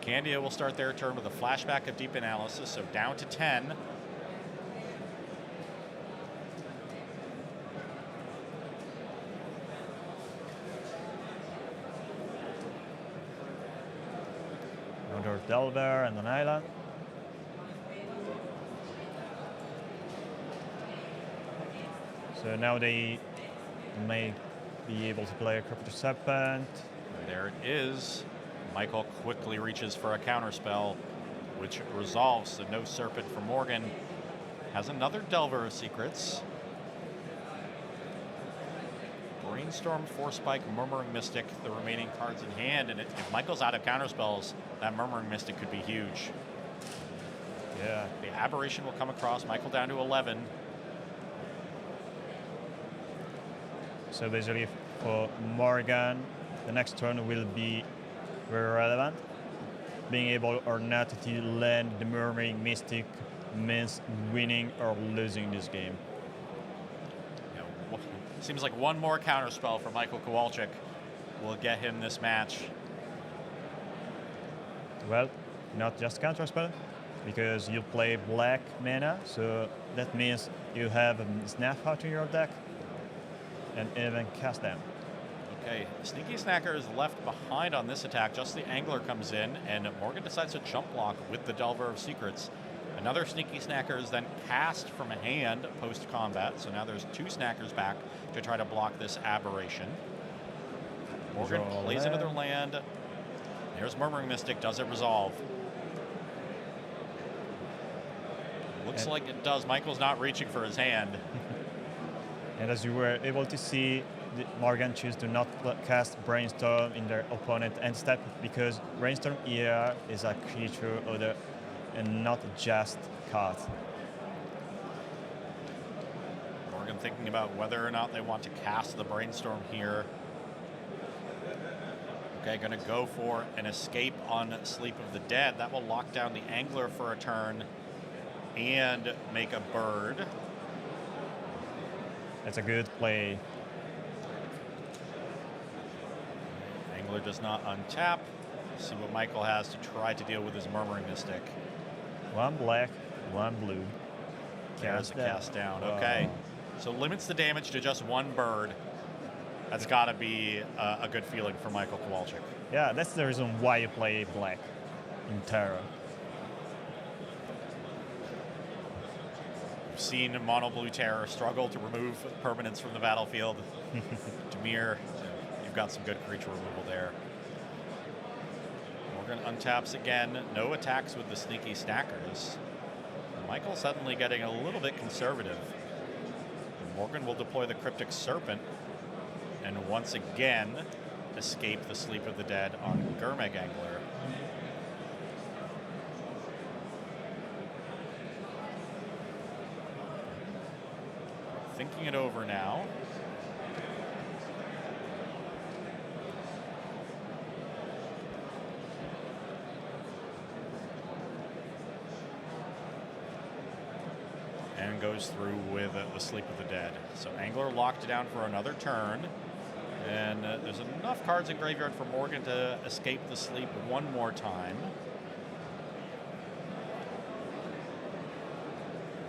Candia will start their turn with a flashback of Deep Analysis, so down to 10. Another Delver and an Island. So now they may be able to play a Cryptic Serpent. There it is. Michael quickly reaches for a counterspell, which resolves the No Serpent for Morgan. Has another Delver of Secrets. Brainstorm, Force-Spike, Murmuring Mystic, the remaining cards in hand. And if Michael's out of counterspells, that Murmuring Mystic could be huge. Yeah. The Aberration will come across. Michael down to 11. So basically for Morgan, the next turn will be very relevant. Being able or not to land the Murmuring Mystic means winning or losing this game. Yeah, seems like one more counterspell for Michael Kowalczyk will get him this match. Well, not just counterspell. because you play black mana, so that means you have Snap out in your deck and even cast them. Okay, Sneaky Snacker is left behind on this attack. Just the Angler comes in, and Morgan decides to jump block with the Delver of Secrets. Another Sneaky Snacker is then cast from hand post-combat, so now there's 2 Snackers back to try to block this aberration. Morgan plays another land. There's Murmuring Mystic. Does it resolve? Looks like it does. Michael's not reaching for his hand. And as you were able to see, Morgan chose to not cast Brainstorm in their opponent end step because Brainstorm here is a creature order and not just card. Morgan thinking about whether or not they want to cast the Brainstorm here. Okay, going to go for an escape on Sleep of the Dead. That will lock down the Angler for a turn and make a bird. That's a good play. Angler does not untap. See what Michael has to try to deal with his Murmuring Mystic. 1 black, 1 blue. There's a cast down. Okay, so limits the damage to just 1 bird. That's got to be a good feeling for Michael Kowalczyk. Yeah, that's the reason why you play black in Terra. We've seen Mono Blue Terror struggle to remove permanents from the battlefield. Dimir, you've got some good creature removal there. Morgan untaps again. No attacks with the Sneaky Snackers. Michael suddenly getting a little bit conservative. Morgan will deploy the Cryptic Serpent and once again escape the Sleep of the Dead on Gurmag Angler. Thinking it over now. And goes through with the Sleep of the Dead. So Angler locked down for another turn. And there's enough cards in graveyard for Morgan to escape the sleep 1 more time.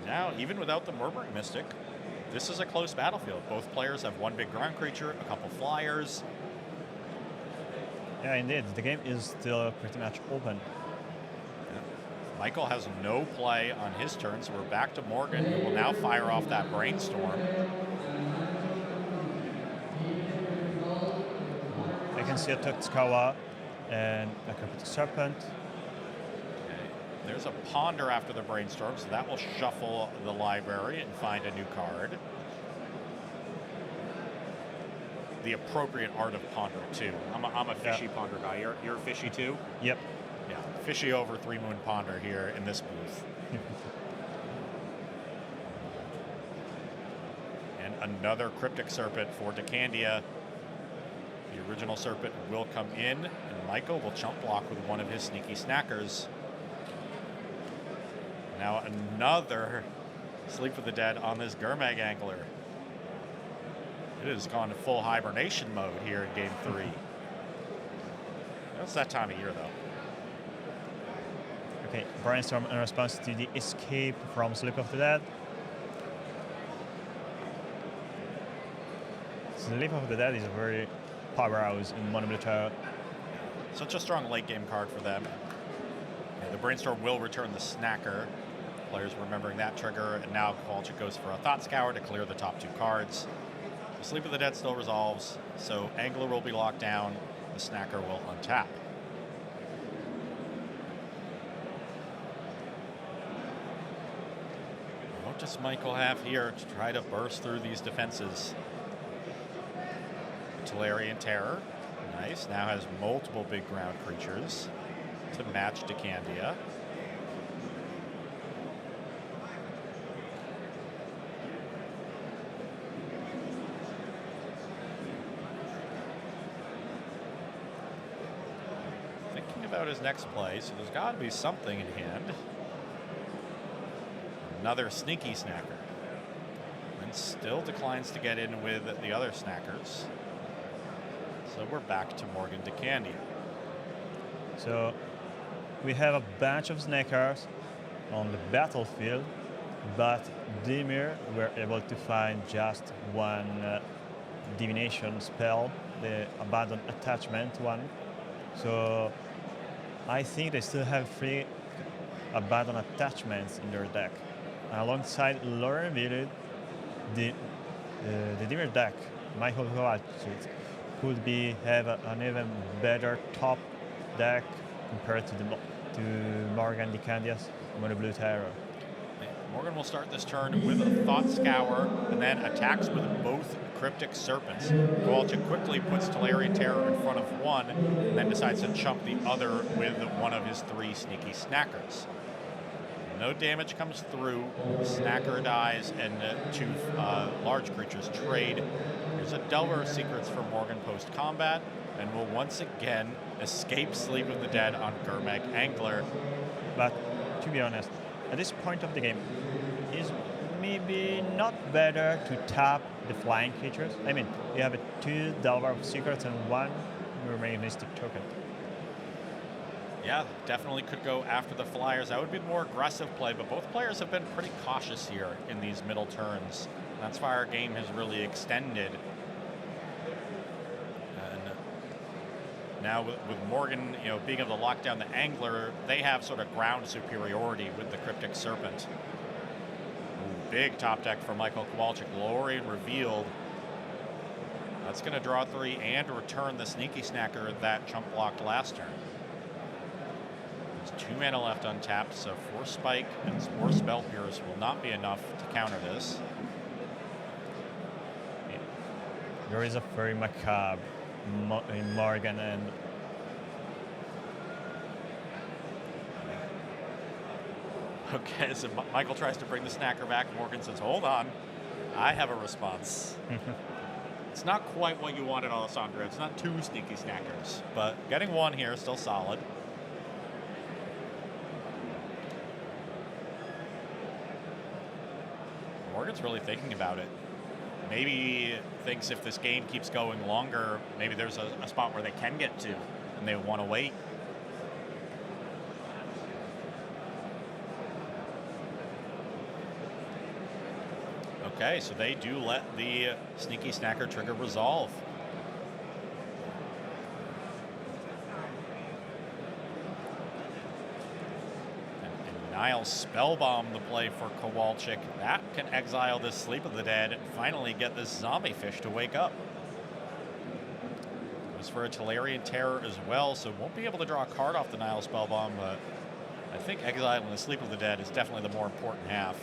Now, even without the Murmuring Mystic, this is a close battlefield. Both players have 1 big ground creature, a couple flyers. Yeah, indeed. The game is still pretty much open. Michael has no play on his turn, so we're back to Morgan, who will now fire off that Brainstorm. I can see a Tuxkawa and a Cryptic Serpent. Okay. There's a Ponder after the Brainstorm, so that will shuffle the library and find a new card. The appropriate art of Ponder, too. I'm a fishy Ponder guy. You're fishy, too? Yep. Yeah, fishy over 3 Moon Ponder here in this booth. And another Cryptic Serpent for Candia. The original Serpent will come in, and Michael will chump block with 1 of his Sneaky Snackers. Now another Sleep of the Dead on this Gurmag Angler. It has gone to full hibernation mode here in Game 3. It's that time of year, though. Okay, Brainstorm in response to the escape from Sleep of the Dead. Sleep of the Dead is a very powerhouse in Mono Blue Terror. Such a strong late game card for them. The Brainstorm will return the Snacker. Players remembering that trigger, and now Kowalczyk goes for a Thought Scour to clear the top 2 cards. The Sleep of the Dead still resolves, so Angler will be locked down. The Snacker will untap. What does Michael have here to try to burst through these defenses? Tolarian Terror, nice. Now has multiple big ground creatures to match Candia. Thinking about his next play, so there's got to be something in hand. Another Sneaky Snacker. And still declines to get in with the other Snackers. So we're back to Morgan Candia. So we have a bunch of Snackers, on the battlefield, but Dimir were able to find just one divination spell, the abandoned attachment one. So I think they still have 3 abandoned attachments in their deck. Alongside Lore Revealed, the Dimir deck, Michael Kowalczyk, could have an even better top deck compared to Morgan Candia's Mono Blue Terror. Morgan will start this turn with a Thought Scour and then attacks with both Cryptic Serpents. Kowalczyk quickly puts Tolarian Terror in front of one and then decides to chump the other with one of his 3 Sneaky Snackers. No damage comes through, Snacker dies, and 2 large creatures trade. Here's a Delver of Secrets for Morgan post-combat, and will once again escape Sleep of the Dead on Gurmag Angler. But to be honest, at this point of the game, is maybe not better to tap the flying creatures? I mean, you have 2 Delver of Secrets and 1 remaining Mystic token. Yeah, definitely could go after the Flyers. That would be the more aggressive play, but both players have been pretty cautious here in these middle turns. That's why our game has really extended. And now with Morgan, being able to lock down the Angler, they have sort of ground superiority with the Cryptic Serpent. Ooh, big top deck for Michael Kowalczyk. Lorien Revealed. That's going to draw 3 and return the Sneaky Snacker that chump blocked last turn. 2 mana left untapped, so 4 Spike and 4 Spell Pierce will not be enough to counter this. There is a very macabre in Morgan and Okay, so Michael tries to bring the Snacker back. Morgan says, hold on, I have a response. It's not quite what you wanted, Alessandro. It's not 2 Sneaky Snackers, but getting 1 here is still solid. Morgan's really thinking about it. Maybe thinks if this game keeps going longer, maybe there's a spot where they can get to, and they want to wait. Okay, so they do let the Sneaky Snacker trigger resolve. Nile Spellbomb the play for Kowalczyk. That can exile this Sleep of the Dead and finally get this zombie fish to wake up. Goes for a Tolarian Terror as well, so won't be able to draw a card off the Nile Spellbomb, but I think exiling the Sleep of the Dead is definitely the more important half.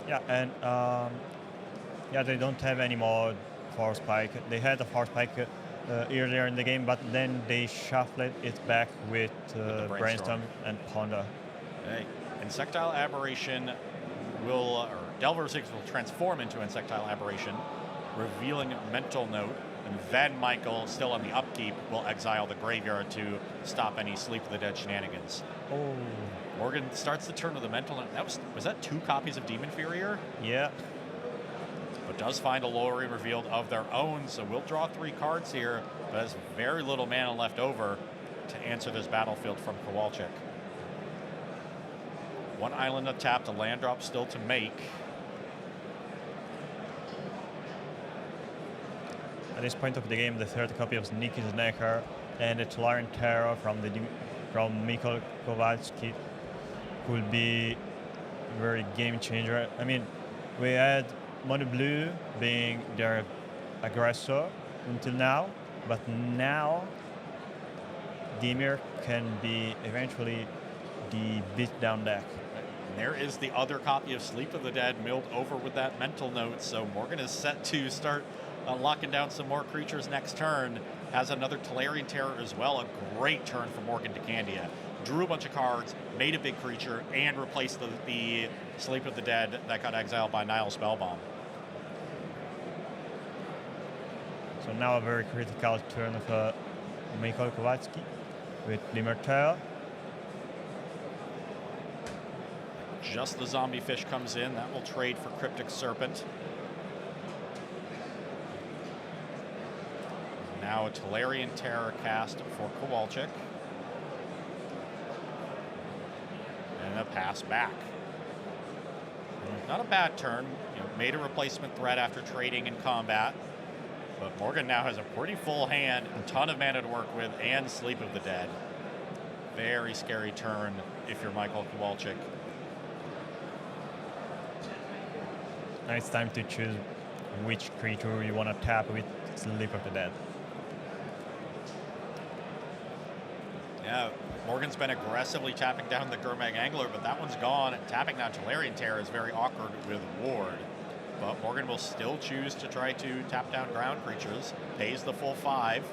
yeah, and they don't have any more Force Spike. They had a Force Spike earlier in the game, but then they shuffled it back with Brainstorm and Ponder. Okay. Insectile Aberration or Delver 6 will transform into Insectile Aberration, revealing Mental Note, and then Michael, still on the upkeep, will exile the graveyard to stop any Sleep of the Dead shenanigans. Oh. Morgan starts the turn with a Mental Note. Was that 2 copies of Demon Furier? Yeah. But does find a Lorien Revealed of their own, so we'll draw 3 cards here, but has very little mana left over to answer this battlefield from Kowalczyk. 1 island untapped, a land drop still to make. At this point of the game, the 3rd copy of Sneaky Snacker and the Tolarian Terror from Mikolaj Nowak could be a very game changer. I mean, we had Mono Blue being their aggressor until now, but now Dimir can be eventually the beat-down deck. And there is the other copy of Sleep of the Dead milled over with that Mental Note, so Morgan is set to start locking down some more creatures next turn. Has another Tolarian Terror as well. A great turn for Morgan to Candia. Drew a bunch of cards, made a big creature, and replaced the Sleep of the Dead that got exiled by Nile Spellbomb. So now a very critical turn of Mikolaj Nowak with Dimir Terror. Just the zombie fish comes in. That will trade for Cryptic Serpent. Now a Tolarian Terror cast for Kowalczyk. a pass back. Not a bad turn. Made a replacement threat after trading in combat. But Morgan now has a pretty full hand, a ton of mana to work with, and Sleep of the Dead. Very scary turn if you're Michael Kowalczyk. Now it's time to choose which creature you want to tap with Sleep of the Dead. Yeah, Morgan's been aggressively tapping down the Gurmag Angler, but that one's gone. Tapping down Tolarian Terror is very awkward with Ward. But Morgan will still choose to try to tap down ground creatures. Pays the full 5.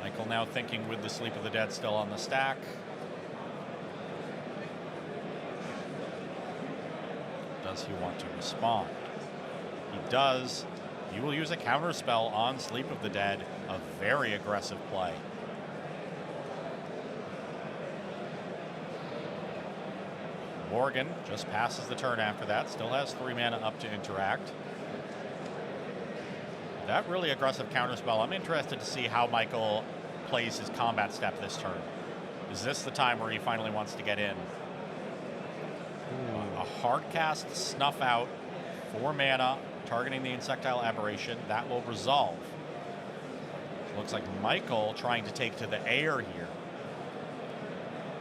Michael now thinking with the Sleep of the Dead still on the stack. Does he want to respond? He does. He will use a counter spell on Sleep of the Dead. A very aggressive play. Morgan just passes the turn after that. Still has 3 mana up to interact. That really aggressive counterspell. I'm interested to see how Michael plays his combat step this turn. Is this the time where he finally wants to get in? A hard cast Snuff Out, 4 mana, targeting the Insectile Aberration. That will resolve. So looks like Michael trying to take to the air here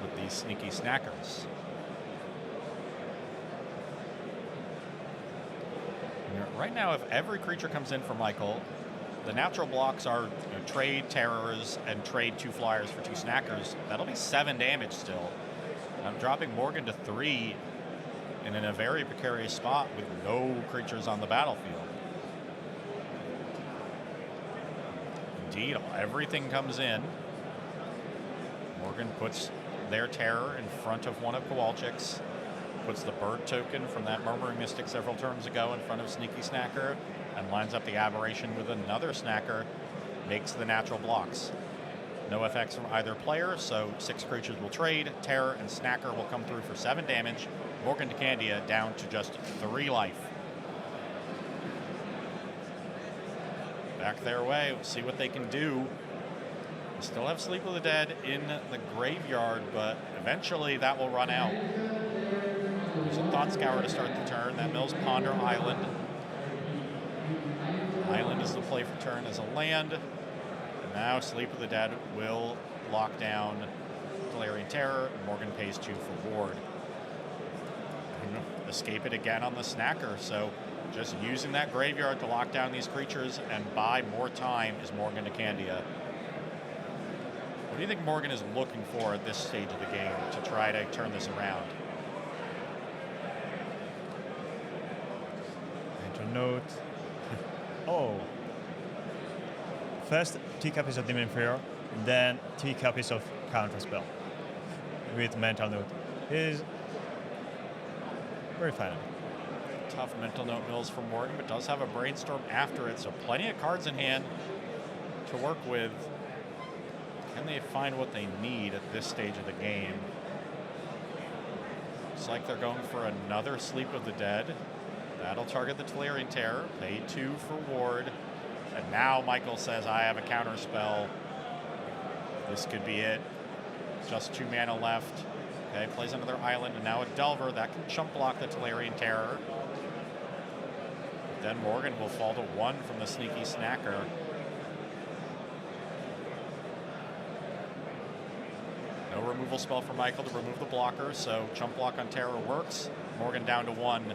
with these sneaky snackers. Right now, if every creature comes in for Michael, the natural blocks are trade terrors and trade 2 flyers for 2 snackers. That'll be 7 damage still. I'm dropping Morgan to 3 and in a very precarious spot with no creatures on the battlefield. Indeed, everything comes in. Morgan puts their terror in front of one of Kowalczyk's. Puts the bird token from that Murmuring Mystic several turns ago in front of Sneaky Snacker and lines up the Aberration with another Snacker, makes the natural blocks. No effects from either player, so 6 creatures will trade. Terror and Snacker will come through for 7 damage. Morgan to Candia down to just 3 life. Back their way, we'll see what they can do. We still have Sleep of the Dead in the graveyard, but eventually that will run out. There's a Thought Scour to start the turn. That mills Ponder Island. Island is the play for turn as a land. And now Sleep of the Dead will lock down Tolarian Terror. Morgan pays 2 for Ward. Escape it again on the Snacker. So just using that graveyard to lock down these creatures and buy more time is Morgan to Candia. What do you think Morgan is looking for at this stage of the game to try to turn this around? Note. Oh. First, 2 copies of Demon Fear, then 2 copies of Counterspell with Mental Note. Is very fine. Tough Mental Note mills for Morgan, but does have a Brainstorm after it, so plenty of cards in hand to work with. Can they find what they need at this stage of the game? Looks like they're going for another Sleep of the Dead. That'll target the Tolarian Terror. Pay 2 for Ward. And now Michael says, I have a counter spell. This could be it. Just 2 mana left. Okay, plays another island, and now a Delver. That can chump block the Tolarian Terror. Then Morgan will fall to 1 from the Sneaky Snacker. No removal spell for Michael to remove the blocker, so chump block on Terror works. Morgan down to 1.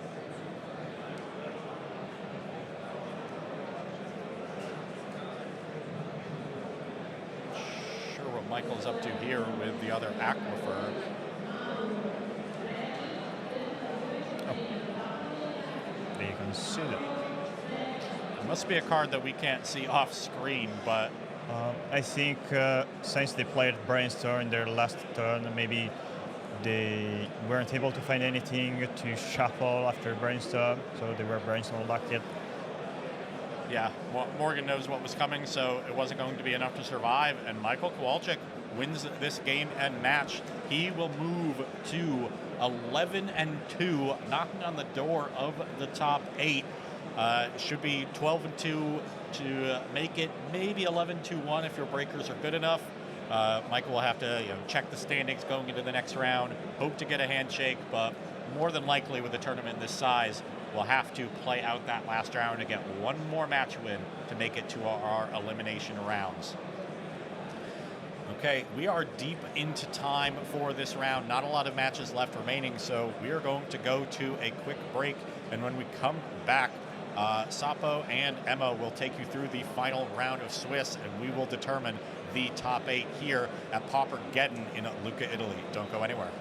Michael's up to here with the other Aquifer. Oh. You can see that. It must be a card that we can't see off screen, but... I think since they played Brainstorm in their last turn, maybe they weren't able to find anything to shuffle after Brainstorm, so they were Brainstorm locked in. Yeah, Morgan knows what was coming, so it wasn't going to be enough to survive, and Michael Kowalczyk wins this game and match. He will move to 11-2, knocking on the door of the top 8. Should be 12-2 to make it maybe 11-1 if your breakers are good enough. Michael will have to check the standings going into the next round, hope to get a handshake, but more than likely with a tournament this size, we'll have to play out that last round to get one more match win to make it to our elimination rounds. Okay, we are deep into time for this round. Not a lot of matches left remaining, so we are going to go to a quick break. And when we come back, Sapo and Emma will take you through the final round of Swiss, and we will determine the top 8 here at PAUPERGEDDON in Lucca, Italy. Don't go anywhere.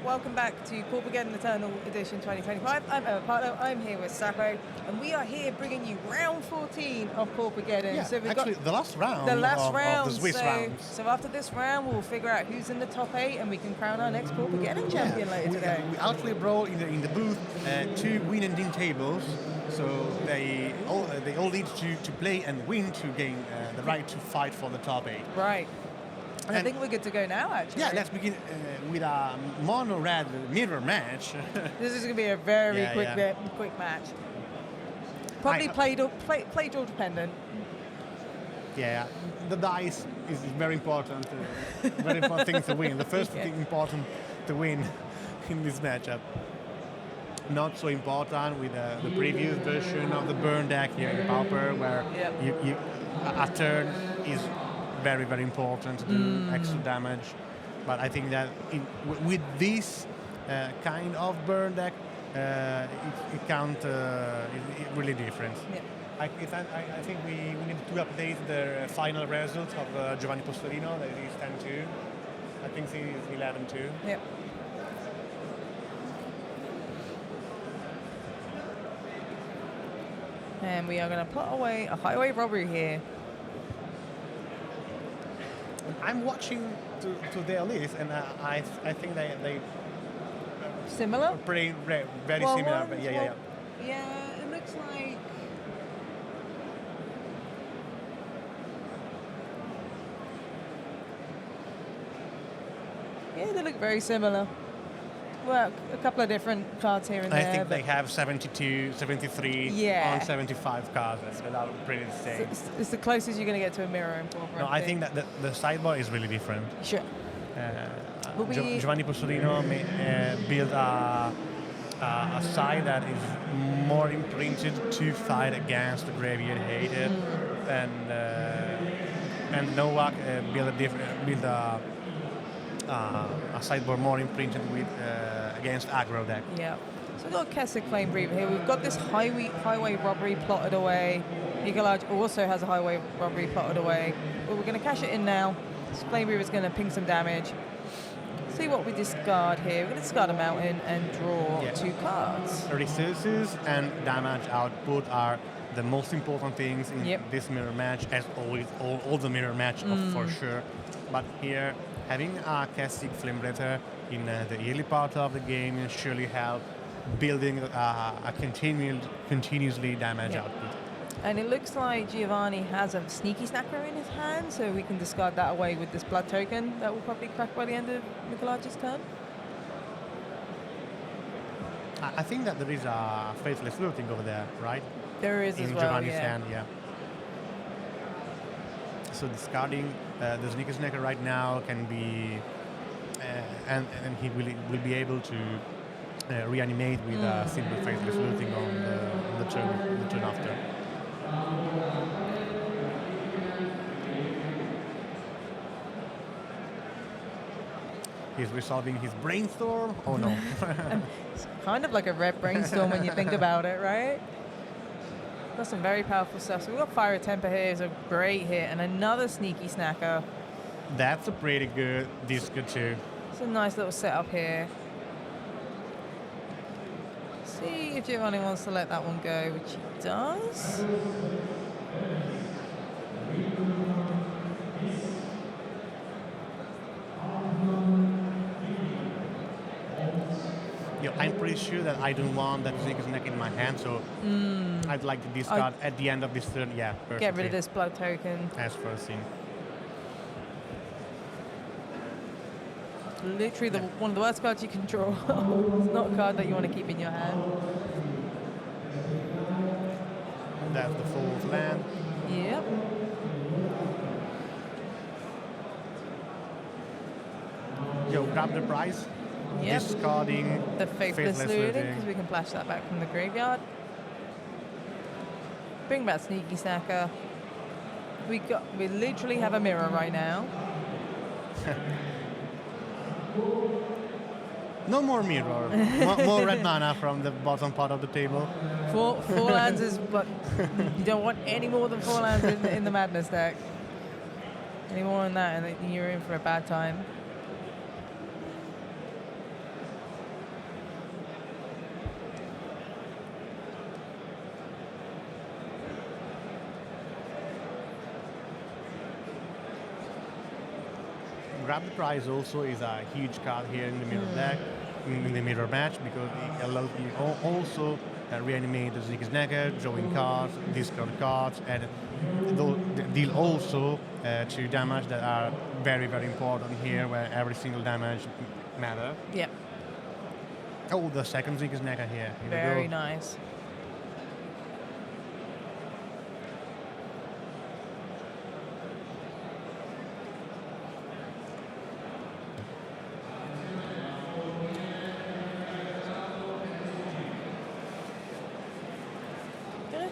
Welcome back to PAUPERGEDDON Eternal Edition 2025. I'm Edoardo, I'm here with Sapo, and we are here bringing you round 14 of PAUPERGEDDON. Yeah, so we've actually, got the last round, of the Swiss round. So after this round, we'll figure out who's in the top 8, and we can crown our next PAUPERGEDDON champion later today. We actually brought in the booth two win and ding tables, so they all need to play and win to gain the right to fight for the top 8. Right. And I think we're good to go now, actually. Yeah, let's begin with a mono-red mirror match. This is going to be a very quick match. Probably play draw dependent. Yeah, the dice is very important. Very important thing to win. The first thing important to win in this matchup. Not so important with the previous version of the burn deck here in Pauper, where a turn is very, very important to do extra damage. But I think that with this kind of burn deck, it can't. It's really different. Yeah. I think we need to update the final result of Giovanni Postorino. That is 10-2. I think it is 11-2. Yep. And we are going to put away a highway robbery here. I'm watching to their list, and I think they Similar? are pretty very Well, similar. one's But yeah. Yeah, it looks like. Yeah, they look very similar. Well, a couple of different cards here and I there. think they but have 72, 73 Yeah. on 75 cards. That are pretty the same. it's the closest you're going to get to a mirror in Pauper. No, I think that the sideboard is really different. Sure. Will we- Giovanni Postorino built a side that is more imprinted to fight against the Breviglieri hated, and Nowak built a sideboard more imprinted with against aggro deck. Yeah. So we've got Keswick Flame Breather here. We've got this highway robbery plotted away. Mikolaj also has a highway robbery plotted away. But we're going to cash it in now. This Flame Breather is going to ping some damage. See what we discard here. We're going to discard a mountain and draw 2 cards. Resources and damage output are the most important things in this mirror match, as always, all the mirror match for sure. But here, having a Keswick Flame Breather in the early part of the game surely help building a continuously damage output. And it looks like Giovanni has a Sneaky Snacker in his hand, so we can discard that away with this blood token that will probably crack by the end of Mikolaj's turn. I think that there is a Faithless Looting over there, right? There is in as well, Giovanni's hand, yeah. So discarding the Sneaky Snacker right now can be, and he will be able to reanimate with a simple Faithless Looting on the turn after. He's resolving his brainstorm. Oh no. It's kind of like a red brainstorm when you think about it, right? That's some very powerful stuff. So we've got Fire Temper here, is a great hit, and another Sneaky Snacker. That's a pretty good disco too. It's a nice little setup here. See if Giovanni wants to let that one go, which he does. I'm pretty sure that I don't want that Sneaker's Neck in my hand, so I'd like to discard at the end of this turn. Yeah, perfectly. Get rid of this blood token. As first scene. Literally one of the worst cards you can draw. It's not a card that you want to keep in your hand. That's the fourth land. Yep. Grab the prize. Yep. Discarding the Faithless Looting, because we can flash that back from the graveyard. Bring back Sneaky Snacker. We literally have a mirror right now. No more mirror. more red mana from the bottom part of the table. Four lands is what you don't want any more than 4 lands in the Madness deck. Any more than that, and you're in for a bad time. Grab the Prize also is a huge card here in the mirror deck, in the mirror match, because it allows you also reanimate the Sneaky Snacker, drawing cards, discard cards, and deal also 2 damage that are very, very important here, where every single damage matters. Yep. Oh, the second Sneaky Snacker here. Here Very nice.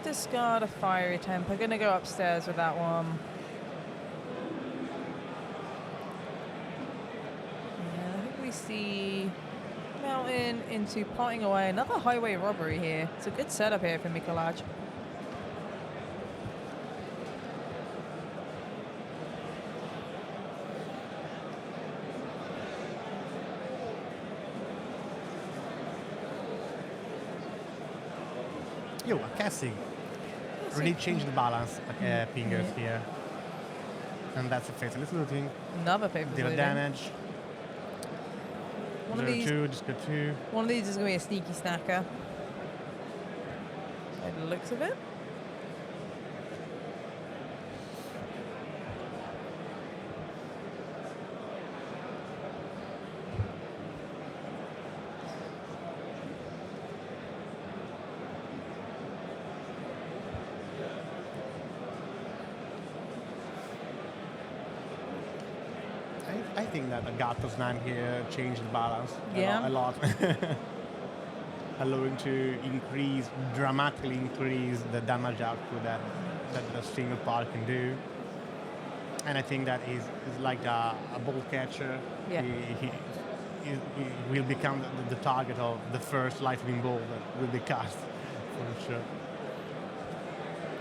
Discard a Fiery Temper. Gonna go upstairs with that one. Yeah, I think we see Mountain into potting away. Another highway robbery here. It's a good setup here for Mikolaj. Yo, a casting. Really changed the balance, fingers here. And that's a fatalist looting. Another paper Deal damage. One of these, 0-2, just go 2. one of these is going to be a sneaky snacker. By the looks of it. I think that Agato's 9 here changed the balance Yeah. a lot. Allowing to dramatically increase the damage output that the single part can do. And I think that is like a ball catcher. Yeah. He will become the target of the first lightning ball that will be cast, for sure.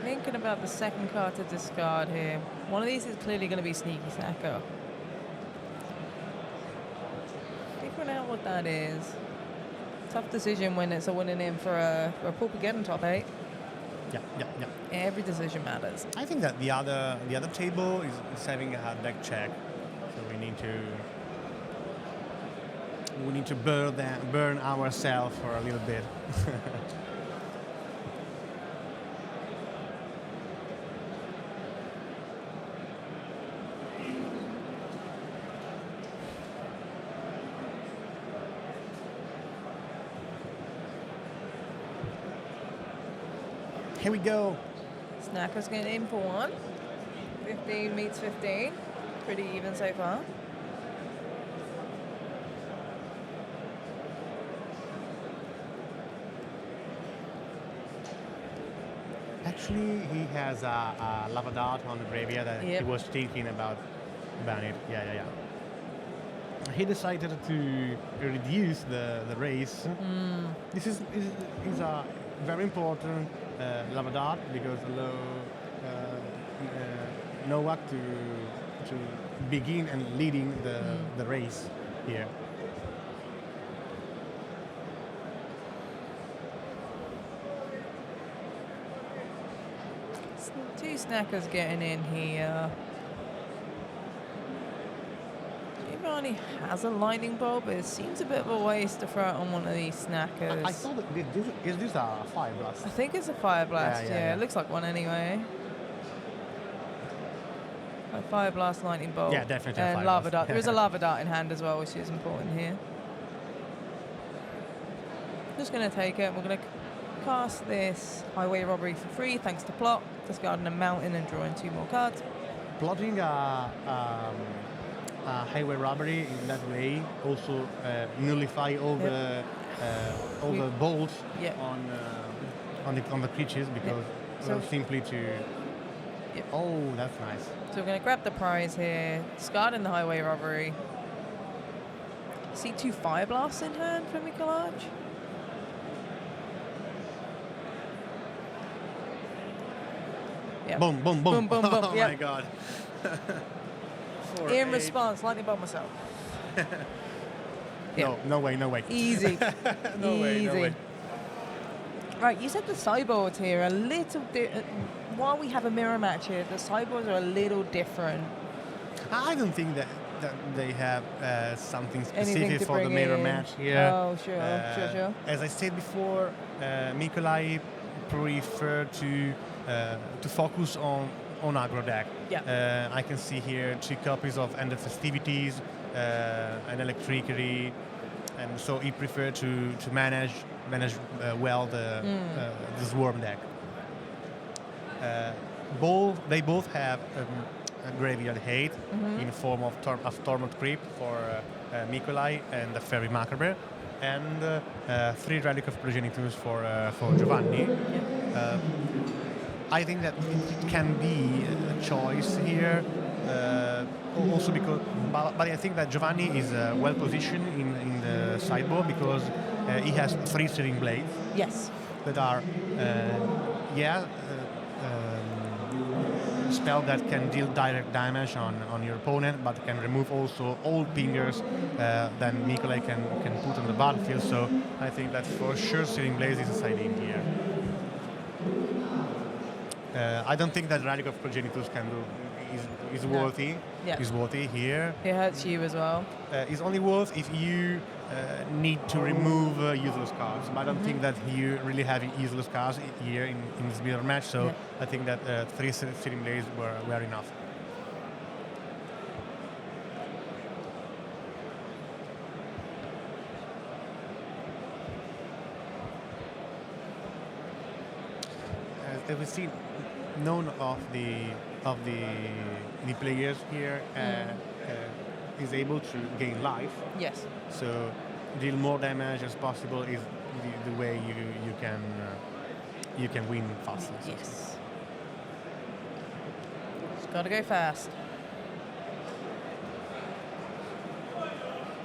Thinking about the second card to discard here. One of these is clearly going to be sneaky snacker. Figuring out what that is. Tough decision when it's a winning in for a PAUPERGEDDON top 8. Yeah. Every decision matters. I think that the other table is having a deck check, so we need to burn ourselves for a little bit. Here we go. Snacker's getting in for one. 15 meets 15. Pretty even so far. Actually, he has a lava dart on the Breviglieri that he was thinking about it. Yeah. He decided to reduce the race. This is a very important lava dart because allow Nowak to begin and leading the race here. Two snackers getting in here. Giovanni has a lightning bolt, but it seems a bit of a waste to throw it on one of these snackers. I thought that is this a fire blast? I think it's a fire blast, yeah. It looks like one anyway. A fire blast, lightning bolt. Yeah, definitely a And fire lava blast. dart. There is a lava dart in hand as well, which is important here. Just going to take it. We're going to cast this highway robbery for free, thanks to plot. Discarding a mountain and drawing 2 more cards. Plotting a highway robbery in that way also nullify all the bolts on the creatures because So simply to. Oh, that's nice. So we're going to grab the prize here, discarding the highway robbery. See 2 fire blasts in hand for Mikolaj. Yep. Boom, boom, boom. Boom, boom, boom. Oh Yep. my god. In response, lightning bolt myself. No way. Easy. No way. Right, you said the sideboards here are a little while we have a mirror match here, the sideboards are a little different. I don't think that they have something Anything specific to for the bring mirror in. match here. Oh, sure. As I said before, Mikolaj prefer to focus on aggro deck. Yeah. I can see here 2 copies of End of Festivities, an Electricity, and so he preferred to manage well the Swarm deck. They both have a Graveyard Hate in form of Torment Creep for Mikolaj and the Fairy Macabre, and 3 Relic of Progenitors for Giovanni. I think that it can be choice here. Also because, but I think that Giovanni is well positioned in the sideboard because he has 3 searing blades. Yes. That are, spell that can deal direct damage on your opponent, but can remove also all pingers that Mikolaj can put on the battlefield. So I think that for sure Searing Blaze is a side in here. I don't think that Radical Progenitus can do is worthy. Yeah. Is worthy here. It hurts you as well. It's only worth if you need to remove useless cards. But I don't think that you really have useless cards here in this mirror match. So I think that 3 Searing Blaze were enough. As we see, none of the players here is able to gain life. Yes. So deal more damage as possible is the way you can win faster. Yes. Just gotta go fast.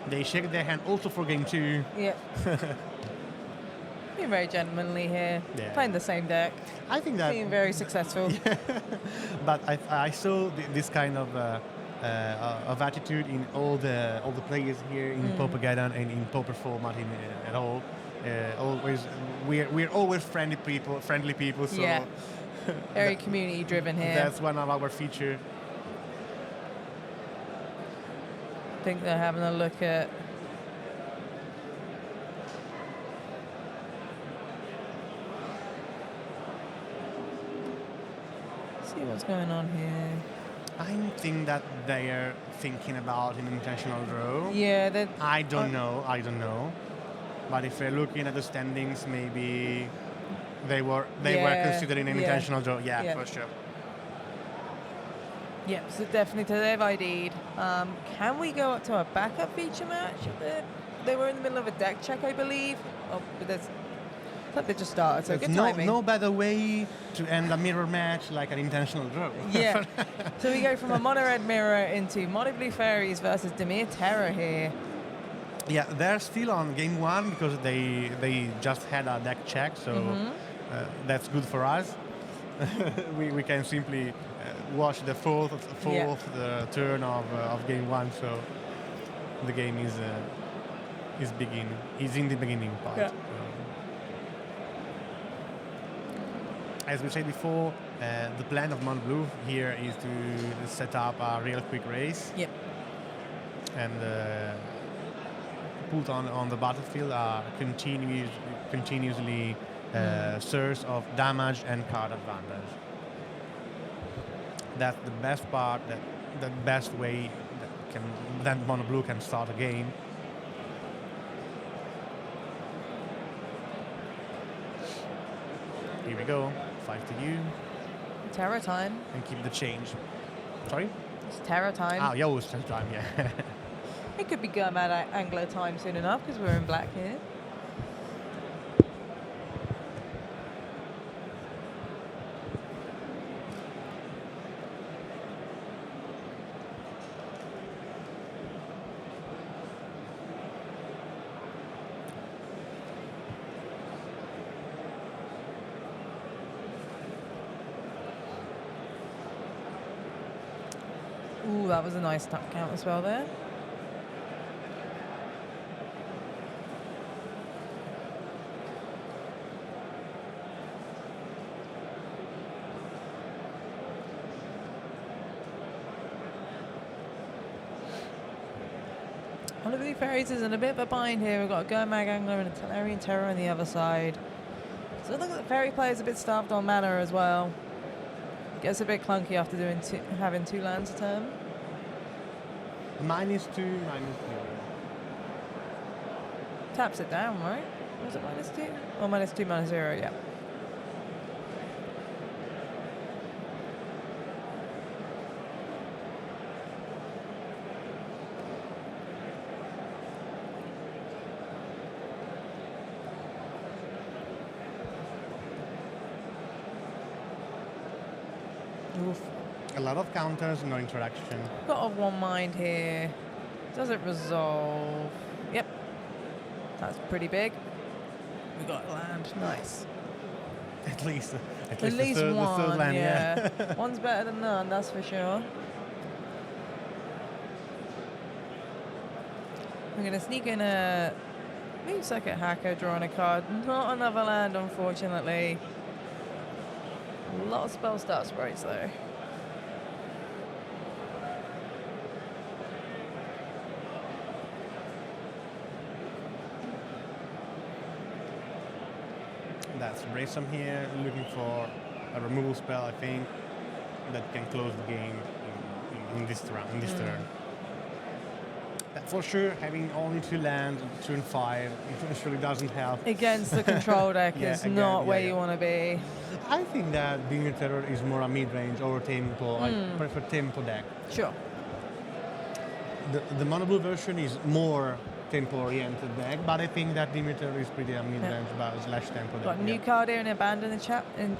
They shake their hand also for game 2. Yeah. Being very gentlemanly here. Yeah. Playing the same deck. I think that Being very successful. But I saw this kind of attitude in all the players here in PAUPERGEDDON and in Pauper format at all. Always we're always friendly people. So Yeah. Very community driven here. that's one of our features. I think they're having a look at. See what's going on here. I think that they are thinking about an intentional draw. Yeah, that. I don't know. But if they're looking at the standings, maybe they were considering an intentional draw. Yeah, for sure. Yep, so definitely they've ID'd. Can we go up to a backup feature match? They were in the middle of a deck check, I believe. Oh, but there's. I thought they just started, so There's good timing. no better way to end a mirror match like an intentional draw. Yeah. So we go from a mono red mirror into mono blue Faeries versus Dimir Terror here. Yeah, they're still on game 1 because they just had a deck check, so that's good for us. we can simply watch the fourth turn of game 1, so the game is in the beginning part. Yeah. As we said before, the plan of Mono Blue here is to set up a real quick race. Yep. And put on the battlefield a continuously source of damage and card advantage. That's the best part, the best way that Mono Blue can start a game. Here we go. 5 to you. Terror time. And keep the change. Sorry? It's Terror time. Ah, yeah, it was terror time, yeah. It could be Gurmad Anglo time soon enough because we're in black here. Ooh, that was a nice tap count as well there. Blue Faeries is in a bit of a bind here. We've got a Gurmag Angler and a Talarian Terror on the other side. So it looks like the Fairy player's a bit starved on mana as well. Gets a bit clunky after having 2 lands a turn. -2. Taps it down, right? Was it -2? Oh, -2, -0, yeah. Oof. a lot of counters, no interaction. Got a one mind here. Does it resolve? Yep. That's pretty big. We got land. Nice. At least At the least third, one. the third land, yeah. One's better than none, that's for sure. We're going to sneak in a Moon Circuit Hacker, drawing a card. Not another land, unfortunately. A lot of spell start sprites, though. That's Braceum here, looking for a removal spell, I think, that can close the game in this round, in this turn. But for sure, having only 2 lands, 2 and 5, it surely doesn't help. Against the control deck is not where you want to be. I think that Dimir Terror is more a mid-range over tempo. I prefer tempo deck. Sure. The mono blue version is more tempo-oriented deck, but I think that Dimir Terror is pretty a mid-range slash tempo deck. Got a new card here in Abandon the Chat in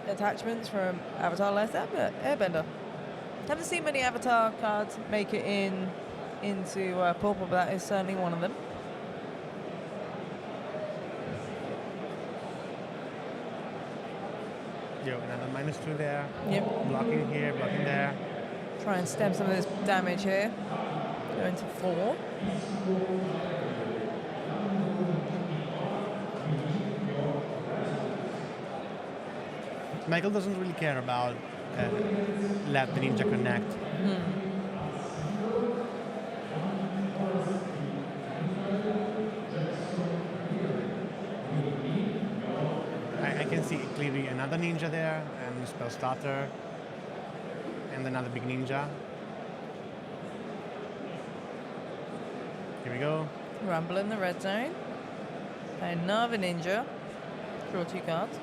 attachments from Avatar Last Airbender. Haven't seen many Avatar cards make it into Pauper, but that is certainly one of them. Yo, another -2 there. Yep. Blocking here, blocking there. Try and stem some of this damage here. Go into 4. Michael doesn't really care about let the ninja connect. I can see clearly another ninja there, and spell starter, and another big ninja. Here we go. Rumble in the red zone. Another ninja. Draw 2 cards.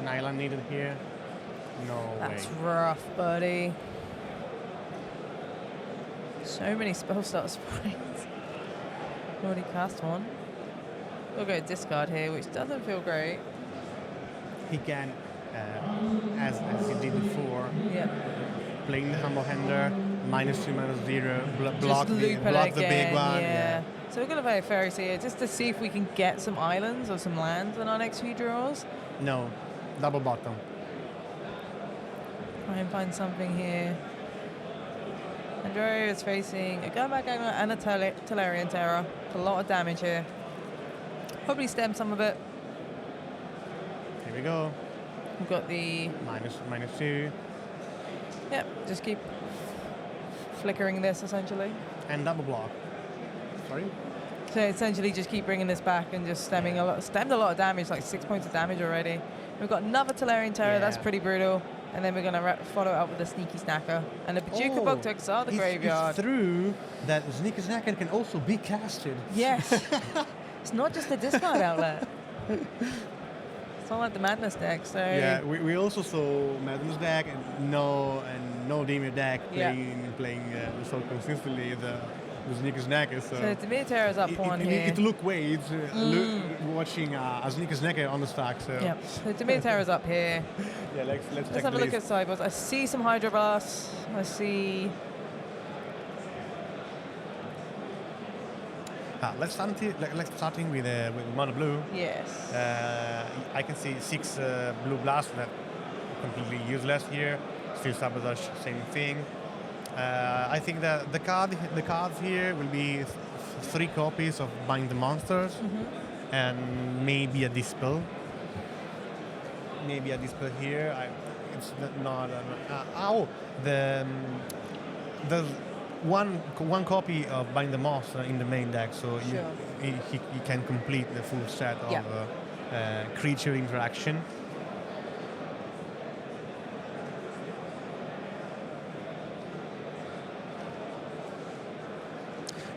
An island needed here. No That's way. rough, buddy. So many spell start sprites. Already cast one. We'll go discard here, which doesn't feel great. He can, as he did before, playing the humble hander, -2, -0, block the big one. Yeah. So we're going to play Faeries here just to see if we can get some islands or some lands on our next few draws. No, double bottom. Try and find something here. Andrea is facing a Gurmag Angler and a Tolarian Terror. A lot of damage here. Probably stem some of it. Here we go. We've got the -2. Yep, just keep flickering this essentially. And double block. Sorry? So essentially just keep bringing this back and just stemmed a lot of damage, like 6 points of damage already. We've got another Tolarian Terror, that's pretty brutal. And then we're going to follow it up with a Sneaky Snacker. And a Bajuka Bug to exile the graveyard. It's true that Sneaky Snacker can also be casted. Yes. It's not just a discard outlet. It's not like the Madness deck, so... Yeah, we also saw Madness deck and no Dimir deck playing so consistently the Sneaky Snacker. So Dimir Terror's up one here. It look weird watching a Sneaky Snacker on the stack. So. Yep, so Dimir Terror's up here. Yeah, let's have a look at sideboards. I see some Hydro Blasts. I see... Let's starting with mono blue. Yes. I can see 6 blue blasts that completely useless here. Still sabotage, same thing. I think that the cards here will be 3 copies of Bind the Monsters and maybe a Dispel. Maybe a Dispel here. It's not. There's one copy of Bind the Monster in the main deck, so he can complete the full set of creature interaction.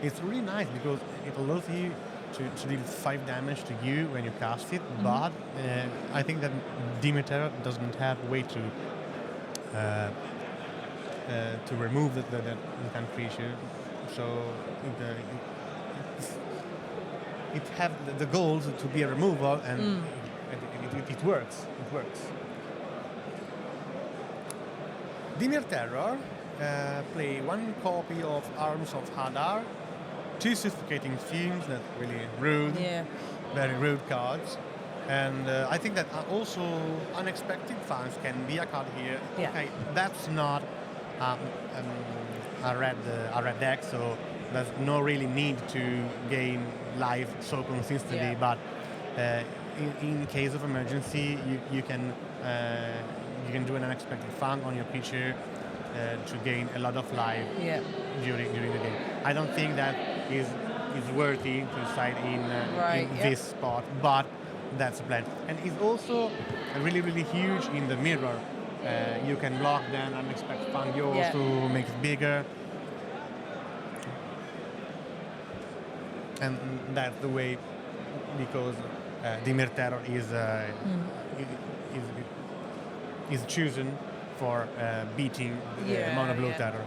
It's really nice because it allows you to deal 5 damage to you when you cast it, but I think that Dimir Terror doesn't have a way to remove the kind of creature, so it have the goals to be a removal, and it works. It works. Dimir Terror play one copy of Arms of Hadar, 2 suffocating fumes, that really rude, very rude cards. And I think that also Unexpected Funds can be a card here. Yeah. Okay, that's not a red deck, so there's no really need to gain life so consistently. But in case of emergency, you can do an Unexpected Fund on your creature to gain a lot of life during the game. I don't think that is worthy to side in this spot, but that's the plan. And it's also really, really huge in the mirror. You can block then Unexpected Fund yours to make it bigger. And that's the way, because Dimir Terror is chosen for beating Mono Blue Terror.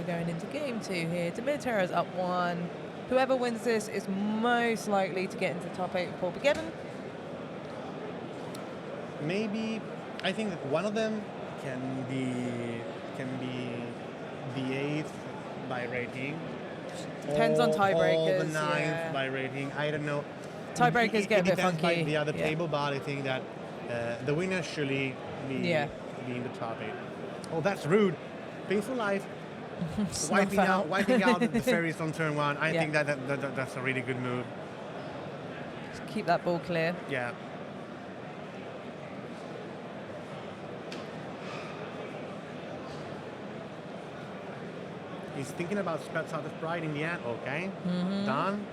Going into game 2 here. Dimir Terror is up 1. Whoever wins this is most likely to get into top 8 of Paupergeddon. Maybe I think that one of them can be the 8th by rating. Depends on tiebreakers. Or the 9th by rating. I don't know. Tiebreakers get a bit funky. By the other table, but I think that the winner should be in the top 8. Oh, that's rude. Painful Life. wiping out the Faeries on turn 1. I think that's a really good move. Just keep that ball clear. Yeah. He's thinking about Spells Out of Pride in the end. Okay. Done.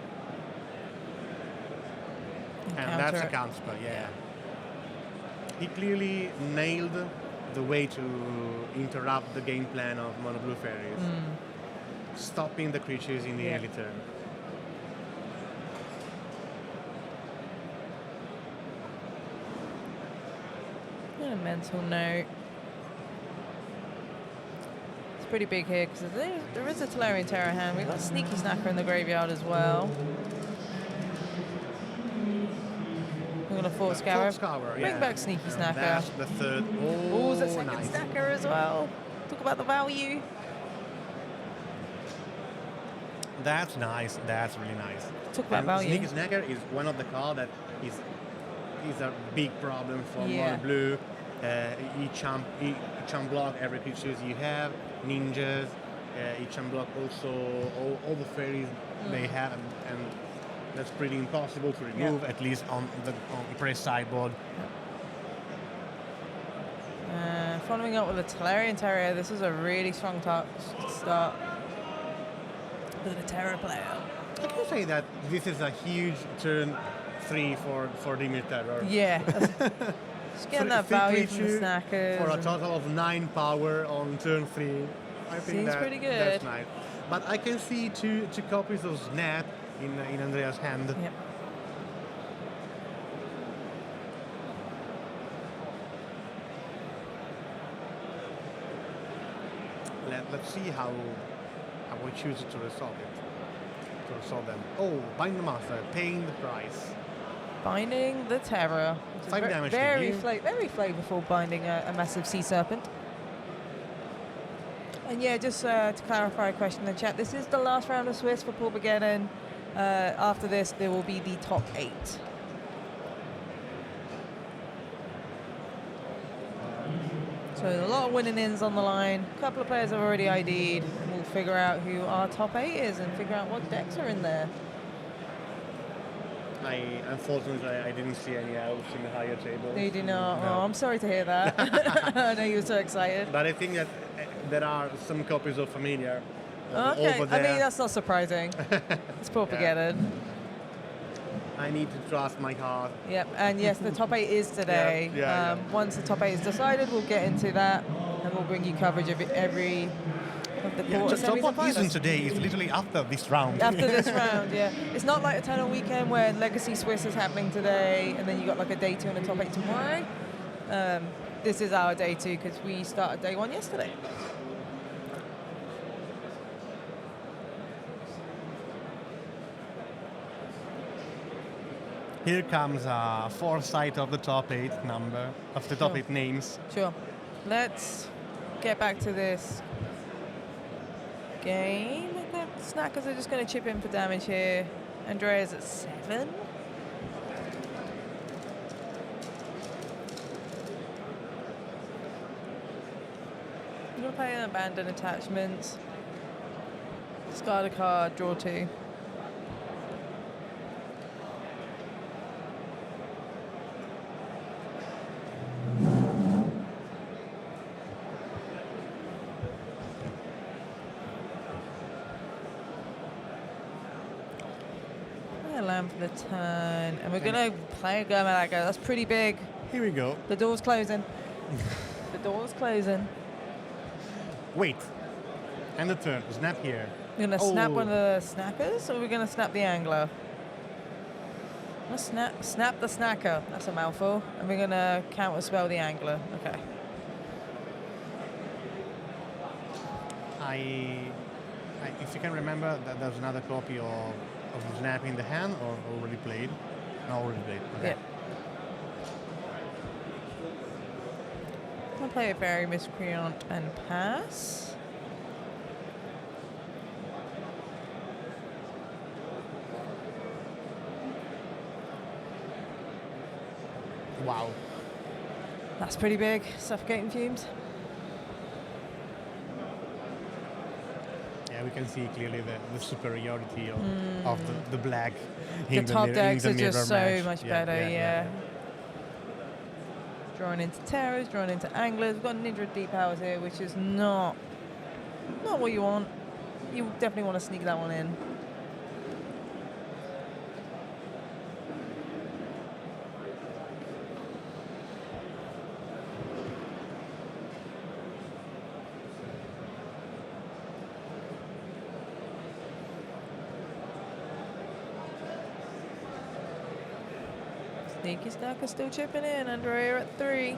And that's a counter spell, He clearly nailed the way to interrupt the game plan of Mono Blue Faeries. Stopping the creatures in the early turn. A mental note. It's pretty big here because there is a Tolarian Terror hand. We've got Sneaky Snacker in the graveyard as well. We're going to Force Scour. Bring back Sneaky Snacker. That's the third. Oh, the second Snacker as well. Talk about the value. That's nice. That's really nice. Talk about value. Sneaky Snacker is one of the cards that is a big problem for Mono Blue. You chump block every creatures you have, ninjas. You chump block also all the fairies they have, and that's pretty impossible to remove, at least on press sideboard. Following up with the Tolarian Terror, this is a really strong start with a Terror player. I can say that this is a huge turn 3 for Dimir Terror. Yeah. Just getting that value from the Snackers. For a total of 9 power on turn 3. I think seems pretty good. That's nice. But I can see two copies of Snap in Andrea's hand. Yep. Let's see how we choose to resolve it. To resolve them. Oh, Bind the Master, paying the price. Binding the Terror. 5 damage. Very flavorful binding a massive sea serpent. And yeah, just to clarify a question in the chat, this is the last round of Swiss for Paupergeddon. After this, there will be the top 8. So a lot of winning ins on the line. A couple of players have already ID'd. And we'll figure out who our top 8 is and figure out what decks are in there. Unfortunately, I didn't see any elves in the higher table. You did not? No. Oh, I'm sorry to hear that. I know you were so excited. But I think that there are some copies of Familiar okay, over there. I mean, that's not surprising. It's Paupergeddon. I need to trust my heart. Yep, and yes, the top 8 is today. Yeah. Once the top 8 is decided, we'll get into that. and we'll bring you coverage of every of the quarter Top semis and what isn't finals. today is literally after this round. After this round, yeah. It's not like a tunnel weekend where Legacy Swiss is happening today and then you got like a day 2 and a top 8 tomorrow. This is our day 2 because we started day 1 yesterday. Here comes a foresight of the top 8 number, of the top Sure. 8 names. Sure. Let's get back to this game. The Snackers are just going to chip in for damage here. Andrea's at 7. I'm going to play an abandoned attachment. Discard a card, draw 2. Land for the turn, and we're gonna play a go like that. That's pretty big. Here we go. The door's closing. The door's closing. Wait. And the turn. Snap here. We're gonna snap Oh. one of the snackers, or we're gonna snap the angler. Let's snap the snacker. That's a mouthful. And we're gonna counter spell the angler. Okay. If you can remember, that there's another copy of the snap in the hand, or already played. No, already played. Okay. Yeah. I'll play a very miscreant and pass. Wow. That's pretty big. Suffocating fumes. Yeah, we can see clearly the superiority of the black The in top the, decks in are the mirror just so match. much better, yeah. Drawing into terrors, drawing into anglers. We've got Ninja Deep Powers here, which is not what you want. You definitely want to sneak that one in. Sneaky Snacker still chipping in. Andrea at 3.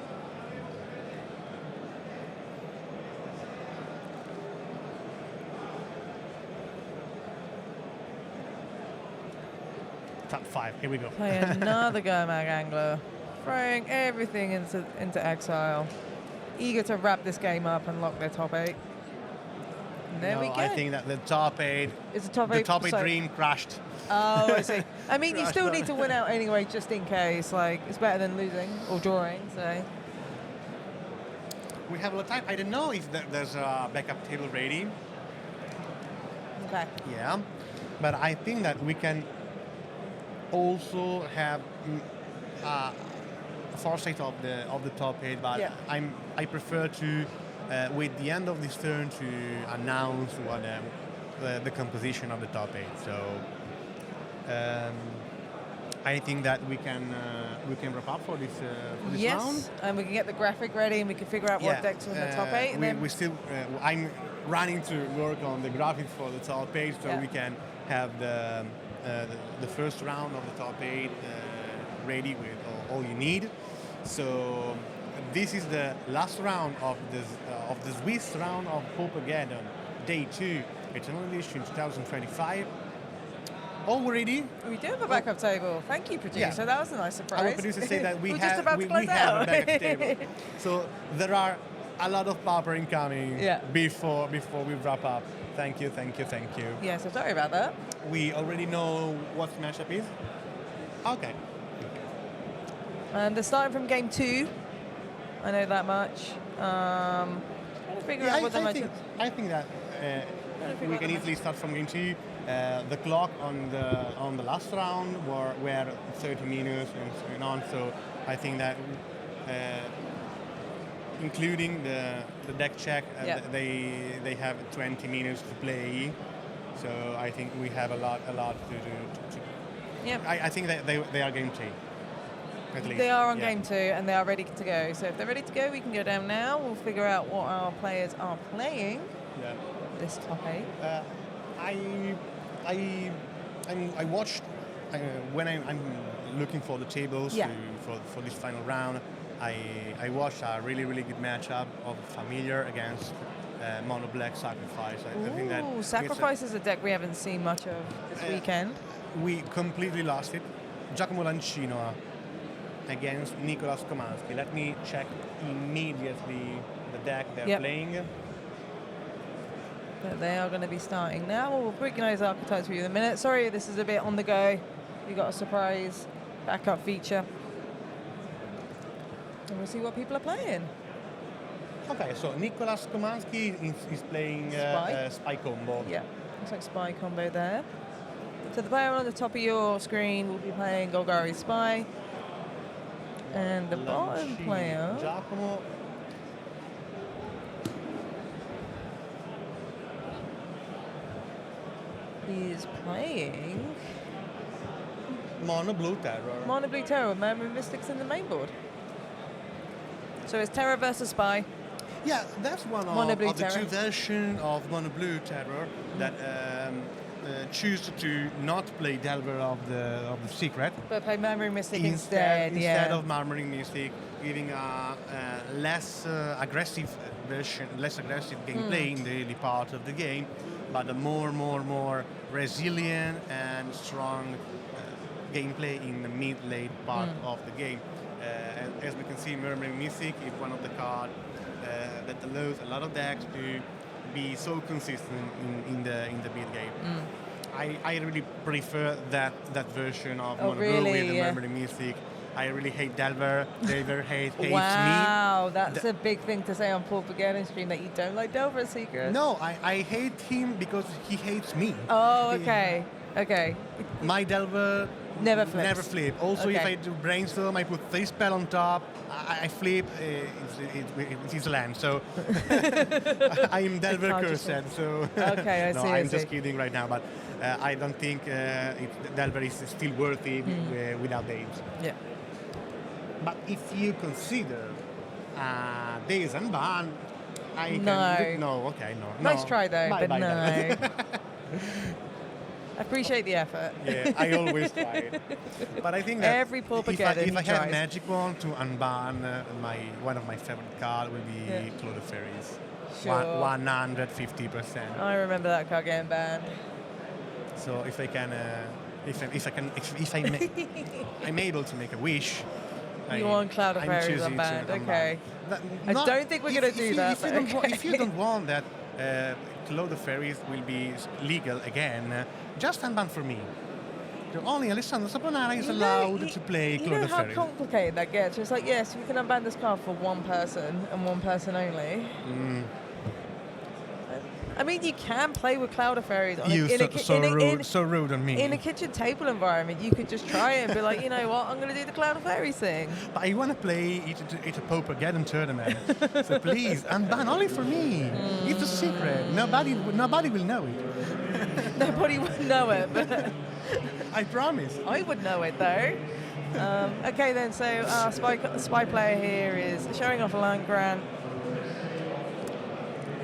Top 5. Here we go. Play another Gomag Angler. Throwing everything into exile. Eager to wrap this game up and lock their top 8. And there we go. I think that the top 8, It's a top the 8. top 8 so- dream crashed. Oh, I see. I mean, you Crushed still on. need to win out anyway, just in case. Like, it's better than losing or drawing. So, We have a lot of time. I don't know if there's a backup table ready. okay. Yeah, but I think that we can also have a foresight of the top 8. But Yeah. I prefer to with the end of this turn to announce what the composition of the top 8. So I think that we can wrap up for this round. Yes, and we can get the graphic ready and we can figure out what decks are in the top 8. And then we still I'm running to work on the graphics for the top 8, so Yeah. we can have the first round of the top 8 ready with all you need. So this is the last round of the Swiss round of PAUPERGEDDON, day 2, Eternal Edition 2025. All ready? we do have a backup table. Thank you, producer. Yeah. That was a nice surprise. Our producers say that we We're just have about to we close have a out. backup table. So there are a lot of pauper incoming Yeah. before we wrap up. Thank you. Yeah, so sorry about that. We already know what the matchup is. Okay. And they're starting from game 2. I know that much. Trying to figure out what the matchup. I think that we can easily start from game 2. The clock on the last round were 30 minutes and on. So I think that including the deck check, Yeah. they have 20 minutes to play. So I think we have a lot to do. Yep. I think that they are game 2. at least. They are on game 2 and they are ready to go. So if they're ready to go, we can go down now. We'll figure out what our players are playing. Yeah. This top 8. I watched when I'm looking for the tables for this final round. I watched a really good matchup of Familiar against Mono Black Sacrifice. I think that Sacrifice is a deck we haven't seen much of this weekend. We completely lost it. Giacomo Lancino against Mikolaj Komanski. Let me check immediately the deck they're playing. But they are going to be starting now. We'll recognize archetypes for you in a minute. Sorry, this is a bit on the go. We got a surprise backup feature. And we'll see what people are playing. Okay, so Mikolaj Komanski is playing Spy Combo. Yeah, looks like Spy Combo there. So the player on the top of your screen will be playing Golgari Spy. And the bottom player... Giacomo. is playing... Mono Blue Terror. Mono Blue Terror with Murmuring Mystics in the main board. So it's Terror versus Spy. Yeah, that's one of the two versions of Mono Blue Terror that choose to not play Delver of the Secret. But play Murmuring Mystic instead of Murmuring Mystic, giving a less aggressive version, less aggressive gameplay in the early part of the game, but a more resilient and strong gameplay in the mid-late part of the game. As we can see, Murmuring Mystic is one of the cards that allows a lot of decks to be so consistent in the mid game. I really prefer that version of Mono Blue with the Murmuring Mystic. I really hate Delver. Delver hates me. Wow, that's a big thing to say on PAUPERGEDDON stream, that you don't like Delver Seekers. No, I hate him because he hates me. Oh, okay. Okay. My Delver never flips. Never flip. Also, if I do Brainstorm, I put 3 spell on top, I flip, it's a land. So I am Delver cursed. So okay, I see. I'm just kidding right now, but I don't think Delver is still worthy without Daves. Yeah. But if you consider Days and Ban, I no. can... No, okay, no. Nice try, though, bye, but no. I appreciate the effort. Yeah, I always try. But I think that every PAUPERGEDDON if I have magic wand to unban, one of my favorite cards will be Cloud of Faeries. Sure. 150%. I remember that card getting banned. So if I can, I'm able to make a wish. You want Cloud of Faeries unbanned? Okay. I don't think we're going to do that. If you don't want that Cloud of Faeries will be legal again, just unban for me. Only Alessandro Saponara is allowed to play Cloud of Faeries. You know how complicated that gets? It's like, yes, we can unban this card for one person and one person only. I mean, you can play with Cloud of Faeries. So rude on me. In a kitchen table environment, you could just try it and be like, you know what, I'm going to do the Cloud of Faeries thing. But I want to play it a PAUPERGEDDON tournament. So please, unban only for me. It's a secret. Nobody will know it. Nobody would know it, but I promise. I would know it though. Okay then, so our spy player here is showing off a land grant.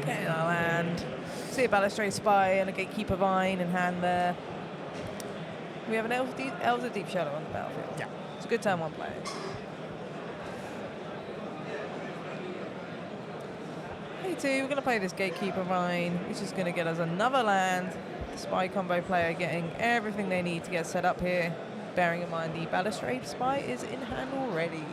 Getting our land. See a Balustrade Spy and a Gatekeeper Vine in hand there. We have an Elves of Deep Shadow on the battlefield. Yeah. It's a good turn 1 play. Hey, we're going to play this Gatekeeper Vine, which is going to get us another land. Spy combo player getting everything they need to get set up here. Bearing in mind the Balustrade Spy is in hand already.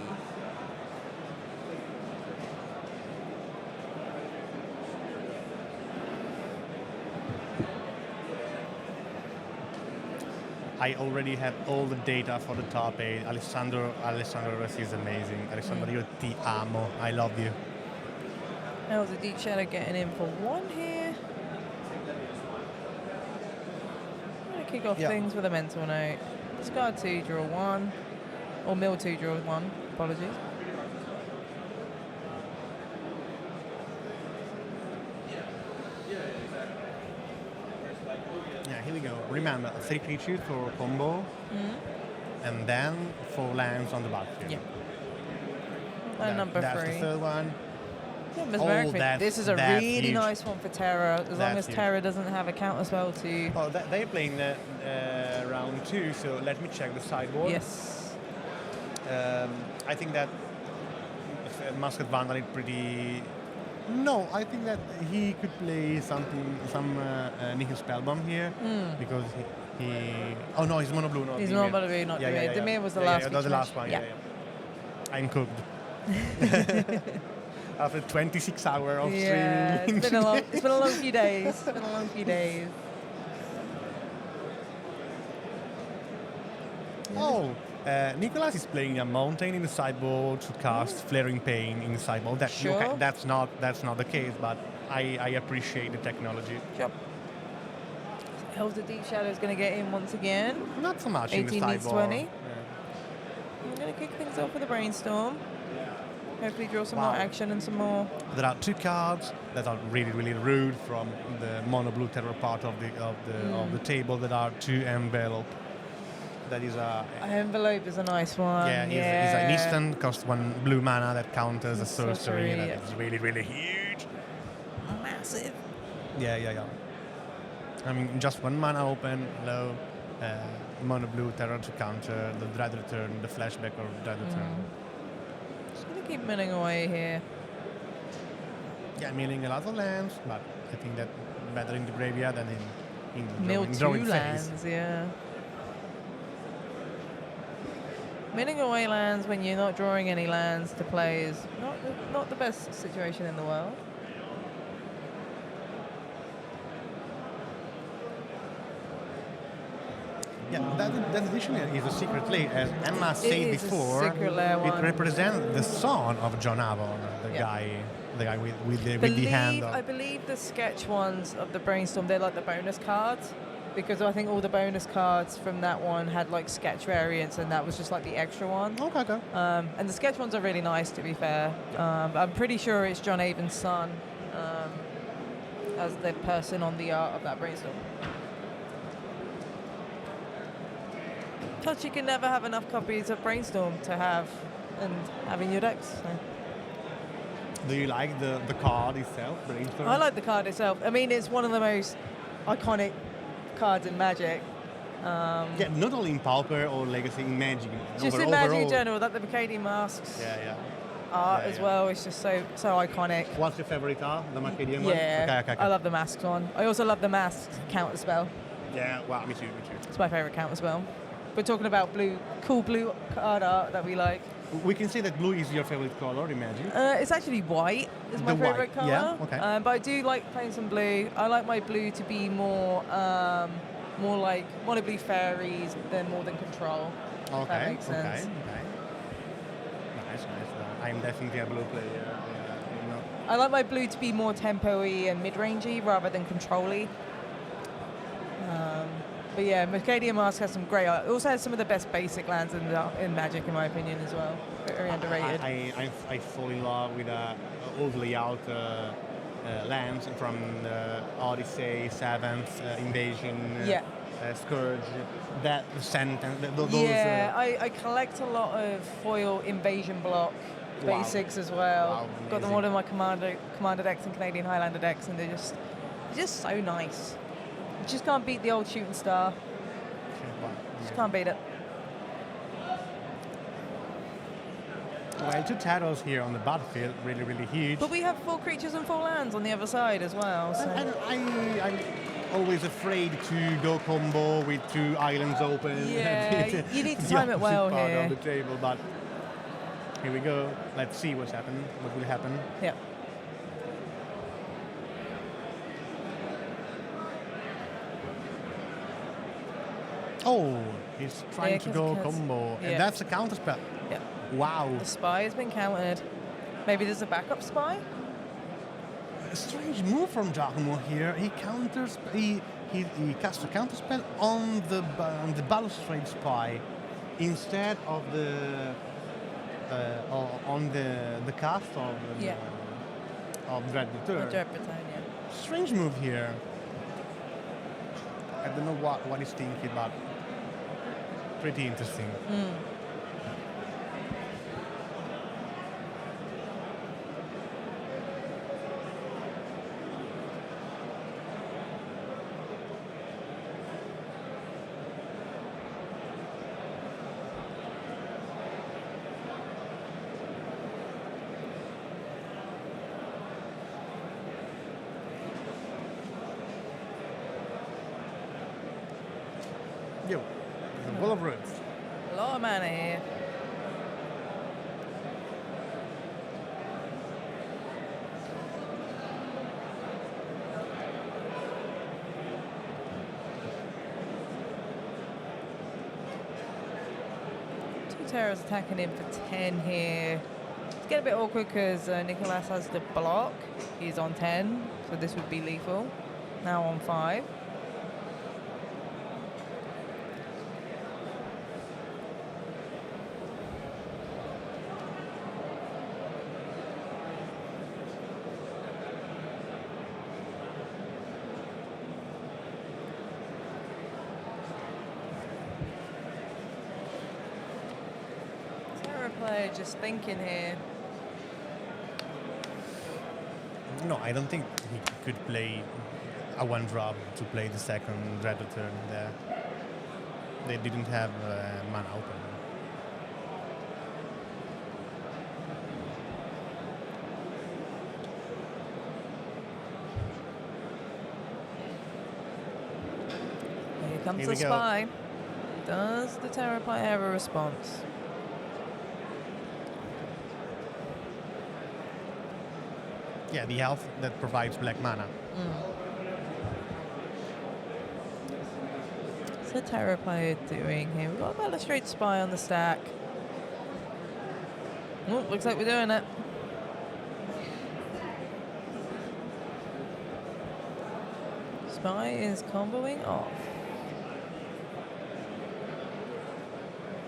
I already have all the data for the top 8. Alessandro Rossi is amazing. Alessandro, io ti amo. I love you. That was a Deep Shadow getting in for 1 here. I'm going to kick off things with a mental note. Discard 2, draw 1. Or mill 2, draw 1. Apologies. Yeah, here we go. Remember, 3 creatures for combo. and then 4 lands on the battlefield. Yeah. And number that's 3. the third one. Yeah, Mesmeric Fit. This is a that's really huge. nice one for Terra, as long as huge. Terra doesn't have a counterspell to... Oh, they're playing round 2, so let me check the sideboard. Yes. I think that Musket Vandal is pretty... No, I think that he could play some Nihil Spellbomb here, because he... Oh no, he's mono blue, not He's Dimir. mono blue, not Dimir. Dimir was the last that was the feature last match. one, I'm cooked. After 26 hours of yeah, streaming. it's been a long few days. It's been a long few days. Oh, Nicholas is playing a mountain in the sideboard to cast Flaring Pain in the sideboard. Sure. Okay, that's not the case, but I appreciate the technology. Sure. Elves of Deep Shadow is going to get in once again. Not so much in the 18 sideboard. needs 20. Yeah. I'm going to kick things off with a Brainstorm. Hopefully draw some more action and some more. There are 2 cards that are really, really rude from the mono blue terror part of the table. There are 2 envelope. That is a Envelope is a nice one. it's an instant, costs 1 blue mana that counters a sorcery. That yeah. is really, really huge. Massive. Yeah. I mean, just 1 mana open, low, mono blue terror to counter the Dread Return, the flashback or Dread Return. Just going to keep milling away here. Yeah, milling a lot of lands, but I think that better in the graveyard than in Mill drawing 2 phase. lands, yeah. Milling away lands when you're not drawing any lands to play is not the best situation in the world. Yeah, that edition is a secret lair, as Emma said before. Secret lair one. It represents the son of John Avon, the guy with the hand. I believe the sketch ones of the Brainstorm, they're like the bonus cards, because I think all the bonus cards from that one had like sketch variants, and that was just like the extra one. Okay. And the sketch ones are really nice, to be fair. I'm pretty sure it's John Avon's son as the person on the art of that Brainstorm. Plus, you can never have enough copies of Brainstorm to have in your decks. So. Do you like the card itself, Brainstorm? I like the card itself. I mean, it's one of the most iconic cards in Magic. Yeah, not only in Pauper or Legacy, in Magic. Just in Magic in general, that the Mercadian Masks art as well. It's just so iconic. What's your favorite art? The Mercadian one? Yeah, Okay. I love the Masks one. I also love the Masks counterspell. Yeah, well, me too. It's my favorite counterspell. We're talking about cool blue card art that we like. We can say that blue is your favorite color in Magic. It's actually white is my favorite color. Yeah, okay. But I do like playing some blue. I like my blue to be more like mono blue fairies than more than control. Okay. If that makes sense. Okay. Nice. I'm definitely a blue player. I like my blue to be more tempo-y and mid-rangey rather than control-y. But yeah, Mercadian Mask has some great art. It also has some of the best basic lands in Magic, in my opinion, as well. Very underrated. I fall in love with all the layout lands from Odyssey, Seventh, Invasion, Scourge, that sentence. Those, I collect a lot of foil invasion block basics as well. Wow, got them all in my commander decks and Canadian Highlander decks, and they're just so nice. You just can't beat the old shooting star. Just can't beat it. Well, 2 terrors here on the battlefield, really, really huge. But we have 4 creatures and 4 lands on the other side as well. So. I'm always afraid to go combo with 2 islands open. Yeah, you need to time it well part here. on the table, but here we go. Let's see what will happen. Yeah. Oh, he's trying to go combo. Yeah. And that's a counter spell. Yeah. Wow. The spy has been countered. Maybe there's a backup spy? A strange move from Giacomo here. He counters. He casts a counter spell on the balustrade spy instead of on the cast of Dread Return. Dread Return, yeah. Strange move here. I don't know what he's thinking, but pretty interesting. Yo, there's a wall of runes. A lot of mana here. Two Terrors attacking him for 10 here. It's getting a bit awkward because Nikolaj has the block. He's on 10, so this would be lethal. Now on 5. Player just thinking here. No, I don't think he could play a one drop to play the second Dredge turn there. They didn't have mana open. Here comes Here the we go. spy. Does the Terror player have a response? Yeah, the elf that provides black mana. What's the Terror player doing here? We've got a Balustrade Spy on the stack. Oh, looks like we're doing it. Spy is comboing off.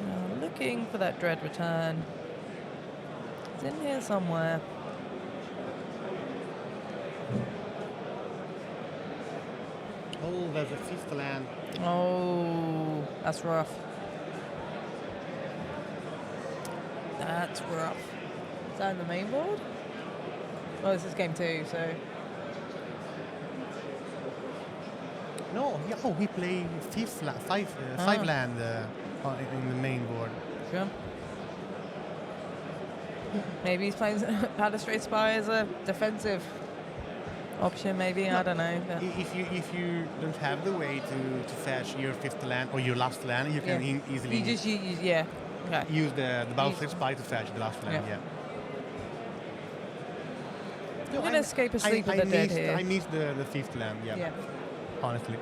Now looking for that Dredge return. It's in here somewhere. Oh, there's a fifth land. Oh, that's rough. That's rough. Is that in the main board? Oh, this is game 2, so. No, yeah, oh, we play five land in the main board. Sure. Maybe he's playing Balustrade Spy as a defensive option, maybe. No, I don't know. But if you don't have the way to fetch your fifth land or your last land, you can easily you just use use the Balustrade Spy to fetch the last land. Yeah. I'm gonna escape a sleep with the dead here. I missed the fifth land. Yeah. Honestly.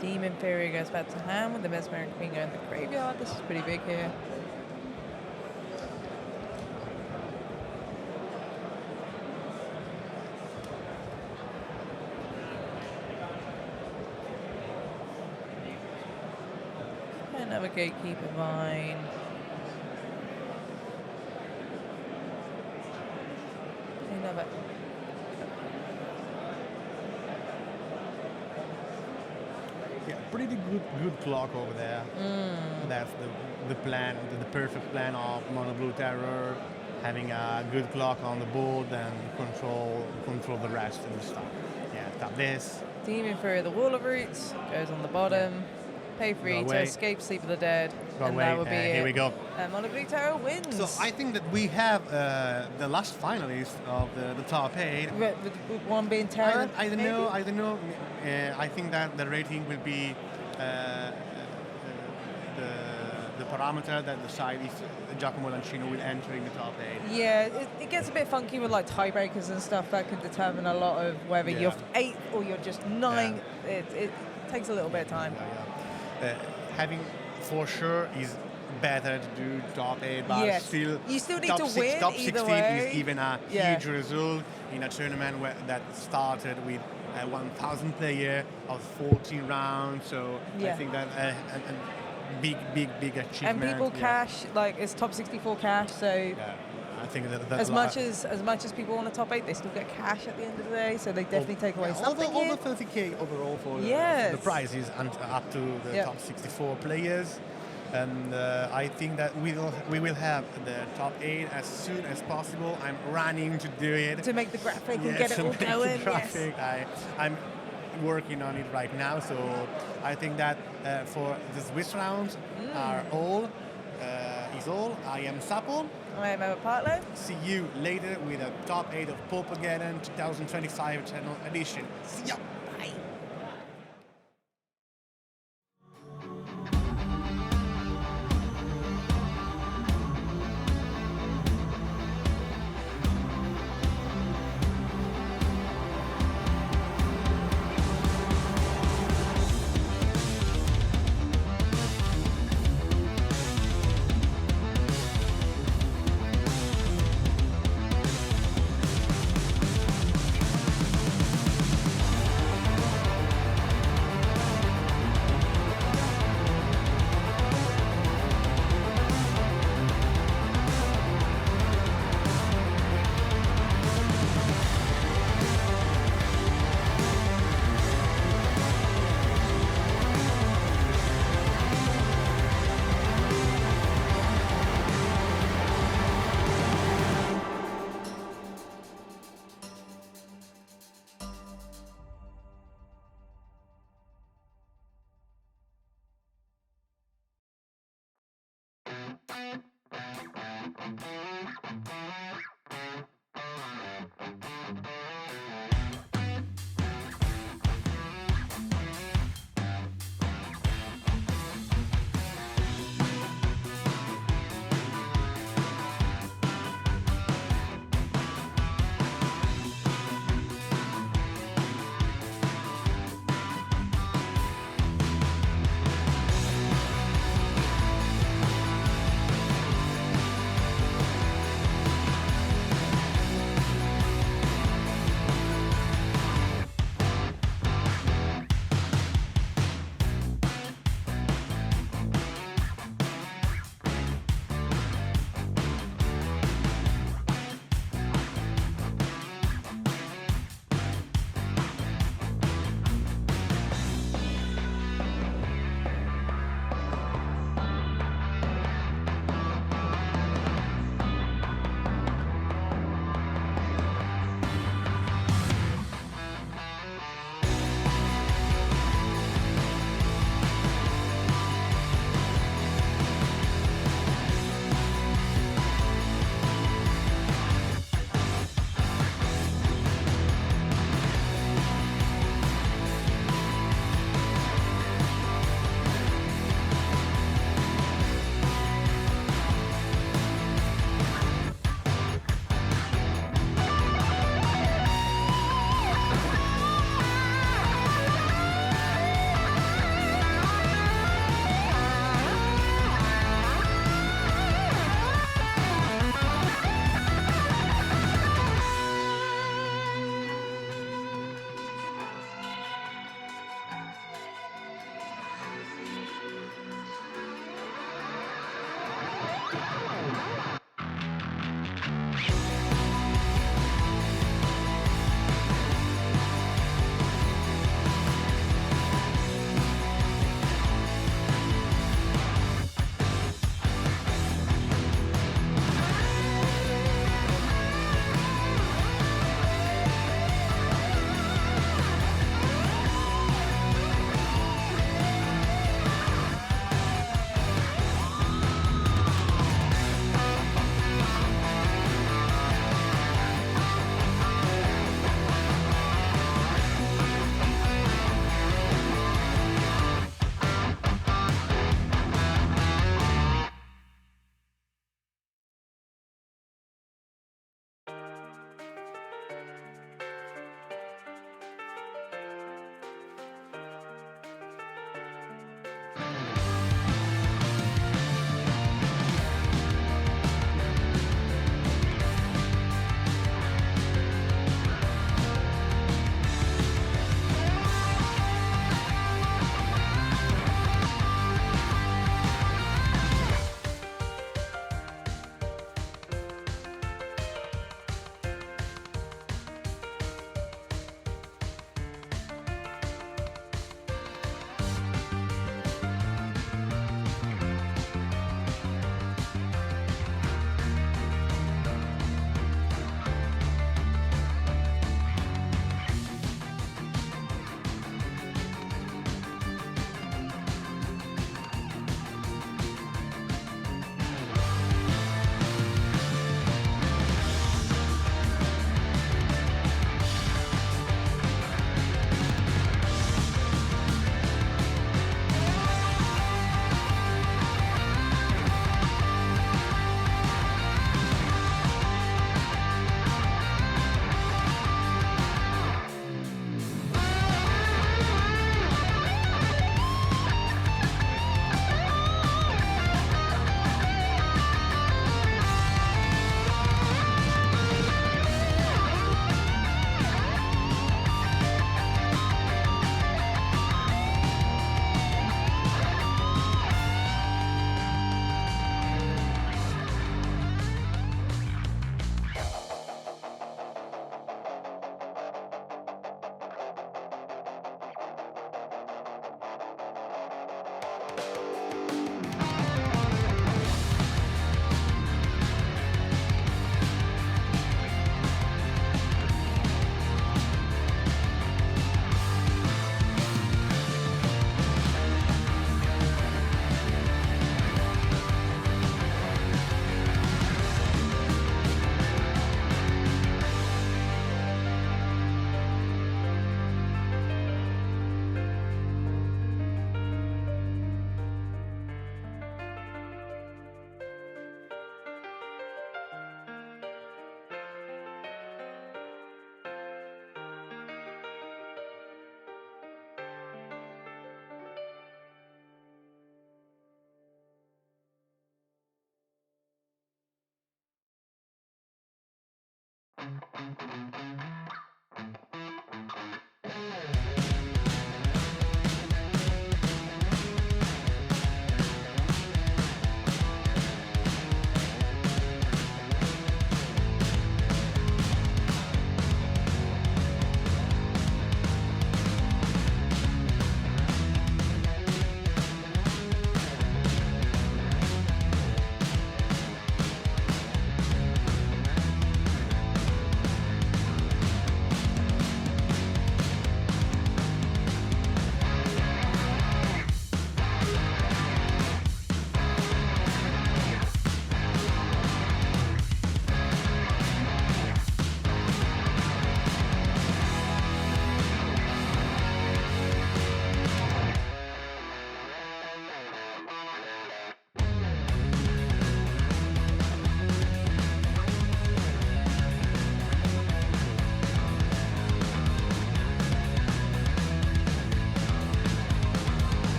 Demon Fury goes back to hand with the Mesmeric Queen going to the graveyard. This is pretty big here. Another Gatekeeper Vine. Another. Yeah, pretty good clock over there. That's the plan, the perfect plan of Mono Blue Terror, having a good clock on the board and control the rest of the stuff. Yeah, tap this. Demon Fury, the Wall of Roots goes on the bottom. Yeah. Pay free to escape Sleep of the Dead. And that would be it. Here we go. Mono Blue Terror wins. So I think that we have the last finalist of the top 8. With one being Terror? I don't know. I think that the rating will be the parameter that decides if Giacomo Lancini will enter in the top 8. Yeah, it gets a bit funky with like tiebreakers and stuff. That could determine a lot of whether you're 8th or you're just 9th. Yeah. It takes a little bit of time. Having for sure is better to do top 8, but Yes. still You still need top to six, win top either 16 way. is even a Yeah. huge result in a tournament that started with 1,000 player of 14 rounds. So I Yeah. think that a big achievement. And people yeah. cash, like it's top 64 cash, so Yeah, I think that as much as people want a top 8, they still get cash at the end of the day, so they definitely take away something over here. 30k overall for Yes. the prizes and up to the Yep. top 64 players. And I think that we will have the top 8 as soon as possible. I'm running to do it. To make the graphic and Yes, get it to all make the going. Yes. graphic. I'm working on it right now, so I think that for the Swiss rounds are all. Is all. I am Sapol. I am Emma Partlow. See you later with a top 8 of PAUPERGEDDON 2025 channel edition. See ya. Bye.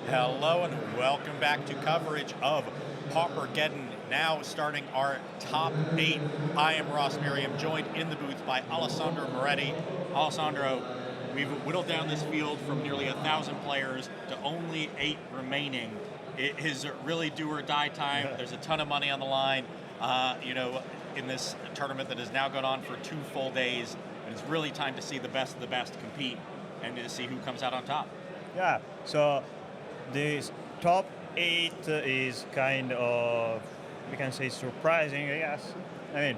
Hello and welcome back to coverage of PAUPERGEDDON, now starting our top 8. I am Ross Merriam, joined in the booth by Alessandro Moretti. Alessandro, we've whittled down this field from nearly 1,000 players to only 8 remaining. It is really do or die time. There's a ton of money on the line, in this tournament that has now gone on for 2 full days. And it's really time to see the best of the best compete and to see who comes out on top. Yeah, so this top 8 is kind of, we can say, surprising, I guess. I mean,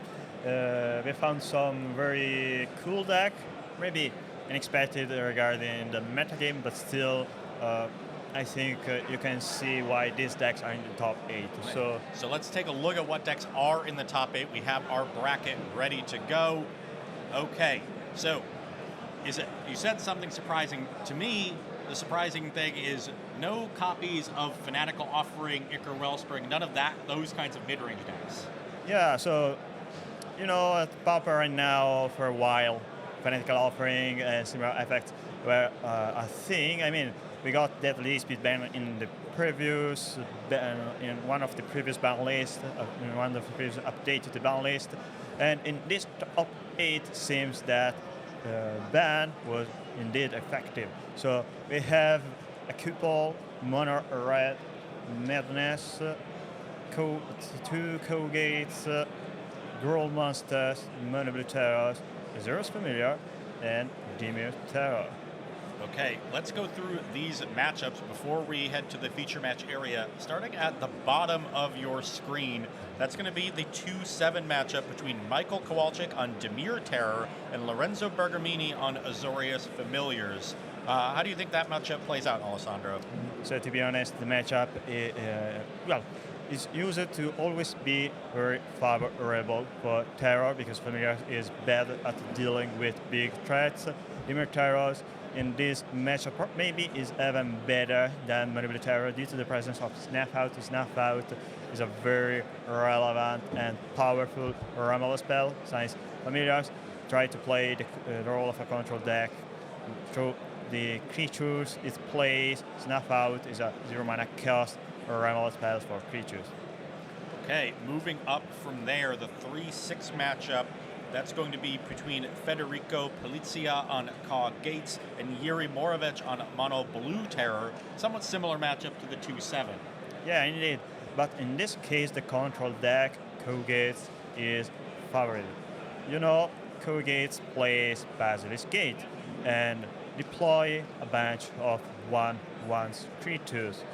we found some very cool deck, maybe unexpected regarding the metagame, but still, I think you can see why these decks are in the top 8. So let's take a look at what decks are in the top 8. We have our bracket ready to go. Okay, so you said something surprising to me. The surprising thing is no copies of Fanatical Offering, Ichor Wellspring, none of those kinds of mid-range decks. Yeah, so, at Pauper right now, for a while, Fanatical Offering and similar effects were a thing. I mean, we got Deadly Speed ban in the previous, in one of the previous ban lists, in one of the previous updated ban list. And in this top 8 seems that ban was indeed effective. So we have a couple, Mono Red, Madness, 2 CawGates, Gruul Monsters, Mono Blue Terrors, Zeros Familiar, and Dimir Terror. Okay, let's go through these matchups before we head to the feature match area. Starting at the bottom of your screen, that's going to be the 2-7 matchup between Michael Kowalczyk on Dimir Terror and Lorenzo Bergamini on Azorius Familiars. How do you think that matchup plays out, Alessandro? So to be honest, the matchup is used to always be very favorable for Terror because Familiar is bad at dealing with big threats. Dimir Terrors in this matchup maybe is even better than Mono Blue Terror due to the presence of Snuff Out. Snuff Out is a very relevant and powerful removal spell, since familiars try to play the role of a control deck through the creatures it plays. Snuff Out is a 0 mana cost removal spell for creatures. Okay, moving up from there, the 3-6 matchup. That's going to be between Federico Pelliccia on CawGates and Yuri Moravec on Mono Blue Terror. Somewhat similar matchup to the 2-7. Yeah, indeed. But in this case, the control deck, CawGates, is favored. You know, CawGates plays Basilisk Gate and deploy a bunch of 1/1 creatures.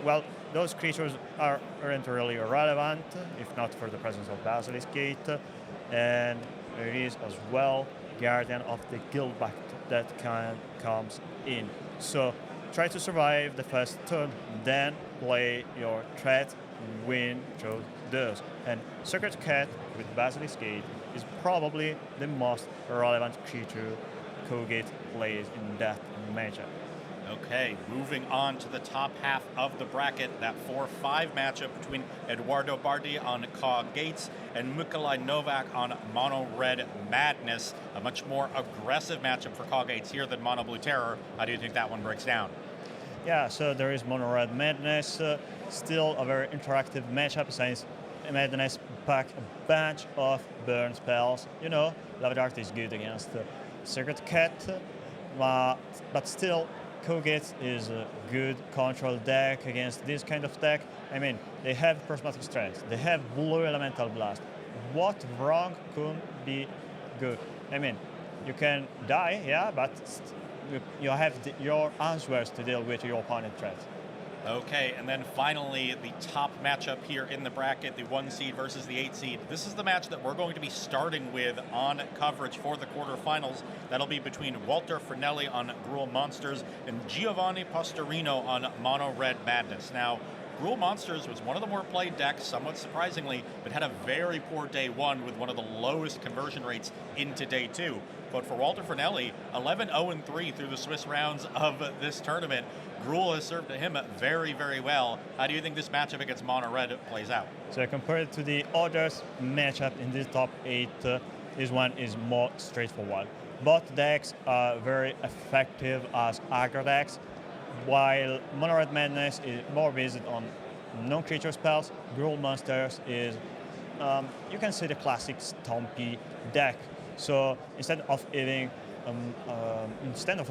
Well, those creatures aren't really relevant, if not for the presence of Basilisk Gate. And there is as well Guardian of the Guildback that comes in. So try to survive the first turn, then play your threat, win through those. And Sacred Cat with Basilisk Gate is probably the most relevant creature CawGate plays in that matchup. Okay, moving on to the top half of the bracket, that 4-5 matchup between Edoardo Bardi on CawGates and Mikolaj Nowak on Mono Red Madness. A much more aggressive matchup for CawGates here than Mono Blue Terror. How do you think that one breaks down? Yeah, so there is Mono Red Madness, still a very interactive matchup since Madness pack a bunch of burn spells. You know, Lava Dart is good against Sacred Cat, but still CawGates is a good control deck against this kind of deck. I mean, they have Prismatic Strength, they have Blue Elemental Blast. What wrong could be good? I mean, you can die, yeah, but you have your answers to deal with your opponent threat. Okay, and then finally, the top matchup here in the bracket, the 1 seed versus the 8 seed. This is the match that we're going to be starting with on coverage for the quarterfinals. That'll be between Walter Fragnelli on Gruul Monsters and Giovanni Postorino on Mono Red Madness. Now, Gruul Monsters was one of the more played decks, somewhat surprisingly, but had a very poor day 1 with one of the lowest conversion rates into day 2. But for Walter Fragnelli, 11-0-3 through the Swiss rounds of this tournament. Gruul has served to him very, very well. How do you think this matchup against Mono Red plays out? So compared to the other matchup in this top 8, this one is more straightforward. Both decks are very effective as aggro decks, while Mono Red Madness is more based on non-creature spells. Gruul Monsters is, you can say, the classic Stompy deck. So instead of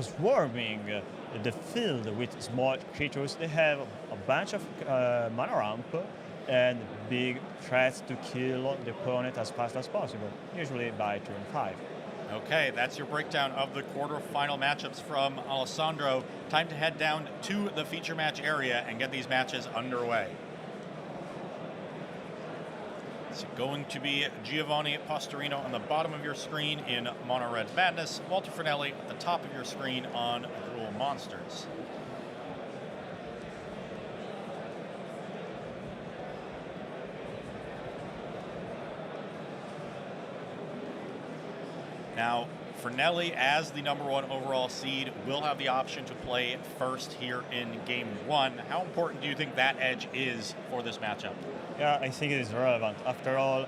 swarming the field with small creatures, they have a bunch of mana ramp and big threats to kill the opponent as fast as possible, usually by turn 5. Okay, that's your breakdown of the quarterfinal matchups from Alessandro. Time to head down to the feature match area and get these matches underway. It's going to be Giovanni Postorino on the bottom of your screen in Mono Red Madness, Walter Fragnelli at the top of your screen on Gruul Monsters. Now, Fragnelli, as the #1 overall seed, will have the option to play first here in Game 1. How important do you think that edge is for this matchup? Yeah, I think it is relevant. After all,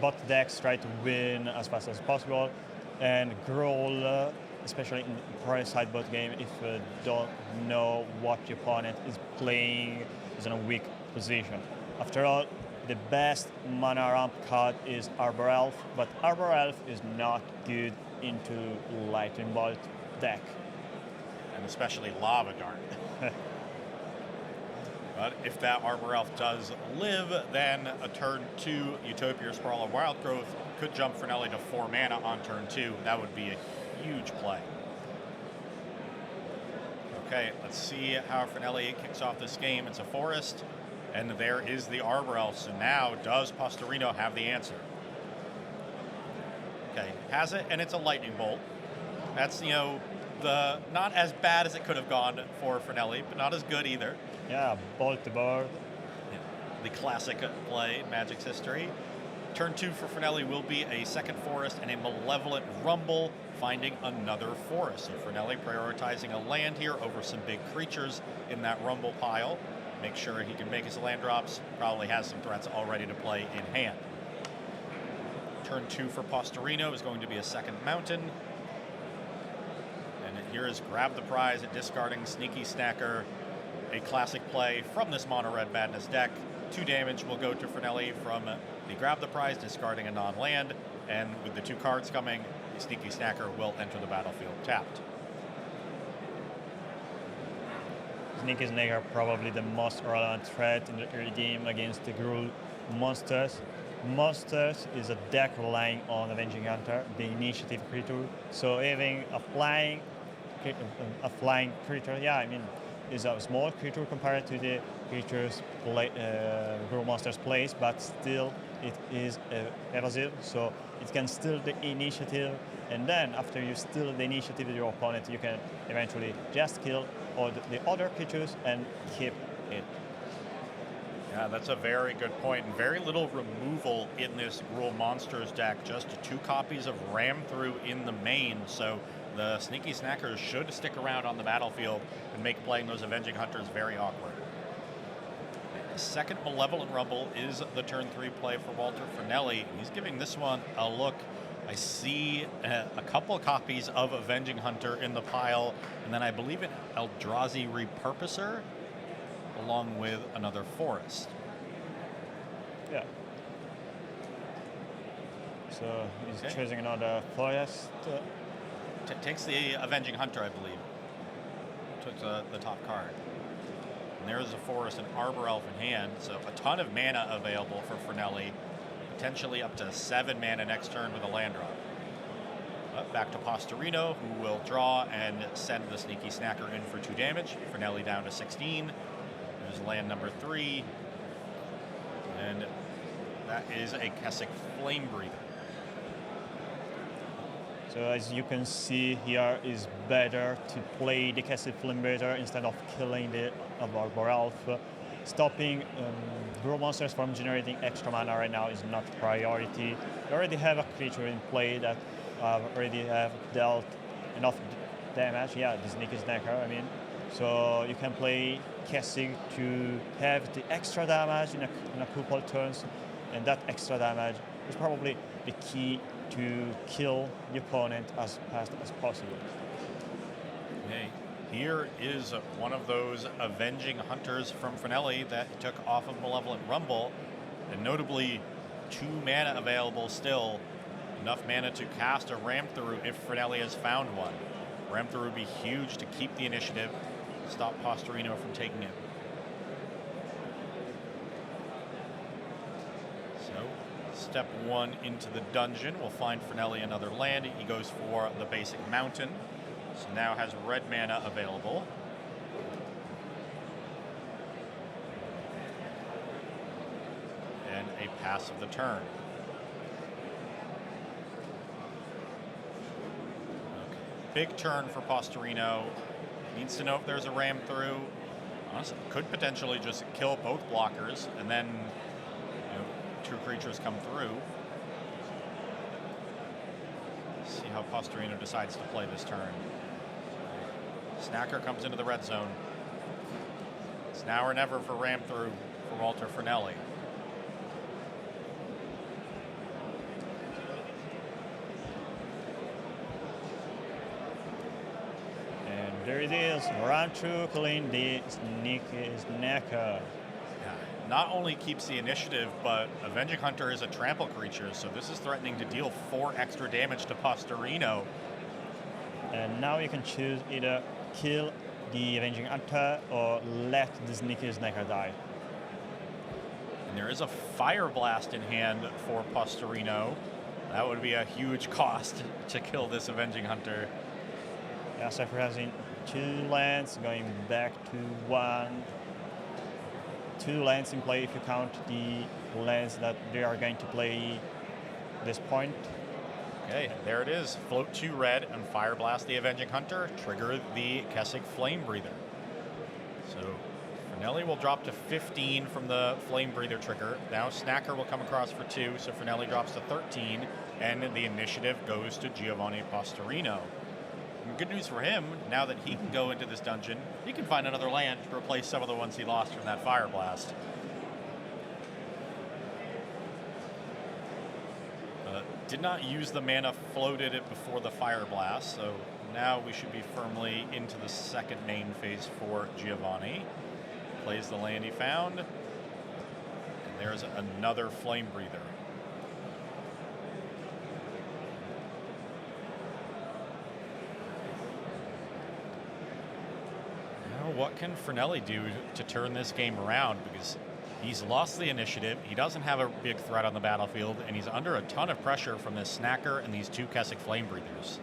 both decks try to win as fast as possible, and Gruul, especially in the sideboard game, if you don't know what the opponent is playing, is in a weak position. After all, the best mana ramp card is Arbor Elf, but Arbor Elf is not good into Lightning Bolt deck. And especially Lava Dart. But if that Arbor Elf does live, then a turn 2 Utopia Sprawl of Wild Growth could jump Fragnelli to 4 mana on turn 2. That would be a huge play. Okay, let's see how Fragnelli kicks off this game. It's a forest, and there is the Arbor Elf. So now, does Postorino have the answer? Okay, has it, and it's a Lightning Bolt. That's, you know, not as bad as it could have gone for Fragnelli, but not as good either. Yeah, bolt the board. Yeah, the classic play in Magic's history. Turn 2 for Fragnelli will be a second forest and a Malevolent Rumble, finding another forest. So Fragnelli prioritizing a land here over some big creatures in that Rumble pile. Make sure he can make his land drops. Probably has some threats all ready to play in hand. Turn 2 for Postorino is going to be a second mountain. And here is Grab the Prize at discarding Sneaky Snacker, a classic play from this Mono Red Madness deck. 2 damage will go to Fragnelli from the Grab the Prize, discarding a non-land, and with the 2 cards coming, the Sneaky Snacker will enter the battlefield tapped. Sneaky Snacker probably the most relevant threat in the early game against the Gruul monsters. Monsters is a deck relying on Avenging Hunter, the initiative creature. So having a flying creature, yeah, I mean, is a small creature compared to the creatures Gruul monsters plays, but still it is evasive, so it can steal the initiative, and then after you steal the initiative of your opponent, you can eventually just kill all the other creatures and keep it. Yeah, that's a very good point, and very little removal in this Gruul Monsters deck, just 2 copies of Ram Through in the main, so the Sneaky Snackers should stick around on the battlefield and make playing those Avenging Hunters very awkward. The second Malevolent Rumble is the turn 3 play for Walter Fragnelli. He's giving this one a look. I see a couple copies of Avenging Hunter in the pile, and then I believe an Eldrazi Repurposer, along with another forest. Yeah. So he's choosing another forest. Takes the Avenging Hunter, I believe. Took the top card. And there's a forest and Arbor Elf in hand, so a ton of mana available for Fragnelli. Potentially up to 7 mana next turn with a land drop. But back to Postorino, who will draw and send the Sneaky Snacker in for 2 damage. Fragnelli down to 16. There's land number 3. And that is a Kessig Flame Breather. So as you can see here, is better to play the Kessig Flame Breather instead of killing the Arbor Elf. Stopping Gruul monsters from generating extra mana right now is not priority. You already have a creature in play that already have dealt enough damage. Yeah, the Sneaky Snacker, I mean. So you can play Kessig to have the extra damage in a couple turns, and that extra damage is probably the key to kill the opponent as fast as possible. Okay. Here is one of those Avenging Hunters from Fragnelli that he took off of Malevolent Rumble, and notably 2 mana available still, enough mana to cast a Ram Through if Fragnelli has found one. Ram Through would be huge to keep the initiative, stop Postorino from taking it. So, step 1 into the dungeon, we'll find Fragnelli another land. He goes for the basic mountain. So now has red mana available. And a pass of the turn. Okay. Big turn for Postorino. Needs to know if there's a Ram Through. Honestly, could potentially just kill both blockers and then 2 creatures come through. See how Postorino decides to play this turn. Snacker comes into the red zone. It's now or never for Ram Through for Walter Fragnelli. And there it is, Ram Through killing the Sneaky Snacker. Not only keeps the initiative, but Avenging Hunter is a trample creature, so this is threatening to deal 4 extra damage to Postorino. And now you can choose either kill the Avenging Hunter or let the Sneaky Snacker die. And there is a Fire Blast in hand for Postorino. That would be a huge cost to kill this Avenging Hunter. Yeah, sacrificing 2 lands, going back to 1. 2 lands in play if you count the lands that they are going to play this point. Okay, there it is. Float 2 red and Fire Blast the Avenging Hunter. Trigger the Kessig Flame Breather. So Fragnelli will drop to 15 from the Flame Breather trigger. Now Snacker will come across for 2, so Fragnelli drops to 13, and the initiative goes to Giovanni Postorino. And good news for him, now that he can go into this dungeon, he can find another land to replace some of the ones he lost from that Fire Blast. Did not use the mana, floated it before the Fire Blast, so now we should be firmly into the second main phase for Giovanni. Plays the land he found, and there's another Flame Breather. Now what can Fragnelli do to turn this game around? Because he's lost the initiative, he doesn't have a big threat on the battlefield, and he's under a ton of pressure from this Snacker and these 2 Kessig Flame Breathers.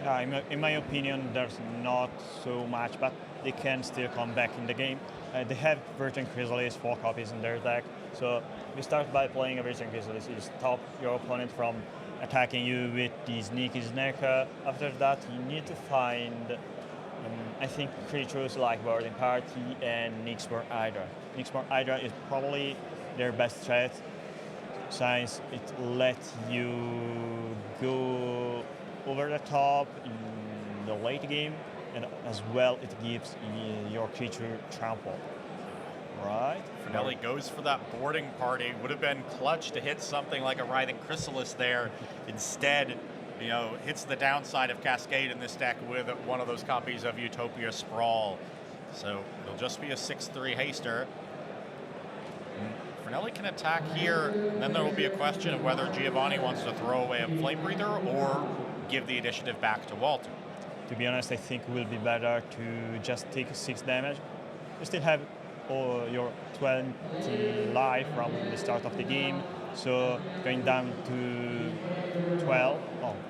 Yeah, in my opinion, there's not so much, but they can still come back in the game. They have Virgin Chrysalis, 4 copies in their deck, so you start by playing a Virgin Chrysalis. You stop your opponent from attacking you with the Sneaky Snacker. After that, you need to find, I think, creatures like Boarding Party and Nyxborn Hydra. Nyxborn Hydra is probably their best threat, since it lets you go over the top in the late game, and as well it gives your creature trample. Right? Fragnelli goes for that Boarding Party. Would have been clutch to hit something like a Writhing Chrysalis there. Instead, hits the downside of Cascade in this deck with one of those copies of Utopia Sprawl. So it'll just be a 6/3 haster. Fragnelli can attack here, and then there will be a question of whether Giovanni wants to throw away a Flame Breather or give the initiative back to Walter. To be honest, I think it will be better to just take 6 damage. You still have your 20 life from the start of the game, so going down to 12,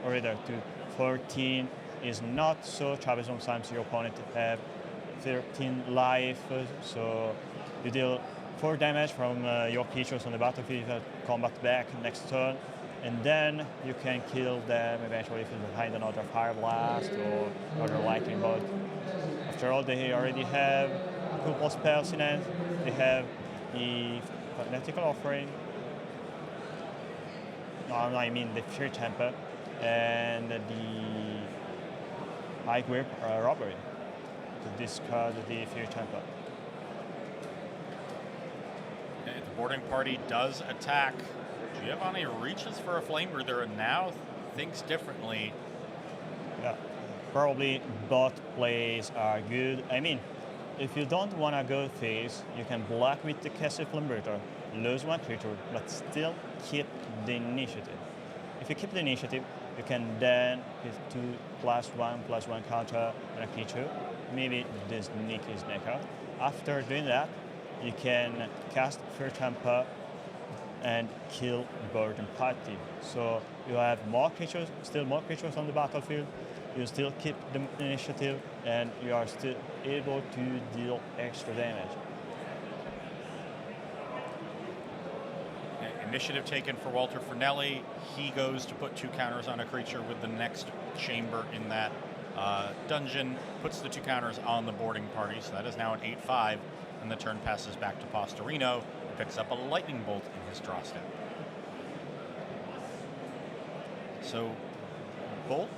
or rather to 14 is not so troublesome. Sometimes your opponent have 13 life, so you deal 4 damage from your creatures on the battlefield, combat back next turn, and then you can kill them eventually if you find another Fire Blast or another Lightning Bolt. After all, they already have a couple of spells in hand. They have the Magnetical Offering, I mean the Fear Temper, and the High Grip Robbery to discard the Fear Temper. Okay, the Boarding Party does attack. Giovanni reaches for a Flame Breather and now thinks differently. Yeah, probably both plays are good. I mean, if you don't want to go face, you can block with the Kessig Flame Breather, lose 1 creature, but still keep the initiative. If you keep the initiative, you can then hit 2+1/+1 counter on a creature, maybe the Sneaky Snacker. After doing that, you can cast Fear Temper and kill Boarding Party. So you have still more creatures on the battlefield, you still keep the initiative, and you are still able to deal extra damage. Initiative taken for Walter Fragnelli. He goes to put 2 counters on a creature with the next chamber in that dungeon, puts the 2 counters on the Boarding Party, so that is now an 8/5, and the turn passes back to Postorino, who picks up a Lightning Bolt in his draw step. So, Bolt?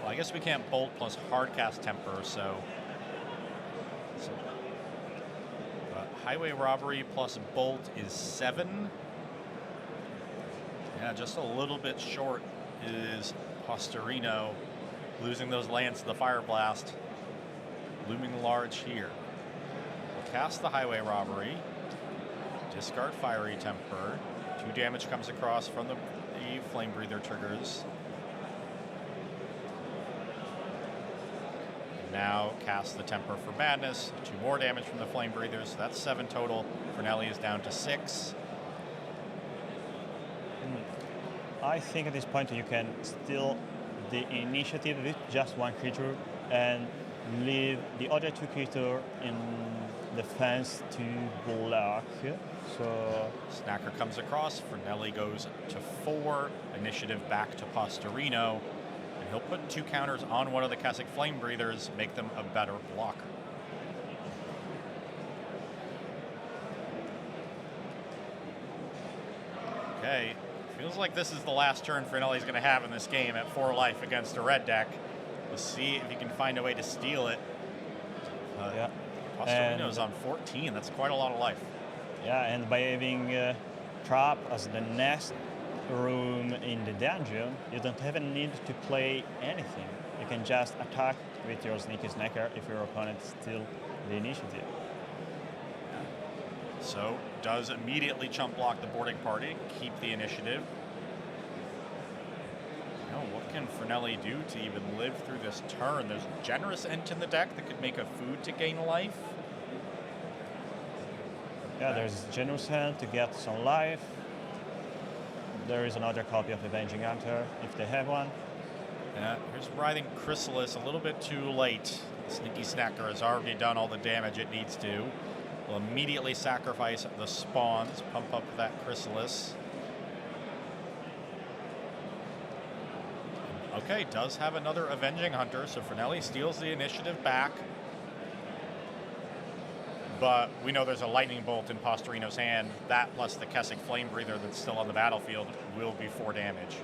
Well, I guess we can't Bolt plus Hardcast Temper, so Highway Robbery plus Bolt is 7. Yeah, just a little bit short is Postorino, losing those lands to the Fire Blast, looming large here. We'll cast the Highway Robbery, discard Fiery Temper, 2 damage comes across from the Flame Breather triggers. Now cast the Temper for Madness, 2 more damage from the Flame Breathers, so that's 7 total. Fragnelli is down to 6. I think at this point you can steal the initiative with just 1 creature and leave the other 2 creatures in the fence to block. So Snacker comes across, Fragnelli goes to 4, initiative back to Postorino, and He'll put 2 counters on one of the Keswick Flame Breathers, make them a better blocker. Okay, feels like this is the last turn Fragnelli's going to have in this game at 4 life against a red deck. We'll see if he can find a way to steal it. Yeah. Postorino's on 14. That's quite a lot of life. Yeah, and by having Trap as the next room in the dungeon, you don't even need to play anything. You can just attack with your Sneaky Snacker if your opponent steals the initiative. So, does immediately chump block the boarding party, keep the initiative. Now, what can Fragnelli do to even live through this turn? There's Generous Ent in the deck that could make a food to gain life. Yeah, there's Generous Ent to get some life. There is another copy of Avenging Hunter, if they have one. Yeah, here's Writhing Chrysalis, a little bit too late. Sneaky Snacker has already done all the damage it needs to. Will immediately sacrifice the spawns, pump up that Chrysalis. Okay, does have another Avenging Hunter, so Fragnelli steals the initiative back. But we know there's a Lightning Bolt in Postorino's hand. That plus the Keswick Flame Breather that's still on the battlefield will be 4 damage.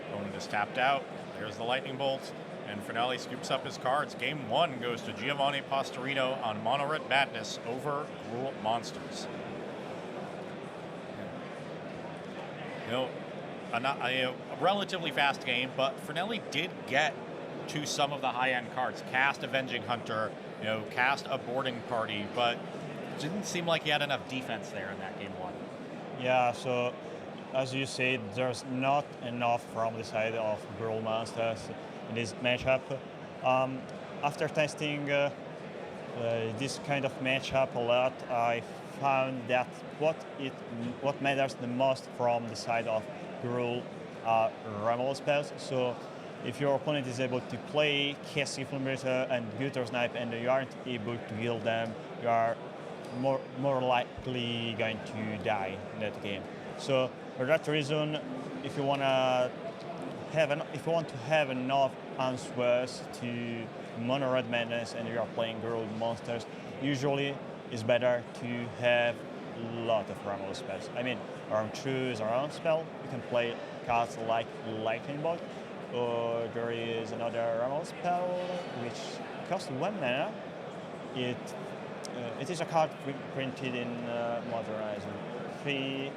Opponent is tapped out. There's the Lightning Bolt. And Fragnelli scoops up his cards. Game 1 goes to Giovanni Postorino on Mono Red Madness over Gruul Monsters. A relatively fast game, but Fragnelli did get to some of the high-end cards. Cast Avenging Hunter, cast a boarding party, but it didn't seem like he had enough defense there in that game 1. Yeah, so as you said, there's not enough from the side of Gruul Monsters in this matchup. After testing this kind of matchup a lot, I found that what matters the most from the side of Gruul are removal spells. So if your opponent is able to play Keswick Flame Breather and Gutter Snipe and you aren't able to heal them, you are more likely going to die in that game. So for that reason, if you want to have enough answers to Mono Red Madness and you are playing Gruul Monsters, usually it's better to have a lot of removal spells. I mean, round 2 is a round spell. You can play cards like Lightning Bolt, or there is another removal spell which costs 1 mana. It is a card printed in Modern Horizon 3.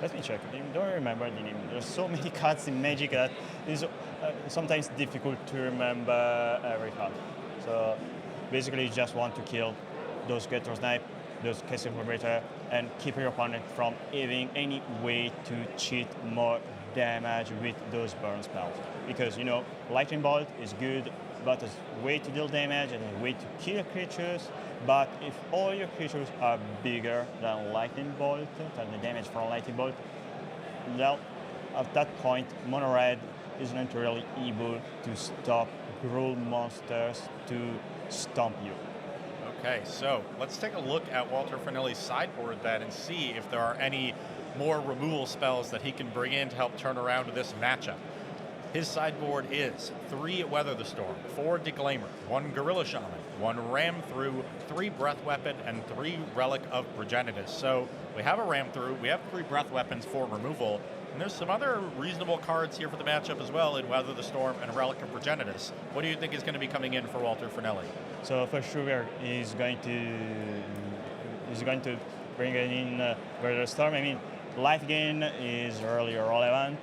Let me check. I don't remember the name. There's so many cards in Magic that it's sometimes difficult to remember every card. So basically, you just want to kill those Gutter Snipe, those Keswick Flame Breather, and keep your opponent from having any way to cheat more damage with those burn spells. Because, Lightning Bolt is good, but it's a way to deal damage and a way to kill creatures. But if all your creatures are bigger than Lightning Bolt, than the damage from Lightning Bolt, well, at that point, Mono Red is not really able to stop Gruul Monsters to stomp you. Okay, so let's take a look at Walter Fragnelli's sideboard then and see if there are any more removal spells that he can bring in to help turn around this matchup. His sideboard is 3 Weather the Storm, 4 Declaimer, 1 Gorilla Shaman, 1 Ram Through, 3 Breath Weapon, and 3 Relic of Progenitus. So we have a Ram Through, we have 3 Breath Weapons for removal, and there's some other reasonable cards here for the matchup as well in Weather the Storm and Relic of Progenitus. What do you think is going to be coming in for Walter Fragnelli? So for sure, he's going to bring in Weather the Storm. I mean, life gain is really relevant.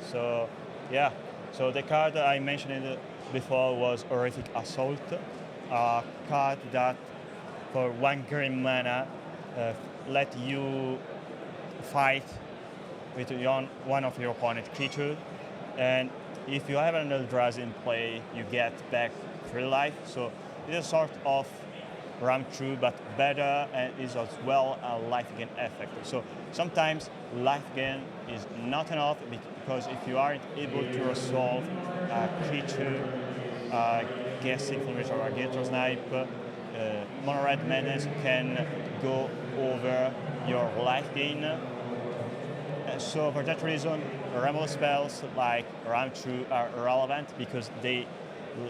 So yeah, so the card I mentioned before was Horrific Assault, a card that for 1 green mana let you fight with one of your opponent's creatures, and if you have an Eldrazi in play, you get back 3 life. So it's a sort of ram through, but better, and is as well a life gain effect. So sometimes life gain is not enough because if you aren't able to resolve a creature, Keswick Flame Breather or Gutter Snipe, Mono Red Madness can go over your life gain So for that reason, removal spells like Round 2 are relevant because they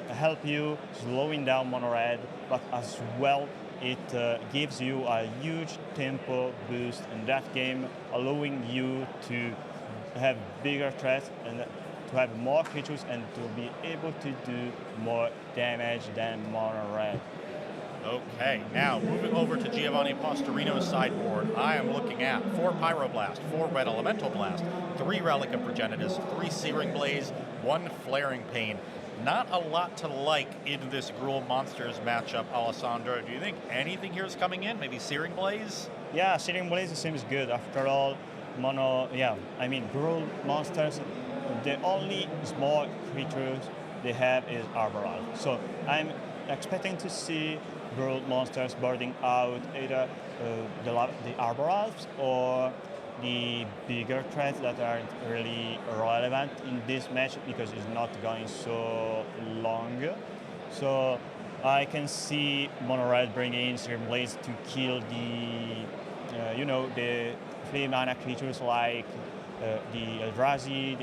help you slowing down mono red, but as well it gives you a huge tempo boost in that game, allowing you to have bigger threats and to have more creatures and to be able to do more damage than mono red. Okay, now moving over to Giovanni Postorino's sideboard, I am looking at 4 Pyroblast, 4 Red Elemental Blast, 3 Relic of Progenitus, 3 Searing Blaze, 1 Flaring Pain. Not a lot to like in this Gruul Monsters matchup, Alessandro. Do you think anything here is coming in? Maybe Searing Blaze? Yeah, Searing Blaze seems good. After all, Gruul Monsters, the only small creatures they have is Arbor Elf. So I'm expecting to see Gruul Monsters boarding out either the Arbor Elves or the bigger threats that aren't really relevant in this match because it's not going so long. So I can see Mono Red bringing in Searing Blaze to kill the 3 mana creatures like the Eldrazi,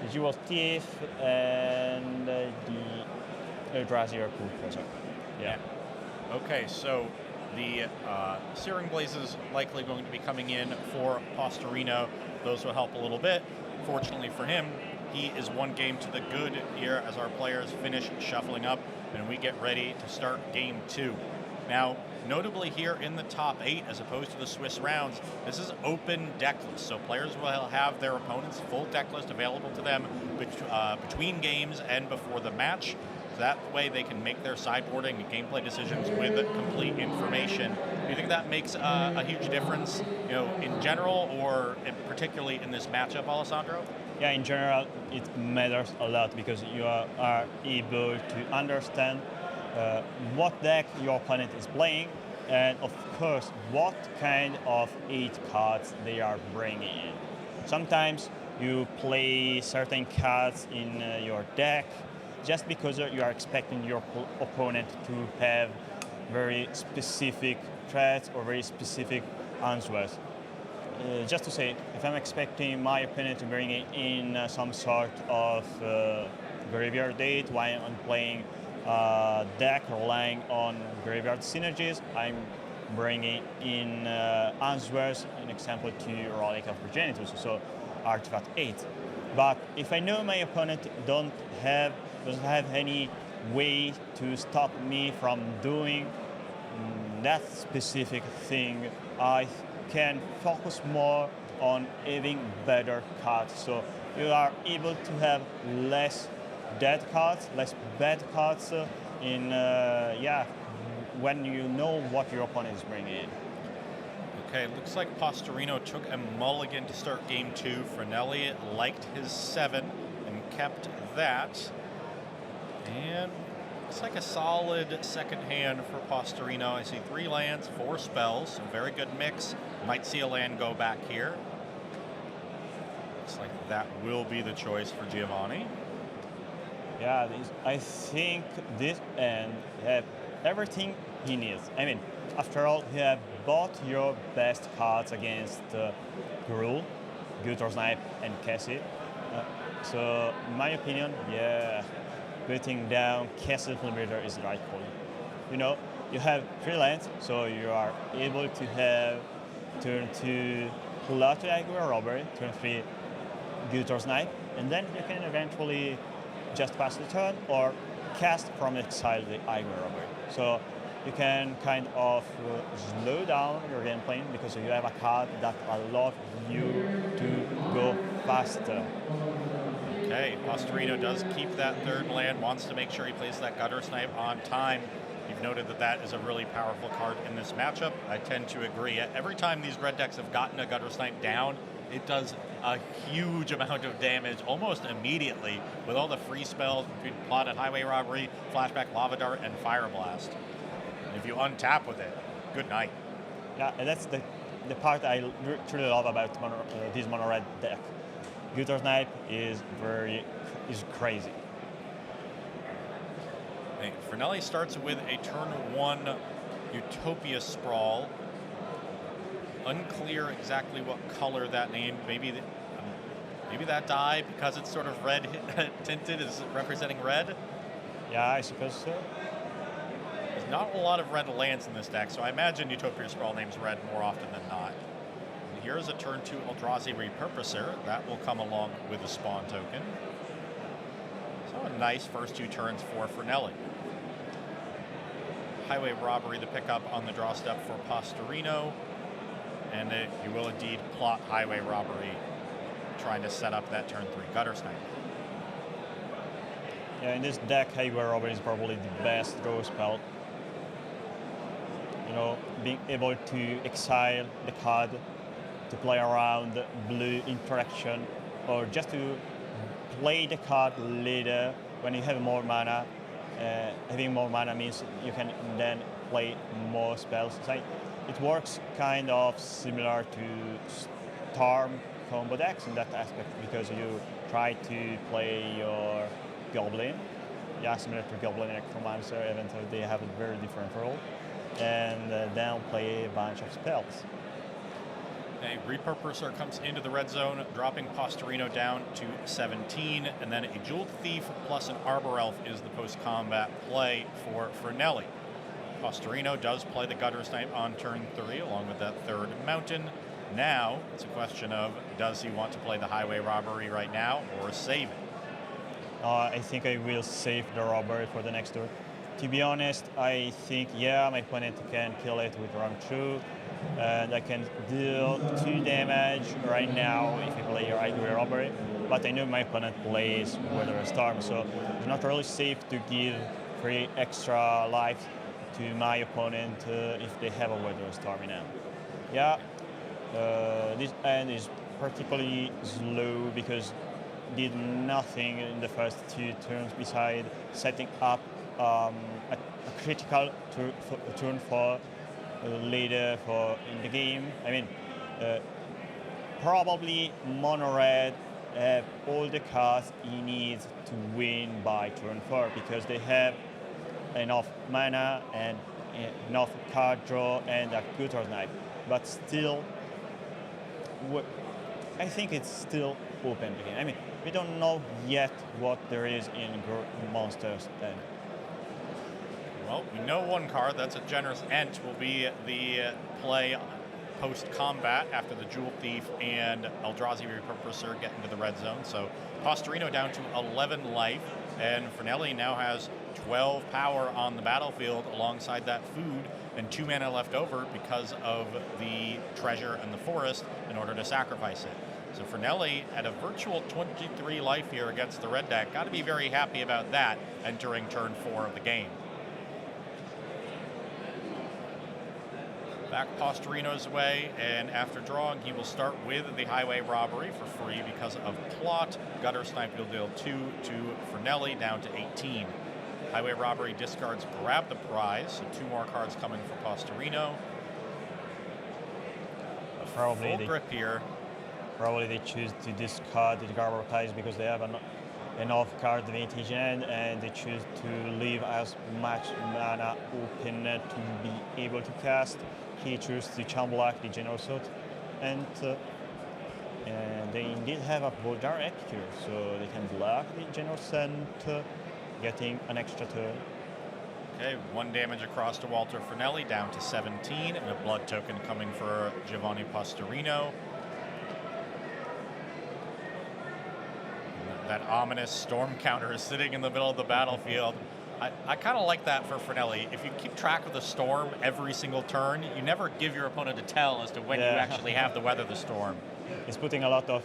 the Jewel Thief and the Eldrazi are cool for example. Yeah. Okay, so the Searing Blaze is likely going to be coming in for Postorino. Those will help a little bit. Fortunately for him, he is 1 game to the good here as our players finish shuffling up and we get ready to start game 2. Now, notably here in the top 8, as opposed to the Swiss rounds, this is open deck list, so players will have their opponent's full deck list available to them between games and before the match. So that way they can make their sideboarding and gameplay decisions with complete information. Do you think that makes a huge difference, in general or particularly in this matchup, Alessandro? Yeah, in general, it matters a lot because you are able to understand what deck your opponent is playing, and of course, what kind of 8 cards they are bringing in. Sometimes you play certain cards in your deck just because you are expecting your opponent to have very specific threats or very specific answers. Just to say, if I'm expecting my opponent to bring in some sort of graveyard date while I'm playing deck relying on graveyard synergies, I'm bringing in answers, an example to Relic of Progenitus, so Artifact 8. But if I know my opponent doesn't have any way to stop me from doing that specific thing, I can focus more on having better cards. So you are able to have less dead cards, less bad cards when you know what your opponent is bringing in. Okay, looks like Postorino took a mulligan to start game 2. Fragnelli liked his 7 and kept that. And looks like a solid second hand for Postorino. I see 3 lands, 4 spells, so very good mix. Might see a land go back here. Looks like that will be the choice for Giovanni. Yeah, I think this end have everything he needs. I mean, after all, you have both your best cards against Gruul, Guttersnipe, and Cassie. So, in my opinion, putting down Cassie Fulminator is the right call. You have 3 lands, so you are able to have turn 2 Plot Aggro Robbery, turn 3 Guttersnipe, and then you can eventually just pass the turn or cast from exile the Aggro Robbery. So you can kind of slow down your gameplay because you have a card that allows you to go faster. Okay, Postorino does keep that 3rd land, wants to make sure he plays that Guttersnipe on time. You've noted that is a really powerful card in this matchup. I tend to agree. Every time these red decks have gotten a Guttersnipe down, it does a huge amount of damage almost immediately with all the free spells between Plotted Highway Robbery, Flashback Lava Dart, and Fire Blast. And if you untap with it, good night. Yeah, and that's the part I truly love about this mono red deck. Guttersnipe is crazy. Fragnelli starts with a turn 1 Utopia Sprawl. Unclear exactly what color that name. Maybe that die, because it's sort of red tinted, is representing red. Yeah, I suppose so. There's not a lot of red lands in this deck, so I imagine Utopia Sprawl names red more often than not. And here's a turn 2 Eldrazi Repurposer. That will come along with a spawn token. So a nice first 2 turns for Fragnelli. Highway Robbery, the pickup on the draw step for Postorino. And you will indeed plot Highway Robbery, trying to set up that turn 3 Gutter Snipe. Yeah, in this deck, Highway Robbery is probably the best draw spell. You know, being able to exile the card, to play around blue interaction, or just to play the card later when you have more mana. Having more mana means you can then play more spells. So it works kind of similar to Storm combo decks in that aspect, because you try to play your Goblin, yeah, similar to Goblin and Necromancer, even though they have a very different role, and then play a bunch of spells. A Repurposer comes into the red zone, dropping Postorino down to 17, and then a Jeweled Thief plus an Arbor Elf is the post-combat play for Fragnelli. Postorino does play the Gutter Snipe on turn 3, along with that third mountain. Now, it's a question of, does he want to play the Highway Robbery right now, or save it? I think I will save the Robbery for the next turn. To be honest, I think, yeah, my opponent can kill it with round 2, and I can deal 2 damage right now if I play your Highway Robbery, but I know my opponent plays Weather Storm, so it's not really safe to give 3 extra life to my opponent if they have a Weather Storm in hand. Yeah, this end is particularly slow because did nothing in the first 2 turns beside setting up a critical turn for later for in the game. I mean, probably Mono Red have all the cards he needs to win by turn 4 because they have enough mana and enough card draw and a Gutter Snipe. But still, I think it's still open again. I mean, we don't know yet what there is in monsters then. Well, we know one card, that's a Generous Ent, will be the play post-combat after the Jewel Thief and Eldrazi Repurposer get into the red zone. So Postorino down to 11 life, and Fragnelli now has 12 power on the battlefield alongside that food and 2 mana left over because of the treasure and the forest in order to sacrifice it. So Fragnelli at a virtual 23 life here against the red deck. Got to be very happy about that entering turn 4 of the game. Back Postorino's way, and after drawing, he will start with the Highway Robbery for free because of plot. Gutter Snipe will deal 2 to Fragnelli, down to 18. Highway Robbery discards Grab the Prize, so 2 more cards coming for Postorino. Probably full grip here. Probably they choose to discard the Grab the Prize because they have enough card advantage in, and they choose to leave as much mana open to be able to cast. He chooses to charm block the General Assault, and they indeed have a Boldar Epicure, so they can block the General Assault, getting an extra turn. Okay, 1 damage across to Walter Fragnelli, down to 17, and a blood token coming for Giovanni Postorino. That ominous storm counter is sitting in the middle of the battlefield. I kind of like that for Fragnelli. If you keep track of the storm every single turn, you never give your opponent a tell as to when you actually have to weather the storm. It's putting a lot of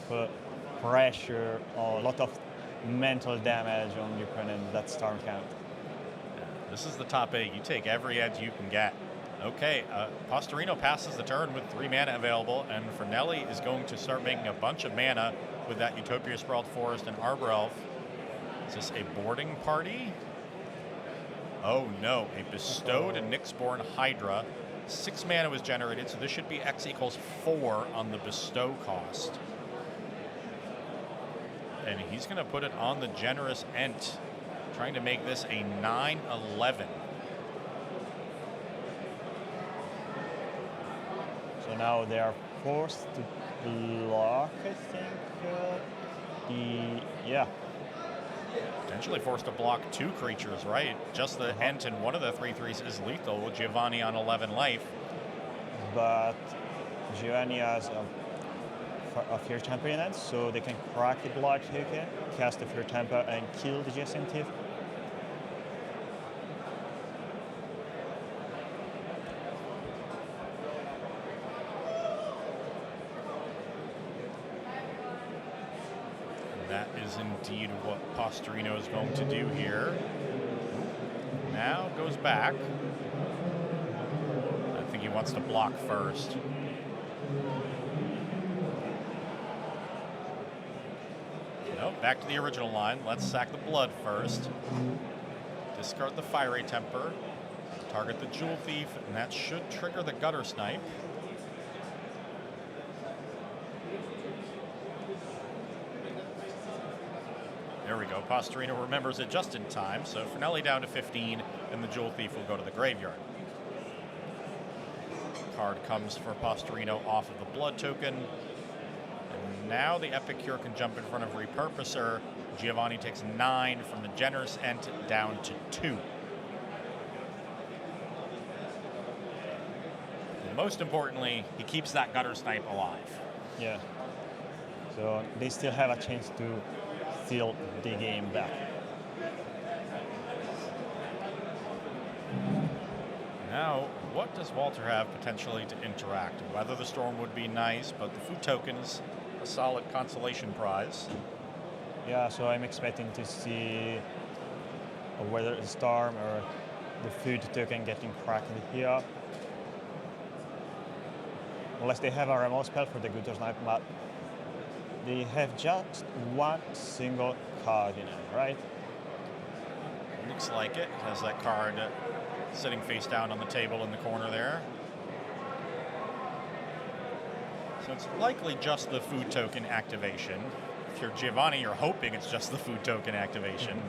pressure or a lot of mental damage on your opponent, that storm count. This is the top 8. You take every edge you can get. Okay, Postorino passes the turn with 3 mana available, and Fragnelli is going to start making a bunch of mana with that Utopia Sprawled Forest and Arbor Elf. Is this a boarding party? Oh no, a bestowed and Nyxborn Hydra. 6 mana was generated, so this should be X equals 4 on the bestow cost. And he's going to put it on the Generous Ent, trying to make this a 9/11. So now they are forced to block, I think. Yeah. Potentially forced to block 2 creatures, right? Just the Ent and one of the 3/3s is lethal with Giovanni on 11 life. But Giovanni has a Fear Temper in it, so they can crack the block token, cast the Fear Temper, and kill the adjacent thief. That is indeed what Postorino is going to do here. Now goes back. I think he wants to block first. Nope, back to the original line. Let's sack the blood first. Discard the Fiery Temper. Target the Jewel Thief, and that should trigger the Gutter Snipe. There we go. Postorino remembers it just in time. So Fragnelli down to 15, and the Jewel Thief will go to the graveyard. Card comes for Postorino off of the blood token. And now the Epicure can jump in front of Repurposer. Giovanni takes 9 from the Generous Ent down to 2. And most importantly, he keeps that Gutter Snipe alive. Yeah. So they still have a chance to steal the game back. Now, what does Walter have potentially to interact? Weather the Storm would be nice, but the food token's a solid consolation prize. Yeah, so I'm expecting to see a Weather the Storm or the food token getting cracked here. Unless they have a remote spell for the Gutter Snipe, but they have just one single card in it, right? Looks like it. Has that card sitting face down on the table in the corner there. So it's likely just the food token activation. If you're Giovanni, you're hoping it's just the food token activation.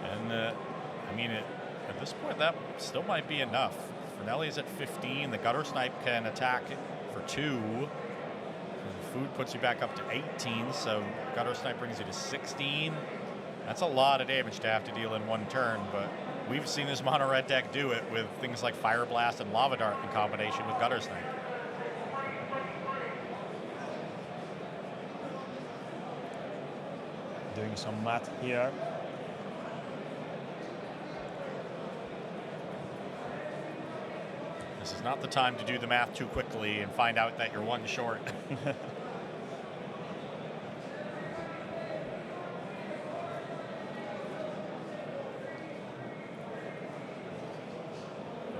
And I mean, at this point, that still might be enough. Fragnelli's at 15. The Gutter Snipe can attack for 2. Food puts you back up to 18, so Gutter Snipe brings you to 16. That's a lot of damage to have to deal in one turn, but we've seen this mono red deck do it with things like Fire Blast and Lava Dart in combination with Gutter Snipe. Doing some math here. This is not the time to do the math too quickly and find out that you're 1 short.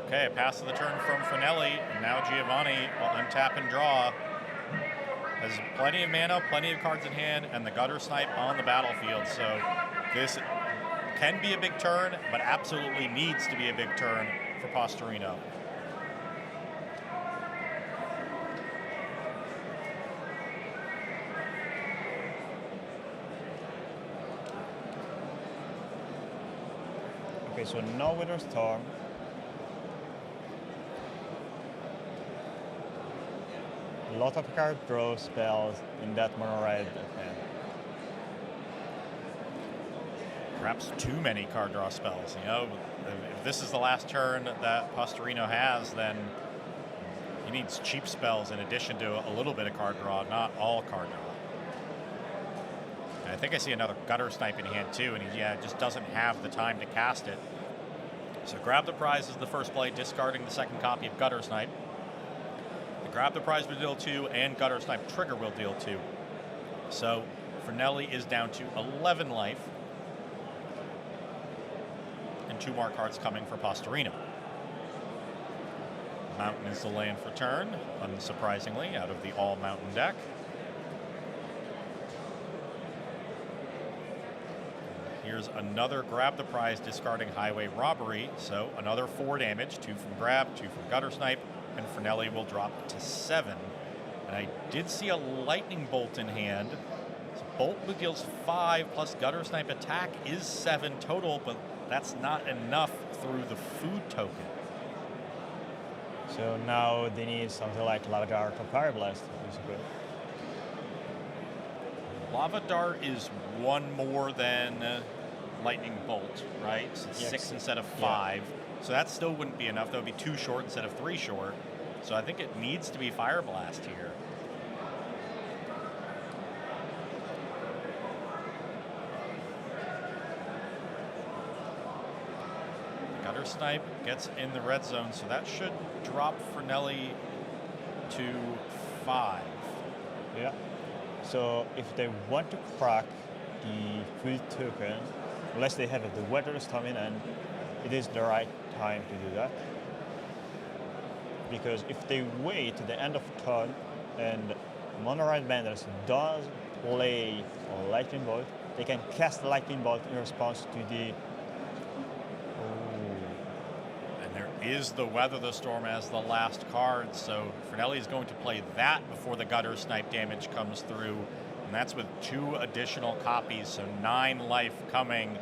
Okay, pass of the turn from Fragnelli, and now Giovanni will untap and draw. Has plenty of mana, plenty of cards in hand, and the Gutter Snipe on the battlefield. So this can be a big turn, but absolutely needs to be a big turn for Postorino. Okay, so no Wither Storm. A lot of card draw spells in that mono red hand. Perhaps too many card draw spells. You know, if this is the last turn that Postorino has, then he needs cheap spells in addition to a little bit of card draw, not all card draw. And I think I see another Gutter Snipe in hand too, and he just doesn't have the time to cast it. So Grab the Prize is the first play, discarding the second copy of Gutter Snipe. Grab the Prize will deal 2, and Gutter Snipe trigger will deal 2. So Fragnelli is down to 11 life. And 2 more cards coming for Postorino. Mountain is the land for turn, unsurprisingly, out of the all-mountain deck. Here's another Grab the Prize, discarding Highway Robbery. So another 4 damage, 2 from Grab, 2 from Gutter Snipe. And Fragnelli will drop to 7. And I did see a Lightning Bolt in hand. So Bolt deals 5 plus Gutter Snipe attack is 7 total, but that's not enough through the food token. So now they need something like Lava Dart or Fire Blast, basically. Lava Dart is one more than Lightning Bolt, right? So it's 6 instead of 5. So that still wouldn't be enough. That would be 2 short instead of 3 short. So I think it needs to be Fire Blast here. Gutter Snipe gets in the red zone, so that should drop Fragnelli to 5. Yeah. So if they want to crack the food token, unless they have the weather storm in, and it is the right time to do that. Because if they wait to the end of turn and Mono Red Banders does play a Lightning Bolt, they can cast Lightning Bolt in response to the... And there is the Weather the Storm as the last card, so Fragnelli is going to play that before the Gutter Snipe damage comes through. And that's with 2 additional copies, so 9 life coming.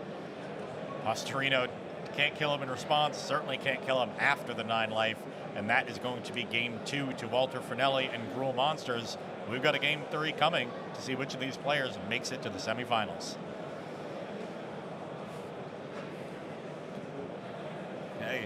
Postorino can't kill him in response, certainly can't kill him after the 9 life, and that is going to be game 2 to Walter Fragnelli and Gruul Monsters. We've got a game 3 coming to see which of these players makes it to the semifinals. Okay.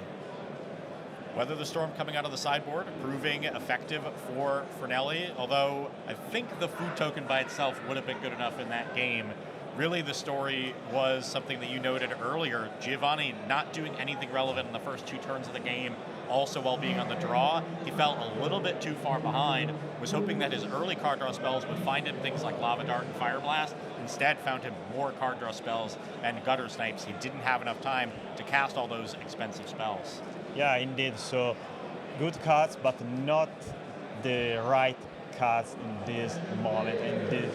Weather the Storm coming out of the sideboard, proving effective for Fragnelli, although I think the food token by itself would have been good enough in that game. Really, the story was something that you noted earlier. Giovanni not doing anything relevant in the first 2 turns of the game, also while being on the draw. He felt a little bit too far behind, was hoping that his early card draw spells would find him things like Lava Dart and Fire Blast. Instead, found him more card draw spells and Gutter Snipes. He didn't have enough time to cast all those expensive spells. Yeah, indeed. So good cards, but not the right cards in this moment, in this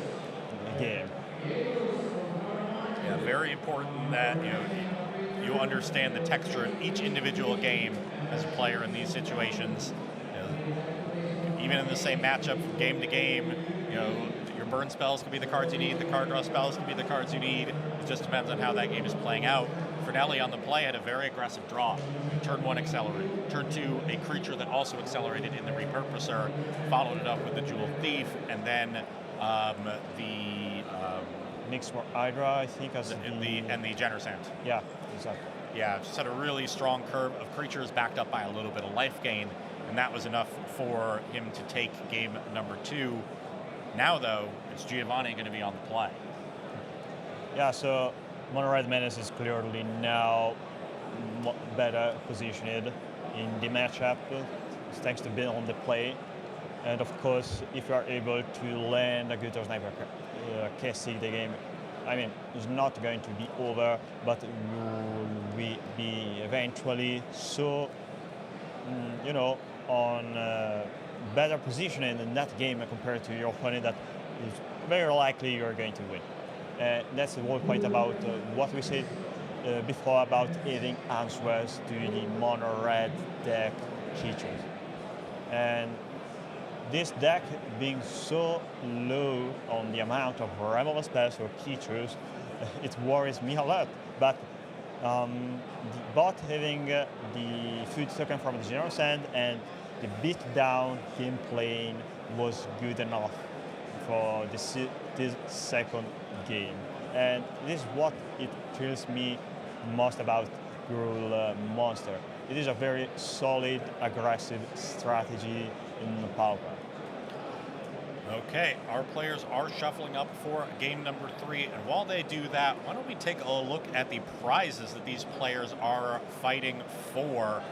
game. Yeah, very important that you understand the texture of each individual game as a player in these situations. Even in the same matchup from game to game, your burn spells can be the cards you need, the card draw spells can be the cards you need. It just depends on how that game is playing out. Fragnelli on the play had a very aggressive draw. Turn 1 accelerate. Turn 2, a creature that also accelerated in the repurposer, followed it up with the Jewel Thief, and then the Mixed more Hydra, I think, as and the Genersant. Yeah, exactly. Yeah, just had a really strong curve of creatures backed up by a little bit of life gain, and that was enough for him to take game number 2. Now, though, it's Giovanni going to be on the play. Yeah, so Mono Red Menace is clearly now better positioned in the matchup, thanks to being on the play. And of course, if you are able to land a Gutter Sniper casting the game, I mean, it's not going to be over, but you will be eventually so, on better positioning in that game compared to your opponent that is very likely you're going to win. That's the whole point about what we said before about adding answers to the mono red deck creatures. And this deck being so low on the amount of removal spells or creatures, it worries me a lot. But both having the food token from the General Sand and the beatdown game playing was good enough for this second game. And this is what it thrills me most about Gruul Monster. It is a very solid, aggressive strategy in the Pauper. Okay, our players are shuffling up for game number 3, and while they do that, why don't we take a look at the prizes that these players are fighting for.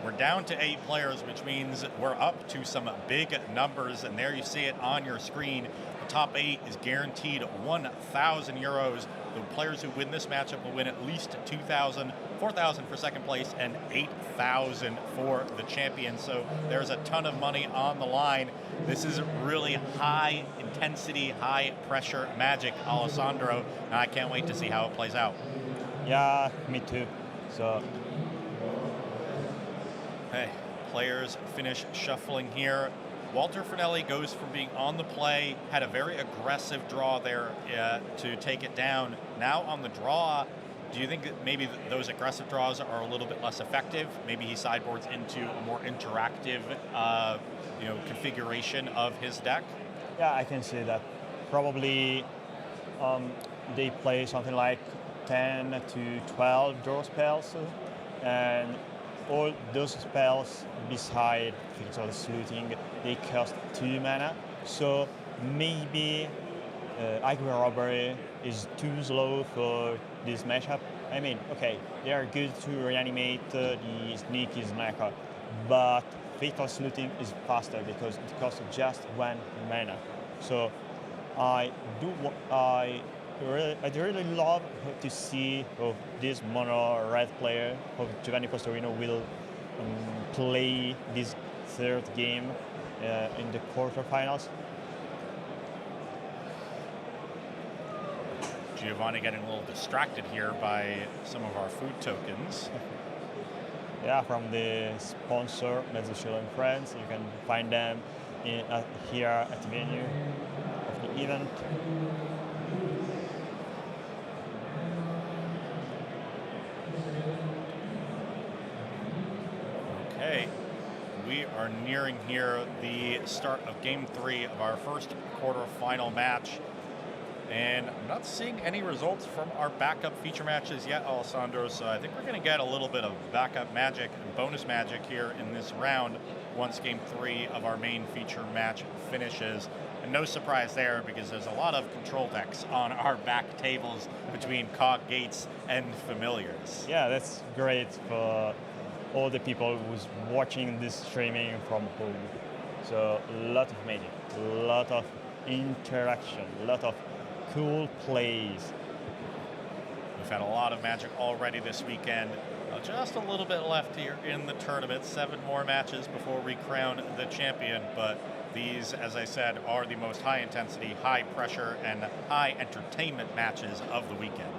We're down to 8 players, which means we're up to some big numbers, and there you see it on your screen. The top 8 is guaranteed 1,000 euros. The players who win this matchup will win at least 2,000, 4,000 for second place, and 8,000 for the champion. So there's a ton of money on the line. This is really high intensity, high pressure Magic, Alessandro, and I can't wait to see how it plays out. Yeah, me too. So. Hey, players finish shuffling here. Walter Fragnelli goes from being on the play, had a very aggressive draw there to take it down. Now on the draw, Do you think that maybe those aggressive draws are a little bit less effective? Maybe he sideboards into a more interactive, configuration of his deck. Yeah, I can see that. Probably they play something like 10 to 12 draw spells, and all those spells, beside Physical Sleuthing, they cost 2 mana. So maybe Aggro Robbery is too slow for this matchup. I mean, okay, they are good to reanimate the Sneaky Snacker, but Fatal Sleuthing is faster because it costs just 1 mana. So I really love to see how this mono red player, how Giovanni Postorino will play this third game in the quarterfinals. Giovanni getting a little distracted here by some of our food tokens. Yeah, from the sponsor, Mezzochil and Friends. You can find them here at the venue of the event. Okay, we are nearing here the start of Game 3 of our first quarterfinal match. And I'm not seeing any results from our backup feature matches yet, Alessandro, so I think we're going to get a little bit of backup magic and bonus magic here in this round once Game 3 of our main feature match finishes. And no surprise there, because there's a lot of control decks on our back tables between CawGates and Familiars. Yeah, that's great for all the people who's watching this streaming from home. So a lot of magic, a lot of interaction, a lot of cool plays. We've had a lot of magic already this weekend. Just a little bit left here in the tournament. 7 more matches before we crown the champion. But these, as I said, are the most high intensity, high pressure, and high entertainment matches of the weekend.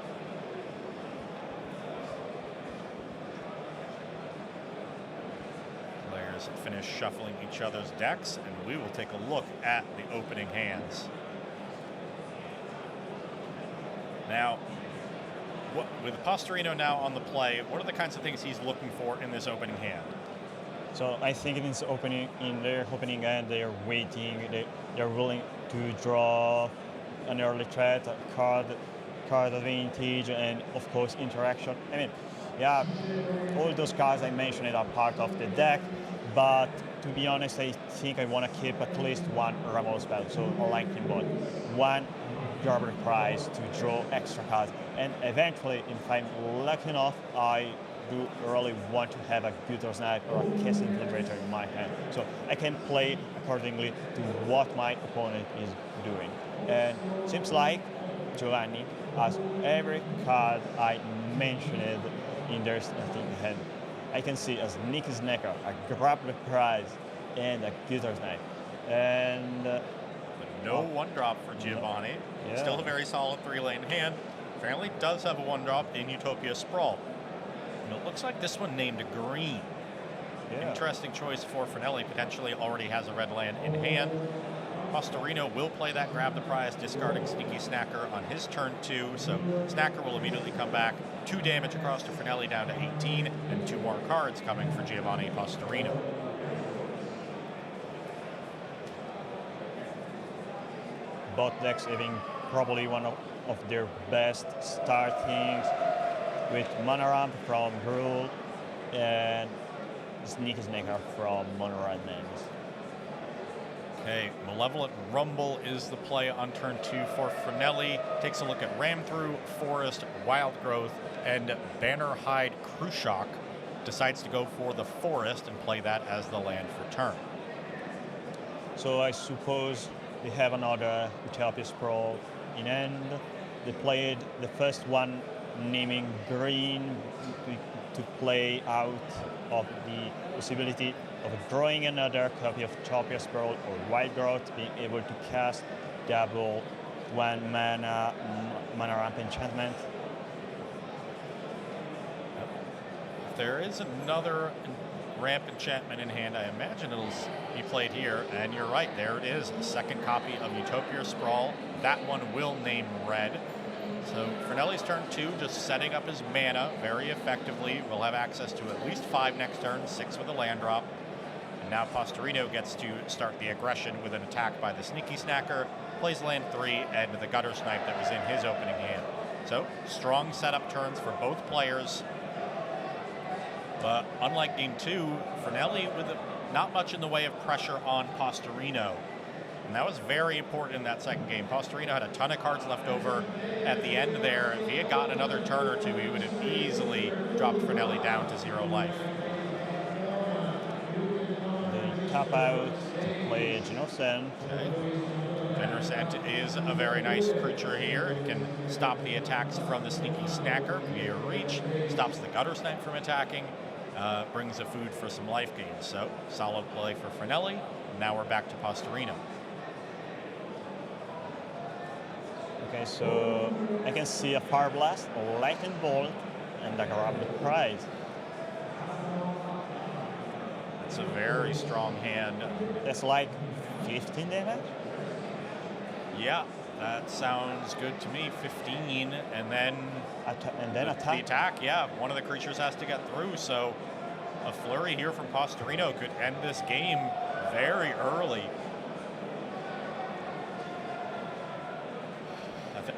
Players finish shuffling each other's decks, and we will take a look at the opening hands. Now, with Postorino now on the play, what are the kinds of things he's looking for in this opening hand? So I think in their opening hand, they are waiting. They're willing to draw an early threat, card advantage, and of course interaction. I mean, yeah, all those cards I mentioned are part of the deck, but to be honest, I think I want to keep at least 1 Ramon spell, so a lightning bolt, 1 Garber prize to draw extra cards, and eventually, if I'm lucky enough, I do really want to have a Gutter Snipe or a Kiss Infiltrator in my hand, so I can play accordingly to what my opponent is doing. And seems like Giovanni has every card I mentioned in their starting hand. I can see a Sneaky Snacker, a Grappler Prize, and a Gutter Snipe. And no 1-drop for Giovanni. Yeah. Still a very solid 3-lane hand. Apparently does have a 1-drop in Utopia Sprawl. And it looks like this one named green. yeah. Interesting choice for Fragnelli. Potentially already has a red land in hand. Postorino will play that grab the prize, discarding Sneaky Snacker on his turn 2. So Snacker will immediately come back. 2 damage across to Fragnelli down to 18, and 2 more cards coming for Giovanni Postorino. Both decks having probably one of their best startings, with Mana Ramp from Gruul and Sneaky Snacker from Mono Red Names. Okay, Malevolent Rumble is the play on turn 2 for Fragnelli. Takes a look at Ram Through, Forest, Wild Growth, and Bannerhide Krushock. Decides to go for the Forest and play that as the land for turn. So I suppose they have another Utopia Sprawl in end. They played the first one naming green to play out of the possibility of drawing another copy of Utopia Sprawl or Wild Growth, being able to cast double 1 mana ramp enchantment. If there is another ramp enchantment in hand, I imagine it'll be played here, and you're right, there it is, a second copy of Utopia Sprawl. That one will name red. So Fragnelli's turn 2, just setting up his mana very effectively. We'll have access to at least 5 next turn, 6 with a land drop. And now Postorino gets to start the aggression with an attack by the Sneaky Snacker, plays land 3, and the Gutter Snipe that was in his opening hand. So strong setup turns for both players. But unlike game 2, Fragnelli with not much in the way of pressure on Postorino. And that was very important in that second game. Postorino had a ton of cards left over at the end there. If he had gotten another turn or two, he would have easily dropped Fragnelli down to 0 life. They tap out to play Generous Ant. Okay. Generous Ant is a very nice creature here. It can stop the attacks from the Sneaky Snacker via reach, stops the Gutter Snipe from attacking, brings a food for some life gains. So solid play for Fragnelli. Now we're back to Postorino. Okay, so I can see a Fire Blast, a Lightning Bolt, and I grab the prize. It's a very strong hand. That's like 15 damage? Yeah, that sounds good to me. 15, and then attack. The attack, yeah. One of the creatures has to get through, so a flurry here from Postorino could end this game very early.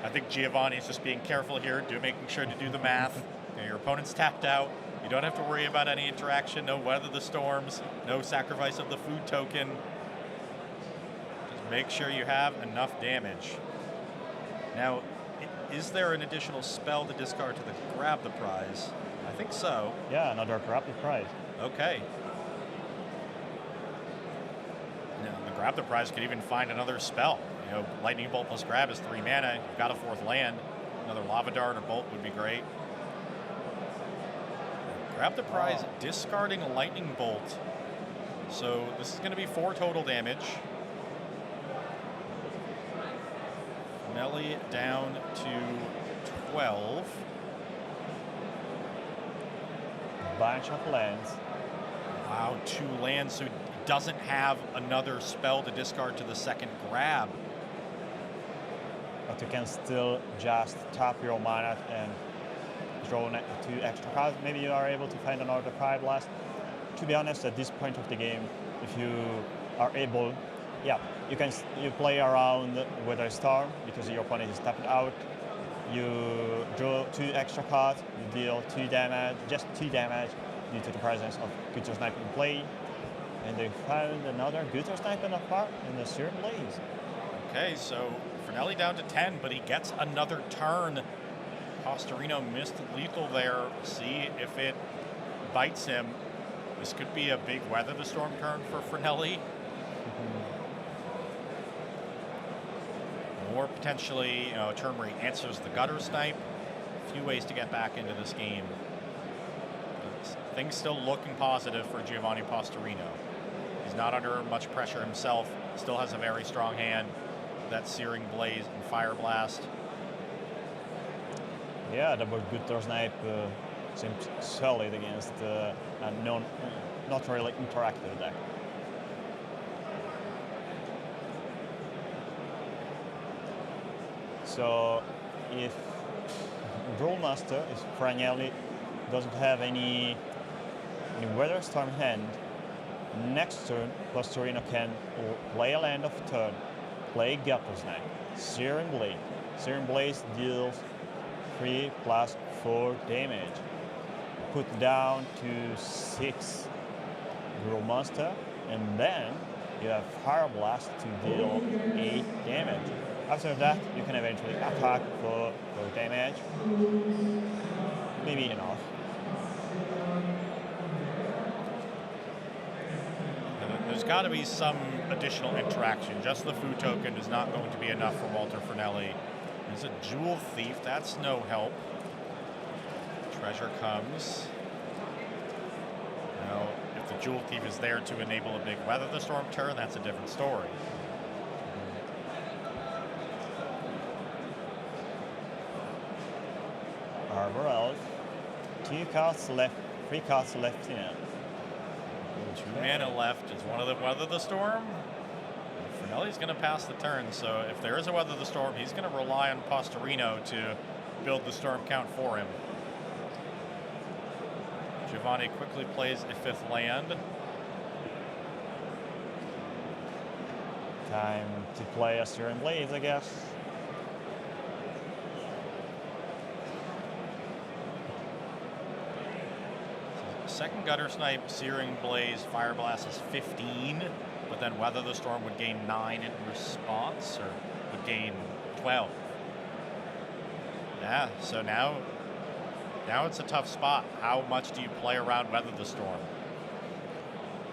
I think Giovanni's just being careful here, making sure to do the math. Your opponent's tapped out. You don't have to worry about any interaction, no weather the storms, no sacrifice of the food token. Just make sure you have enough damage. Now, is there an additional spell to discard to grab the prize? I think so. Yeah, another grab the prize. Okay. Now, the grab the prize could even find another spell. You know, Lightning Bolt plus grab is 3 mana. You've got a 4th land. Another Lava Dart or Bolt would be great. Grab the prize, discarding a Lightning Bolt. So this is going to be 4 total damage. Fragnelli down to 12. Bunch of lands. Wow, 2 lands, so he doesn't have another spell to discard to the second grab. But you can still just tap your mana and draw 2 extra cards. Maybe you are able to find another Fire Blast. To be honest, at this point of the game, if you are able, yeah, you play around with a Storm because your opponent is tapped out. You draw 2 extra cards, you deal 2 damage, just 2 damage due to the presence of Gutter Snipe in play. And they found another Gutter Snipe in the Searing Blaze. Okay, so Fragnelli down to 10, but he gets another turn. Postorino missed lethal there. See if it bites him. This could be a big Weather the Storm turn for Fragnelli. Or potentially, a turn where he answers the Gutter Snipe. A few ways to get back into this game. But things still looking positive for Giovanni Postorino. He's not under much pressure himself. Still has a very strong hand. That Searing Blaze and Fire Blast. Yeah, double Gutter Snipe seems solid against a not really interactive deck. So if Gruul Master, if Fragnelli doesn't have any Weather Storm hand, next turn Postorino can play a land of turn, play Gutter Snipe, Searing Blade. Searing Blaze deals 3 plus 4 damage. Put down to 6 Gruul Monster, and then you have Fire Blast to deal 8 damage. After that, you can eventually attack for damage. Maybe enough. There's got to be some additional interaction. Just the food token is not going to be enough for Walter Fragnelli. There's a Jewel Thief. That's no help. Treasure comes. Now, if the Jewel Thief is there to enable a big Weather the Storm turn, that's a different story. Arbor Elf. 2 cards left, 3 cards left in it. 2 mana left. Is one of them Weather the Storm? Fragnelli's going to pass the turn, so if there is a Weather the Storm, he's going to rely on Postorino to build the storm count for him. Giovanni quickly plays a 5th land. Time to play a Searing Blades, I guess. Second Gutter Snipe, Searing Blaze, Fire Blast is 15, but then Weather the Storm would gain 9 in response, or would gain 12. Yeah, so now it's a tough spot. How much do you play around Weather the Storm?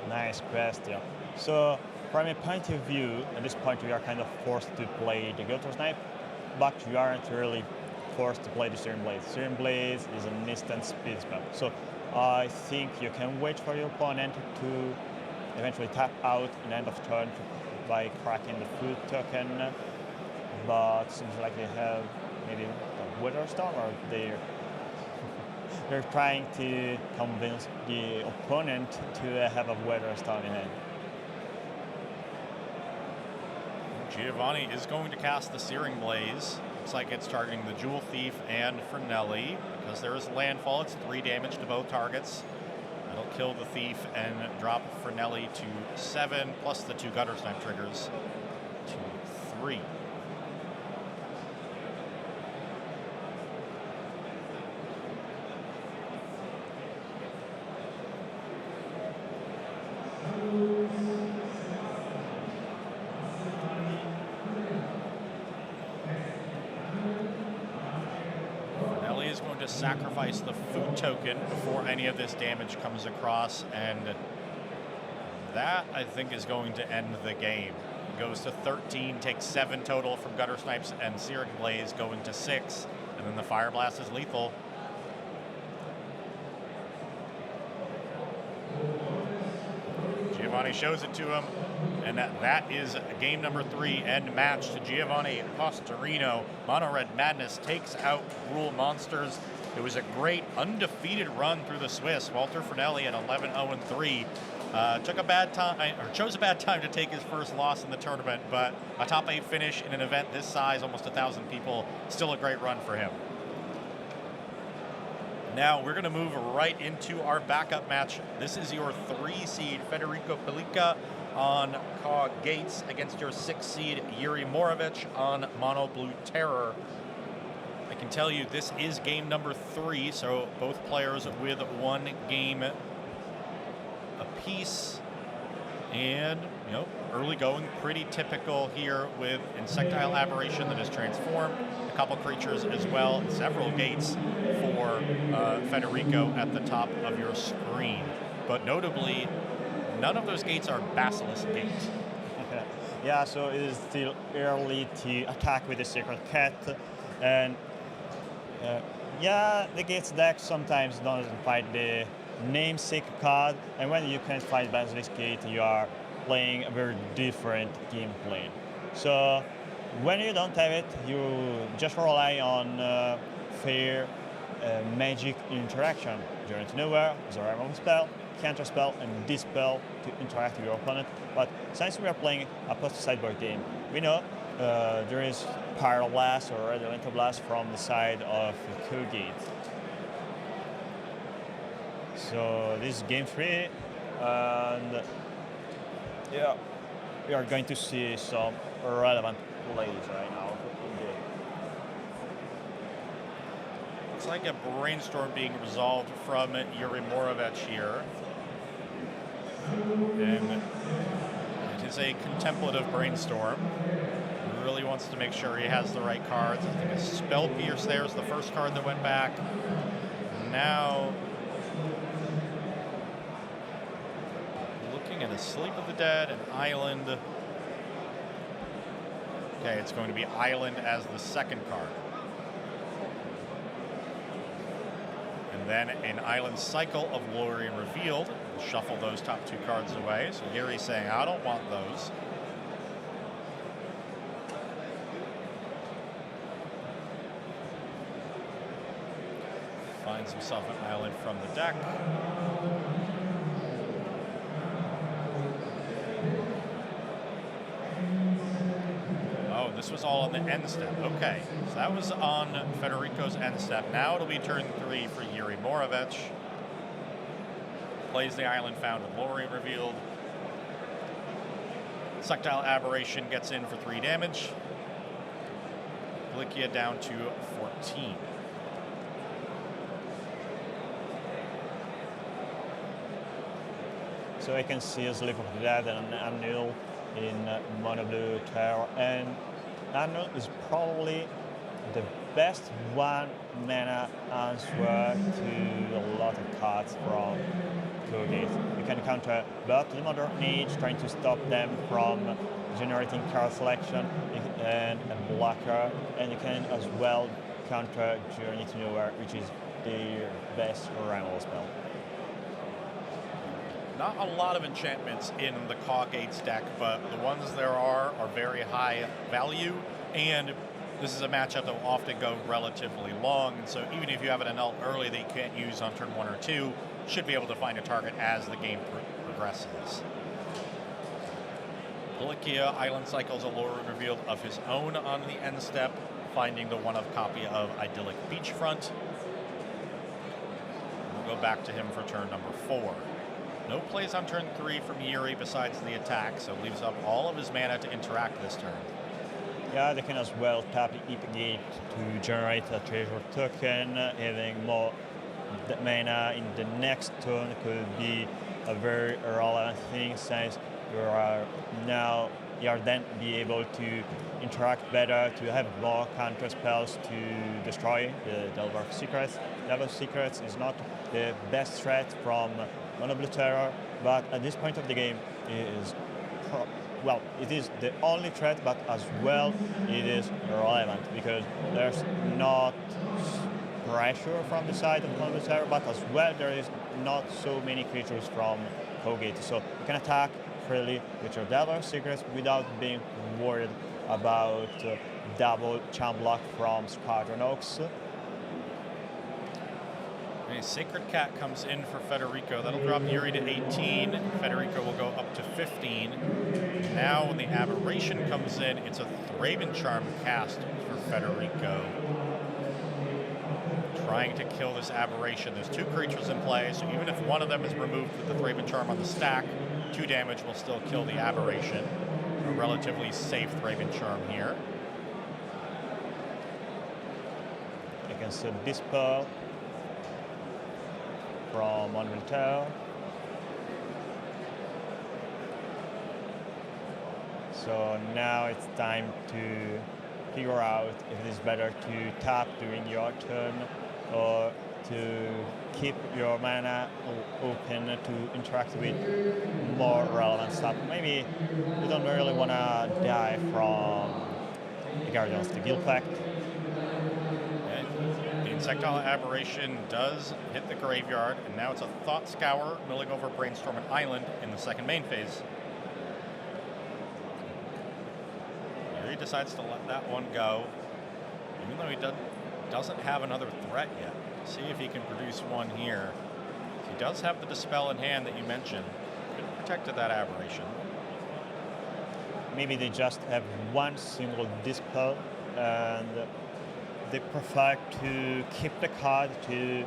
Nice question. So, from a point of view, at this point we are kind of forced to play the Gutter Snipe, but we aren't really forced to play the Searing Blaze. Searing Blaze is an instant speed spell. So I think you can wait for your opponent to eventually tap out in end of turn by cracking the food token, but seems like they have maybe a Wither Storm, or they're trying to convince the opponent to have a Wither Storm in hand. Giovanni is going to cast the Searing Blaze. Looks like it's targeting the Jewel Thief and Fragnelli. Because there is landfall, it's 3 damage to both targets. That'll kill the Thief and drop Fragnelli to 7, plus the 2 Gutter Snipe triggers to 3. To sacrifice the food token before any of this damage comes across, and that, I think, is going to end the game. Goes to 13, takes 7 total from Gutter Snipes and Searing Blaze, going to 6, and then the Fire Blast is lethal. Giovanni shows it to him, and that is game number 3 end match to Giovanni Postorino. Mono Red Madness takes out Gruul Monsters. It was a great undefeated run through the Swiss. Walter Fragnelli at 11-0-3 chose a bad time to take his first loss in the tournament, but a top 8 finish in an event this size, almost 1,000 people, still a great run for him. Now we're going to move right into our backup match. This is your 3 seed Federico Pelliccia on CawGates against your 6 seed Yuri Moravec on Mono Blue Terror. I can tell you this is game number 3, so both players with 1 game apiece. And, early going, pretty typical here with Insectile Aberration that is transformed. A couple creatures as well, and several gates for Federico at the top of your screen. But notably, none of those gates are Basilisk gates. Yeah, so it is still early to attack with the Sacred Cat. And the gates deck sometimes doesn't find the namesake card, and when you can't find Basilisk Gate, you are playing a very different gameplay. So when you don't have it, you just rely on fair magic interaction. Journey to Nowhere, Survival Spell, Counter Spell, and Dispel to interact with your opponent. But since we are playing a post-sideboard game, we know there is Pyroblast or Elemental Blast from the side of CawGate. So this is game 3, and we are going to see some relevant plays right now. It's like a brainstorm being resolved from Yuri Moravec here. And it is a contemplative brainstorm. He really wants to make sure he has the right cards. I think a Spell Pierce there is the first card that went back. Now, looking at a Sleep of the Dead, an Island. Okay, it's going to be Island as the second card. And then an Island Cycle of Lorien Revealed. Shuffle those top 2 cards away. So Yuri's saying, I don't want those. Finds himself an island from the deck. this was all on the end step. Okay, so that was on Federico's end step. Now it'll be turn 3 for Yuri Moravec. Plays the island found with Lori revealed. Sectile Aberration gets in for 3 damage. Pelliccia down to 14. So I can see a Slip of the Dead and an Annual in Mono Blue Terror, and Annual is probably the best 1 mana answer to a lot of cards from CawGate. You can counter both the Modern Age, trying to stop them from generating card selection, and a blocker, and you can as well counter Journey to Nowhere, which is their best removal spell. Not a lot of enchantments in the CawGates deck, but the ones there are very high value, and this is a matchup that will often go relatively long, and so even if you have an annul early that you can't use on turn 1 or 2, should be able to find a target as the game progresses. Pelliccia Island Cycles a lore revealed of his own on the end step, finding the one-of copy of Idyllic Beachfront. We'll go back to him for turn number 4. No plays on turn 3 from Yuri besides the attack, so leaves up all of his mana to interact this turn. Yeah, they can as well tap the Gate to generate a treasure token. Having more mana in the next turn could be a very relevant thing, since you are then be able to interact better, to have more counter spells to destroy the Delver of Secrets. Delver of Secrets is not the best threat from Mono Blue Terror, but at this point of the game it is the only threat, but as well it is relevant because there's not pressure from the side of Mono Blue Terror, but as well there is not so many creatures from CawGate, so you can attack freely with your Delver Secrets without being worried about double champ block from Squadron Oaks. A Sacred Cat comes in for Federico. That'll drop Yuri to 18. Federico will go up to 15. Now when the Aberration comes in, it's a Thraben Charm cast for Federico. Trying to kill this Aberration. There's 2 creatures in play, so even if one of them is removed with the Thraben Charm on the stack, 2 damage will still kill the Aberration. A relatively safe Thraben Charm here. Against a Dispel from Mono Blue Terror. So now it's time to figure out if it is better to tap during your turn or to keep your mana open to interact with more relevant stuff. Maybe you don't really want to die from the Guardians of the Guild Pact. Insectile Aberration does hit the graveyard, and now it's a Thought Scour milling over Brainstorm and Island in the second main phase. Yuri decides to let that one go, even though he doesn't have another threat yet. See if he can produce one here. He does have the Dispel in hand that you mentioned. Could have protected that Aberration. Maybe they just have one single Dispel, and they prefer to keep the card to,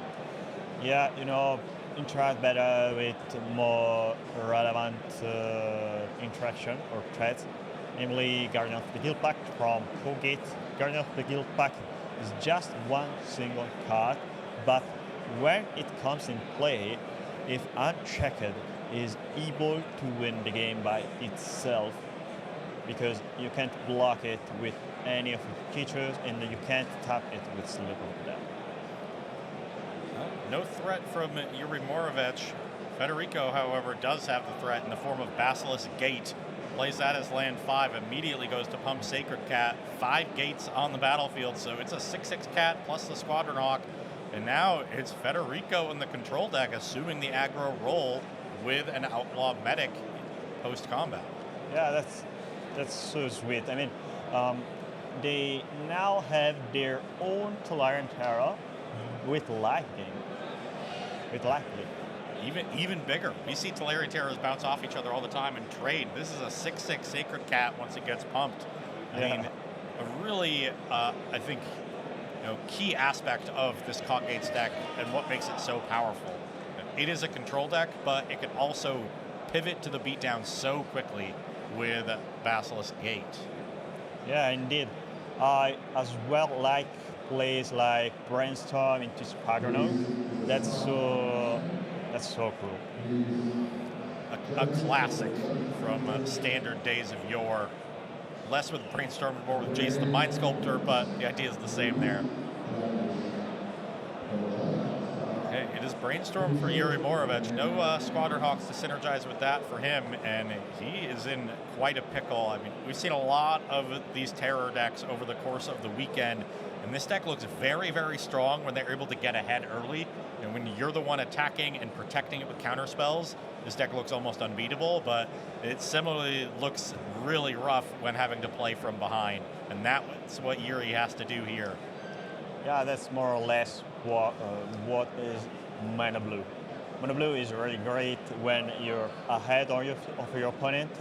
interact better with more relevant interaction or threats, namely Guardian of the Guild Pact from CawGate. Guardian of the Guild Pact is just one single card, but when it comes in play, if unchecked, is able to win the game by itself, because you can't block it with any of the features, and you can't tap it with Slip of the Dead. No threat from Yuri Moravec. Federico, however, does have the threat in the form of Basilisk Gate. Plays that as land 5, immediately goes to pump Sacred Cat. 5 gates on the battlefield, so it's a 6/6 cat plus the Squadron Hawk. And now it's Federico in the control deck assuming the aggro role with an Outlaw Medic post-combat. Yeah, that's so sweet. I mean, they now have their own Tolarian Terror with Lightning. Even bigger. We see Tolarian Terrors bounce off each other all the time and trade. This is a 6/6 Sacred Cat once it gets pumped. I mean, a really, I think, key aspect of this CawGates deck and what makes it so powerful. It is a control deck, but it can also pivot to the beatdown so quickly with Basilisk Gate. Yeah, indeed. I as well like plays like Brainstorm into Spagono. That's so cool. A classic from standard days of yore. Less with Brainstorm, more with Jason the Mind Sculptor, but the idea is the same there. Okay, it is Brainstorm for Yuri Moravec. No Squadron Hawks to synergize with that for him, and he is in quite a pickle. I mean, we've seen a lot of these Terror decks over the course of the weekend, and this deck looks very, very strong when they're able to get ahead early. And when you're the one attacking and protecting it with counter spells, this deck looks almost unbeatable, but it similarly looks really rough when having to play from behind. And that's what Yuri has to do here. Yeah, that's more or less what is Mana Blue. Mana Blue is really great when you're ahead of your opponent,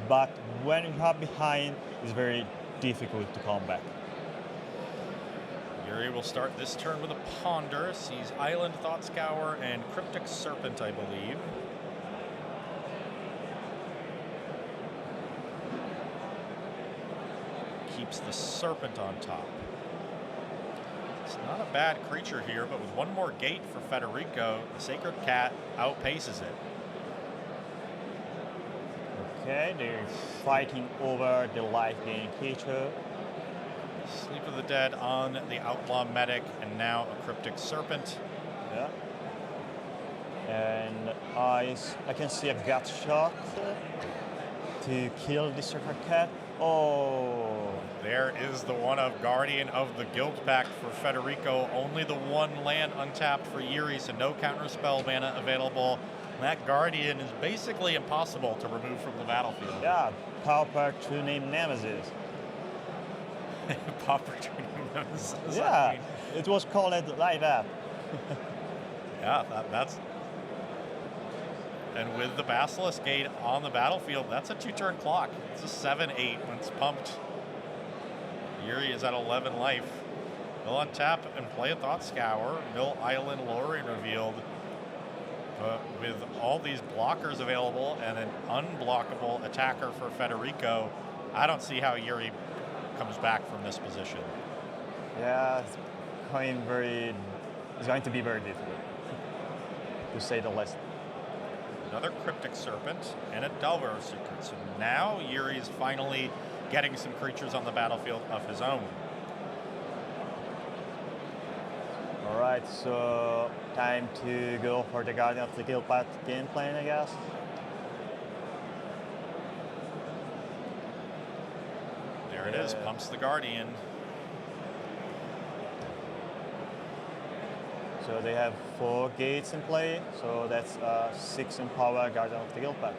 but when you are behind, it's very difficult to come back. Yuri will start this turn with a Ponder. Sees Island, Thought Scour, and Cryptic Serpent, I believe. Keeps the Serpent on top. It's not a bad creature here, but with one more gate for Federico, the Sacred Cat outpaces it. Okay, they're fighting over the life-gaining creature. Sleep of the Dead on the Outlaw Medic, and now a Cryptic Serpent. Yeah. And I can see a gut shot to kill the Sacred Cat. Oh. There is the one of Guardian of the Guild Pact for Federico. Only the one land untapped for Yuri, so no counterspell mana available. That Guardian is basically impossible to remove from the battlefield. Yeah, Pauper to name Nemesis. Pauper to name Nemesis. Yeah, it was called like that. Yeah, that's... And with the Basilisk Gate on the battlefield, that's a 2-turn clock. It's a 7-8 when it's pumped. Yuri is at 11 life. He'll untap and play a Thought Scour. Mill Island Lorien revealed. But with all these blockers available and an unblockable attacker for Federico, I don't see how Yuri comes back from this position. Yeah, it's going to be very difficult, to say the least. Another Cryptic Serpent and a Delver of Secrets. So now Yuri is finally getting some creatures on the battlefield of his own. All right, so time to go for the Guardian of the Guild Pact game plan, I guess. There it is, pumps the Guardian. So they have 4 gates in play, so that's 6 in power Guardian of the Guild Pact.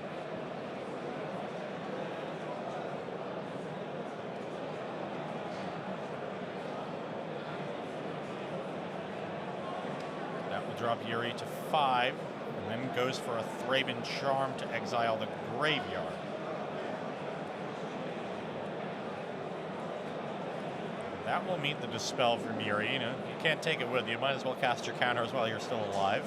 That will drop Yuri to 5, and then goes for a Thraben Charm to exile the Graveyard. That will meet the Dispel from Yuri. You can't take it with you. Might as well cast your counters while you're still alive.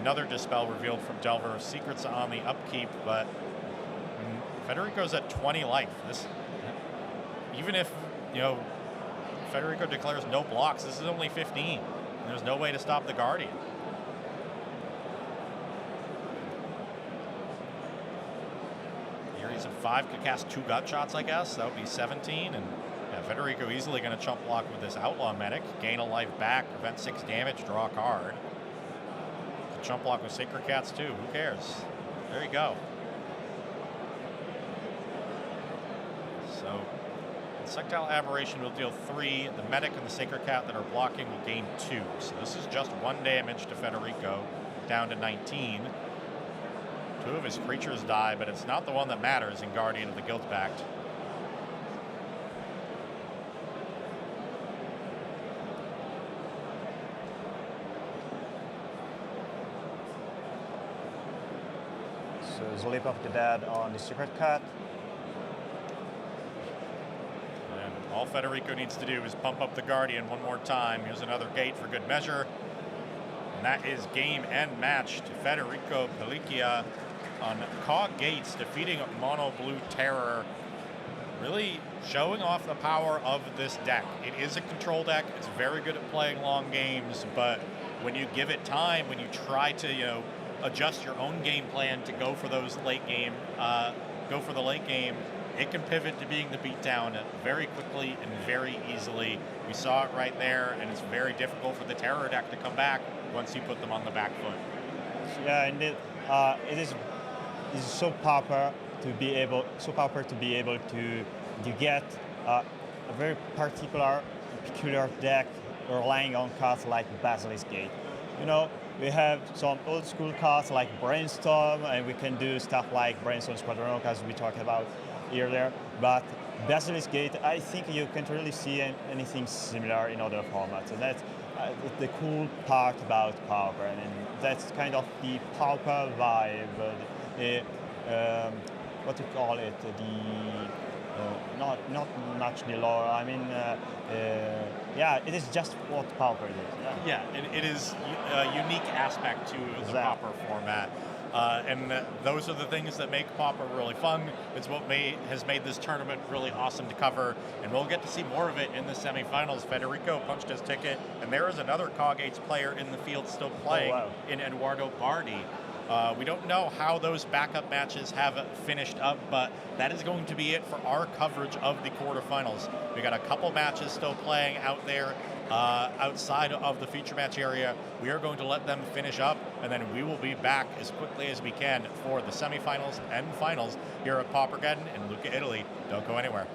Another Dispel revealed from Delver of Secrets on the upkeep, but Federico's at 20 life. Even if, Federico declares no blocks, this is only 15. There's no way to stop the Guardian. Yuri's at 5, could cast 2 gut shots, I guess. That would be 17, and Federico easily going to chump block with this Outlaw Medic. Gain a life back, prevent 6 damage, draw a card. Chump block with Sacred Cats too, who cares? There you go. So, Sectile Aberration will deal 3. The Medic and the Sacred Cat that are blocking will gain 2. So this is just 1 damage to Federico, down to 19. 2 of his creatures die, but it's not the one that matters in Guardian of the Guild Pact. So Sleep of the Dead on the Secret Cat. All Federico needs to do is pump up the Guardian one more time. Here's another gate for good measure. And that is game and match to Federico Pelliccia on CawGates, defeating Mono Blue Terror. Really showing off the power of this deck. It is a control deck. It's very good at playing long games, but when you give it time, when you try to, adjust your own game plan to go for those late game, it can pivot to being the beatdown very quickly and very easily. We saw it right there, and it's very difficult for the Terror deck to come back once you put them on the back foot. Yeah, indeed. It is so powerful to be able to get a very peculiar deck relying on cards like Basilisk Gate. We have some old school cards like Brainstorm, and we can do stuff like Brainstorm Squadron, as we talked about earlier. But Basilisk Gate, I think you can't really see anything similar in other formats, and that's the cool part about Pauper, and that's kind of the Pauper vibe. What do you call it? Not much the lore. I mean, it is just what Pauper is. Yeah, it is a unique aspect to the Pauper format. And those are the things that make Pauper really fun. It's what has made this tournament really awesome to cover, and we'll get to see more of it in the semifinals. Federico punched his ticket, and there is another CawGates player in the field still playing in Edoardo Bardi. We don't know how those backup matches have finished up, but that is going to be it for our coverage of the quarterfinals. We got a couple matches still playing out there outside of the feature match area. We are going to let them finish up, and then we will be back as quickly as we can for the semifinals and finals here at PAUPERGEDDON in Lucca, Italy. Don't go anywhere.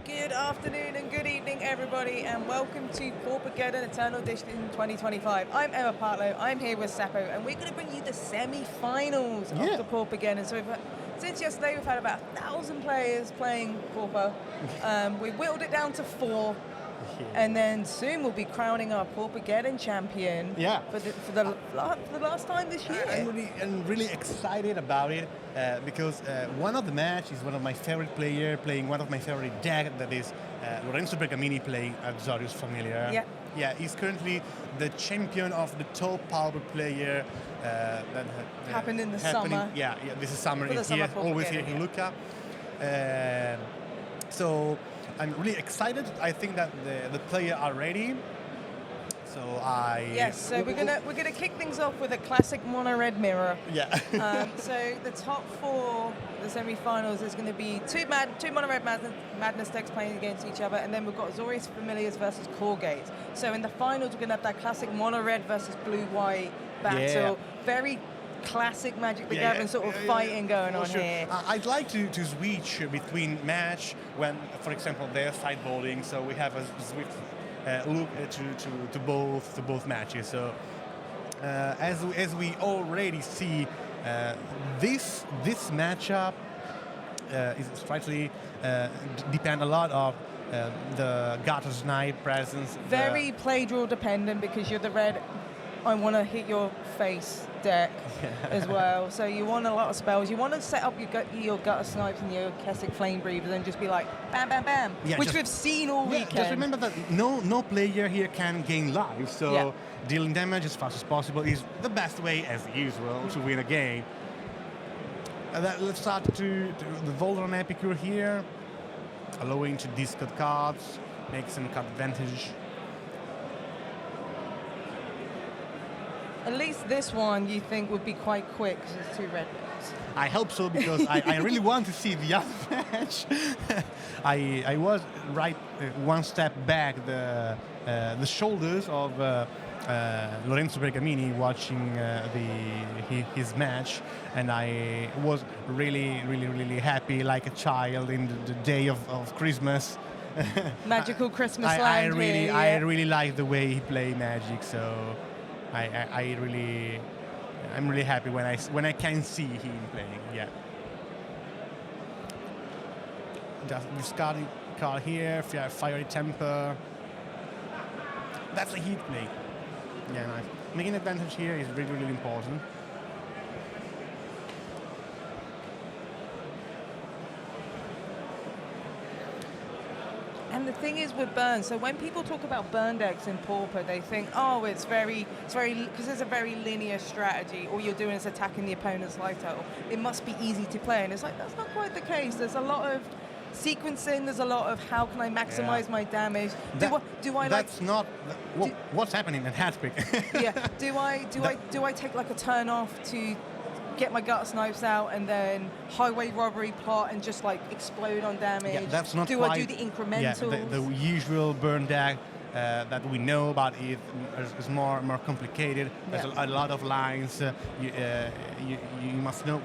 Good afternoon and good evening, everybody, and welcome to PAUPERGEDDON Eternal Edition 2025. I'm Emma Partlow, I'm here with Seppo, and we're going to bring you the semi-finals of the PAUPERGEDDON. So since yesterday, we've had about 1,000 players playing Pauper. We whittled it down to 4. And then soon we'll be crowning our PAUPERGEDDON champion for the last time this year. I'm really excited about it because one of the matches is one of my favorite players playing one of my favorite deck, that is Lorenzo Bergamini playing Azorius Familiar. Yeah, he's currently the champion of the top Pauper player that happened in the summer. Yeah, this is summer. For the summer always here in Lucca. So I'm really excited. I think that the players are ready. So Yes, so we're gonna kick things off with a classic mono red mirror. Yeah. So the top 4, the semi-finals, is going to be two mono red madness decks playing against each other, and then we've got Azorius Familiars versus CawGates. So in the finals, we're going to have that classic mono red versus blue white battle. Yeah. Very classic Magic the Gathering sort of fighting going on here. I'd like to switch between match when, for example, they're sideboarding, so we have a swift look to both matches. So as we already see, this matchup is slightly depend a lot of the gutter snipe presence. Very play draw dependent because you're the red. I want to hit your face deck as well. So you want a lot of spells. You want to set up your gutter snipes and your Kessig flame breathers and just be like bam, bam, bam, which we've seen all weekend. Just remember that no player here can gain life. So dealing damage as fast as possible is the best way, as usual, to win a game. Let's start to the Voltron Epicure here, allowing to discard cards, make some card advantage. At least this one you think would be quite quick because it's 2 red decks. I hope so, because I really want to see the other match. I was right one step back the shoulders of Lorenzo Bergamini watching his match, and I was really happy like a child in the day of Christmas. Magical Christmas I land really here, I really like the way he play Magic, so I'm really happy when I can see him playing. Yeah. Just discarding card here, Fiery Temper. That's a heat play. Yeah, nice. Making advantage here is really important. And the thing is with burn, so when people talk about burn decks in Pauper, they think, oh, it's very, because it's a very linear strategy. All you're doing is attacking the opponent's life total. It must be easy to play. And it's like, that's not quite the case. There's a lot of sequencing. There's a lot of how can I maximize my damage. What's happening in Hatpick? Do I take like a turn off to get my gutter snipes out and then highway robbery plot and just like explode on damage? Yeah, that's not do quite, I do the incrementals? Yeah, the usual burn deck that we know about is more complicated. There's a lot of lines. You must know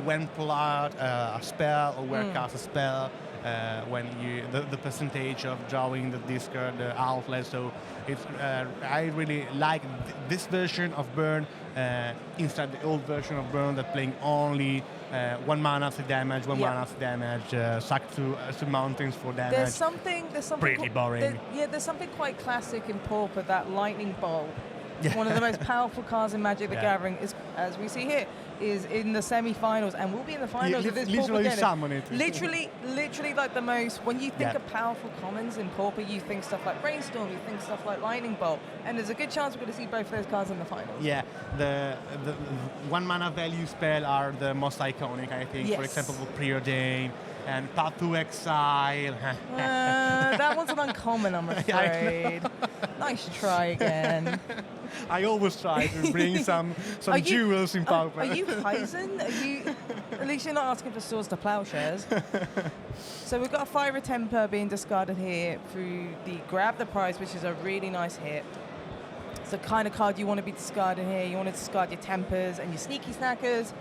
when pull out a spell or where cast a spell. When the percentage of drawing the discard outlet. So it's I really like this version of burn instead the old version of burn that playing only 1 mana for damage, 1 mana for damage, suck to mountains for damage. There's something pretty boring. There's something quite classic in Pauper, that lightning bolt. One of the most powerful cards in Magic the Gathering is, as we see here, is in the semi-finals, and we'll be in the finals of this Pauper game. Summon it. Literally like the most. When you think of powerful commons in Pauper, you think stuff like Brainstorm, you think stuff like Lightning Bolt, and there's a good chance we're going to see both of those cards in the finals. Yeah, the 1 mana value spell are the most iconic, I think. Yes. For example, Preordain and Path to Exile. That one's an uncommon, I'm afraid. Nice try again. I always try to bring some jewels in Pauper. Are you Heisen? At least you're not asking for Swords to Plowshares. So we've got a Fiery Temper being discarded here through the Grab the Prize, which is a really nice hit. It's the kind of card you want to be discarding here. You want to discard your Tempers and your Sneaky Snackers,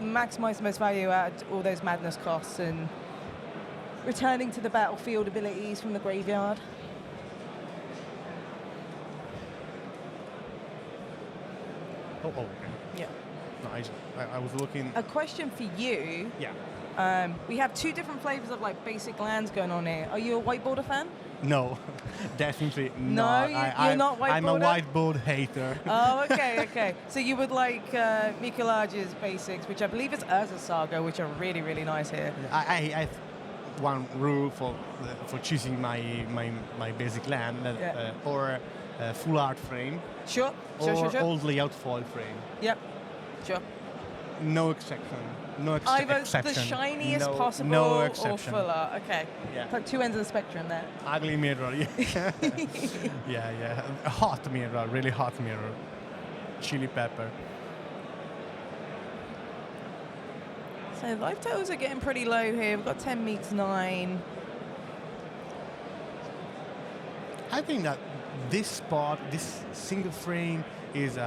maximize the most value out of all those madness costs, and returning to the battlefield abilities from the graveyard. Oh. Yeah. No, I was looking. A question for you. Yeah. We have 2 different flavors of like basic lands going on here. Are you a whiteboarder fan? No, definitely no, not. You're not whiteboarder? I'm a whiteboard hater. Oh, okay. So you would like Mikolaj's basics, which I believe is Urza Saga, which are really, really nice here. I have one rule for choosing my basic land, or full art frame. Sure. Or old layout foil frame. Yep. Sure. No exception. No Either exception. the shiniest No- possible no or exception. fuller. Okay. Yeah. Like two ends of the spectrum there. Ugly mirror. Yeah. yeah. A hot mirror. Really hot mirror. Chili pepper. So life totals are getting pretty low here. We've got 10 meets 9. I think that this spot, this single frame, is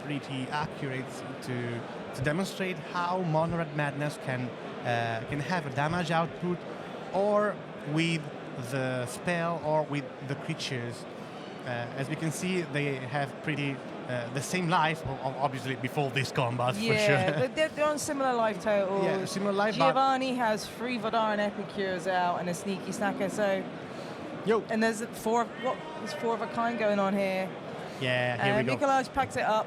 pretty accurate to demonstrate how Mono Red Madness can have a damage output, or with the spell, or with the creatures. As we can see, they have pretty the same life, obviously before this combat for Yeah, sure. they're on similar life totals. Yeah, similar life, but- Giovanni has 3 Vodaran Epicures out and a Sneaky Snacker. So, and there's 4 of a kind going on here. Yeah, here we go. Mikolaj packs it up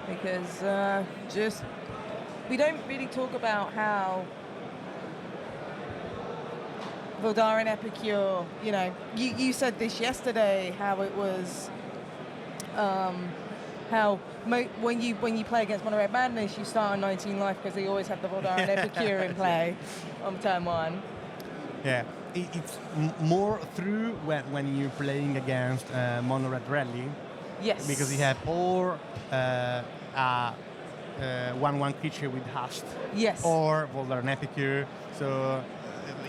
because we don't really talk about how Vodaran Epicure, you know, you said this yesterday, how it was, when you play against Mono Red Madness, you start on 19 life because they always have the Vodaran Epicure in play on turn 1. Yeah, it's more through when you're playing against Mono Red Rally. Yes. Because you have or 1/1 creature with Hast. Yes. Or Voldar Epicure. So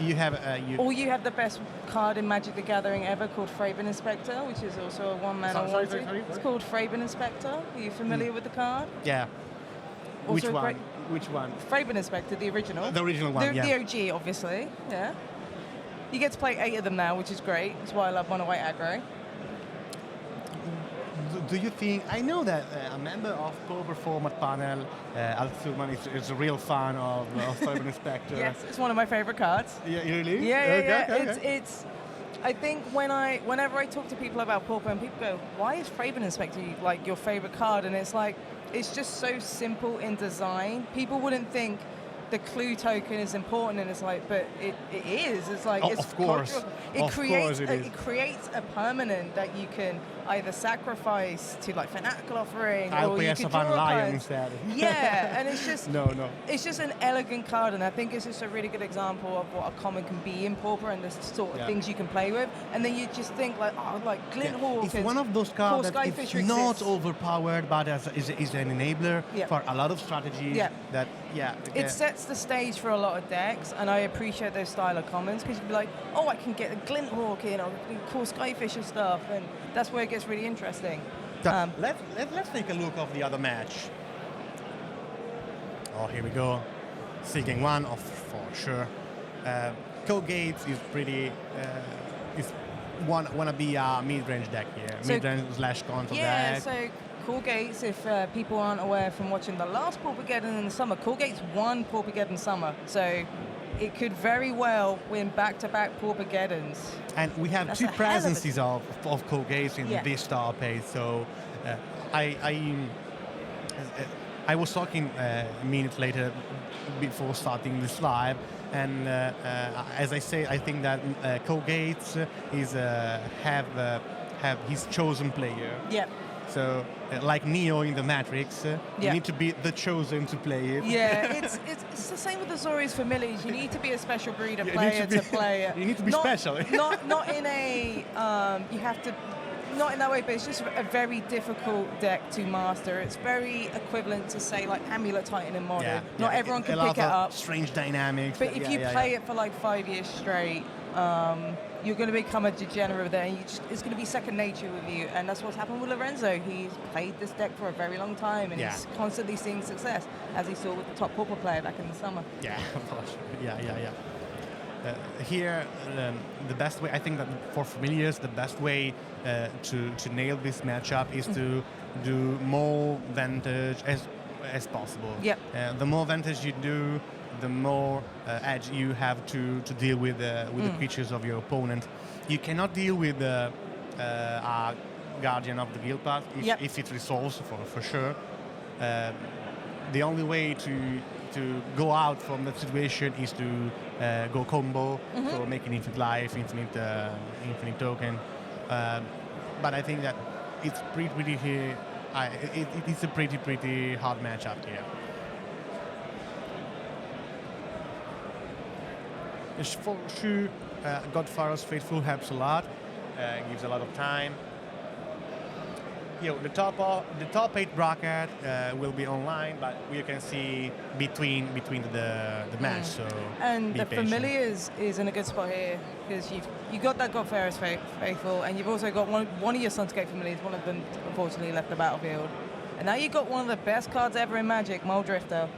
you have Or you have the best card in Magic the Gathering ever called Fraben Inspector, which is also a 1-mana Sorry. It's called Fraben Inspector. Are you familiar with the card? Yeah. Also Which a one? great- Which one? Fraben Inspector, the original. The original one, The yeah. OG, obviously. Yeah. You get to play 8 of them now, which is great. That's why I love Mono White Aggro. Do you think? I know that a member of Cobra format panel, Alex Thurman, is a real fan of Fraben Inspector. Yes, it's one of my favorite cards. Yeah, really? Yeah. Okay. It's. I think whenever I talk to people about Pauper, and people go, "Why is Fraben Inspector like your favorite card?" And it's like, it's just so simple in design. People wouldn't think the clue token is important, and it's like, but it is. It's like, it's of course. cultural. Of course it is. It creates a permanent that you can either sacrifice to like Fanatical Offering, I'll or play you as a could Van draw Lion cards. instead. Yeah, and it's just No. it's just an elegant card, and I think it's just a really good example of what a common can be in Pauper and the sort of Yeah. things you can play with. And then you just think like, oh, like Glint Hawk. It's one of those cards that it's Skyfisher not exists. overpowered, but is an enabler Yeah. for a lot of strategies. Yeah. That It sets the stage for a lot of decks, and I appreciate those style of commons because you'd be like, oh, I can get a Glint Hawk in, or cool Skyfisher stuff, and that's where it gets really interesting. Let's take a look of the other match. Oh, here we go. Seeking one for sure. CawGates is pretty. Is wanna be a mid-range deck here. So- Mid-range / console Yeah, deck. so CawGates, if people aren't aware from watching the last Paupergeddon in the summer, CawGates won Paupergeddon summer, so it could very well win back-to-back Paupergeddons. And we have That's two a hell of a- presences of CawGates in Yeah. this Top8. So I was talking a minute later before starting this live, and as I say, I think that CawGates is have his chosen player. Yeah. So like Neo in the Matrix, you Yeah. need to be the chosen to play it. Yeah, it's the same with the Azorius Familiars. You need to be a special breed of You need player to to be- play it. you need to be special. Not in a you have to. Not in that way, but it's just a very difficult deck to master. It's very equivalent to, say, like Amulet Titan in Modern. Not everyone can a lot pick it of up. Strange dynamics. But if you play it for like 5 years straight, you're going to become a degenerate with it, and it's going to be second nature with you. And that's what's happened with Lorenzo. He's played this deck for a very long time, and he's constantly seeing success, as he saw with the top Pauper player back in the summer. Yeah, of course. Yeah. Here, the best way, I think that for familiars, the best way to nail this matchup is to do more vantage as possible. Yep. The more vantage you do, the more edge you have to deal with the creatures of your opponent. You cannot deal with a Guardian of the Guild Path if it resolves for sure. The only way to go out from that situation is to go combo, so making infinite life, infinite token. But I think that it's pretty here. It's a pretty hard matchup here. It's for sure, Godfather's Faithful helps a lot. Gives a lot of time. The top 8 bracket will be online, but you can see between the match. So and be the patient. Familiars is in a good spot here because you got that Godfather's Faithful, and you've also got one of your Sunscape Familiars. One of them unfortunately left the battlefield, and now you got one of the best cards ever in Magic, Mole Drifter.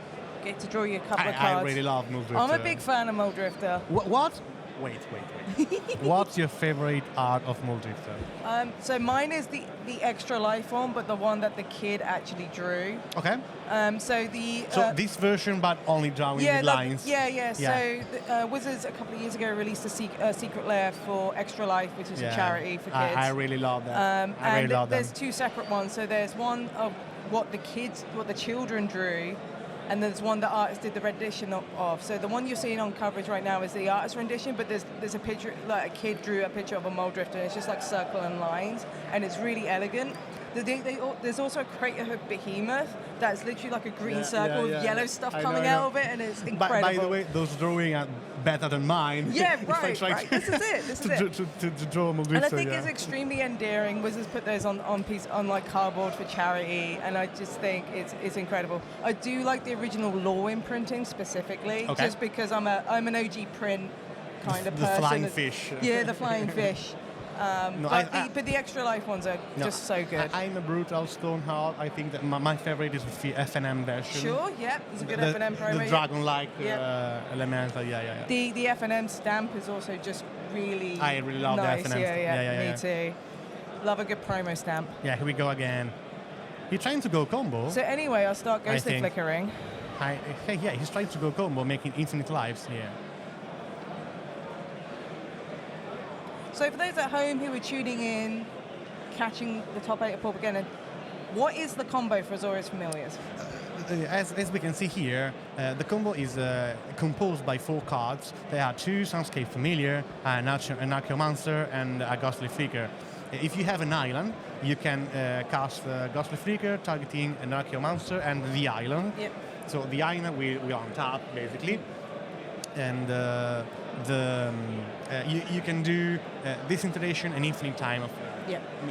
Get to draw you a couple of cards. I really love Mole Drifter. I'm a big fan of Mole Drifter. What? Wait. What's your favorite art of Mole Drifter? So mine is the extra life one, but the one that the kid actually drew. Okay. So this version, but only drawing with lines. Yeah. So Wizards a couple of years ago released a secret lair for Extra Life, which is a charity for kids. I really love that. There's two separate ones. So there's one of what the children drew, and there's one that artists did the rendition of. So the one you're seeing on coverage right now is the artist rendition, but there's a picture, like a kid drew a picture of a Mole Drifter, and it's just like circle and lines, and it's really elegant. There's also a Craterhood Behemoth that's literally like a green circle with yellow stuff coming out of it, and it's incredible. By the way, those drawings are better than mine. Yeah, right. This is it. To draw Mole Drifter. And I think it's extremely endearing. Wizards put those on like cardboard for charity, and I just think it's incredible. I do like the original law imprinting specifically, just because I'm an OG print kind of person. The flying fish. Yeah, the flying fish. But the extra life ones are just so good. I'm a brutal Stoneheart. I think that my favorite is the FNM version. Sure, yeah, it's a good FNM promo. The dragon-like elemental, yeah. The FNM stamp is also just really I really love nice. the FNM. Yeah, me too. Love a good promo stamp. Yeah, here we go again. He's trying to go combo. So anyway, I'll start Ghostly Flickering. He's trying to go combo, making infinite lives here. So for those at home who are tuning in, catching the top 8 of Paupergeddon, what is the combo for Azorius Familiars? As we can see here, the combo is composed by 4 cards. There are 2 Soundscape Familiar, an Archaeomancer, and a Ghostly Flicker. If you have an island, you can cast Ghostly Flicker, targeting an Archaeomancer and the island. Yep. So the island will on top, basically. And you can do disintegration and infinite time.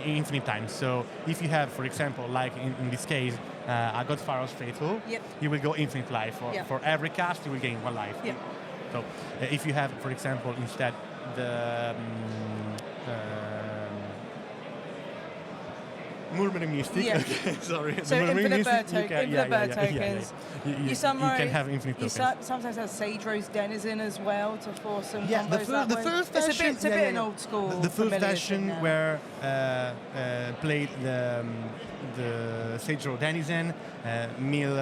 Infinite time. So if you have, for example, like in this case, a Godfather's Faithful, you will go infinite life. For every cast, you will gain 1 life. So if you have, for example, instead the Murmuring Mystic. Sorry. So infinite bird tokens. You can have infinite tokens. You sometimes have Sage Rose Denizen as well to force some combos the first version. It's a bit an old school. The first version where played the Sage Rose Denizen, mill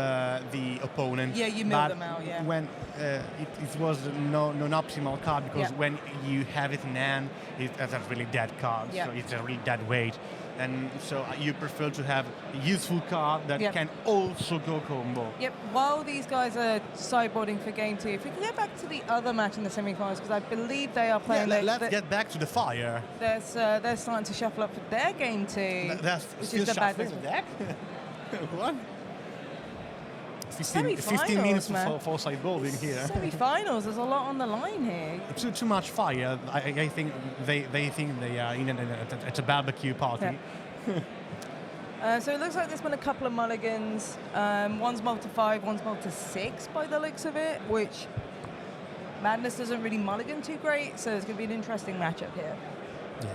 the opponent. Yeah, you mill them out. Yeah. When it was non-optimal card because when you have it in hand, it's a really dead card. So it's a really dead weight. And so you prefer to have a useful card that can also go combo. Yep. While these guys are sideboarding for game 2, if we can get back to the other match in the semi-finals, because I believe they are playing. Let's get back to the fire. They're starting to shuffle up for their game 2, which is the Madness deck. What? 15 minutes for sideboarding here. Semi-finals, there's a lot on the line here. Too much fire. I think they think they are at a barbecue party. Yeah. So it looks like there's been a couple of mulligans. One's multi 5, one's multi 6 by the looks of it, which Madness doesn't really mulligan too great, so it's going to be an interesting matchup here. Yeah.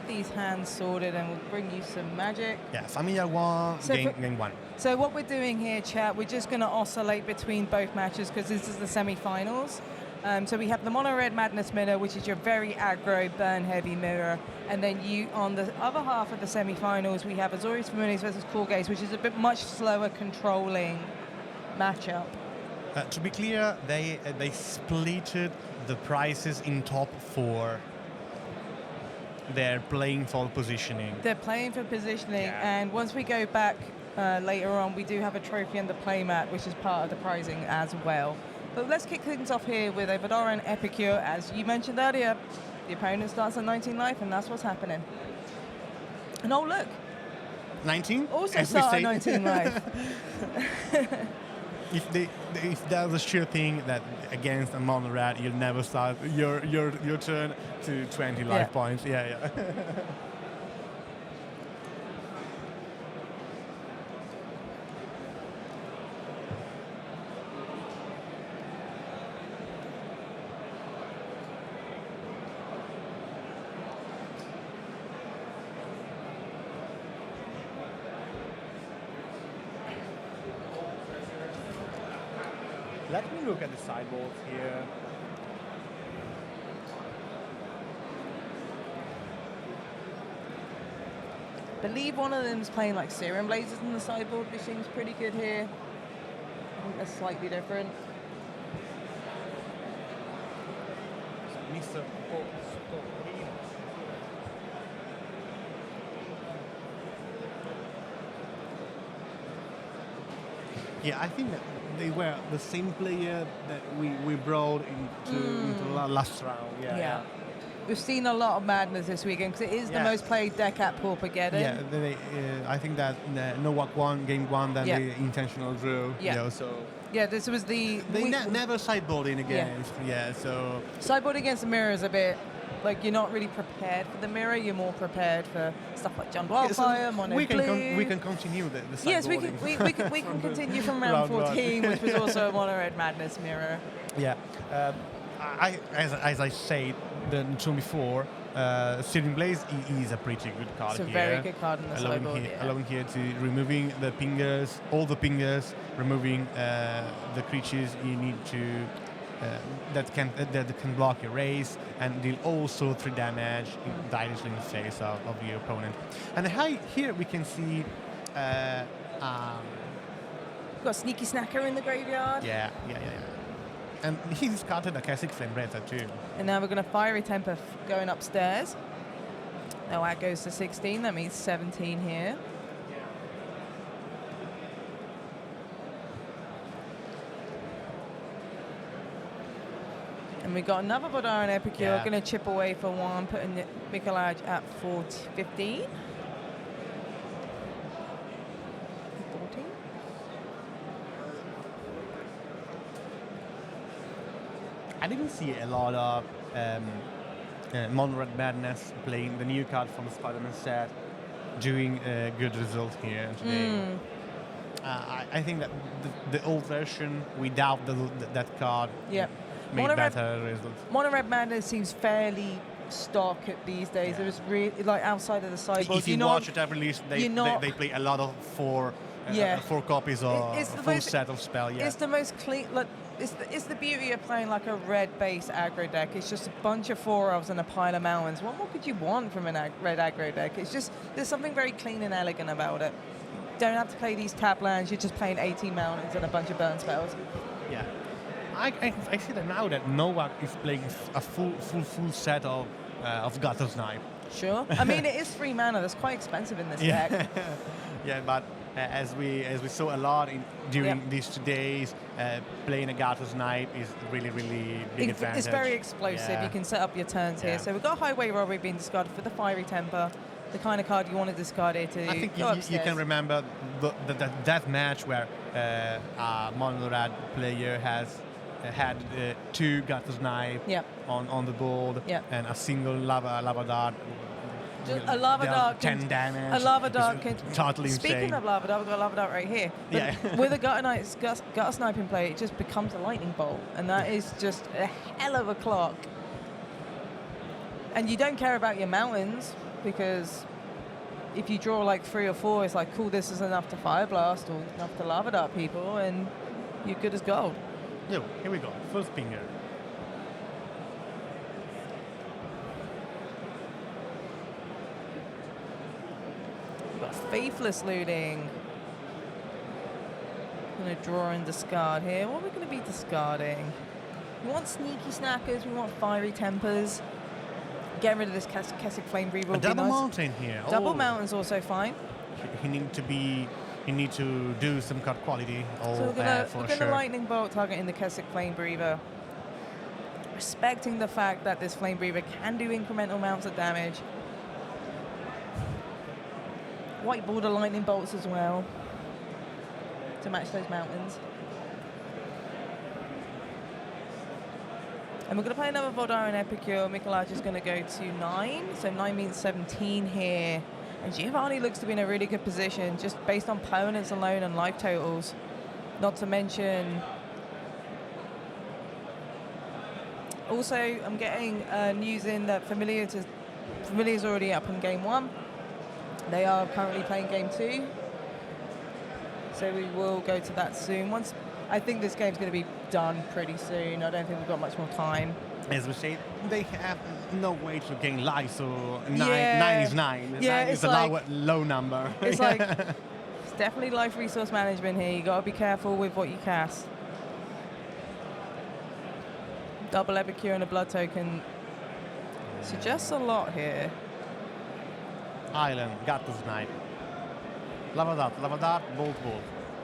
These hands sorted and we'll bring you some magic. Yeah, familiar one, game 1. So what we're doing here, chat, we're just going to oscillate between both matches because this is the semi-finals. So we have the mono red Madness mirror, which is your very aggro, burn-heavy mirror. And then on the other half of the semi-finals, we have Azorius Familiars versus CawGates, which is a bit much slower controlling matchup. To be clear, they splitted the prices in top 4. They're playing for positioning. They're playing for positioning, and once we go back later on, we do have a trophy and the playmat, which is part of the prizing as well. But let's kick things off here with a Vidaran Epicure. As you mentioned earlier, the opponent starts at 19 life, and that's what's happening. And oh, look. 19. Also as we start say. at 19 life. If there's a sure thing that against a mono red, you'll never start your turn to 20 life points. Yeah. Let me look at the sideboards here. I believe one of them is playing like Serum Blazers in the sideboard, which seems pretty good here. I think that's slightly different. Mr. Postorino. Yeah, I think that they were the same player that we brought into last round. Yeah. We've seen a lot of madness this weekend because it is the most played deck at PAUPERGEDDON. Yeah, I think that Nowak won game one, then the intentional draw. Yeah. Yeah, this was the... They never sideboarding against. Yeah, so... Sideboard against the mirror is a bit... Like, you're not really prepared for the mirror, you're more prepared for stuff like John Wildfire, Mono we Blue. We can continue the sideboarding. Yes, we can continue from round 14, which was also a Mono Red Madness mirror. Yeah. As I said the turn before, Searing Blaze is a pretty good card here. It's a very good card in the sideboard. Allowing here to removing the pingers, all the pingers, removing the creatures you need to that can block your race and deal also 3 damage directly in the face of your opponent. And here we can see. We've got Sneaky Snacker in the graveyard. Yeah. And he discarded a classic Flame Breather too. And now we're going to Fiery Temper going upstairs. Nowak goes to 16, that means 17 here. And we got another Bodar and Epicure, going to chip away for 1, putting Mikolaj at 15. 14. I didn't see a lot of Mono Red Madness playing the new card from the Spider-Man set, doing a good result here today. I think that the old version without that card made better results. Mono Red Madness seems fairly stock these days. It was really like outside of the sideboard. If you watch it every release, they play a lot of 4 copies of a full set of spell. Yeah, it's the most clean. Like, it's the beauty of playing like a red base aggro deck. It's just a bunch of 4 elves and a pile of mountains. What more could you want from a red aggro deck? It's just there's something very clean and elegant about it. You don't have to play these tap lands. You're just playing 18 mountains and a bunch of burn spells. Yeah. I see that now that Nowak is playing a full set of Gutter's Knife. Sure. I mean, it is 3 mana. That's quite expensive in this deck. Yeah, but as we saw a lot during these 2 days, playing a Gutter's Knife is really big advantage. It's very explosive. Yeah. You can set up your turns here. So we've got Highway Robbery being discarded for the Fiery Temper. The kind of card you want to discard here to I think go you can remember that match where a Mono Red player has had 2 Gutter's Knife on the board and a single lava dart. A lava dart 10 damage. A lava dart can totally Speaking insane. of lava dart, we've got a lava dart right here. But with a gutter sniping play, it just becomes a lightning bolt, and that is just a hell of a clock. And you don't care about your mountains because if you draw like 3 or 4, it's like, cool, this is enough to Fire Blast or enough to lava dart people, and you're good as gold. Yo, here we go. First pinger. We've got Faithless Looting. I'm going to draw and discard here. What are we going to be discarding? We want Sneaky Snackers, we want Fiery Tempers. Get rid of this Kessig Flame Breather. A double mountain here. Double mountain's also fine. He need to do some card quality. So we're going to Lightning Bolt targeting the Kessig Flame Breather. Respecting the fact that this Flame Breather can do incremental amounts of damage. white border lightning bolts as well to match those mountains. And we're going to play another Voldaren Epicure. Mikolaj is going to go to 9. So 9 means 17 here. And Giovanni looks to be in a really good position just based on opponents alone and life totals. Not to mention... Also, I'm getting news in that Familiar's already up in game 1. They are currently playing game 2. So we will go to that soon. I think this game's going to be done pretty soon. I don't think we've got much more time. As we say, they have no way to gain life, so 9 is 9. Yeah, 9 is a low number. It's like, it's definitely life resource management here. You got to be careful with what you cast. Double Epicure and a blood token suggests a lot here. Island, got the snipe. Lava dart, bolt.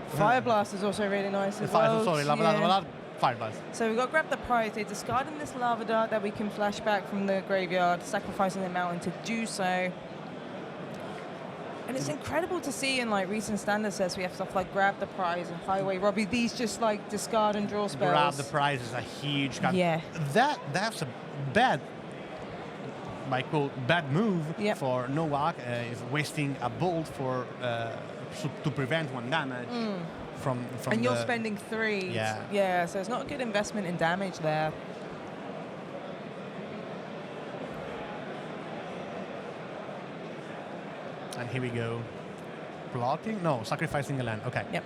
Fire Blast is also really nice as well. Lava dart, Fire Blast. So we've got to grab the prize. They're discarding this Lava Dart that we can flash back from the graveyard, sacrificing the mountain to do so. And it's incredible to see in like recent standard sets we have stuff like Grab the Prize and Highway Robbery. These just like discard and draw spells. Grab the Prize is a huge card. Yeah. That's a bad, by quote, bad move for Nowak. Is wasting a bolt for to prevent 1 damage from and you're spending 3. Yeah, so it's not a good investment in damage there. And here we go. Blocking? No, sacrificing a land. Okay. Yep.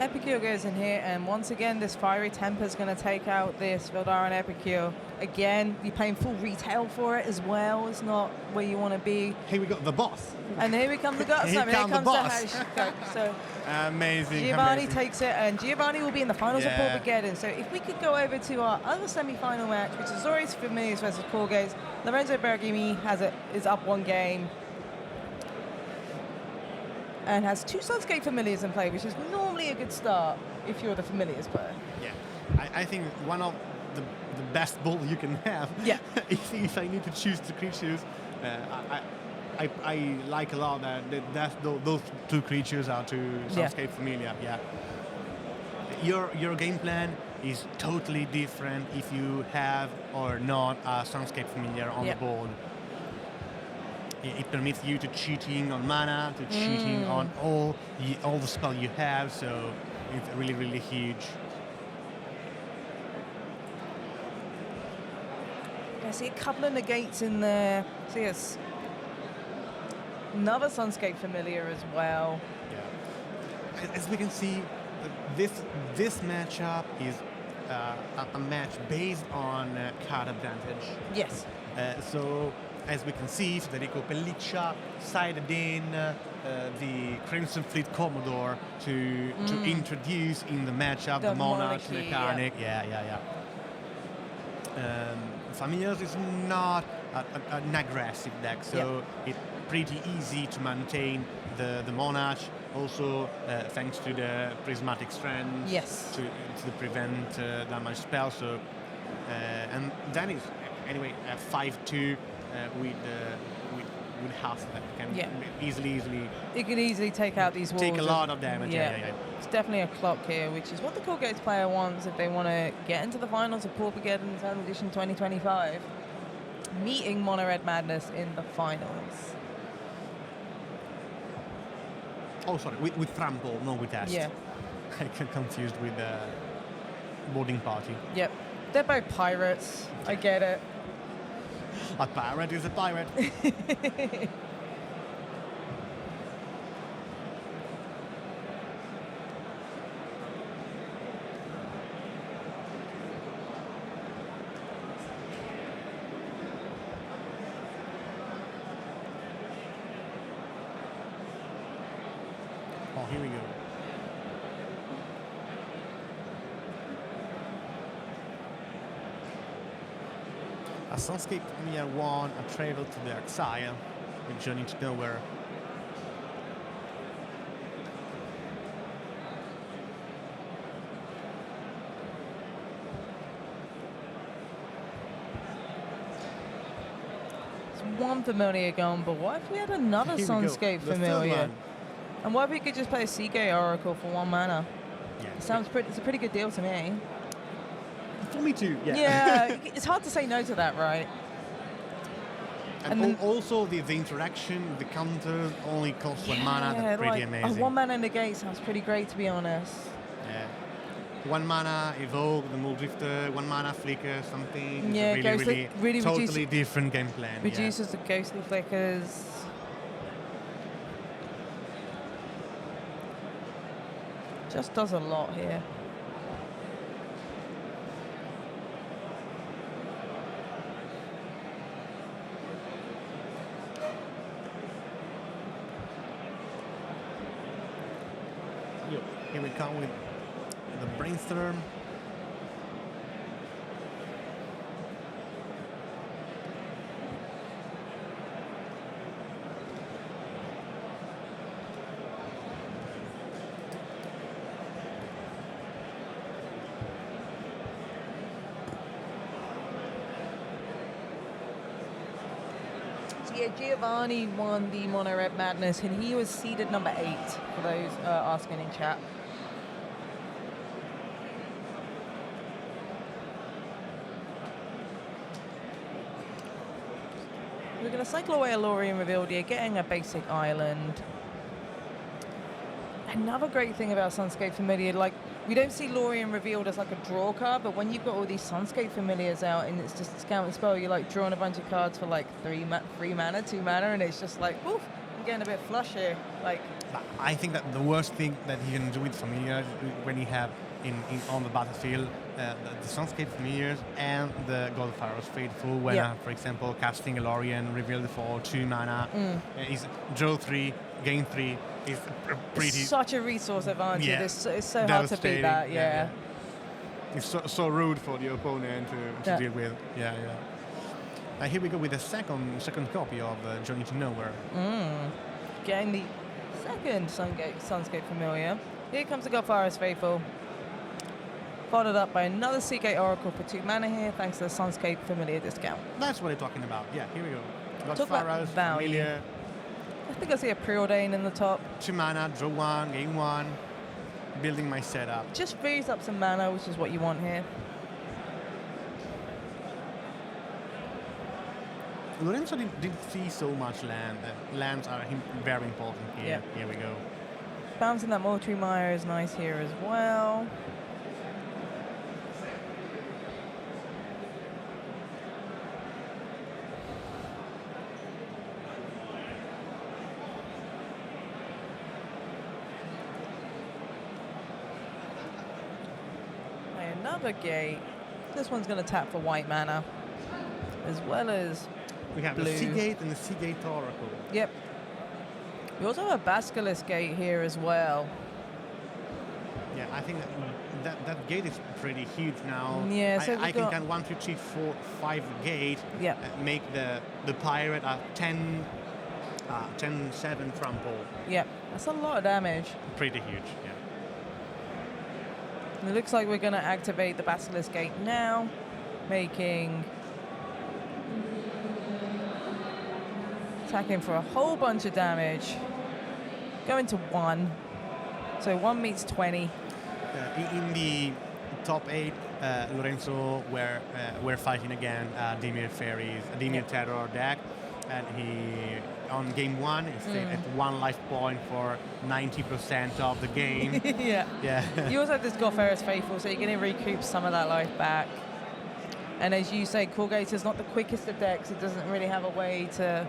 Epicure goes in here, and once again, this Fiery Temper is going to take out this Voldaren Epicure. Again, you're paying full retail for it as well. It's not where you want to be. Here we got the boss. And here we come the guts. Here comes the boss. So amazing. Giovanni takes it, and Giovanni will be in the finals of Paupergeddon. So if we could go over to our other semi-final match, which is Azorius Familiars versus CawGates. Lorenzo Bergamini is up 1 game. And has 2 Sunscape Familiars in play, which is normally a good start if you're the Familiars player. Yeah, I think one of the best build you can have. Yeah. if I need to choose the creatures, I like a lot that those 2 creatures are 2 Sunscape Familiar. Yeah. Your game plan is totally different if you have or not a Sunscape Familiar on the board. It permits you to cheating on mana, to cheating on all the spell you have, so it's really, really huge. I see a couple of negates in there. So yes, another Sunscape Familiar as well. Yeah. As we can see, this matchup is a match based on card advantage. Yes. So. As we can see, Federico Pelliccia sided in the Crimson Fleet Commodore to introduce in the matchup the Monarch mechanic. Yeah. Familiars is not an aggressive deck, so it's pretty easy to maintain the Monarch. Also, thanks to the Prismatic Strand to prevent damage spells. So, and then it's anyway 5/2. With half that can easily. It can easily take out these walls. Take a lot of damage. Yeah. It's definitely a clock here, which is what the CawGates player wants if they want to get into the finals of Paupergeddon Eternal Edition 2025, meeting Mono Red Madness in the finals. Oh, sorry, with Trample, not with Est. Yeah. I get confused with the boarding party. Yep. They're both pirates. I get it. A pirate is a pirate. Oh, here we go. A Sunscape Familiar 1, a travel to the Xausa, with Journey to Nowhere. One familiar gone, but what if we had another Sunscape familiar? And what if we could just play a CawGate Oracle for 1 mana? Yeah, It's a pretty good deal to me. For me too, yeah. Yeah, it's hard to say no to that, right? And also the interaction, the counter only costs 1 mana, that's pretty amazing. A 1 mana negate sounds pretty great, to be honest. Yeah. 1 mana evoke the Muldrifter, 1 mana flicker, something. Yeah, It's really totally reduce, different game plan. reduces the ghostly flickers. Just does a lot here. Here we come with the Brainstorm. So yeah, Giovanni won the Mono Red Madness, and he was seeded number 8 for those asking in chat. We're going to cycle away a Lorien Revealed here, getting a basic island. Another great thing about Sunscape Familiar, like, we don't see Lorien Revealed as like a draw card, but when you've got all these Sunscape Familiars out and it's just a scout and spell, you're like drawing a bunch of cards for like 3 mana, 2 mana, and it's just like, oof, I'm getting a bit flush here. Like, I think that the worst thing that you can do with Familiars when you have on the battlefield the Sunscape Familiars and the Wildfire's Faithful, when, for example, casting a Lorien, reveal for 2 mana, is draw 3, gain 3, is pretty... It's such a resource advantage. Yeah, it's so hard to beat that, yeah. It's so rude for the opponent to deal with. Yeah. Here we go with the second copy of Journey to Nowhere. Getting the second Sunscape Familiar. Here comes the Wildfire's Faithful. Followed up by another CawGate Oracle for 2 mana here, thanks to the Sunscape Familiar discount. That's what I'm talking about. Yeah, here we go. Talk about value. Familiar. I think I see a Preordain in the top. 2 mana, draw 1, gain 1. Building my setup. Just frees up some mana, which is what you want here. Lorenzo didn't see so much land. Lands are very important here. Here we go. Bouncing that Mortuary Mire is nice here as well. Another gate. This one's going to tap for white mana, as well as we have blue. The CawGate and the CawGate Oracle. Yep. We also have a Basilisk Gate here as well. Yeah, I think that gate is pretty huge now. Yeah, so I can 1, 2, 3, 4, 5 gate. Yeah. Make the pirate a 10-7 trample. Yep, that's a lot of damage. Pretty huge. Yeah. It looks like we're going to activate the Basilisk Gate now, attacking for a whole bunch of damage. Going to 1. So 1 meets 20. In the top 8, Lorenzo were fighting again Dimir Faeries, Dimir Terror deck, and he on game 1 he stayed at 1 life point for 90% of the game. Yeah. You also have this Wildfire's Faithful, so you're going to recoup some of that life back. And as you say, CawGates is not the quickest of decks. It doesn't really have a way to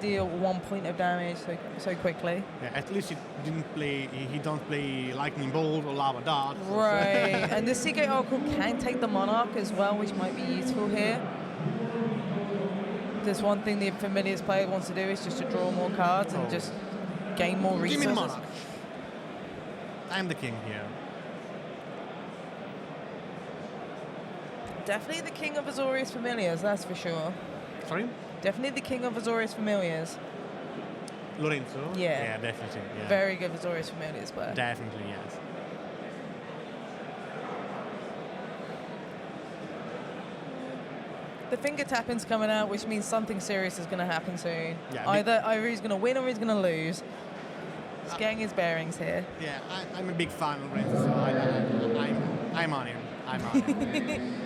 deal 1 point of damage so quickly. Yeah, at least he don't play Lightning Bolt or Lava Dart. Right, and the CawGate Oracle can take the Monarch as well, which might be useful here. There's one thing the Familiars player wants to do is just to draw more cards and just gain more resources. Give me the Monarch. I'm the king here. Definitely the king of Azorius Familiars, that's for sure. Sorry? Definitely the king of Azorius Familiars. Lorenzo? Yeah. Yeah, definitely. Yeah. Very good Azorius Familiars player. Definitely, yes. The finger tapping's coming out, which means something serious is going to happen soon. Yeah, Either he's going to win or he's going to lose. He's getting his bearings here. Yeah, I'm a big fan of Lorenzo, so I'm on him. I'm on him.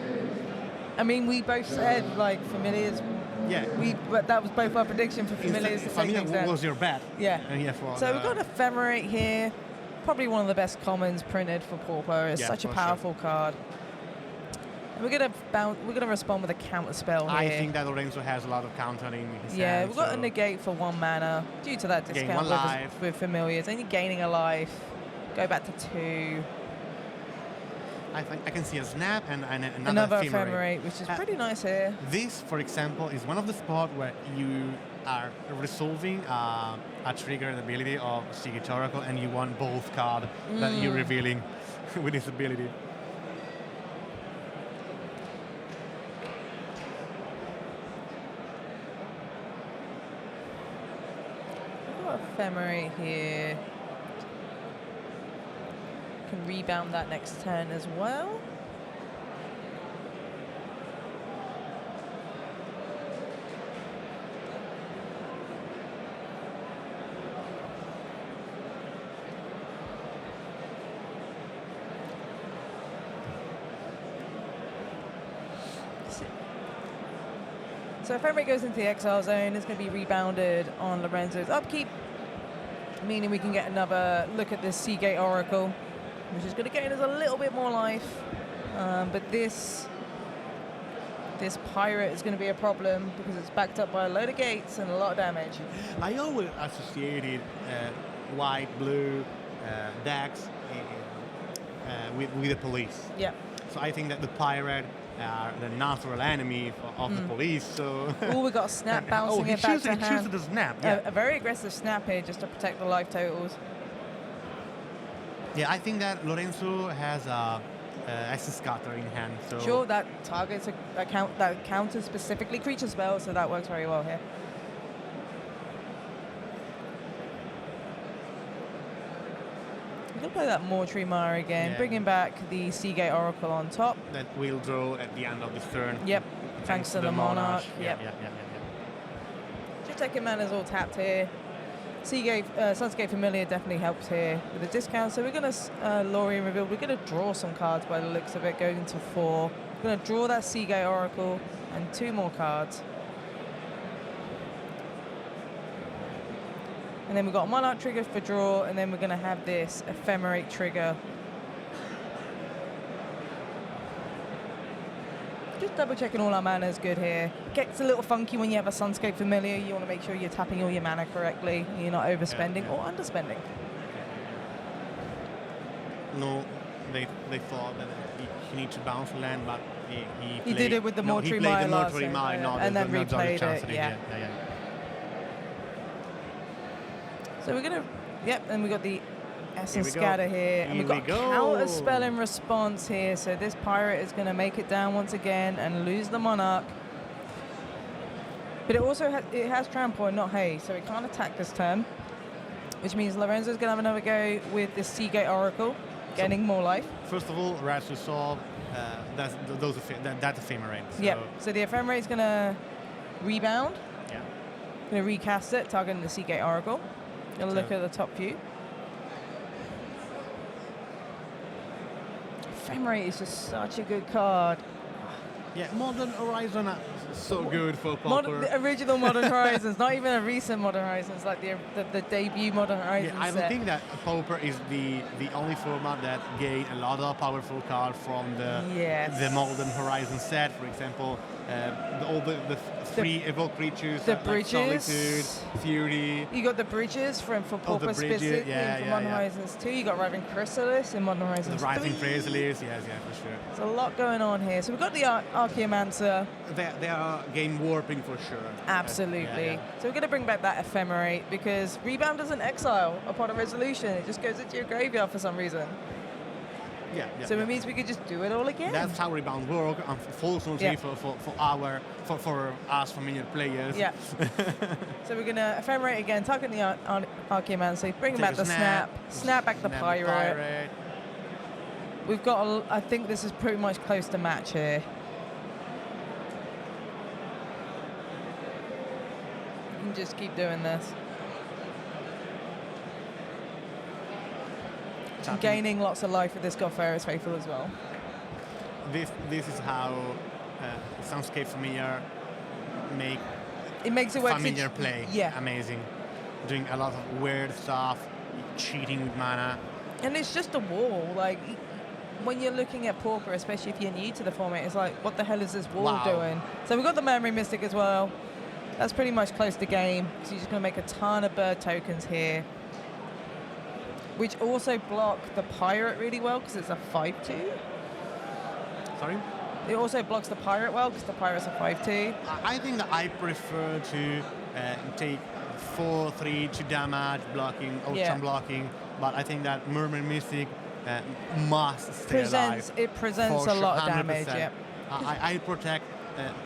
I mean, we both said, like, Familiars. Yeah. But that was both our prediction for Familiars to take Familiar things down. was your bet. Yeah. So we've got Ephemerate here. Probably one of the best commons printed for Pauper. It's such a powerful card. And we're gonna respond with a counter spell here. I think that Lorenzo has a lot of countering. Yeah, we've got a negate for 1 mana due to that discount with Familiars. And you're gaining a life. Go back to 2. I think I can see a snap and Another Ephemerate, Ephemerate, which is pretty nice here. This, for example, is one of the spots where you are resolving a trigger ability of CawGate Oracle, and you want both cards that you're revealing with this ability. We've got Ephemerate here. Can rebound that next turn as well. So Ephemerate goes into the exile zone. It's going to be rebounded on Lorenzo's upkeep, meaning we can get another look at this CawGate Oracle, which is going to gain us a little bit more life. But this pirate is going to be a problem because it's backed up by a load of gates and a lot of damage. I always associated white-blue decks with the police. Yeah. So I think that the pirate are the natural enemy of the police. So we got snap bouncing it back to hand. He chooses the snap. Yeah. A very aggressive snap here just to protect the life totals. Yeah, I think that Lorenzo has a Essence Scatter in hand. So sure, that targets that counters specifically creature spells, so that works very well here. We're going to play that Mortuary Mire again, bringing back the CawGate Oracle on top. That will draw at the end of this turn. Yep, thanks to the Monarch. Yeah. Just taking mana's all tapped here. Sunscape Familiar definitely helps here with the discount. So we're going to Lorien reveal. We're going to draw some cards by the looks of it, going to 4. We're going to draw that CawGate Oracle and 2 more cards. And then we've got a Monarch trigger for draw, and then we're going to have this Ephemerate trigger. Just double checking all our mana is good here. Gets a little funky when you have a Sunscape Familiar. You want to make sure you're tapping all your mana correctly. And you're not overspending or underspending. No, they thought that he needs to bounce land, but he did it with the Mortuary Mire last turn, and then replayed it. Yeah. So we're gonna, and we got the Essence Scatter here, and we've got Counter Spell in response here. So this pirate is gonna make it down once again and lose the Monarch. But it also has Trample and not Haze, so it can't attack this turn, which means Lorenzo's gonna have another go with this CawGate Oracle, getting more life. First of all, Rats to solve that Ephemerate. So so the Ephemerate's gonna rebound. Yeah. Gonna recast it, targeting the CawGate Oracle. Gonna look at the top view. Ephemerate is just such a good card. Yeah, Modern Horizon are so good for Pauper. The original Modern Horizons, not even a recent Modern Horizons, like the debut Modern Horizons. Yeah, I don't think that Pauper is the only format that gained a lot of powerful cards from the Modern Horizon set. For example, all the free evoke creatures, the like bridges, Solitude, Fury. You got the bridges for Pauper specifically from Modern Horizons 2. You got Rising Chrysalis in Modern Horizons 3. The Rising Chrysalis, yes, for sure. There's a lot going on here. So we've got the Archaeomancer. They are game warping for sure. Absolutely. So we're going to bring back that Ephemerate because Rebound doesn't exile upon a resolution. It just goes into your graveyard for some reason. Yeah. So it means we could just do it all again. That's how rebound work, unfortunately for us familiar players. Yeah. So we're gonna ephemerate again, tuck in the Archaeomancy, bring back the snap back the pirate. We've got, I think this is pretty much close to match here. And just keep doing this. And gaining lots of life with this God Faeries Faithful as well. This is how Soundscape Familiar makes it work. Familiar play amazing. Doing a lot of weird stuff, cheating with mana. And it's just a wall. Like, when you're looking at Pauper, especially if you're new to the format, it's like, what the hell is this wall doing? So we've got the Memory Mystic as well. That's pretty much close to game. So you're just going to make a ton of bird tokens here, which also block the pirate really well because it's a 5/2. Sorry? It also blocks the pirate well because the pirate's a 5/2. I think that I prefer to take 4/3 to damage blocking, ocean blocking, but I think that Mermaid Mystic must stay alive. It presents a lot of damage, 100%. I protect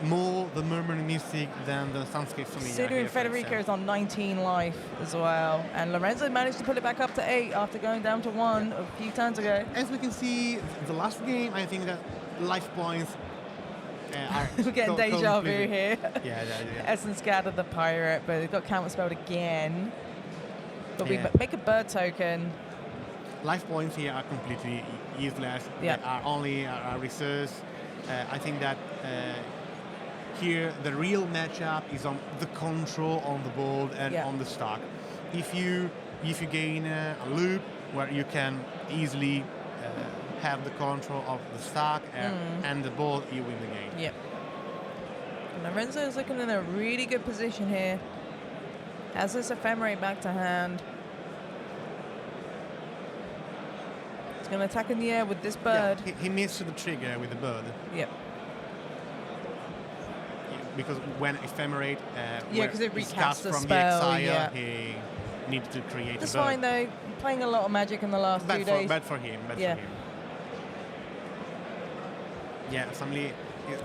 more the Mermaid Mystic than the Soundscape Familiar. Considering Federico is on 19 life as well, and Lorenzo managed to put it back up to 8 after going down to 1 a few turns ago. As we can see, the last game, I think that life points are we're getting deja vu here. Yeah. Essence scattered the pirate, but it got counterspelled again. But we make a bird token. Life points here are completely useless. Yeah. They are only a resource. I think that here the real matchup is on the control on the board and on the stock. If you gain a loop where you can easily have the control of the stock and the board, you win the game. Yep. Lorenzo is looking in a really good position here. Has this ephemerate back to hand. He's going to attack in the air with this bird. Yeah, he missed the trigger with the bird. Yep. Because when ephemerate because it recasts the from spell, the exile, he needs to create That's a bird. fine though. Playing a lot of Magic in the last 2 days. Bad for him. Yeah, family.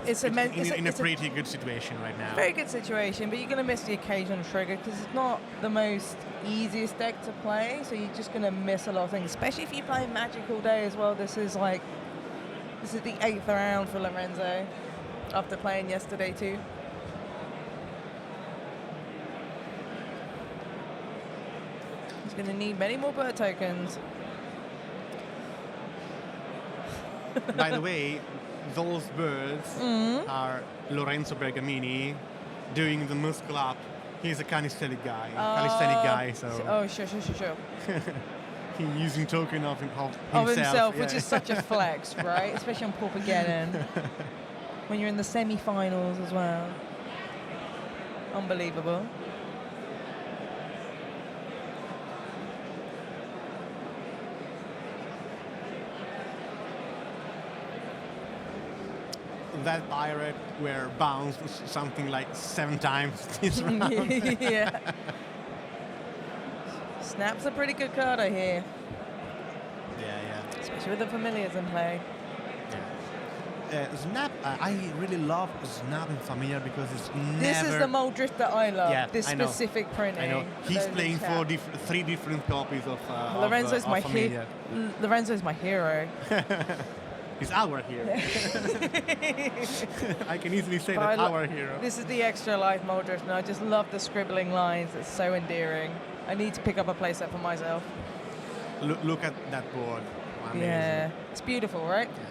It's in a pretty good situation right now. Very good situation, but you're going to miss the occasional trigger because it's not the most easiest deck to play, so you're just going to miss a lot of things, especially if you play Magic all day as well. This is the 8th round for Lorenzo after playing yesterday too. He's going to need many more bird tokens. By the way, those birds are Lorenzo Bergamini doing the muscle up. He's a calisthenic guy. So. Sure. He's using token of himself, which is such a flex, right? Especially on Paupergeddon. When you're in the semi-finals as well. Unbelievable. That pirate were bounced something like 7 times this round. Yeah. Snap's a pretty good card, I hear. Yeah. Especially with the familiars in play. Snap, I really love Snap in Familiar because it's never... This is the mold drift that I love, this I know. specific printing. I know. He's playing 3 different copies of Lorenzo's my Familiar. Lorenzo's my hero. He's our hero. I can easily say that our hero. This is the extra life mold drift, and I just love the scribbling lines. It's so endearing. I need to pick up a playset for myself. Look at that board. Amazing. Yeah, it's beautiful, right? Yeah.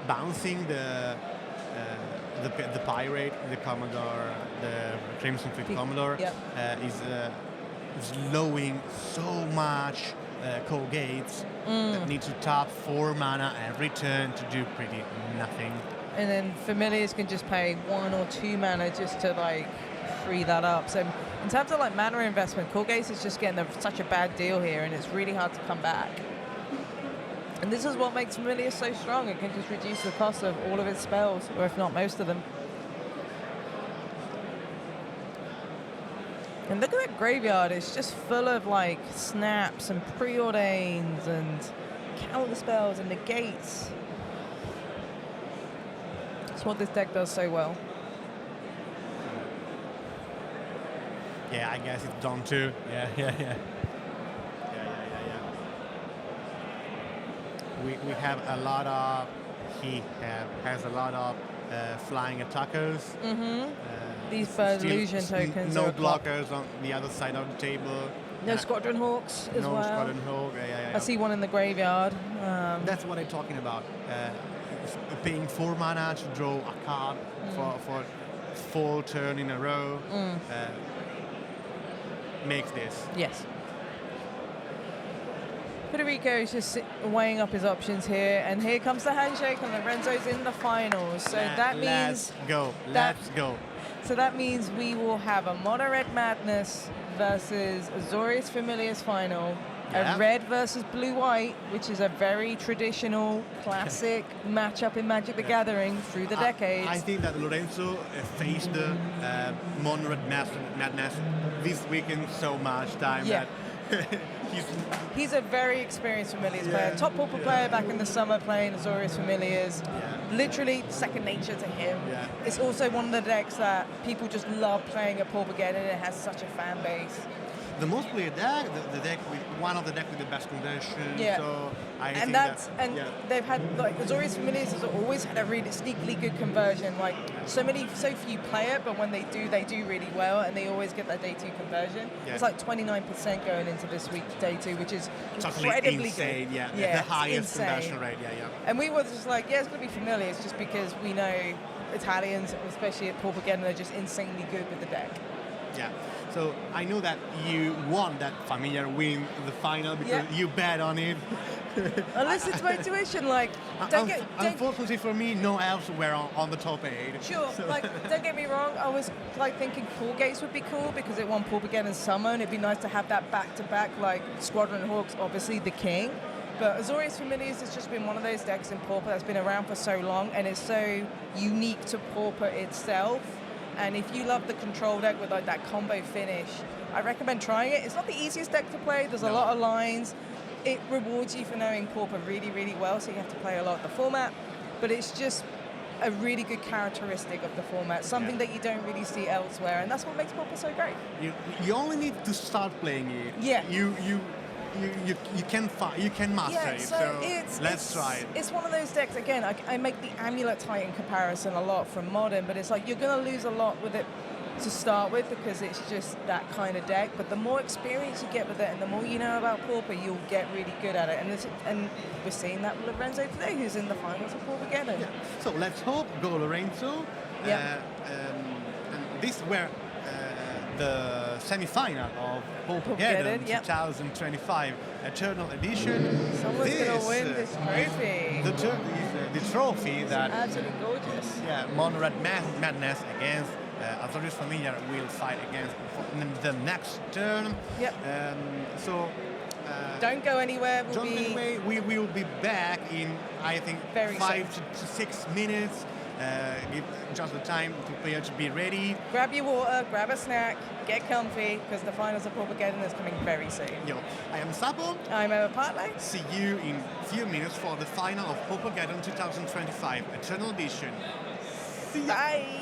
Bouncing the pirate, the Commodore, the Crimson Fleet Commodore is slowing so much CawGates that need to tap 4 mana every turn to do pretty nothing. And then familiars can just pay 1 or 2 mana just to free that up. So in terms of mana investment, CawGates is just getting such a bad deal here, and it's really hard to come back. And this is what makes Familiar so strong. It can just reduce the cost of all of its spells, or if not most of them. And look at that graveyard. It's just full of like snaps and preordains and counter spells and negates. That's what this deck does so well. Yeah, I guess it's done too. Yeah. We have a lot of. Has a lot of flying attackers. These bird illusion tokens. No are a clock. blockers on the other side of the table. No Squadron Hawks as well. No Squadron Hawk. Yeah. I see one in the graveyard. That's what I'm talking about. Paying 4 mana to draw a card for 4 turn in a row makes this. Yes. Puerto Rico is just weighing up his options here, and here comes the handshake, and Lorenzo's in the finals. So that means Let's go. So that means we will have a Mono Red Madness versus Azorius Familiar's final, a red versus blue white, which is a very traditional, classic matchup in Magic the Gathering through the decades. I think that Lorenzo faced the Mono Red Madness this weekend so much time that he's a very experienced Familiars player. Top Pauper player back in the summer playing Azorius Familiars. Literally second nature to him. It's also one of the decks that people just love playing at Paupergeddon, and it has such a fan base. The most played deck, the deck with one of the deck with the best conversion. So I think they've had like Azorius Familiars has always had a really sneakily good conversion. Like so few play it, but when they do really well, and they always get that day 2 conversion. It's like 29% going into this week's day 2, which is incredibly insane. good. The highest conversion rate. And we were just like, it's going to be Familiars, just because we know Italians, especially at Paupergeddon, are just insanely good with the deck. So I know that you want that Familiar win the final because you bet on it. I listen to my intuition. Like, unfortunately for me, no Elves were on the top 8. Sure. Like, don't get me wrong. I was like thinking CawGates would be cool because it won Paupergeddon Summer, and it'd be nice to have that back-to-back. Like Squadron Hawks, obviously the king. But Azorius Familiars has just been one of those decks in Pauper that's been around for so long, and it's so unique to Pauper itself. And if you love the control deck with like that combo finish, I recommend trying it. It's not the easiest deck to play. There's a lot of lines. It rewards you for knowing Pauper really, really well, so you have to play a lot of the format. But it's just a really good characteristic of the format, something that you don't really see elsewhere, and that's what makes Pauper so great. You only need to start playing it. You can master it. So let's try it. It's one of those decks. Again, I make the Amulet Titan comparison a lot from Modern, but it's like you're going to lose a lot with it to start with because it's just that kind of deck. But the more experience you get with it, and the more you know about Pauper, you'll get really good at it. And we're seeing that with Lorenzo today, who's in the finals of Paupergeddon. So let's hope go Lorenzo. And this were the semi-final of Paupergeddon 2025 Eternal Edition. Someone's going to win this trophy. The trophy that absolutely gorgeous. Mono Red Madness against Azorius Familiar will fight against the next turn. Don't go anywhere. We will be back in, I think, 5 to 6 minutes. Give just the time to players to be ready. Grab your water, grab a snack, get comfy, because the finals of Paupergeddon is coming very soon. I am Sapo. I'm Emma Partley. See you in a few minutes for the final of Paupergeddon 2025 Eternal Edition. See ya. Bye.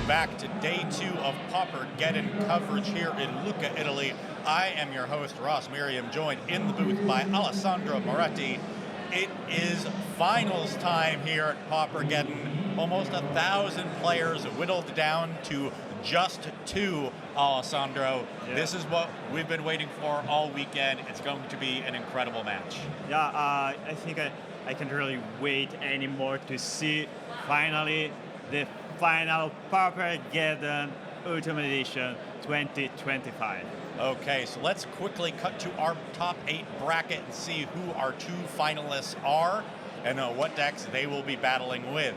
Back to day 2 of PAUPERGEDDON coverage here in Lucca, Italy. I am your host, Ross Miriam, joined in the booth by Alessandro Moretti. It is finals time here at PAUPERGEDDON. Almost 1,000 players whittled down to just 2, Alessandro. Yeah. This is what we've been waiting for all weekend. It's going to be an incredible match. Yeah, I think I can't really wait anymore to see finally the final PAUPERGEDDON Ultimate Edition 2025. Okay, so let's quickly cut to our top 8 bracket and see who our 2 finalists are and what decks they will be battling with.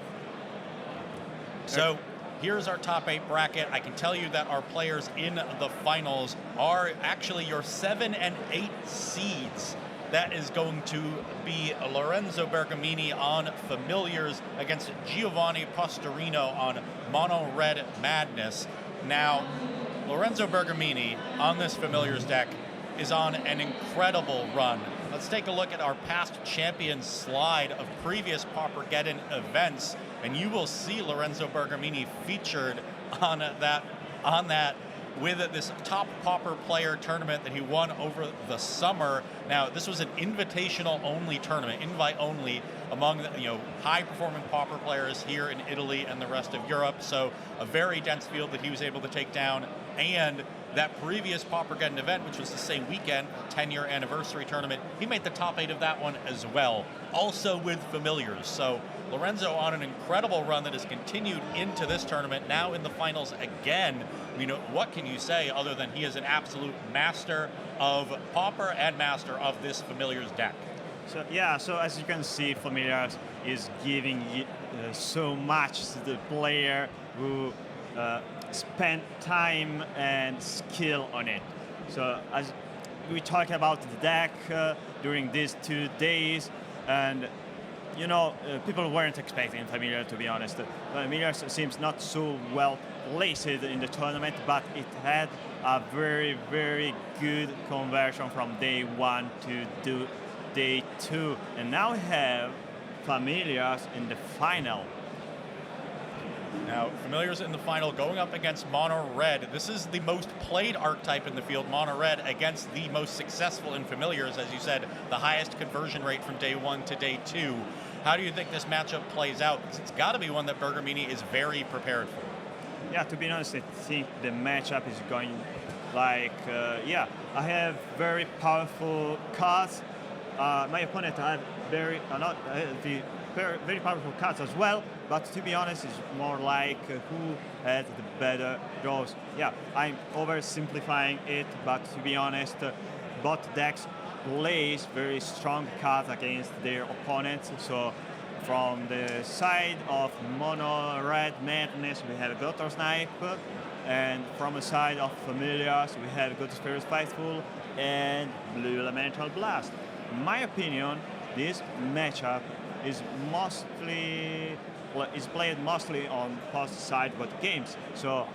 So here's our top 8 bracket. I can tell you that our players in the finals are actually your 7 and 8 seeds. That is going to be Lorenzo Bergamini on Familiars against Giovanni Postorino on Mono Red Madness. Now, Lorenzo Bergamini on this Familiars deck is on an incredible run. Let's take a look at our past champion slide of previous PAUPERGEDDON events, and you will see Lorenzo Bergamini featured on that with this top Pauper player tournament that he won over the summer. Now, this was an invitational only tournament, invite only, among high performing Pauper players here in Italy and the rest of Europe. So a very dense field that he was able to take down. And that previous PAUPERGEDDON event, which was the same weekend, 10-year anniversary tournament, he made the top 8 of that one as well, also with Familiars. So Lorenzo on an incredible run that has continued into this tournament, now in the finals again. What can you say other than he is an absolute master of Pauper and master of this Familiars deck? So yeah, so as you can see, Familiars is giving so much to the player who spent time and skill on it. So as we talk about the deck during these 2 days, and people weren't expecting Familiar, to be honest. Familiar seems not so well placed in the tournament, but it had a very, very good conversion from day 1 to day 2. And now we have Familiars in the final. Now, Familiars in the final going up against Mono Red. This is the most played archetype in the field, Mono Red, against the most successful in Familiars, as you said, the highest conversion rate from day 1 to day 2. How do you think this matchup plays out? It's got to be one that Bergamini is very prepared for. Yeah, to be honest, I think the matchup is going Yeah, I have very powerful cards. My opponent had very very powerful cards as well. But to be honest, it's more like who has the better draws. Yeah, I'm oversimplifying it, but to be honest, both decks plays very strong cards against their opponents. So from the side of Mono Red Madness, we have Gutter Snipe, and from the side of Familiars, we have Good Spirits Faithful and Blue Elemental Blast. In my opinion, this matchup is played mostly on post side but games. So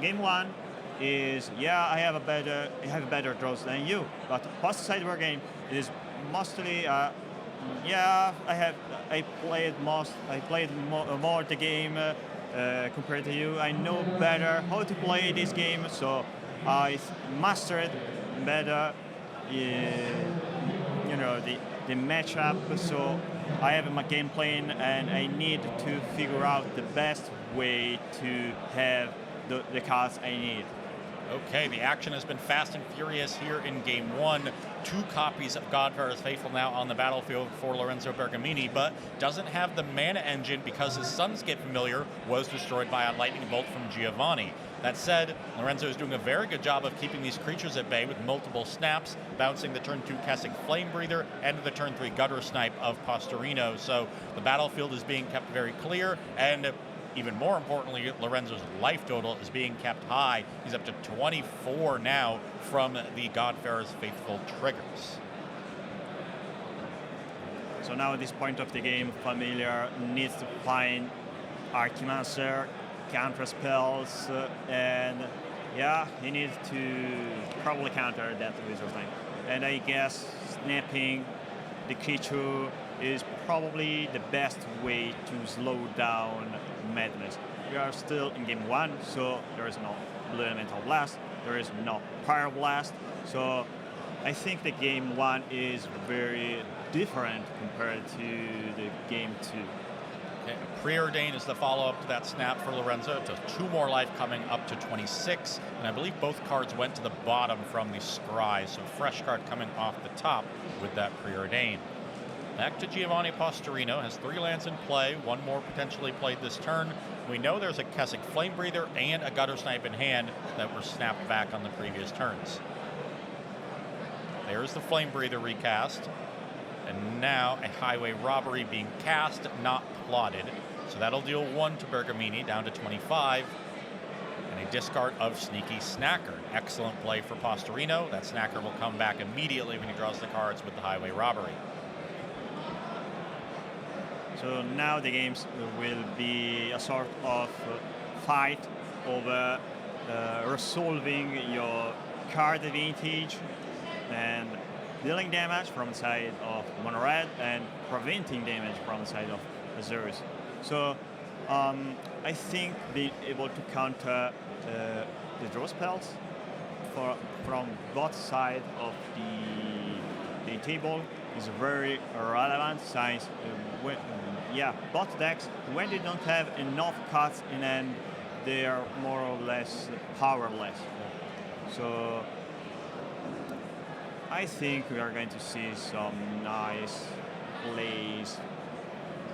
game one is I have better draws than you, but post side war game is mostly I played more the game compared to you. I know better how to play this game, so I mastered better the matchup. So I have my game plan, and I need to figure out the best way to have the cards I need. Okay, the action has been fast and furious here in game one. 2 copies of Godfair's Faithful now on the battlefield for Lorenzo Bergamini, but doesn't have the mana engine because his Sons Get Familiar was destroyed by a lightning bolt from Giovanni. That said, Lorenzo is doing a very good job of keeping these creatures at bay with multiple snaps, bouncing the turn 2 Kessig Flame Breather and the turn 3 Gutter Snipe of Postorino. So the battlefield is being kept very clear, and even more importantly, Lorenzo's life total is being kept high. He's up to 24 now from the Godfair's Faithful triggers. So now at this point of the game, Familiar needs to find Archimancer, counter spells, and he needs to probably counter that Wizard's Name. And I guess snapping the creature is probably the best way to slow down Madness. We are still in game one, so there is no Blue Elemental Blast, there is no Fire Blast, so I think the game one is very different compared to the game two. Okay, Preordain is the follow-up to that snap for Lorenzo. To 2 more life coming up to 26, and I believe both cards went to the bottom from the scry, so fresh card coming off the top with that Preordain. Back to Giovanni Postorino, has 3 lands in play, 1 more potentially played this turn. We know there's a Kessig Flame Breather and a Gutter Snipe in hand that were snapped back on the previous turns. There's the Flame Breather recast, and now a Highway Robbery being cast, not plotted. So that'll deal 1 to Bergamini, down to 25, and a discard of Sneaky Snacker. Excellent play for Postorino. That Snacker will come back immediately when he draws the cards with the Highway Robbery. So now the games will be a sort of fight over resolving your card advantage and dealing damage from the side of Mono Red and preventing damage from the side of Azures. So I think being able to counter the draw spells from both sides of the table is very relevant since both decks, when they don't have enough cards in hand, they are more or less powerless. So I think we are going to see some nice plays.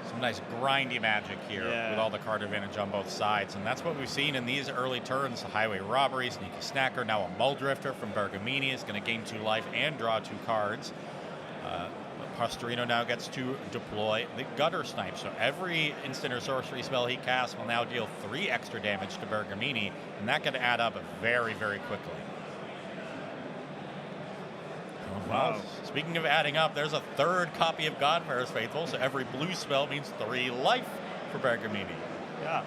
Some nice grindy magic here with all the card advantage on both sides, and that's what we've seen in these early turns. Highway Robbery, Sneaky Snacker, now a Muldrifter from Bergamini is going to gain 2 life and draw 2 cards. Postorino now gets to deploy the Gutter Snipe, so every instant or sorcery spell he casts will now deal 3 extra damage to Bergamini, and that can add up very, very quickly. Well, speaking of adding up, there's a 3rd copy of Godfair's Faithful, so every blue spell means 3 life for Bergamini. Yeah,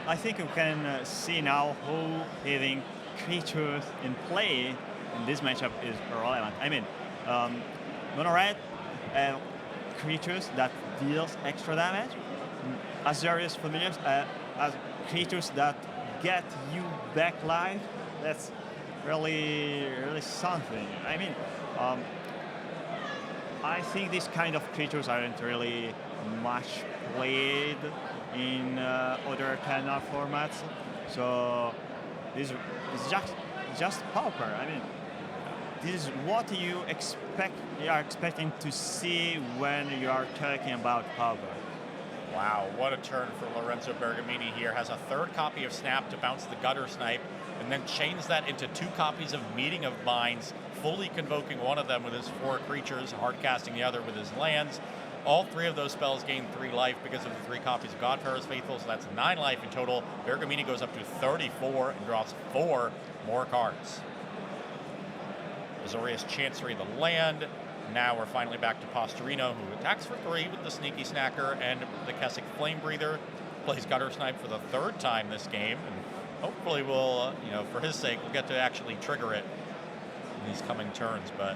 I think you can see now how having creatures in play in this matchup is relevant. I mean, Mono Red creatures that deals extra damage, Azorius Familiars as creatures that get you back life. That's really something. I mean, I think these kind of creatures aren't really much played in other Candia formats. So this is just Pauper. I mean, this is what you are expecting to see when you are talking about Pauper. Wow, what a turn for Lorenzo Bergamini here. Has a third copy of Snap to bounce the Gutter Snipe, and then chains that into 2 copies of Meeting of Minds, fully convoking one of them with his 4 creatures, hard casting the other with his lands. All 3 of those spells gain 3 life because of the 3 copies of Godfarer's Faithful, so that's 9 life in total. Bergamini goes up to 34 and draws 4 more cards. Azorius Chancery the land. Now we're finally back to Postorino, who attacks for 3 with the Sneaky Snacker and the Kessig Flame Breather. Plays Gutter Snipe for the 3rd time this game, and hopefully we'll, for his sake, we'll get to actually trigger it in these coming turns. But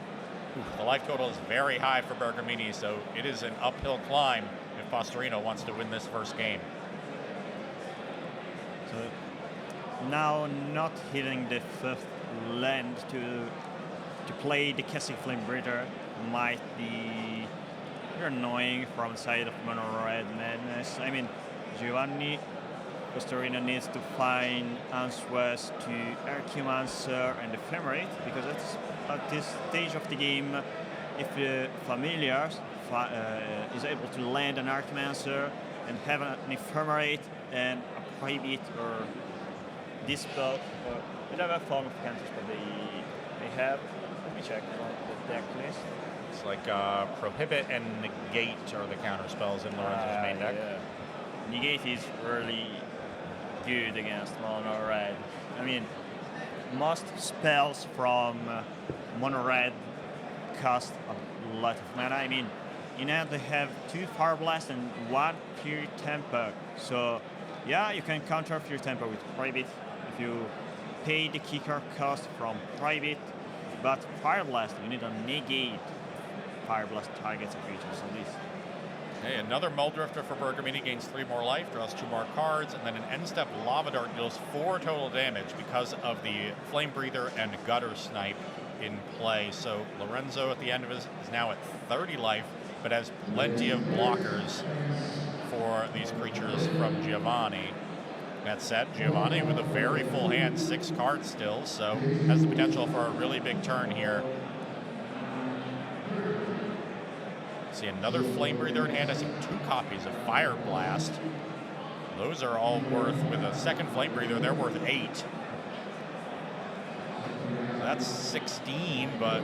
the life total is very high for Bergamini, so it is an uphill climb if Postorino wants to win this first game. So now not hitting the 5th land to play the Kessig Flame Breather might be annoying from the side of Mono Red Madness. I mean, Giovanni Postorino needs to find answers to Archaeomancer and Ephemerate, because at this stage of the game, if the Familiar is able to land an Archaeomancer and have an Ephemerate and a Prohibit or Dispel or whatever form of counterspell they have. Let me check the deck list. It's like Prohibit and Negate are the counter spells in Lorenzo's main deck. Yeah. Negate is really good against Mono Red. I mean, most spells from Mono Red cost a lot of mana. I mean, in hand they have 2 Fire Blast and 1 Fury Temper. So, yeah, you can counter Fury Temper with Prohibit if you pay the kicker cost from Prohibit. But Fire Blast, you need to negate Fire Blast targets a creature, so this. Okay, another Muldrifter for Bergamini, gains 3 more life, draws 2 more cards, and then an end-step Lava Dart deals 4 total damage because of the Flame Breather and Gutter Snipe in play. So Lorenzo at the end of his is now at 30 life, but has plenty of blockers for these creatures from Giovanni. That said, Giovanni with a very full hand, 6 cards still, so has the potential for a really big turn here. See another Flame Breather in hand. I see 2 copies of Fire Blast. Those are all worth, with a second Flame Breather, they're worth 8. That's 16, but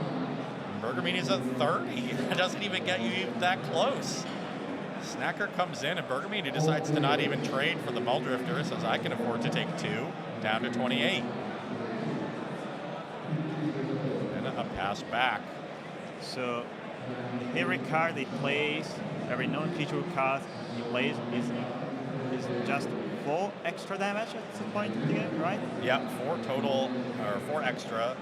Bergamini's at 30. It doesn't even get you that close. Snacker comes in, and Bergamini decides to not even trade for the Muldrifter. Says, I can afford to take 2, down to 28. And a pass back. So every card he plays, every non-creature card he plays is just 4 extra damage at some point in the game, right? Yeah, 4 total, or 4 extra.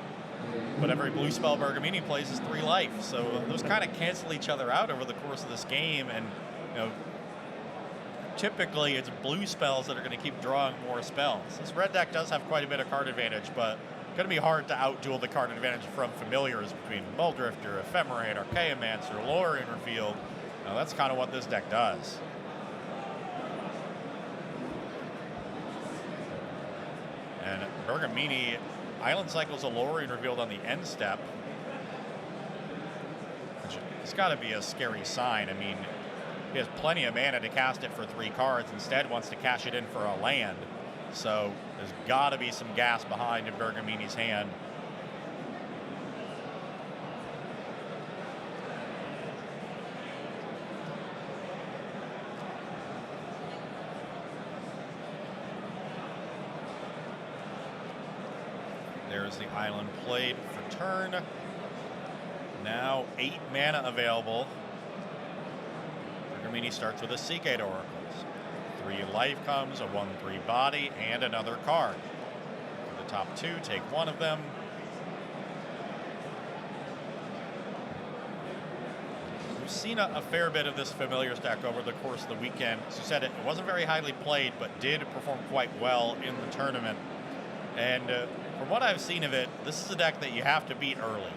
But every blue spell Bergamini plays is 3 life. So those kind of cancel each other out over the course of this game. And typically it's blue spells that are going to keep drawing more spells. This red deck does have quite a bit of card advantage, but going to be hard to outduel the card advantage from familiars between Muldrifter, Ephemerate, Archaeomancer, Lorien Revealed. Now that's kind of what this deck does. And Bergamini Island cycles a Lorien Revealed on the end step. It's got to be a scary sign. I mean, he has plenty of mana to cast it for 3 cards. Instead, wants to cash it in for a land. So there's got to be some gas behind in Bergamini's hand. There's the island played for turn. Now 8 mana available. Bergamini starts with a CawGate Oracles. 3 life comes, a 1/3 body, and another card. For the top 2, take one of them. We've seen a fair bit of this familiar stack over the course of the weekend. As you said, it wasn't very highly played, but did perform quite well in the tournament. And from what I've seen of it, this is a deck that you have to beat early.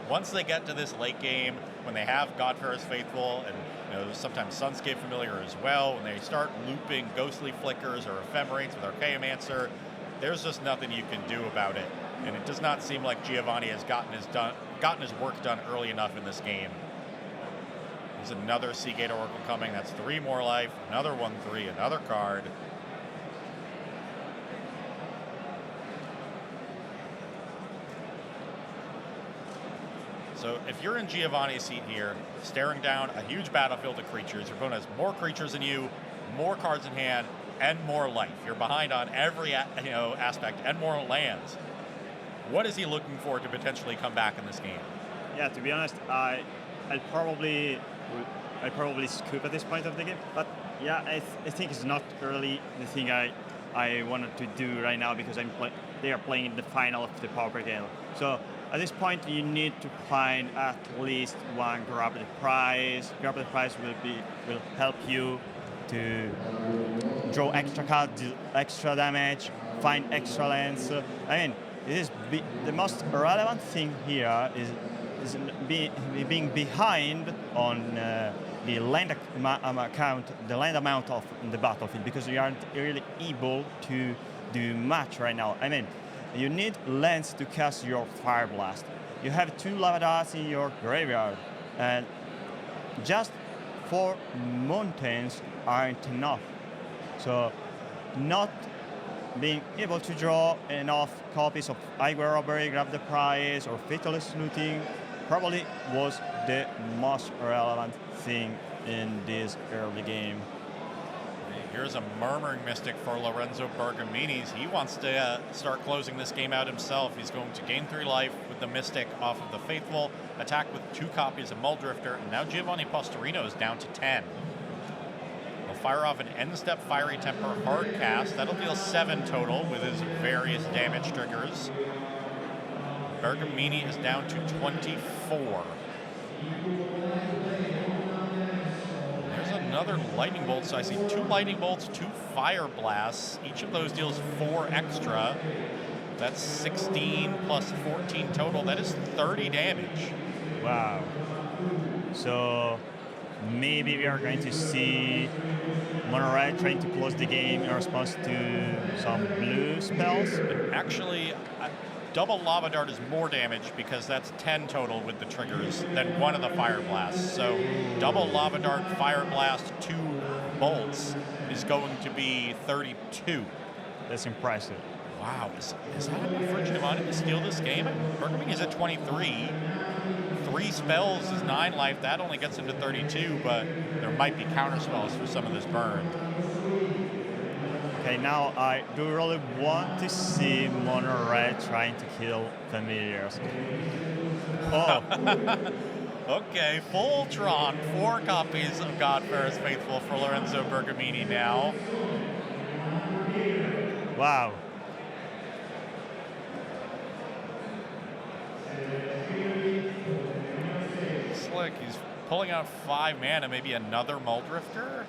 Once they get to this late game, when they have Godfarer's Faithful and sometimes Sunscape Familiar as well, when they start looping Ghostly Flickers or Ephemerates with Archaeomancer, there's just nothing you can do about it. And it does not seem like Giovanni has gotten his work done early enough in this game. There's another CawGate Oracle coming. That's 3 more life. Another 1/3. Another card. So if you're in Giovanni's seat here, staring down a huge battlefield of creatures, your opponent has more creatures than you, more cards in hand, and more life. You're behind on every aspect and more lands. What is he looking for to potentially come back in this game? Yeah, to be honest, I'd probably scoop at this point of the game. But yeah, I think it's not really the thing I wanted to do right now because they are playing in the final of the PAUPERGEDDON. So at this point, you need to find at least one grab the prize. Grab the prize will help you to draw extra cards, extra damage, find extra lands. I mean, the most relevant thing here is being behind on the land amount of the battlefield because you aren't really able to do much right now. I mean, you need lands to cast your Fire Blast. You have 2 lava darts in your graveyard, and just 4 mountains aren't enough. So, not being able to draw enough copies of Highway Robbery, Grab the Prize, or Fatalist Looting probably was the most relevant thing in this early game. Here's a Murmuring Mystic for Lorenzo Bergamini. He wants to start closing this game out himself. He's going to gain 3 life with the Mystic off of the Faithful, attack with 2 copies of Muldrifter, and now Giovanni Postorino is down to 10. He'll fire off an end-step Fiery Temper hard cast. That'll deal 7 total with his various damage triggers. Bergamini is down to 24. Another Lightning Bolt, so I see 2 Lightning Bolts, 2 Fire Blasts. Each of those deals 4 extra. That's 16 plus 14 total. That is 30 damage. Wow. So maybe we are going to see Moravec trying to close the game in response to some blue spells. Actually, double Lava Dart is more damage because that's 10 total with the triggers than one of the Fire Blasts. So double Lava Dart, Fire Blast, 2 bolts is going to be 32. That's impressive. Wow, is that enough for Giovanni to steal this game? Bergamini is at 23. 3 spells is 9 life. That only gets him to 32, but there might be counter spells for some of this burn. Okay, now I do really want to see Moravec trying to kill familiars. Oh. Okay, full Tron, 4 copies of Godfarer's Faithful for Lorenzo Bergamini now. Wow. Looks like he's pulling out 5 mana, maybe another Muldrifter.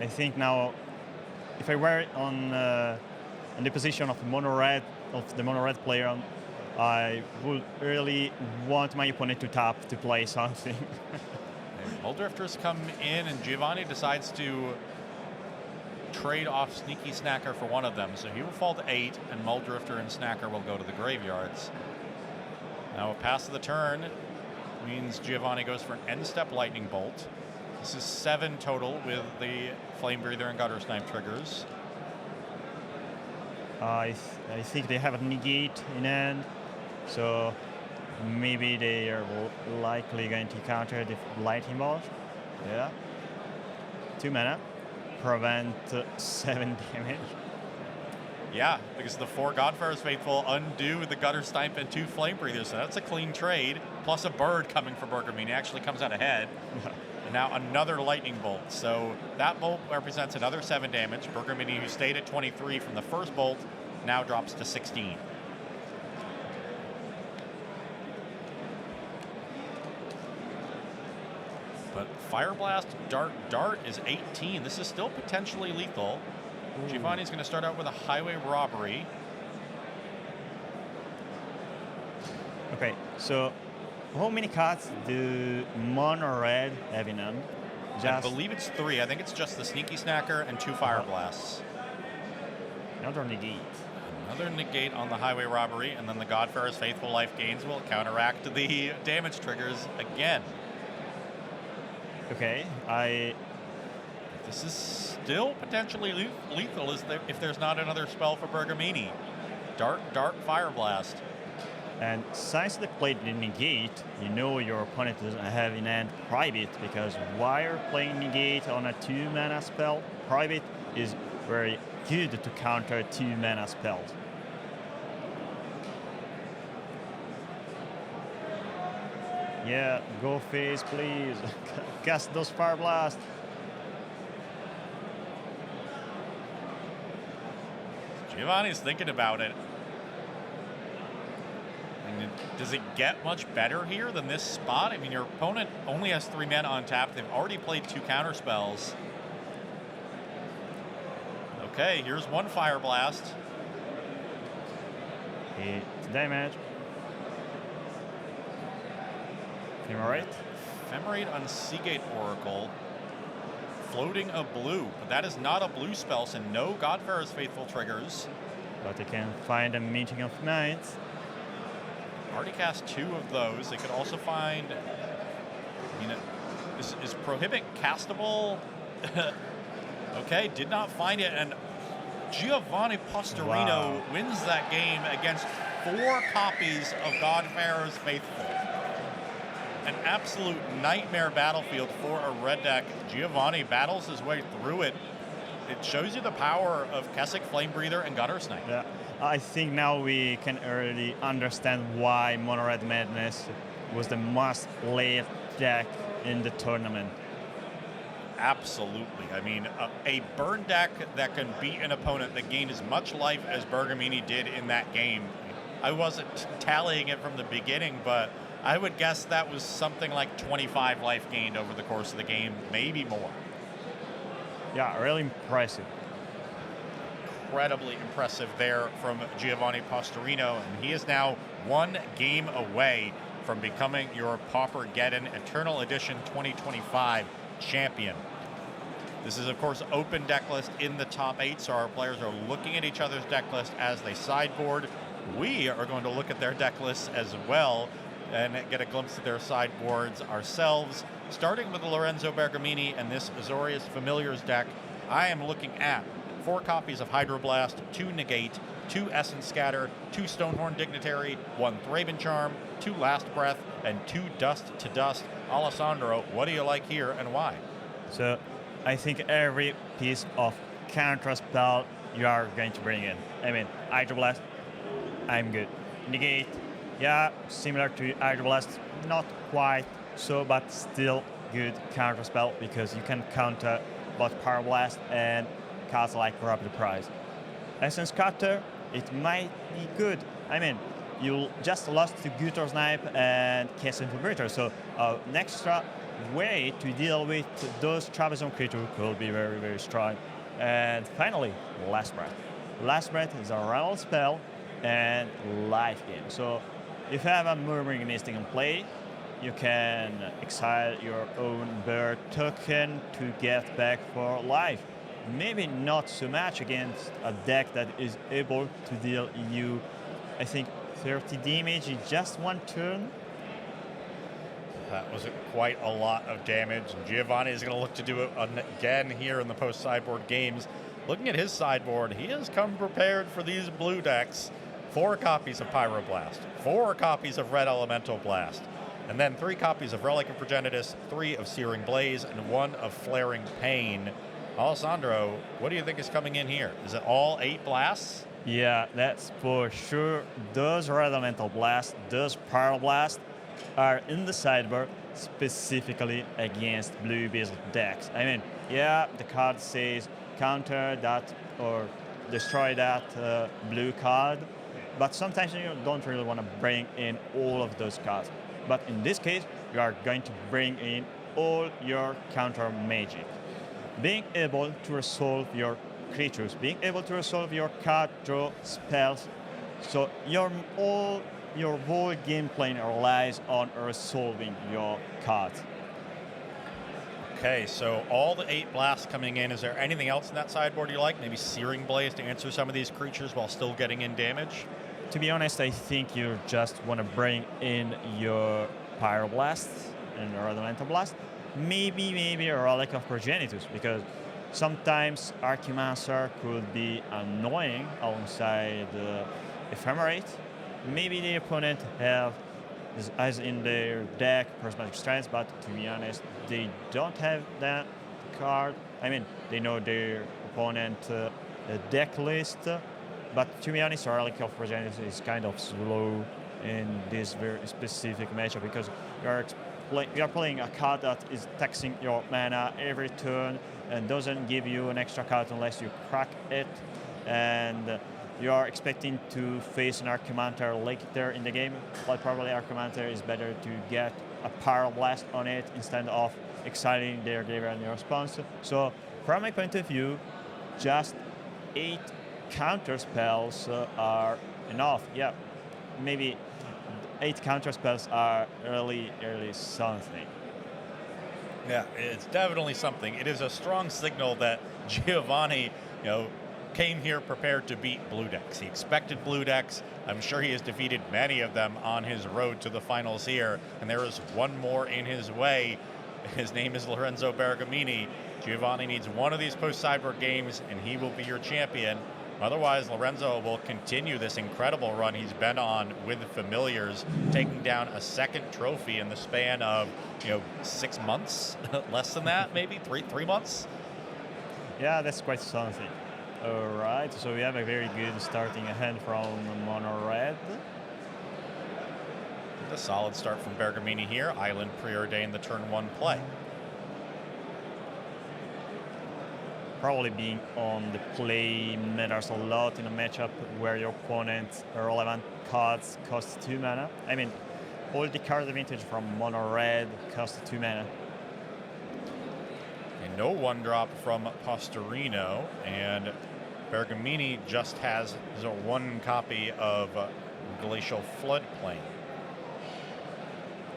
I think now, if I were on in the position of the mono red player, I would really want my opponent to tap to play something. Muldrifters come in, and Giovanni decides to trade off Sneaky Snacker for one of them. So he will fall to 8, and Muldrifter and Snacker will go to the graveyards. Now a pass of the turn means Giovanni goes for an end-step Lightning Bolt. This is 7 total with the Flame Breather and Gutter Snipe triggers. I think they have a negate in end, so maybe they are likely going to counter the Lightning Bolt. Yeah. 2 mana, prevent 7 damage. Yeah, because the 4 Godfarer's Faithful undo the Gutter Snipe and 2 Flame Breathers, so that's a clean trade. Plus a bird coming for Bergamini actually comes out ahead. And now another Lightning Bolt. So that bolt represents another 7 damage. Bergamini, who stayed at 23 from the first bolt, now drops to 16. But Fire Blast, Dart is 18. This is still potentially lethal. Giovanni's going to start out with a Highway Robbery. Okay, so how many cards do mono red have in hand? I believe it's 3. I think it's just the Sneaky Snacker and 2 Fire Blasts. Another negate. Another negate on the Highway Robbery, and then the Godfarer's Faithful Life Gains will counteract the damage triggers again. Okay, This is still potentially lethal if there's not another spell for Bergamini. Dark Fire Blast. And since they played the negate, you know your opponent doesn't have in hand Private, because while you're playing negate on a 2-mana spell, Private is very good to counter 2-mana spells. Yeah, go face, please. Cast those Fire Blasts. Giovanni's thinking about it. I mean, does it get much better here than this spot? I mean, your opponent only has 3 mana on tap. They've already played 2 counter spells. Okay, here's 1 Fire Blast. 8 damage. Ephemerate. Ephemerate on CawGate Oracle. Floating a blue, but that is not a blue spell, so no Godfarer's Faithful triggers. But they can find a Meeting of Minds. Already cast 2 of those. They could also find, is Prohibit castable? Okay, did not find it, and Giovanni Postorino wins that game against 4 copies of Godfarer's Faithful. An absolute nightmare battlefield for a red deck. Giovanni battles his way through it. It shows you the power of Kessig, Flame Breather, and Gutter Snake. Yeah, I think now we can already understand why Mono Red Madness was the most played deck in the tournament. Absolutely. I mean, a burn deck that can beat an opponent that gained as much life as Bergamini did in that game. I wasn't tallying it from the beginning, but I would guess that was something like 25 life gained over the course of the game, maybe more. Yeah, really impressive. Incredibly impressive there from Giovanni Postorino, and he is now 1 game away from becoming your Paupergeddon Eternal Edition 2025 champion. This is, of course, open deck list in the top 8, so our players are looking at each other's deck list as they sideboard. We are going to look at their deck lists as well and get a glimpse of their sideboards ourselves. Starting with the Lorenzo Bergamini and this Azorius Familiars deck, I am looking at 4 copies of Hydroblast, 2 Negate, 2 Essence Scatter, 2 Stonehorn Dignitary, 1 Thraben Charm, 2 Last Breath, and 2 Dust to Dust. Alessandro, what do you like here and why? So I think every piece of counter spell you are going to bring in. I mean, Hydroblast, I'm good. Negate, yeah, similar to Hydroblast, not quite so, but still good counter spell because you can counter both Power Blast and cards like Grab the Prize. Essence Cutter, it might be good. I mean, you just lost to Gutter Snipe and Case Infiltrator, so an extra way to deal with those Trapezon creatures could be very, very strong. And finally, Last Breath. Last Breath is a round spell and life gain. So if you have a Murmuring Mystic in play, you can exile your own bird token to get back for life. Maybe not so much against a deck that is able to deal you, I think, 30 damage in just 1 turn. That was quite a lot of damage. Giovanni is going to look to do it again here in the post-sideboard games. Looking at his sideboard, he has come prepared for these blue decks. 4 copies of Pyroblast, 4 copies of Red Elemental Blast, and then 3 copies of Relic of Progenitus, 3 of Searing Blaze, and 1 of Flaring Pain. Alessandro, what do you think is coming in here? Is it all 8 blasts? Yeah, that's for sure. Those Red Elemental Blasts, those Pyroblast are in the sideboard specifically against blue-based decks. I mean, yeah, the card says counter that or destroy that blue card, but sometimes you don't really want to bring in all of those cards. But in this case, you are going to bring in all your counter magic. Being able to resolve your creatures, being able to resolve your card draw spells, so your whole gameplay relies on resolving your cards. Okay, so all the 8 blasts coming in. Is there anything else in that sideboard you like? Maybe Searing Blaze to answer some of these creatures while still getting in damage? To be honest, I think you just want to bring in your Pyroblast and your Elemental Blast. Maybe a Relic of Progenitus, because sometimes Archimancer could be annoying alongside the Ephemerate. Maybe the opponent has in their deck Prismatic Strands, but to be honest, they don't have that card. I mean, they know their opponent deck list, but to be honest, Relic of Progenitus is kind of slow in this very specific matchup because you're playing a card that is taxing your mana every turn and doesn't give you an extra card unless you crack it, and you are expecting to face an Archimancer later in the game, but probably Archimancer is better to get a Pyroblast on it instead of exciting their graveyard in response. So from my point of view, just 8 counter spells are enough. Yeah, maybe 8 counter spells are really something. Yeah, it's definitely something. It is a strong signal that Giovanni, came here prepared to beat blue decks. He expected blue decks. I'm sure he has defeated many of them on his road to the finals here, and there is one more in his way. His name is Lorenzo Bergamini. Giovanni needs one of these post-sideboard games, and he will be your champion. Otherwise, Lorenzo will continue this incredible run he's been on with Familiars, taking down a second trophy in the span of 6 months, less than that, maybe 3 months. Yeah, that's quite something. All right, so we have a very good starting hand from Mono Red. A solid start from Bergamini here. Island preordained the turn 1 play. Probably being on the play matters a lot in a matchup where your opponent's relevant cards cost 2 mana. I mean, all the card advantage from Mono Red cost 2 mana. And no 1-drop from Postorino, and Bergamini just has his 1 copy of Glacial Floodplain.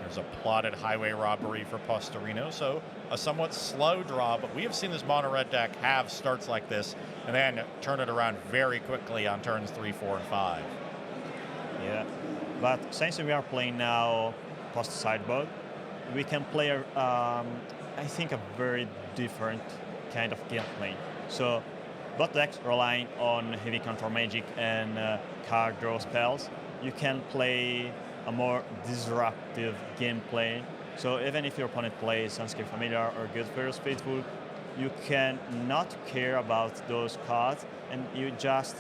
There's a plotted Highway Robbery for Postorino, so a somewhat slow draw, but we have seen this mono red deck have starts like this and then turn it around very quickly on turns 3, 4, and 5. Yeah, but since we are playing now post sideboard, we can play I think a very different kind of gameplay. So both decks relying on heavy counter magic and card draw spells. You can play a more disruptive gameplay. So even if your opponent plays Sunscape Familiar or Good Fairies Faithful, you can not care about those cards and you just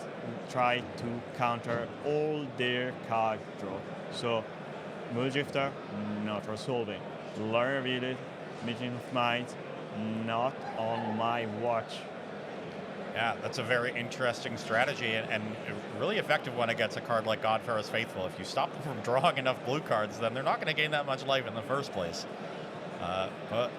try to counter all their card draw. So Mulldrifter, not resolving. Learn Village, Meeting of Minds, not on my watch. Yeah, that's a very interesting strategy and a really effective one against a card like Godfarer's Faithful. If you stop them from drawing enough blue cards, then they're not going to gain that much life in the first place. But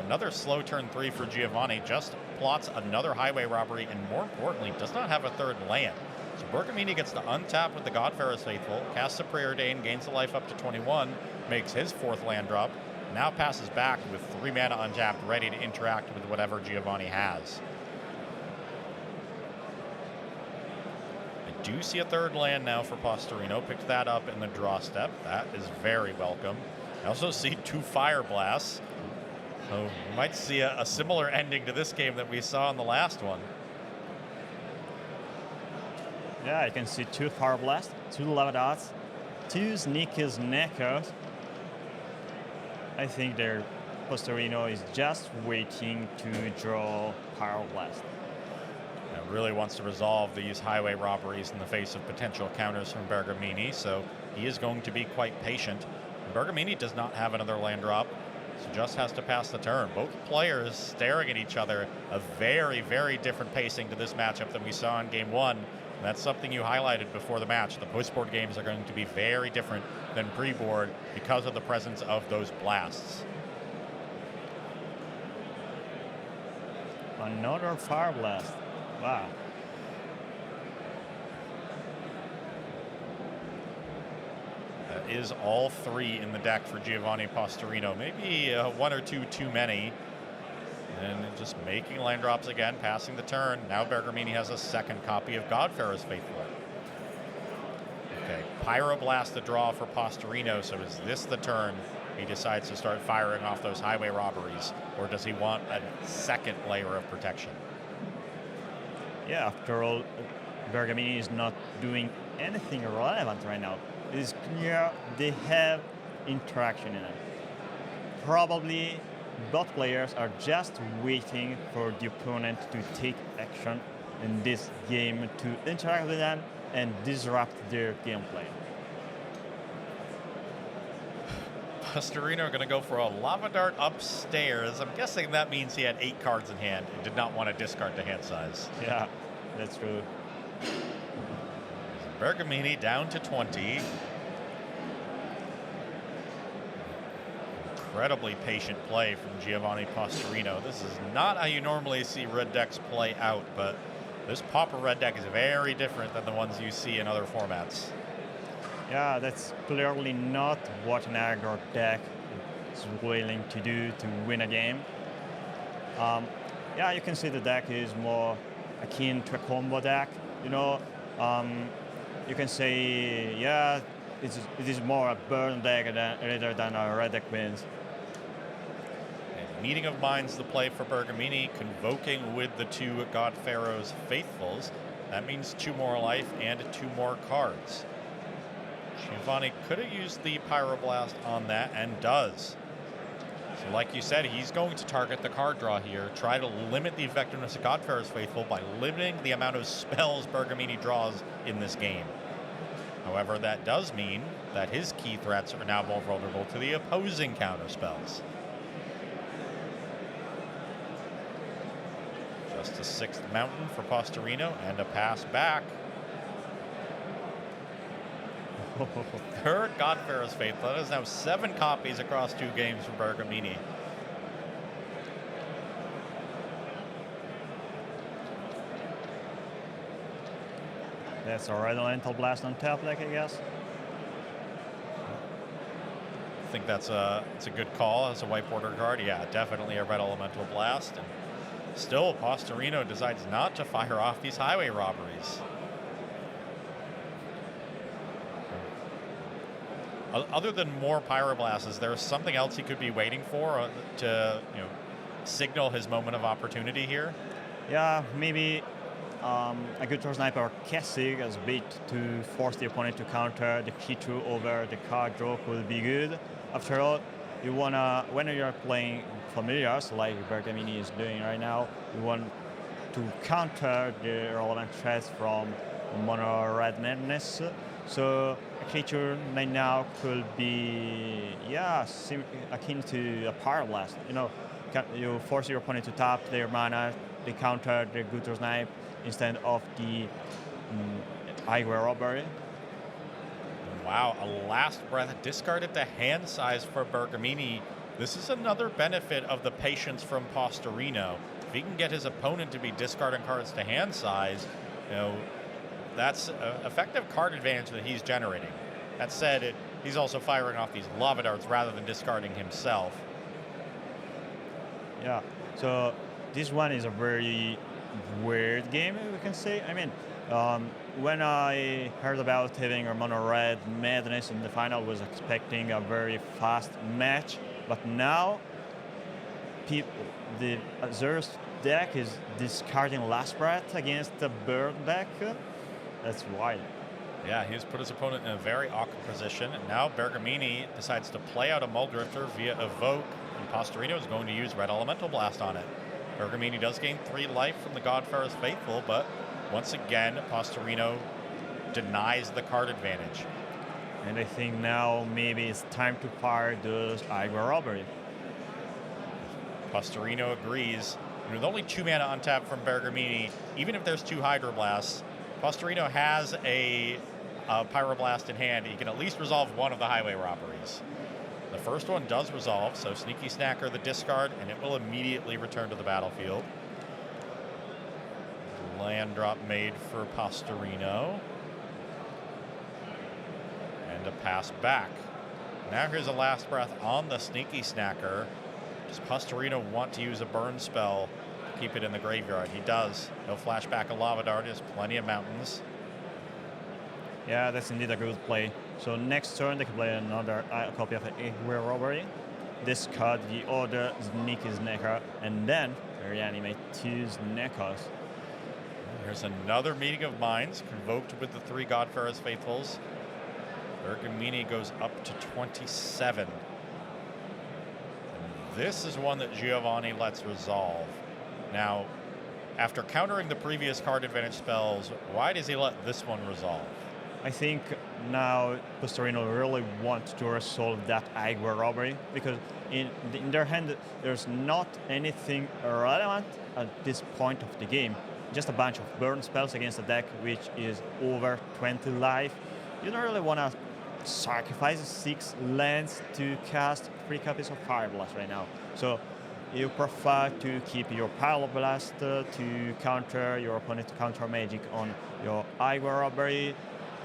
another slow turn 3 for Giovanni, just plots another Highway Robbery and more importantly, does not have a third land. So Bergamini gets to untap with the Godfarer's Faithful, casts a Preordain, gains the life up to 21, makes his 4th land drop, now passes back with 3 mana untapped, ready to interact with whatever Giovanni has. I do see a 3rd land now for Postorino. Picked that up in the draw step. That is very welcome. I also see 2 Fire Blasts. So we might see a similar ending to this game that we saw in the last one. Yeah, I can see 2 Fire Blasts, 2 Lava Dots, 2 Sneaker's Neckers. I think their Postorino is just waiting to draw Pyroblast. Really wants to resolve these highway robberies in the face of potential counters from Bergamini, so he is going to be quite patient. Bergamini does not have another land drop, so just has to pass the turn. Both players staring at each other, a very, very different pacing to this matchup than we saw in Game 1. And that's something you highlighted before the match. The post-board games are going to be very different than pre-board because of the presence of those blasts. Another Fire Blast. Wow. That is all 3 in the deck for Giovanni Postorino. Maybe 1 or 2 too many. And just making land drops again, passing the turn. Now Bergamini has a second copy of Godfarer's Faithful. Okay, Pyroblast the draw for Postorino, so is this the turn he decides to start firing off those highway robberies, or does he want a second layer of protection? Yeah, after all, Bergamini is not doing anything relevant right now. It is clear they have interaction in it. Probably both players are just waiting for the opponent to take action in this game to interact with them and disrupt their gameplay. Postorino going to go for a lava dart upstairs. I'm guessing that means he had 8 cards in hand and did not want to discard the hand size. Yeah, that's true. Bergamini down to 20. Incredibly patient play from Giovanni Postorino. This is not how you normally see red decks play out, but this Pauper red deck is very different than the ones you see in other formats. Yeah, that's clearly not what an aggro deck is willing to do to win a game. Yeah, you can see the deck is more akin to a combo deck. You know, you can say, yeah, it is more a burn deck rather than a red deck wins. And Meeting of Minds the play for Bergamini, convoking with the 2 Godfarer's Faithfuls. That means 2 more life and 2 more cards. Giovanni could have used the Pyroblast on that and does. So like you said, he's going to target the card draw here, try to limit the effectiveness of Godfarer's Faithful by limiting the amount of spells Bergamini draws in this game. However, that does mean that his key threats are now more vulnerable to the opposing counter spells. Just a 6th mountain for Postorino and a pass back. 3rd Godfarer's Faithful. That is now 7 copies across 2 games for Bergamini. That's a red elemental blast on top deck, I guess. I think that's a good call as a white border card. Yeah, definitely a red elemental blast. And still, Postorino decides not to fire off these highway robberies. Other than more Pyroblasts, is there something else he could be waiting for to, signal his moment of opportunity here? Yeah, maybe a good sniper or Kessig as bait to force the opponent to counter the key-through over the card draw could be good. After all, you wanna, when you're playing familiars like Bergamini is doing right now, you want to counter the relevant threats from mono red madness. So a creature right now could be, yeah, akin to a Pyroblast. You force your opponent to tap their mana, they counter the Gutter Snipe instead of the Highway Robbery. Wow, a last breath discarded the hand size for Bergamini. This is another benefit of the patience from Postorino. If he can get his opponent to be discarding cards to hand size, that's an effective card advantage that he's generating. That said, he's also firing off these lava darts rather than discarding himself. Yeah, so this one is a very weird game, we can say. I mean, when I heard about having a mono red madness in the final, I was expecting a very fast match, but now the Azur's deck is discarding last breath against the bird deck. That's wild. Yeah, he's put his opponent in a very awkward position, and now Bergamini decides to play out a Muldrifter via Evoke, and Postorino is going to use Red Elemental Blast on it. Bergamini does gain 3 life from the Godfarer's Faithful, but once again, Postorino denies the card advantage. And I think now maybe it's time to fire those Highway Robbery. Postorino agrees. And with only 2 mana untapped from Bergamini, even if there's 2 Hydroblasts, Postorino has a Pyroblast in hand. He can at least resolve one of the highway robberies. The first one does resolve, so Sneaky Snacker the discard, and it will immediately return to the battlefield. Land drop made for Postorino. And a pass back. Now here's a last breath on the Sneaky Snacker. Does Postorino want to use a burn spell to keep it in the graveyard? He does. He'll flash back a Lava Dart. There's plenty of mountains. Yeah, that's indeed a good play. So next turn they can play another copy of Egware Robbery. Discard the other Sneaky Snacker, and then reanimate 2 Snackers. Here's another meeting of minds, convoked with the 3 Godfarer's Faithfuls. Bergamini goes up to 27. And this is one that Giovanni lets resolve. Now, after countering the previous card advantage spells, why does he let this one resolve? I think now Postorino really wants to resolve that Egware Robbery, because in their hand there's not anything relevant at this point of the game. Just a bunch of burn spells against a deck which is over 20 life. You don't really want to sacrifice 6 lands to cast 3 copies of Fire Blast right now. So you prefer to keep your Pyroblast to counter your opponent's counter magic on your Egware Robbery,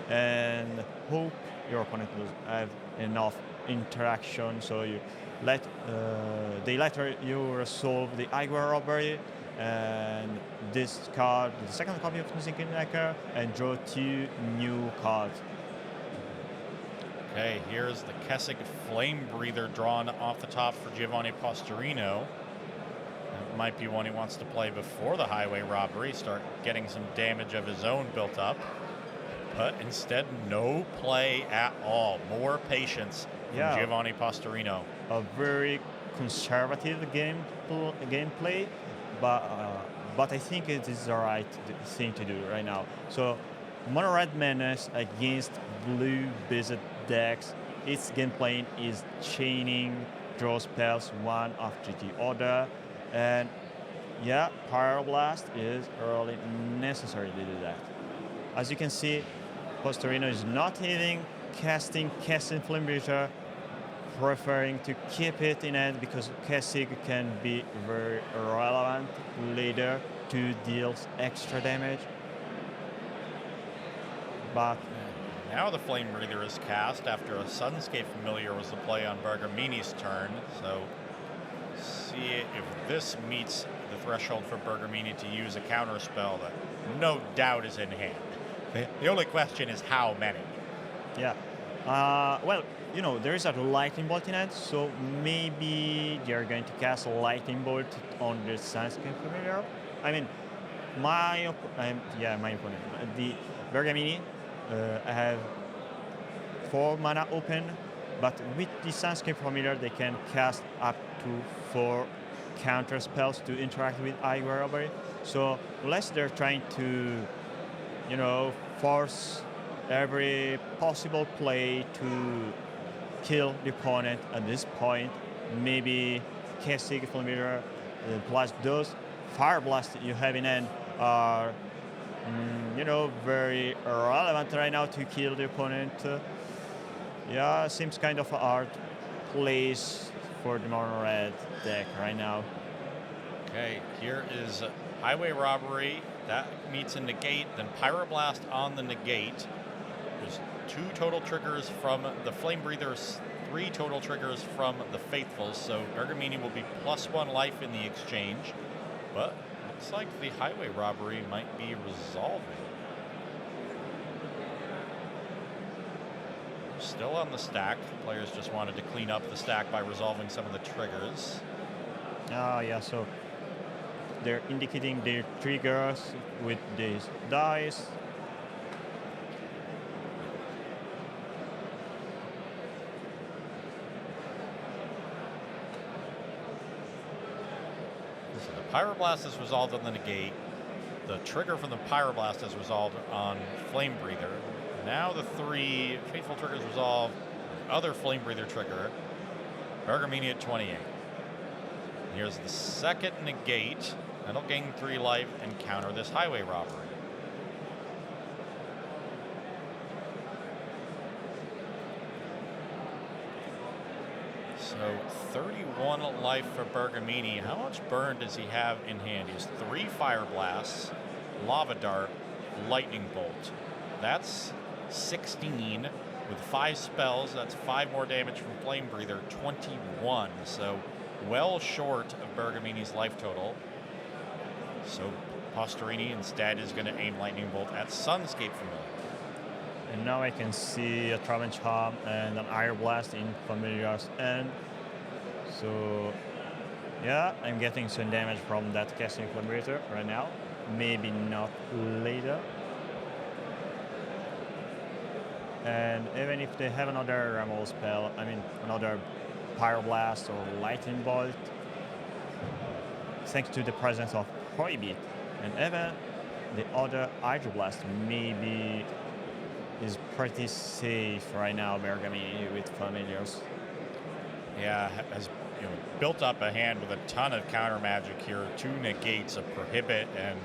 and hope your opponent will have enough interaction, so you they let you resolve the Egware Robbery and discard the second copy of Sneaky Snacker and draw 2 new cards. Okay, here's the Kessig Flame Breather drawn off the top for Giovanni Postorino. That might be one he wants to play before the Highway Robbery, start getting some damage of his own built up. But instead, no play at all. More patience from Giovanni Postorino. A very conservative gameplay, but I think it is the right thing to do right now. So, Mono Red Menace against blue-based decks, its gameplay is chaining draw spells one after the other, and yeah, Pyroblast is really necessary to do that. As you can see, Postorino is not even casting Flame Breather, preferring to keep it in hand because Kessig can be very relevant later to deal extra damage. But now the Flame Breather is cast after a Sunscape Familiar was the play on Bergamini's turn. So see if this meets the threshold for Bergamini to use a counter spell that no doubt is in hand. The only question is how many. Yeah. Well, you know, there is a Lightning Bolt in hand, so maybe they're going to cast a Lightning Bolt on the Sunscape Familiar. I mean, my opponent, the Bergamini, I have 4 mana open, but with the Sunscape Familiar, they can cast up to 4 counter spells to interact with Egware Robbery. So unless they're trying to, you know, force every possible play to kill the opponent at this point, maybe Kessig Familiar plus those Fire Blast you have in hand are, you know, very relevant right now to kill the opponent. Yeah, seems kind of a hard place for the Mono Red deck right now. Okay, here is Highway Robbery. That meets a negate, then Pyroblast on the negate. There's 2 total triggers from the Flame Breathers, 3 total triggers from the Faithfuls, so Bergamini will be +1 life in the exchange, but looks like the Highway Robbery might be resolving. Still on the stack. Players just wanted to clean up the stack by resolving some of the triggers. Oh yeah, so they're indicating their triggers with these dice. So the Pyroblast is resolved on the negate. The trigger from the Pyroblast is resolved on Flame Breather. Now the 3 Faithful triggers resolve. Other Flame Breather trigger. Bergamini at 28. Here's the second negate. That'll gain 3 life and counter this Highway Robbery. So 31 life for Bergamini. How much burn does he have in hand? He has 3 Fire Blasts, Lava Dart, Lightning Bolt. That's 16 with 5 spells. That's 5 more damage from Flame Breather, 21. So well short of Bergamini's life total. So Postorini instead is going to aim Lightning Bolt at Sunscape Familiar. And now I can see a Traven Charm and an Air Blast in Familiar's end. So yeah, I'm getting some damage from that casting Flamerator right now. Maybe not later. And even if they have another Ramble spell, I mean another Pyroblast or Lightning Bolt, thanks to the presence of Prohibit, and even the other Hydroblast maybe is pretty safe right now, Bergamini, with Familiars. Yeah, has built up a hand with a ton of counter magic here, 2 negates, a Prohibit, and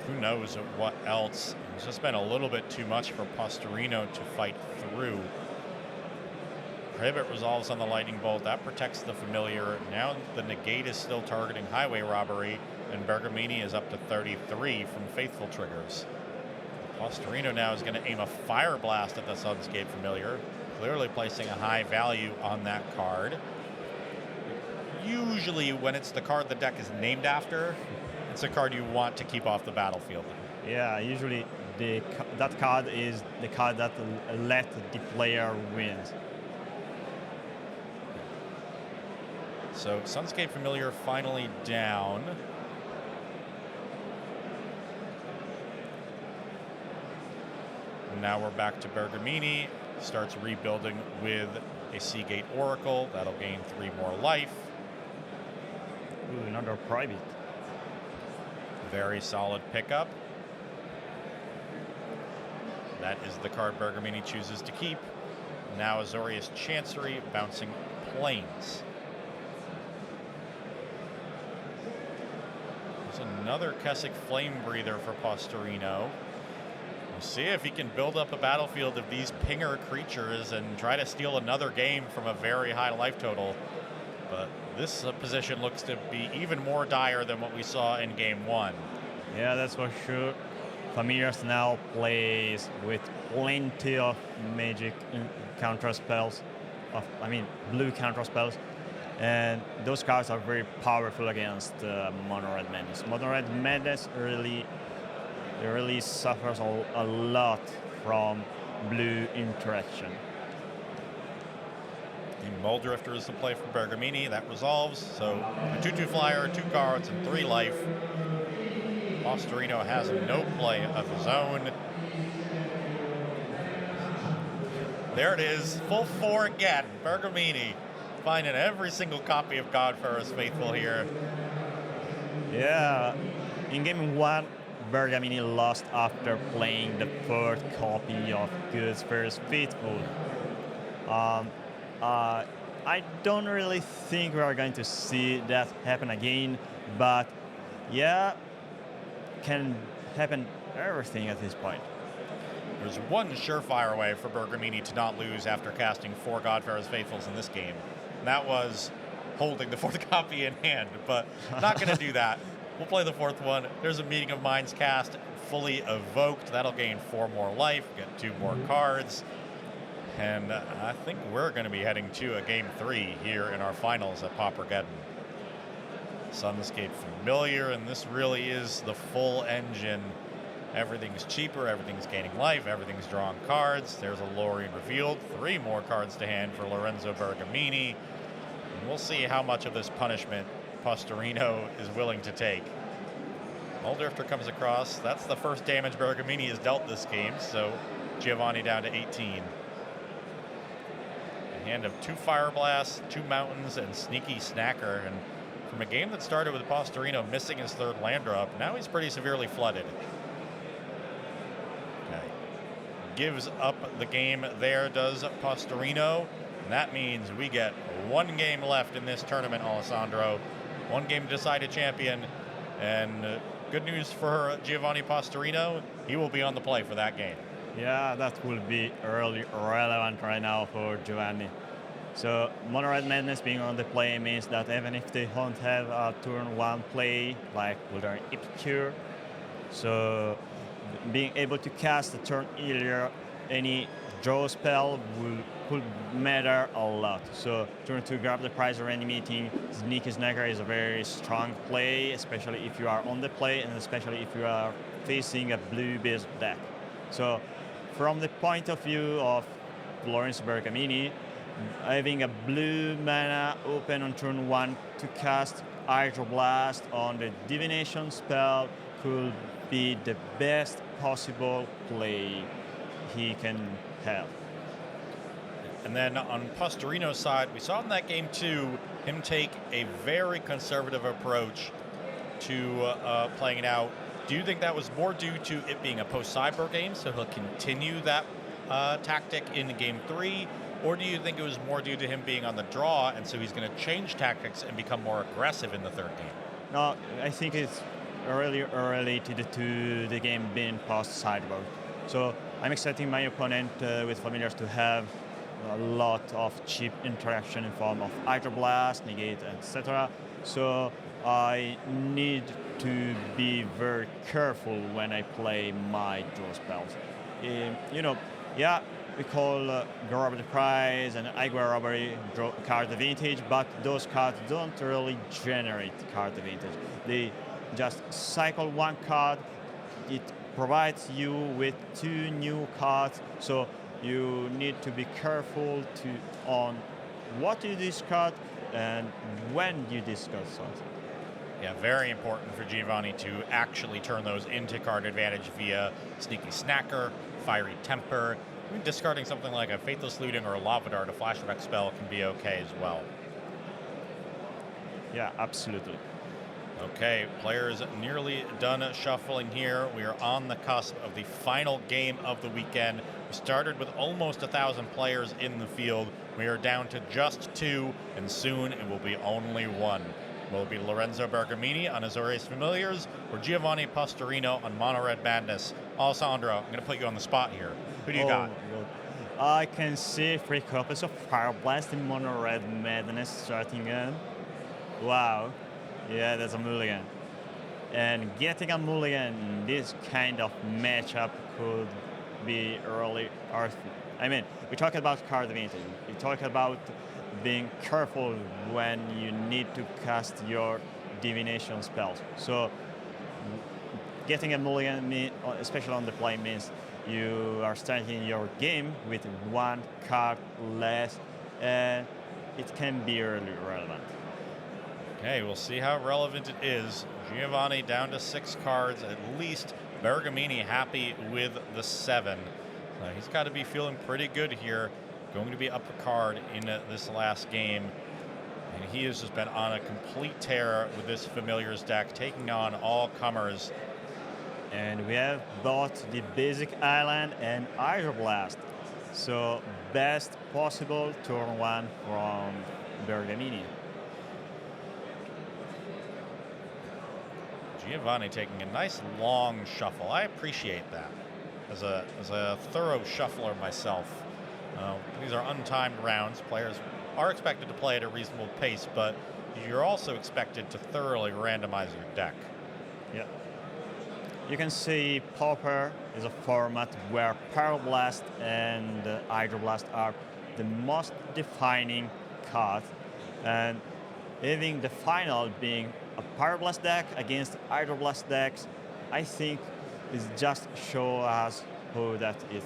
who knows what else. It's just been a little bit too much for Postorino to fight through. Prohibit resolves on the Lightning Bolt. That protects the Familiar. Now the negate is still targeting Highway Robbery, and Bergamini is up to 33 from Faithful triggers. Postorino now is going to aim a Fire Blast at the Sunscape Familiar, clearly placing a high value on that card. Usually when it's the card the deck is named after, it's a card you want to keep off the battlefield. Yeah, usually that card is the card that let the player win. So Sunscape Familiar finally down. Now we're back to Bergamini. Starts rebuilding with a CawGate Oracle. That'll gain 3 more life. Ooh, another Private. Very solid pickup. That is the card Bergamini chooses to keep. Now Azorius Chancery bouncing Plains. There's another Kessig Flame Breather for Postorino. We'll see if he can build up a battlefield of these pinger creatures and try to steal another game from a very high life total. But this position looks to be even more dire than what we saw in game 1. Yeah, that's for sure. Familiars now plays with plenty of magic counter spells, blue counter spells, and those cards are very powerful against Mono Red Madness. Mono Red Madness really suffers a lot from blue interaction. The Muldrifter is the play for Bergamini. That resolves. So a 2/2 flyer, 2 cards, and 3 life. Postorino has no play of his own. There it is, full 4 again. Bergamini finding every single copy of Godfarer's Faithful here. Yeah, in game 1, Bergamini lost after playing the 3rd copy of Godfarer's Faithful. I don't really think we are going to see that happen again, but yeah, can happen everything at this point. There's one surefire way for Bergamini to not lose after casting 4 Godfarer's Faithfuls in this game, and that was holding the 4th copy in hand, but not going to do that. We'll play the 4th one. There's a Meeting of Minds cast, fully evoked. That'll gain 4 more life, get 2 more cards. And I think we're going to be heading to a game 3 here in our finals at PAUPERGEDDON. Sunscape Familiar, and this really is the full engine. Everything's cheaper, everything's gaining life, everything's drawing cards. There's a Lorien revealed, 3 more cards to hand for Lorenzo Bergamini. And we'll see how much of this punishment Postorino is willing to take. Muldrifter comes across. That's the first damage Bergamini has dealt this game, so Giovanni down to 18. A hand of 2 Fire Blasts, 2 Mountains, and Sneaky Snacker. And from a game that started with Postorino missing his 3rd land drop, now he's pretty severely flooded. Okay. Gives up the game there, does Postorino. And that means we get 1 game left in this tournament, Alessandro. 1 game to decide a champion. And good news for Giovanni Postorino, he will be on the play for that game. Yeah, that will be really relevant right now for Giovanni. So Mono Red Madness being on the play means that even if they don't have a turn 1 play like Wildfire Epicure, so being able to cast a turn earlier, any draw spell could matter a lot. So turn 2 grab the prize or animating, Sneaky Snacker is a very strong play, especially if you are on the play and especially if you are facing a blue-based deck. So from the point of view of Lawrence Bergamini, having a blue mana open on turn 1 to cast Hydroblast on the divination spell could be the best possible play he can have. And then on Postorino's side, we saw in that game too, him take a very conservative approach to playing it out. Do you think that was more due to it being a post-Cyber game, so he'll continue that tactic in game 3? Or do you think it was more due to him being on the draw, and so he's going to change tactics and become more aggressive in the 3rd game? No, I think it's really related to the game being post-sideboard. So I'm expecting my opponent with familiars to have a lot of cheap interaction in form of Hydroblast, Negate, etc. So I need to be very careful when I play my draw spells. You know, yeah, we call Grab the Prize and Aigua Robbery draw card advantage, but those cards don't really generate card advantage. They just cycle 1 card. It provides you with 2 new cards, so you need to be careful on what you discard and when you discard something. Yeah, very important for Giovanni to actually turn those into card advantage via Sneaky Snacker, Fiery Temper. Even discarding something like a Faithless Looting or a Lava Dart, a flashback spell, can be okay as well. Yeah, absolutely. Okay, players nearly done shuffling here. We are on the cusp of the final game of the weekend. We started with almost 1,000 players in the field. We are down to just 2, and soon it will be only 1. Will it be Lorenzo Bergamini on Azorius Familiars or Giovanni Postorino on Mono Red Madness? Alessandro, I'm going to put you on the spot here. Who do you got? I can see 3 copies of Fire Blast in Mono Red Madness starting in. Wow. Yeah, that's a mulligan. And getting a mulligan in this kind of matchup could be really earthy. I mean, we talk about card advantage. We talk about being careful when you need to cast your divination spells. So getting a mulligan, especially on the play, means you are starting your game with 1 card less, and it can be really relevant. Okay, we'll see how relevant it is. Giovanni down to 6 cards at least. Bergamini happy with the 7. He's got to be feeling pretty good here. Going to be up a card in this last game. And he has just been on a complete tear with this Familiars deck, taking on all comers. And we have both the basic island and Hydroblast. So best possible turn 1 from Bergamini. Giovanni taking a nice long shuffle. I appreciate that as a thorough shuffler myself. These are untimed rounds. Players are expected to play at a reasonable pace, but you're also expected to thoroughly randomize your deck. Yeah. You can see Pauper is a format where Pyroblast and Hydroblast are the most defining cards, and having the final being a Pyroblast deck against Hydroblast decks, I think is just show us who that is.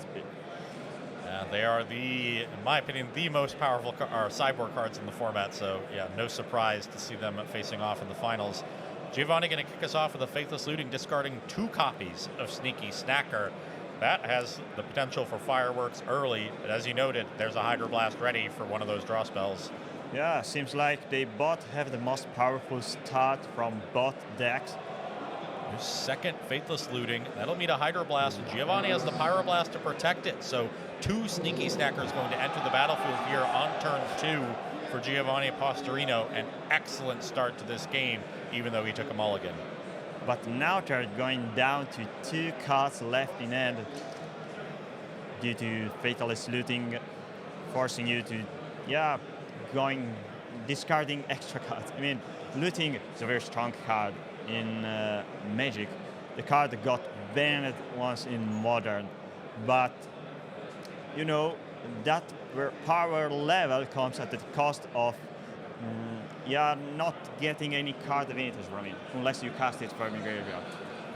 They are in my opinion, the most powerful sideboard cards in the format, so yeah, no surprise to see them facing off in the finals. Giovanni going to kick us off with a Faithless Looting, discarding 2 copies of Sneaky Snacker. That has the potential for fireworks early, but as you noted, there's a Hydroblast ready for one of those draw spells. Yeah, seems like they both have the most powerful start from both decks. There's 2nd Faithless Looting. That'll meet a Hydroblast, and Giovanni has the Pyroblast to protect it. So 2 Sneaky Snackers going to enter the battlefield here on turn 2 for Giovanni Postorino. An excellent start to this game, even though he took a mulligan. But now they're going down to 2 cards left in hand due to Faithless Looting, forcing you to, discarding extra cards. I mean, Looting is a very strong card in Magic. The card got banned once in Modern, but you know that power level comes at the cost of you're not getting any card advantage from it unless you cast it from your graveyard.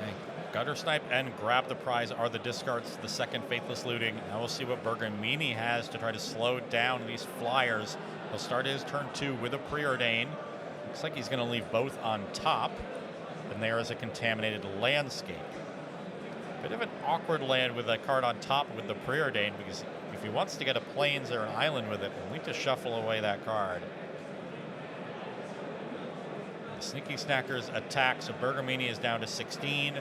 Okay. Gutter Snipe and Grab the Prize are the discards, the second Faithless Looting. Now we'll see what Bergamini has to try to slow down these flyers. He'll start his turn 2 with a Preordain. Looks like he's going to leave both on top. And there is a Contaminated Landscape. Bit of an awkward land with a card on top with the Preordain, because if he wants to get a Plains or an Island with it, he'll need to shuffle away that card. The Sneaky Snackers attack, so Bergamini is down to 16.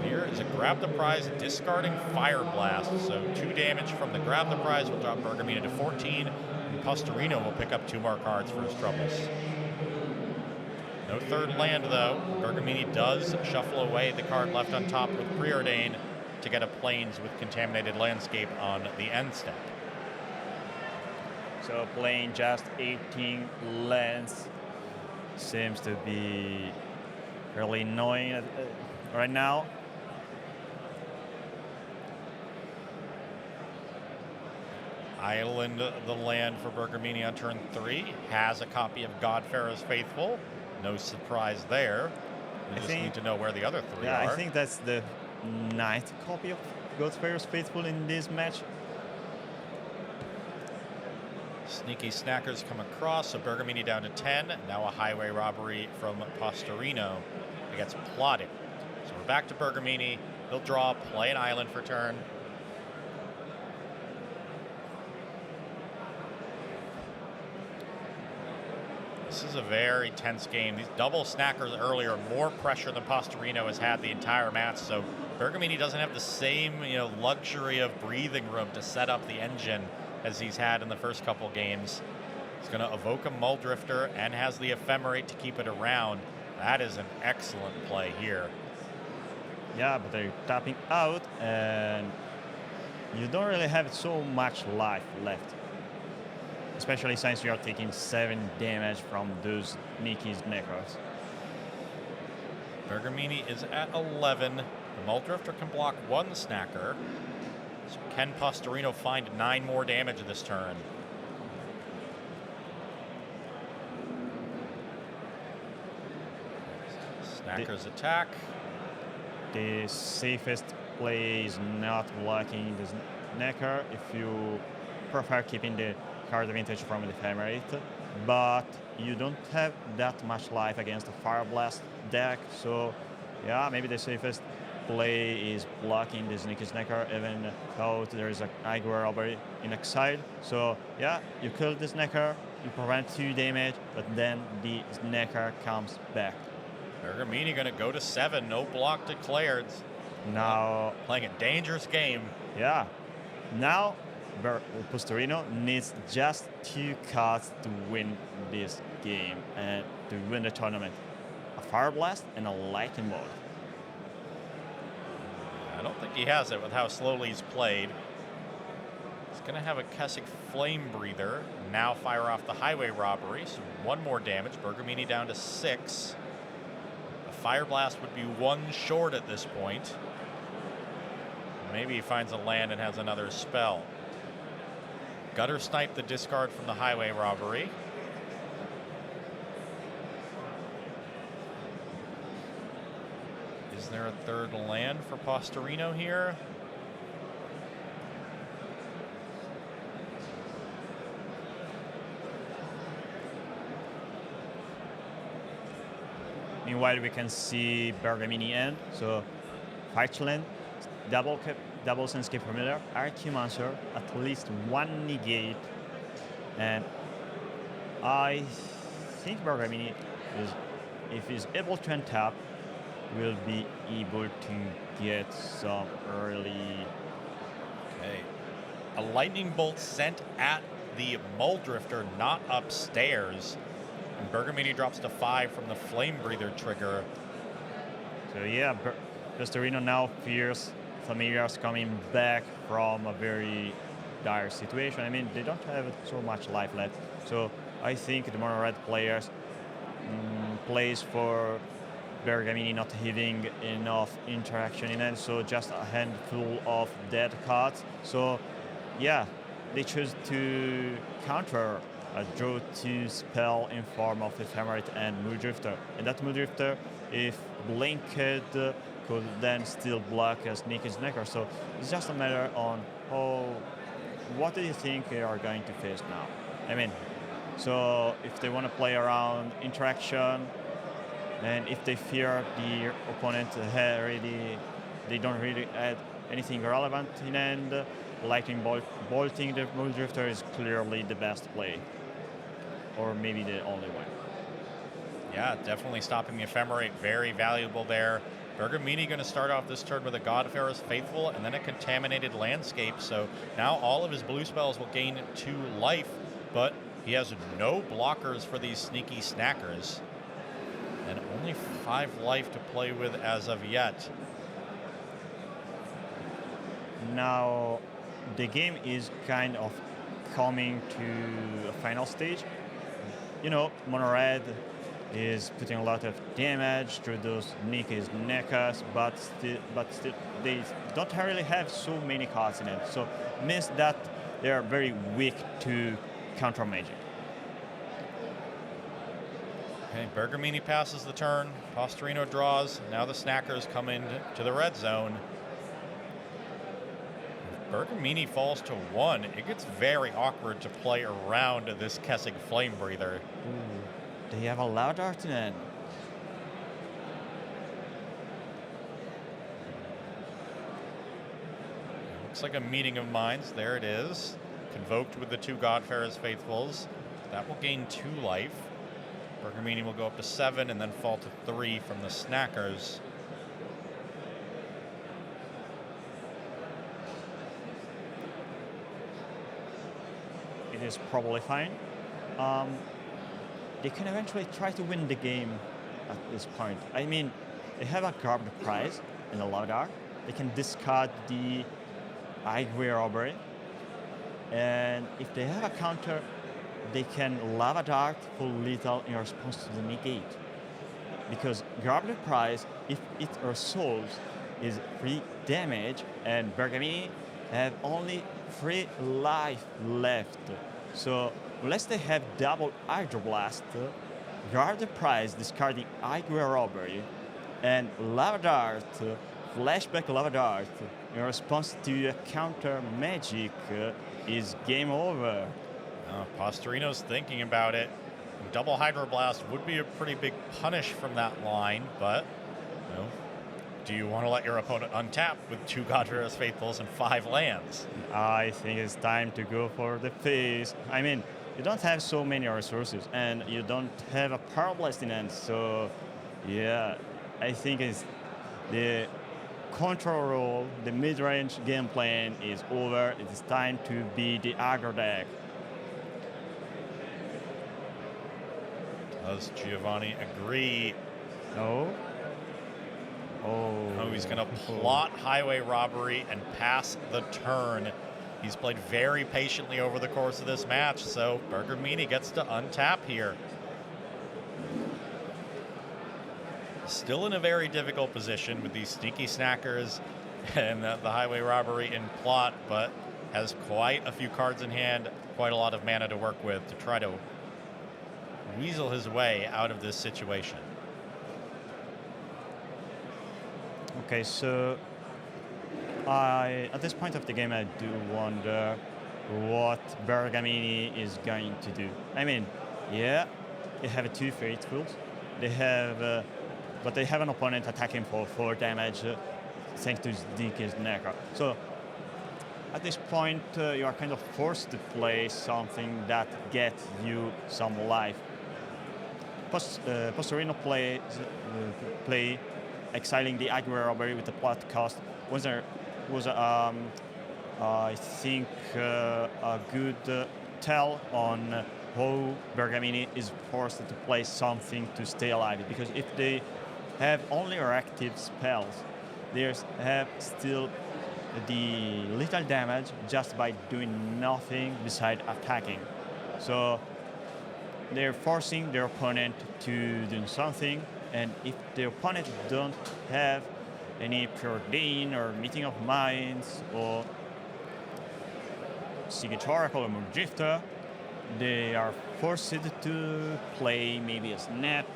Here is a Grab the Prize, discarding Fire Blast, so 2 damage from the Grab the Prize will drop Bergamini to 14, and Postorino will pick up 2 more cards for his troubles. No third land, though. Bergamini does shuffle away the card left on top with Preordain to get a Plains with Contaminated Landscape on the end step. So playing just 18 lands seems to be really annoying right now. Island the land for Bergamini on turn 3. Has a copy of Godfarer's Faithful. No surprise there. We just need to know where the other 3 are. I think that's the 9th copy of Godfarer's Faithful in this match. Sneaky Snackers come across, so Bergamini down to 10. Now a highway robbery from Postorino. It gets plotted. So we're back to Bergamini. He'll draw, play an island for turn. This is a very tense game. These double snackers earlier, more pressure than Postorino has had the entire match. So Bergamini doesn't have the same, luxury of breathing room to set up the engine as he's had in the first couple games. He's going to evoke a Muldrifter and has the Ephemerate to keep it around. That is an excellent play here. Yeah, but they're tapping out, and you don't really have so much life left. Especially since you are taking 7 damage from those Sneaky Snackers. Bergamini is at 11. The Muldrifter can block 1 Snacker. So can Postorino find 9 more damage this turn? Snackers attack. The safest play is not blocking the Snacker if you prefer keeping the card advantage from the Ephemerate, but you don't have that much life against a Fire Blast deck, so yeah, maybe the safest play is blocking the Sneaky Snacker, even though there is a Highway Robbery in exile. So yeah, you kill the Snacker, you prevent 2 damage, but then the Snacker comes back. Bergamini going to go to 7, no block declared. Now playing a dangerous game. Yeah, now Postorino needs just 2 cards to win this game and to win the tournament. A Fire Blast and a Lightning Bolt. I don't think he has it with how slowly he's played. He's going to have a Kessig Flame Breather. Now fire off the Highway Robbery, so 1 more damage. Bergamini down to 6. A Fire Blast would be 1 short at this point. Maybe he finds a land and has another spell. Gutter Snipe the discard from the Highway Robbery. Is there a 3rd land for Postorino here? Meanwhile, we can see Bergamini end. So, Fightland, double Senscape Familiar, Arcumancer, at least 1 negate. And I think Bergamini is, if he's able to untap, will be able to get some early. Okay. A Lightning Bolt sent at the Muldrifter, not upstairs. And Bergamini drops to 5 from the Flame Breather trigger. So yeah, Postorino now fears familiars coming back from a very dire situation. I mean, they don't have so much life left. So I think the mono red players plays for Bergamini not having enough interaction in it, so just a handful of dead cards. So yeah, they choose to counter a draw 2 spell in form of Ephemerate and Mooddrifter. And that Mooddrifter, if blinked, could then still block a Sneaky Snacker. So it's just a matter on what do you think they are going to face now? I mean, so if they want to play around interaction, and if they fear the opponent they don't really add anything relevant in end, Lightning bolting the Mooddrifter is clearly the best play, or maybe the only one. Yeah, definitely stopping the Ephemerate, very valuable there. Bergamini going to start off this turn with a Godfarer's Faithful and then a Contaminated Landscape. So now all of his blue spells will gain 2 life, but he has no blockers for these Sneaky Snackers. And only 5 life to play with as of yet. Now, the game is kind of coming to a final stage. You know, Mono Red is putting a lot of damage through those Sneaky Snackers, but still they don't really have so many cards in it. So it means that they are very weak to counter magic. Okay, Bergamini passes the turn. Postorino draws. Now the Snackers come into the red zone. If Bergamini falls to 1, it gets very awkward to play around this Kessig Flame Breather. Ooh, they have a Loud Art in it. Looks like a meeting of minds. There it is. Convoked with the 2 Godfarer's Faithfuls. That will gain 2 life. Bergamini will go up to 7 and then fall to 3 from the Snackers. It is probably fine. They can eventually try to win the game at this point. I mean, they have a garbage prize and a Loud Art. They can discard the Highway Robbery. And if they have a counter, they can Lava Dart full lethal in response to the negate. Because Garbage Prize, if it resolves, is 3 damage, and Bergamini have only 3 life left. So unless they have double Hydroblast, Garbage Prize discarding Highway Robbery, and Lava Dart, Flashback Lava Dart, in response to a counter magic, is game over. Postorino's thinking about it. Double Hydroblast would be a pretty big punish from that line, but do you want to let your opponent untap with 2 Godfarer's Faithfuls and 5 lands? I think it's time to go for the face. I mean, you don't have so many resources, and you don't have a Power Blast in hand, so yeah, I think it's the control role, the mid-range game plan is over. It is time to be the aggro deck. Does Giovanni agree? No. Oh, he's going to plot Highway Robbery and pass the turn. He's played very patiently over the course of this match, so Bergamini gets to untap here. Still in a very difficult position with these Sneaky Snackers and the Highway Robbery in plot, but has quite a few cards in hand, quite a lot of mana to work with to try to weasel his way out of this situation. Okay, so at this point of the game, I do wonder what Bergamini is going to do. I mean, yeah, they have 2 Faithfuls. They have, but they have an opponent attacking for 4 damage thanks to Sneaky Snacker. So at this point, you are kind of forced to play something that gets you some life. Postorino play exiling the Highway Robbery with the plot cost was I think a good tell on how Bergamini is forced to play something to stay alive, because if they have only reactive spells, they have still the little damage just by doing nothing beside attacking. So they're forcing their opponent to do something, and if the opponent don't have any Preordain or Meeting of Minds or Signature Oracle or Drifter, they are forced to play maybe a snap,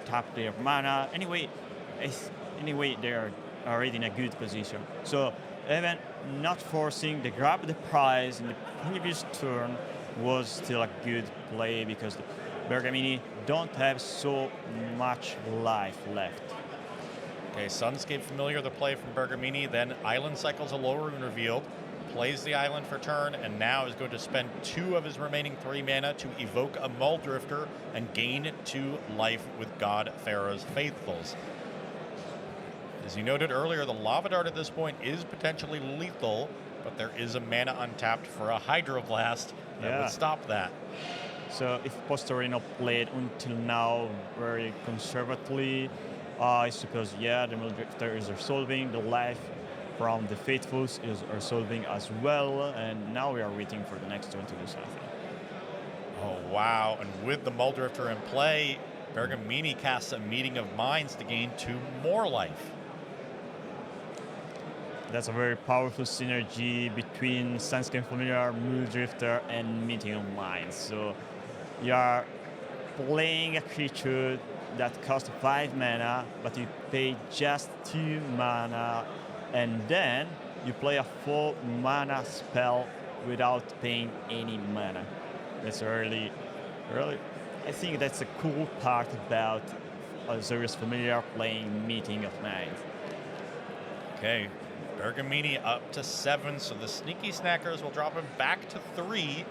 tap their mana. Anyway, they are already in a good position. So even not forcing the grab the prize in the previous turn was still a good play because the Bergamini don't have so much life left. Okay, Sunscape Familiar, the play from Bergamini, then Island Cycles a lower rune revealed, plays the island for turn, and now is going to spend 2 of his remaining 3 mana to evoke a Muldrifter and gain 2 life with God Pharaoh's Faithfuls. As you noted earlier, the Lava Dart at this point is potentially lethal, but there is a mana untapped for a Hydroblast that would stop that. So if Postorino played until now very conservatively, I suppose, the Muldrifter is resolving, the life from the Faithfuls is resolving as well, and now we are waiting for the next turn to do something. Oh, wow. And with the Muldrifter in play, Bergamini casts a Meeting of Minds to gain 2 more life. That's a very powerful synergy between Sunscape Familiar, Muldrifter, and Meeting of Minds. So you are playing a creature that costs 5 mana, but you pay just 2 mana, and then you play a 4 mana spell without paying any mana. That's really, I think that's a cool part about Azorius Familiar playing Meeting of Minds. Okay, Bergamini up to 7, so the Sneaky Snackers will drop him back to 3.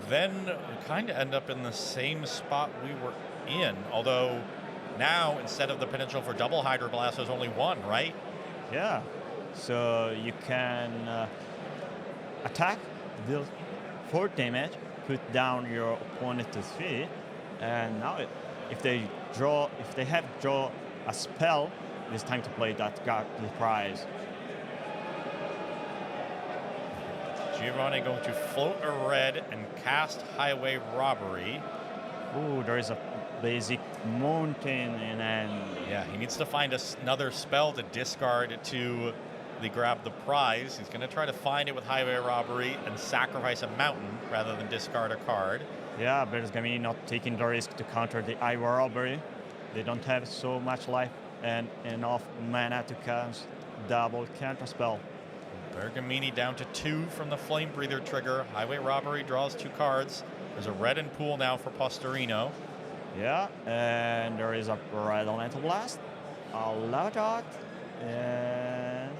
Then we kind of end up in the same spot we were in, although now instead of the potential for double Hydroblast, there's only 1, right? Yeah, so you can attack, deal 4 damage, put down your opponent to 3, and now if they have draw a spell, it's time to play that guard the prize. Giovanni going to float a red and cast Highway Robbery. Ooh, there is a basic mountain and yeah, he needs to find another spell to discard to grab the prize. He's going to try to find it with Highway Robbery and sacrifice a mountain rather than discard a card. Yeah, Bergamini not taking the risk to counter the Highway Robbery. They don't have so much life and enough mana to cast double counter spell. Bergamini down to 2 from the Flame Breather trigger. Highway Robbery draws 2 cards. There's a red in pool now for Postorino. Yeah, and there is a red elemental blast, a lava dart, and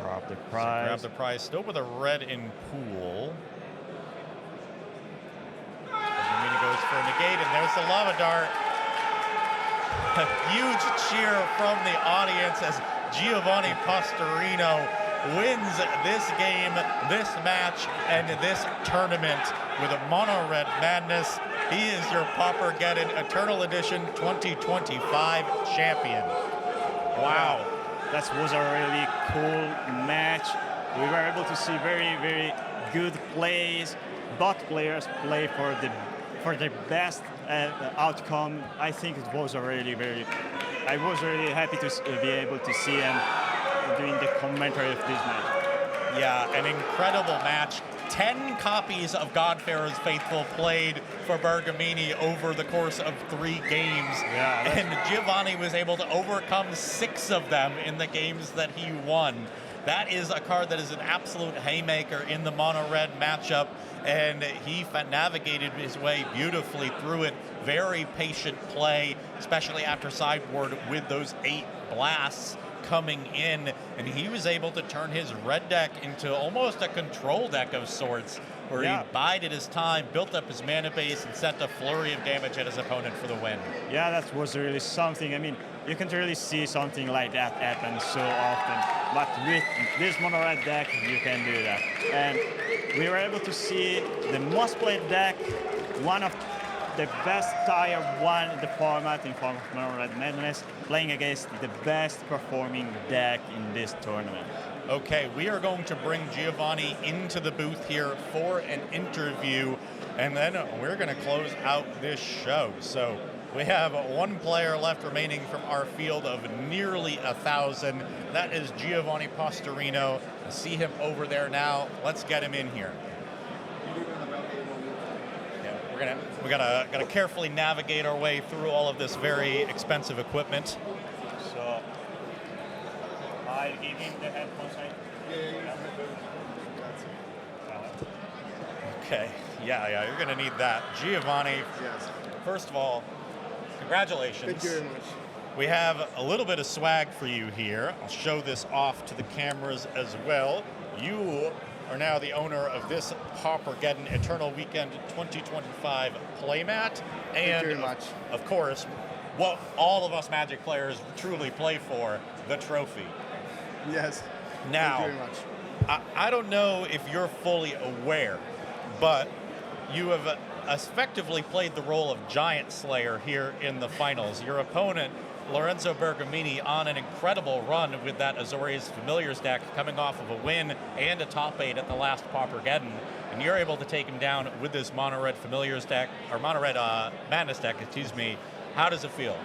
grab the prize. So grab the prize, still with a red in pool. Bergamini goes for a negate, and there's the lava dart. A huge cheer from the audience as Giovanni Postorino wins this game, this match, and this tournament with a mono red madness. He is your Paupergeddon Eternal Edition 2025 champion. Wow. That was a really cool match. We were able to see very, very good plays. Both players play for the best outcome. I think it was I was really happy to be able to see him doing the commentary of this match. Yeah, an incredible match. 10 copies of God Pharaoh's Faithful played for Bergamini over the course of 3 games. Yeah, and Giovanni was able to overcome 6 of them in the games that he won. That is a card that is an absolute haymaker in the mono-red matchup, and he navigated his way beautifully through it. Very patient play, especially after sideboard with those 8 blasts coming in, and he was able to turn his red deck into almost a control deck of sorts, where he bided his time, built up his mana base, and sent a flurry of damage at his opponent for the win. Yeah, that was really something. I mean, you can't really see something like that happen so often, but with this mono red deck, you can do that. And we were able to see the most played deck, one of the best tier 1 in the format in form of Mono Red Madness, playing against the best performing deck in this tournament. Okay, we are going to bring Giovanni into the booth here for an interview, and then we're going to close out this show. So We have one player left remaining from our field of nearly 1,000. That is Giovanni Postorino. I see him over there now. Let's get him in here. Yeah, we gotta carefully navigate our way through all of this very expensive equipment. So I give him the headphones. Okay, yeah, you're gonna need that. Giovanni, Yes. first of all, congratulations. Thank you very much. We have a little bit of swag for you here. I'll show this off to the cameras as well. You are now the owner of this PAUPERGEDDON Eternal Weekend 2025 playmat. And Thank you very much. Of course, what all of us Magic players truly play for, the trophy. Yes. Now, Thank you very much. I don't know if you're fully aware, but you have effectively played the role of Giant Slayer here in the finals. Your opponent, Lorenzo Bergamini, on an incredible run with that Azorius Familiars deck, coming off of a win and a top 8 at the last PAUPERGEDDON, and you're able to take him down with this Mono Red Familiars deck, or Mono Red Madness deck, excuse me. How does it feel?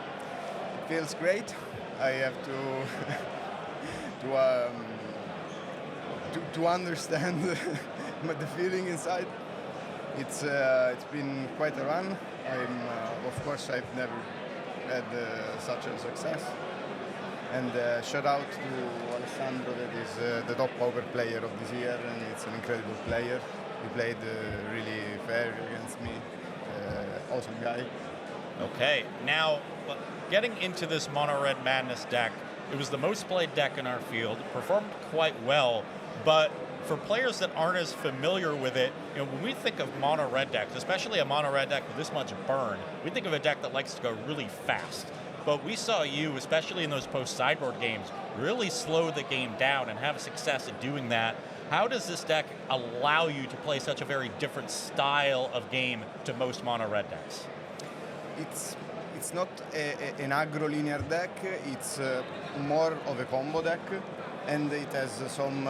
Feels great. I have to understand the feeling inside. It's been quite a run. Of course I've never had such a success. And shout out to Alessandro, that is the top poker player of this year, and it's an incredible player. He played really fair against me. Awesome guy. Okay, now getting into this Mono Red Madness deck, it was the most played deck in our field, performed quite well, but for players that aren't as familiar with it, when we think of Mono Red decks, especially a Mono Red deck with this much burn, we think of a deck that likes to go really fast. But we saw you, especially in those post-sideboard games, really slow the game down and have success at doing that. How does this deck allow you to play such a very different style of game to most Mono Red decks? It's not an aggro linear deck. It's more of a combo deck, and it has some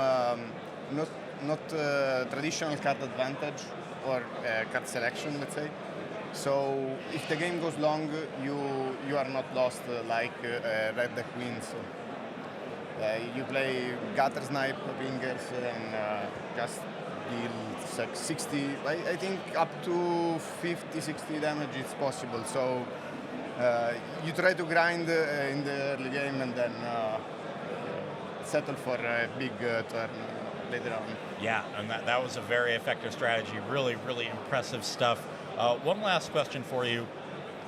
not traditional card advantage or card selection, let's say. So if the game goes long, you are not lost like red deck wins. You play gutter snipe wingers and just deal 60. I think up to 50, 60 damage is possible. So you try to grind in the early game and then settle for a big turn later on. Yeah, and that was a very effective strategy. Really, really impressive stuff. One last question for you.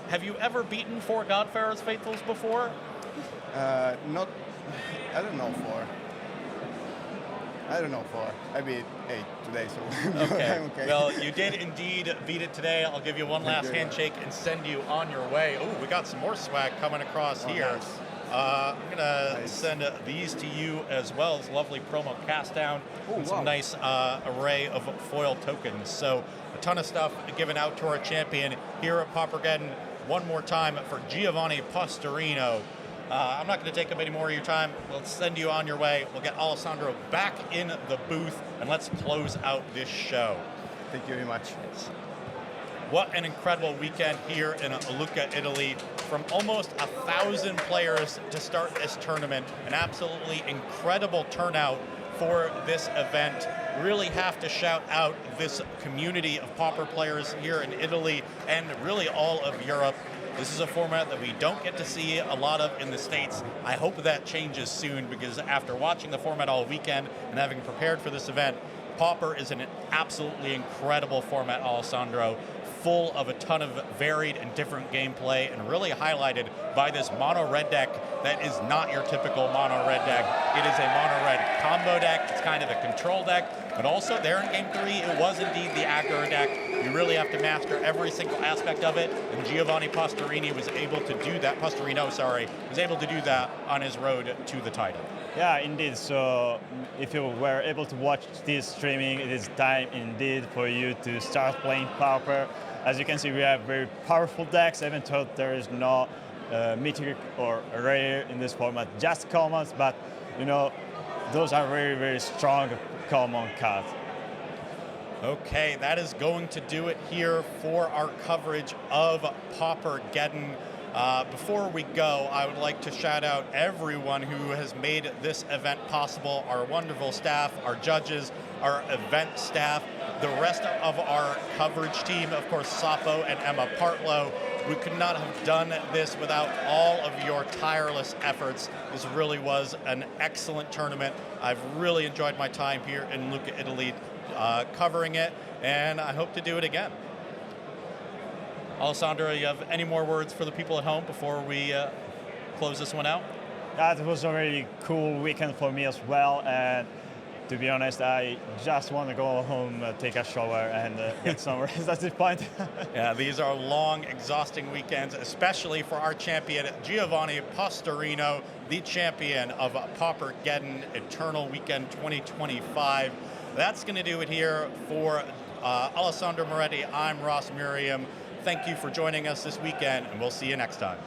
Have you ever beaten 4 Godfarer's Faithfuls before? Not, I don't know 4. I don't know 4. I beat 8 today, so okay. I'm okay. Well, you did indeed beat it today. I'll give you one last handshake and send you on your way. Oh, we got some more swag coming across here. Nice. I'm going to send these to you as well. It's a lovely promo cast down and some nice array of foil tokens. So a ton of stuff given out to our champion here at PAUPERGEDDON. One more time for Giovanni Postorino. I'm not going to take up any more of your time. We'll send you on your way. We'll get Alessandro back in the booth, and let's close out this show. Thank you very much. What an incredible weekend here in Lucca, Italy. From almost 1,000 players to start this tournament. An absolutely incredible turnout for this event. Really have to shout out this community of Pauper players here in Italy and really all of Europe. This is a format that we don't get to see a lot of in the States. I hope that changes soon, because after watching the format all weekend and having prepared for this event, Pauper is an absolutely incredible format, Alessandro, full of a ton of varied and different gameplay, and really highlighted by this mono red deck that is not your typical mono red deck. It is a mono red combo deck. It's kind of a control deck, but also there in game 3, it was indeed the aggro deck. You really have to master every single aspect of it, and Giovanni Postorino was able to do that. Postorino, sorry, was able to do that on his road to the title. Yeah, indeed. So if you were able to watch this streaming, it is time indeed for you to start playing Pauper. As you can see, we have very powerful decks, even though there is no mythic or rare in this format, just commons, but you know, those are very, very strong common cards. Okay, that is going to do it here for our coverage of PAUPERGEDDON. Before we go, I would like to shout out everyone who has made this event possible, our wonderful staff, our judges, our event staff, the rest of our coverage team, of course, Sapo and Emma Partlow. We could not have done this without all of your tireless efforts. This really was an excellent tournament. I've really enjoyed my time here in Lucca, Italy, covering it, and I hope to do it again. Alessandro, you have any more words for the people at home before we close this one out? That was a really cool weekend for me as well, and to be honest, I just want to go home, take a shower, and get some rest at this point. Yeah, these are long, exhausting weekends, especially for our champion, Giovanni Postorino, the champion of PAUPERGEDDON Eternal Weekend 2025. That's going to do it here for Alessandro Moretti. I'm Ross Miriam. Thank you for joining us this weekend, and we'll see you next time.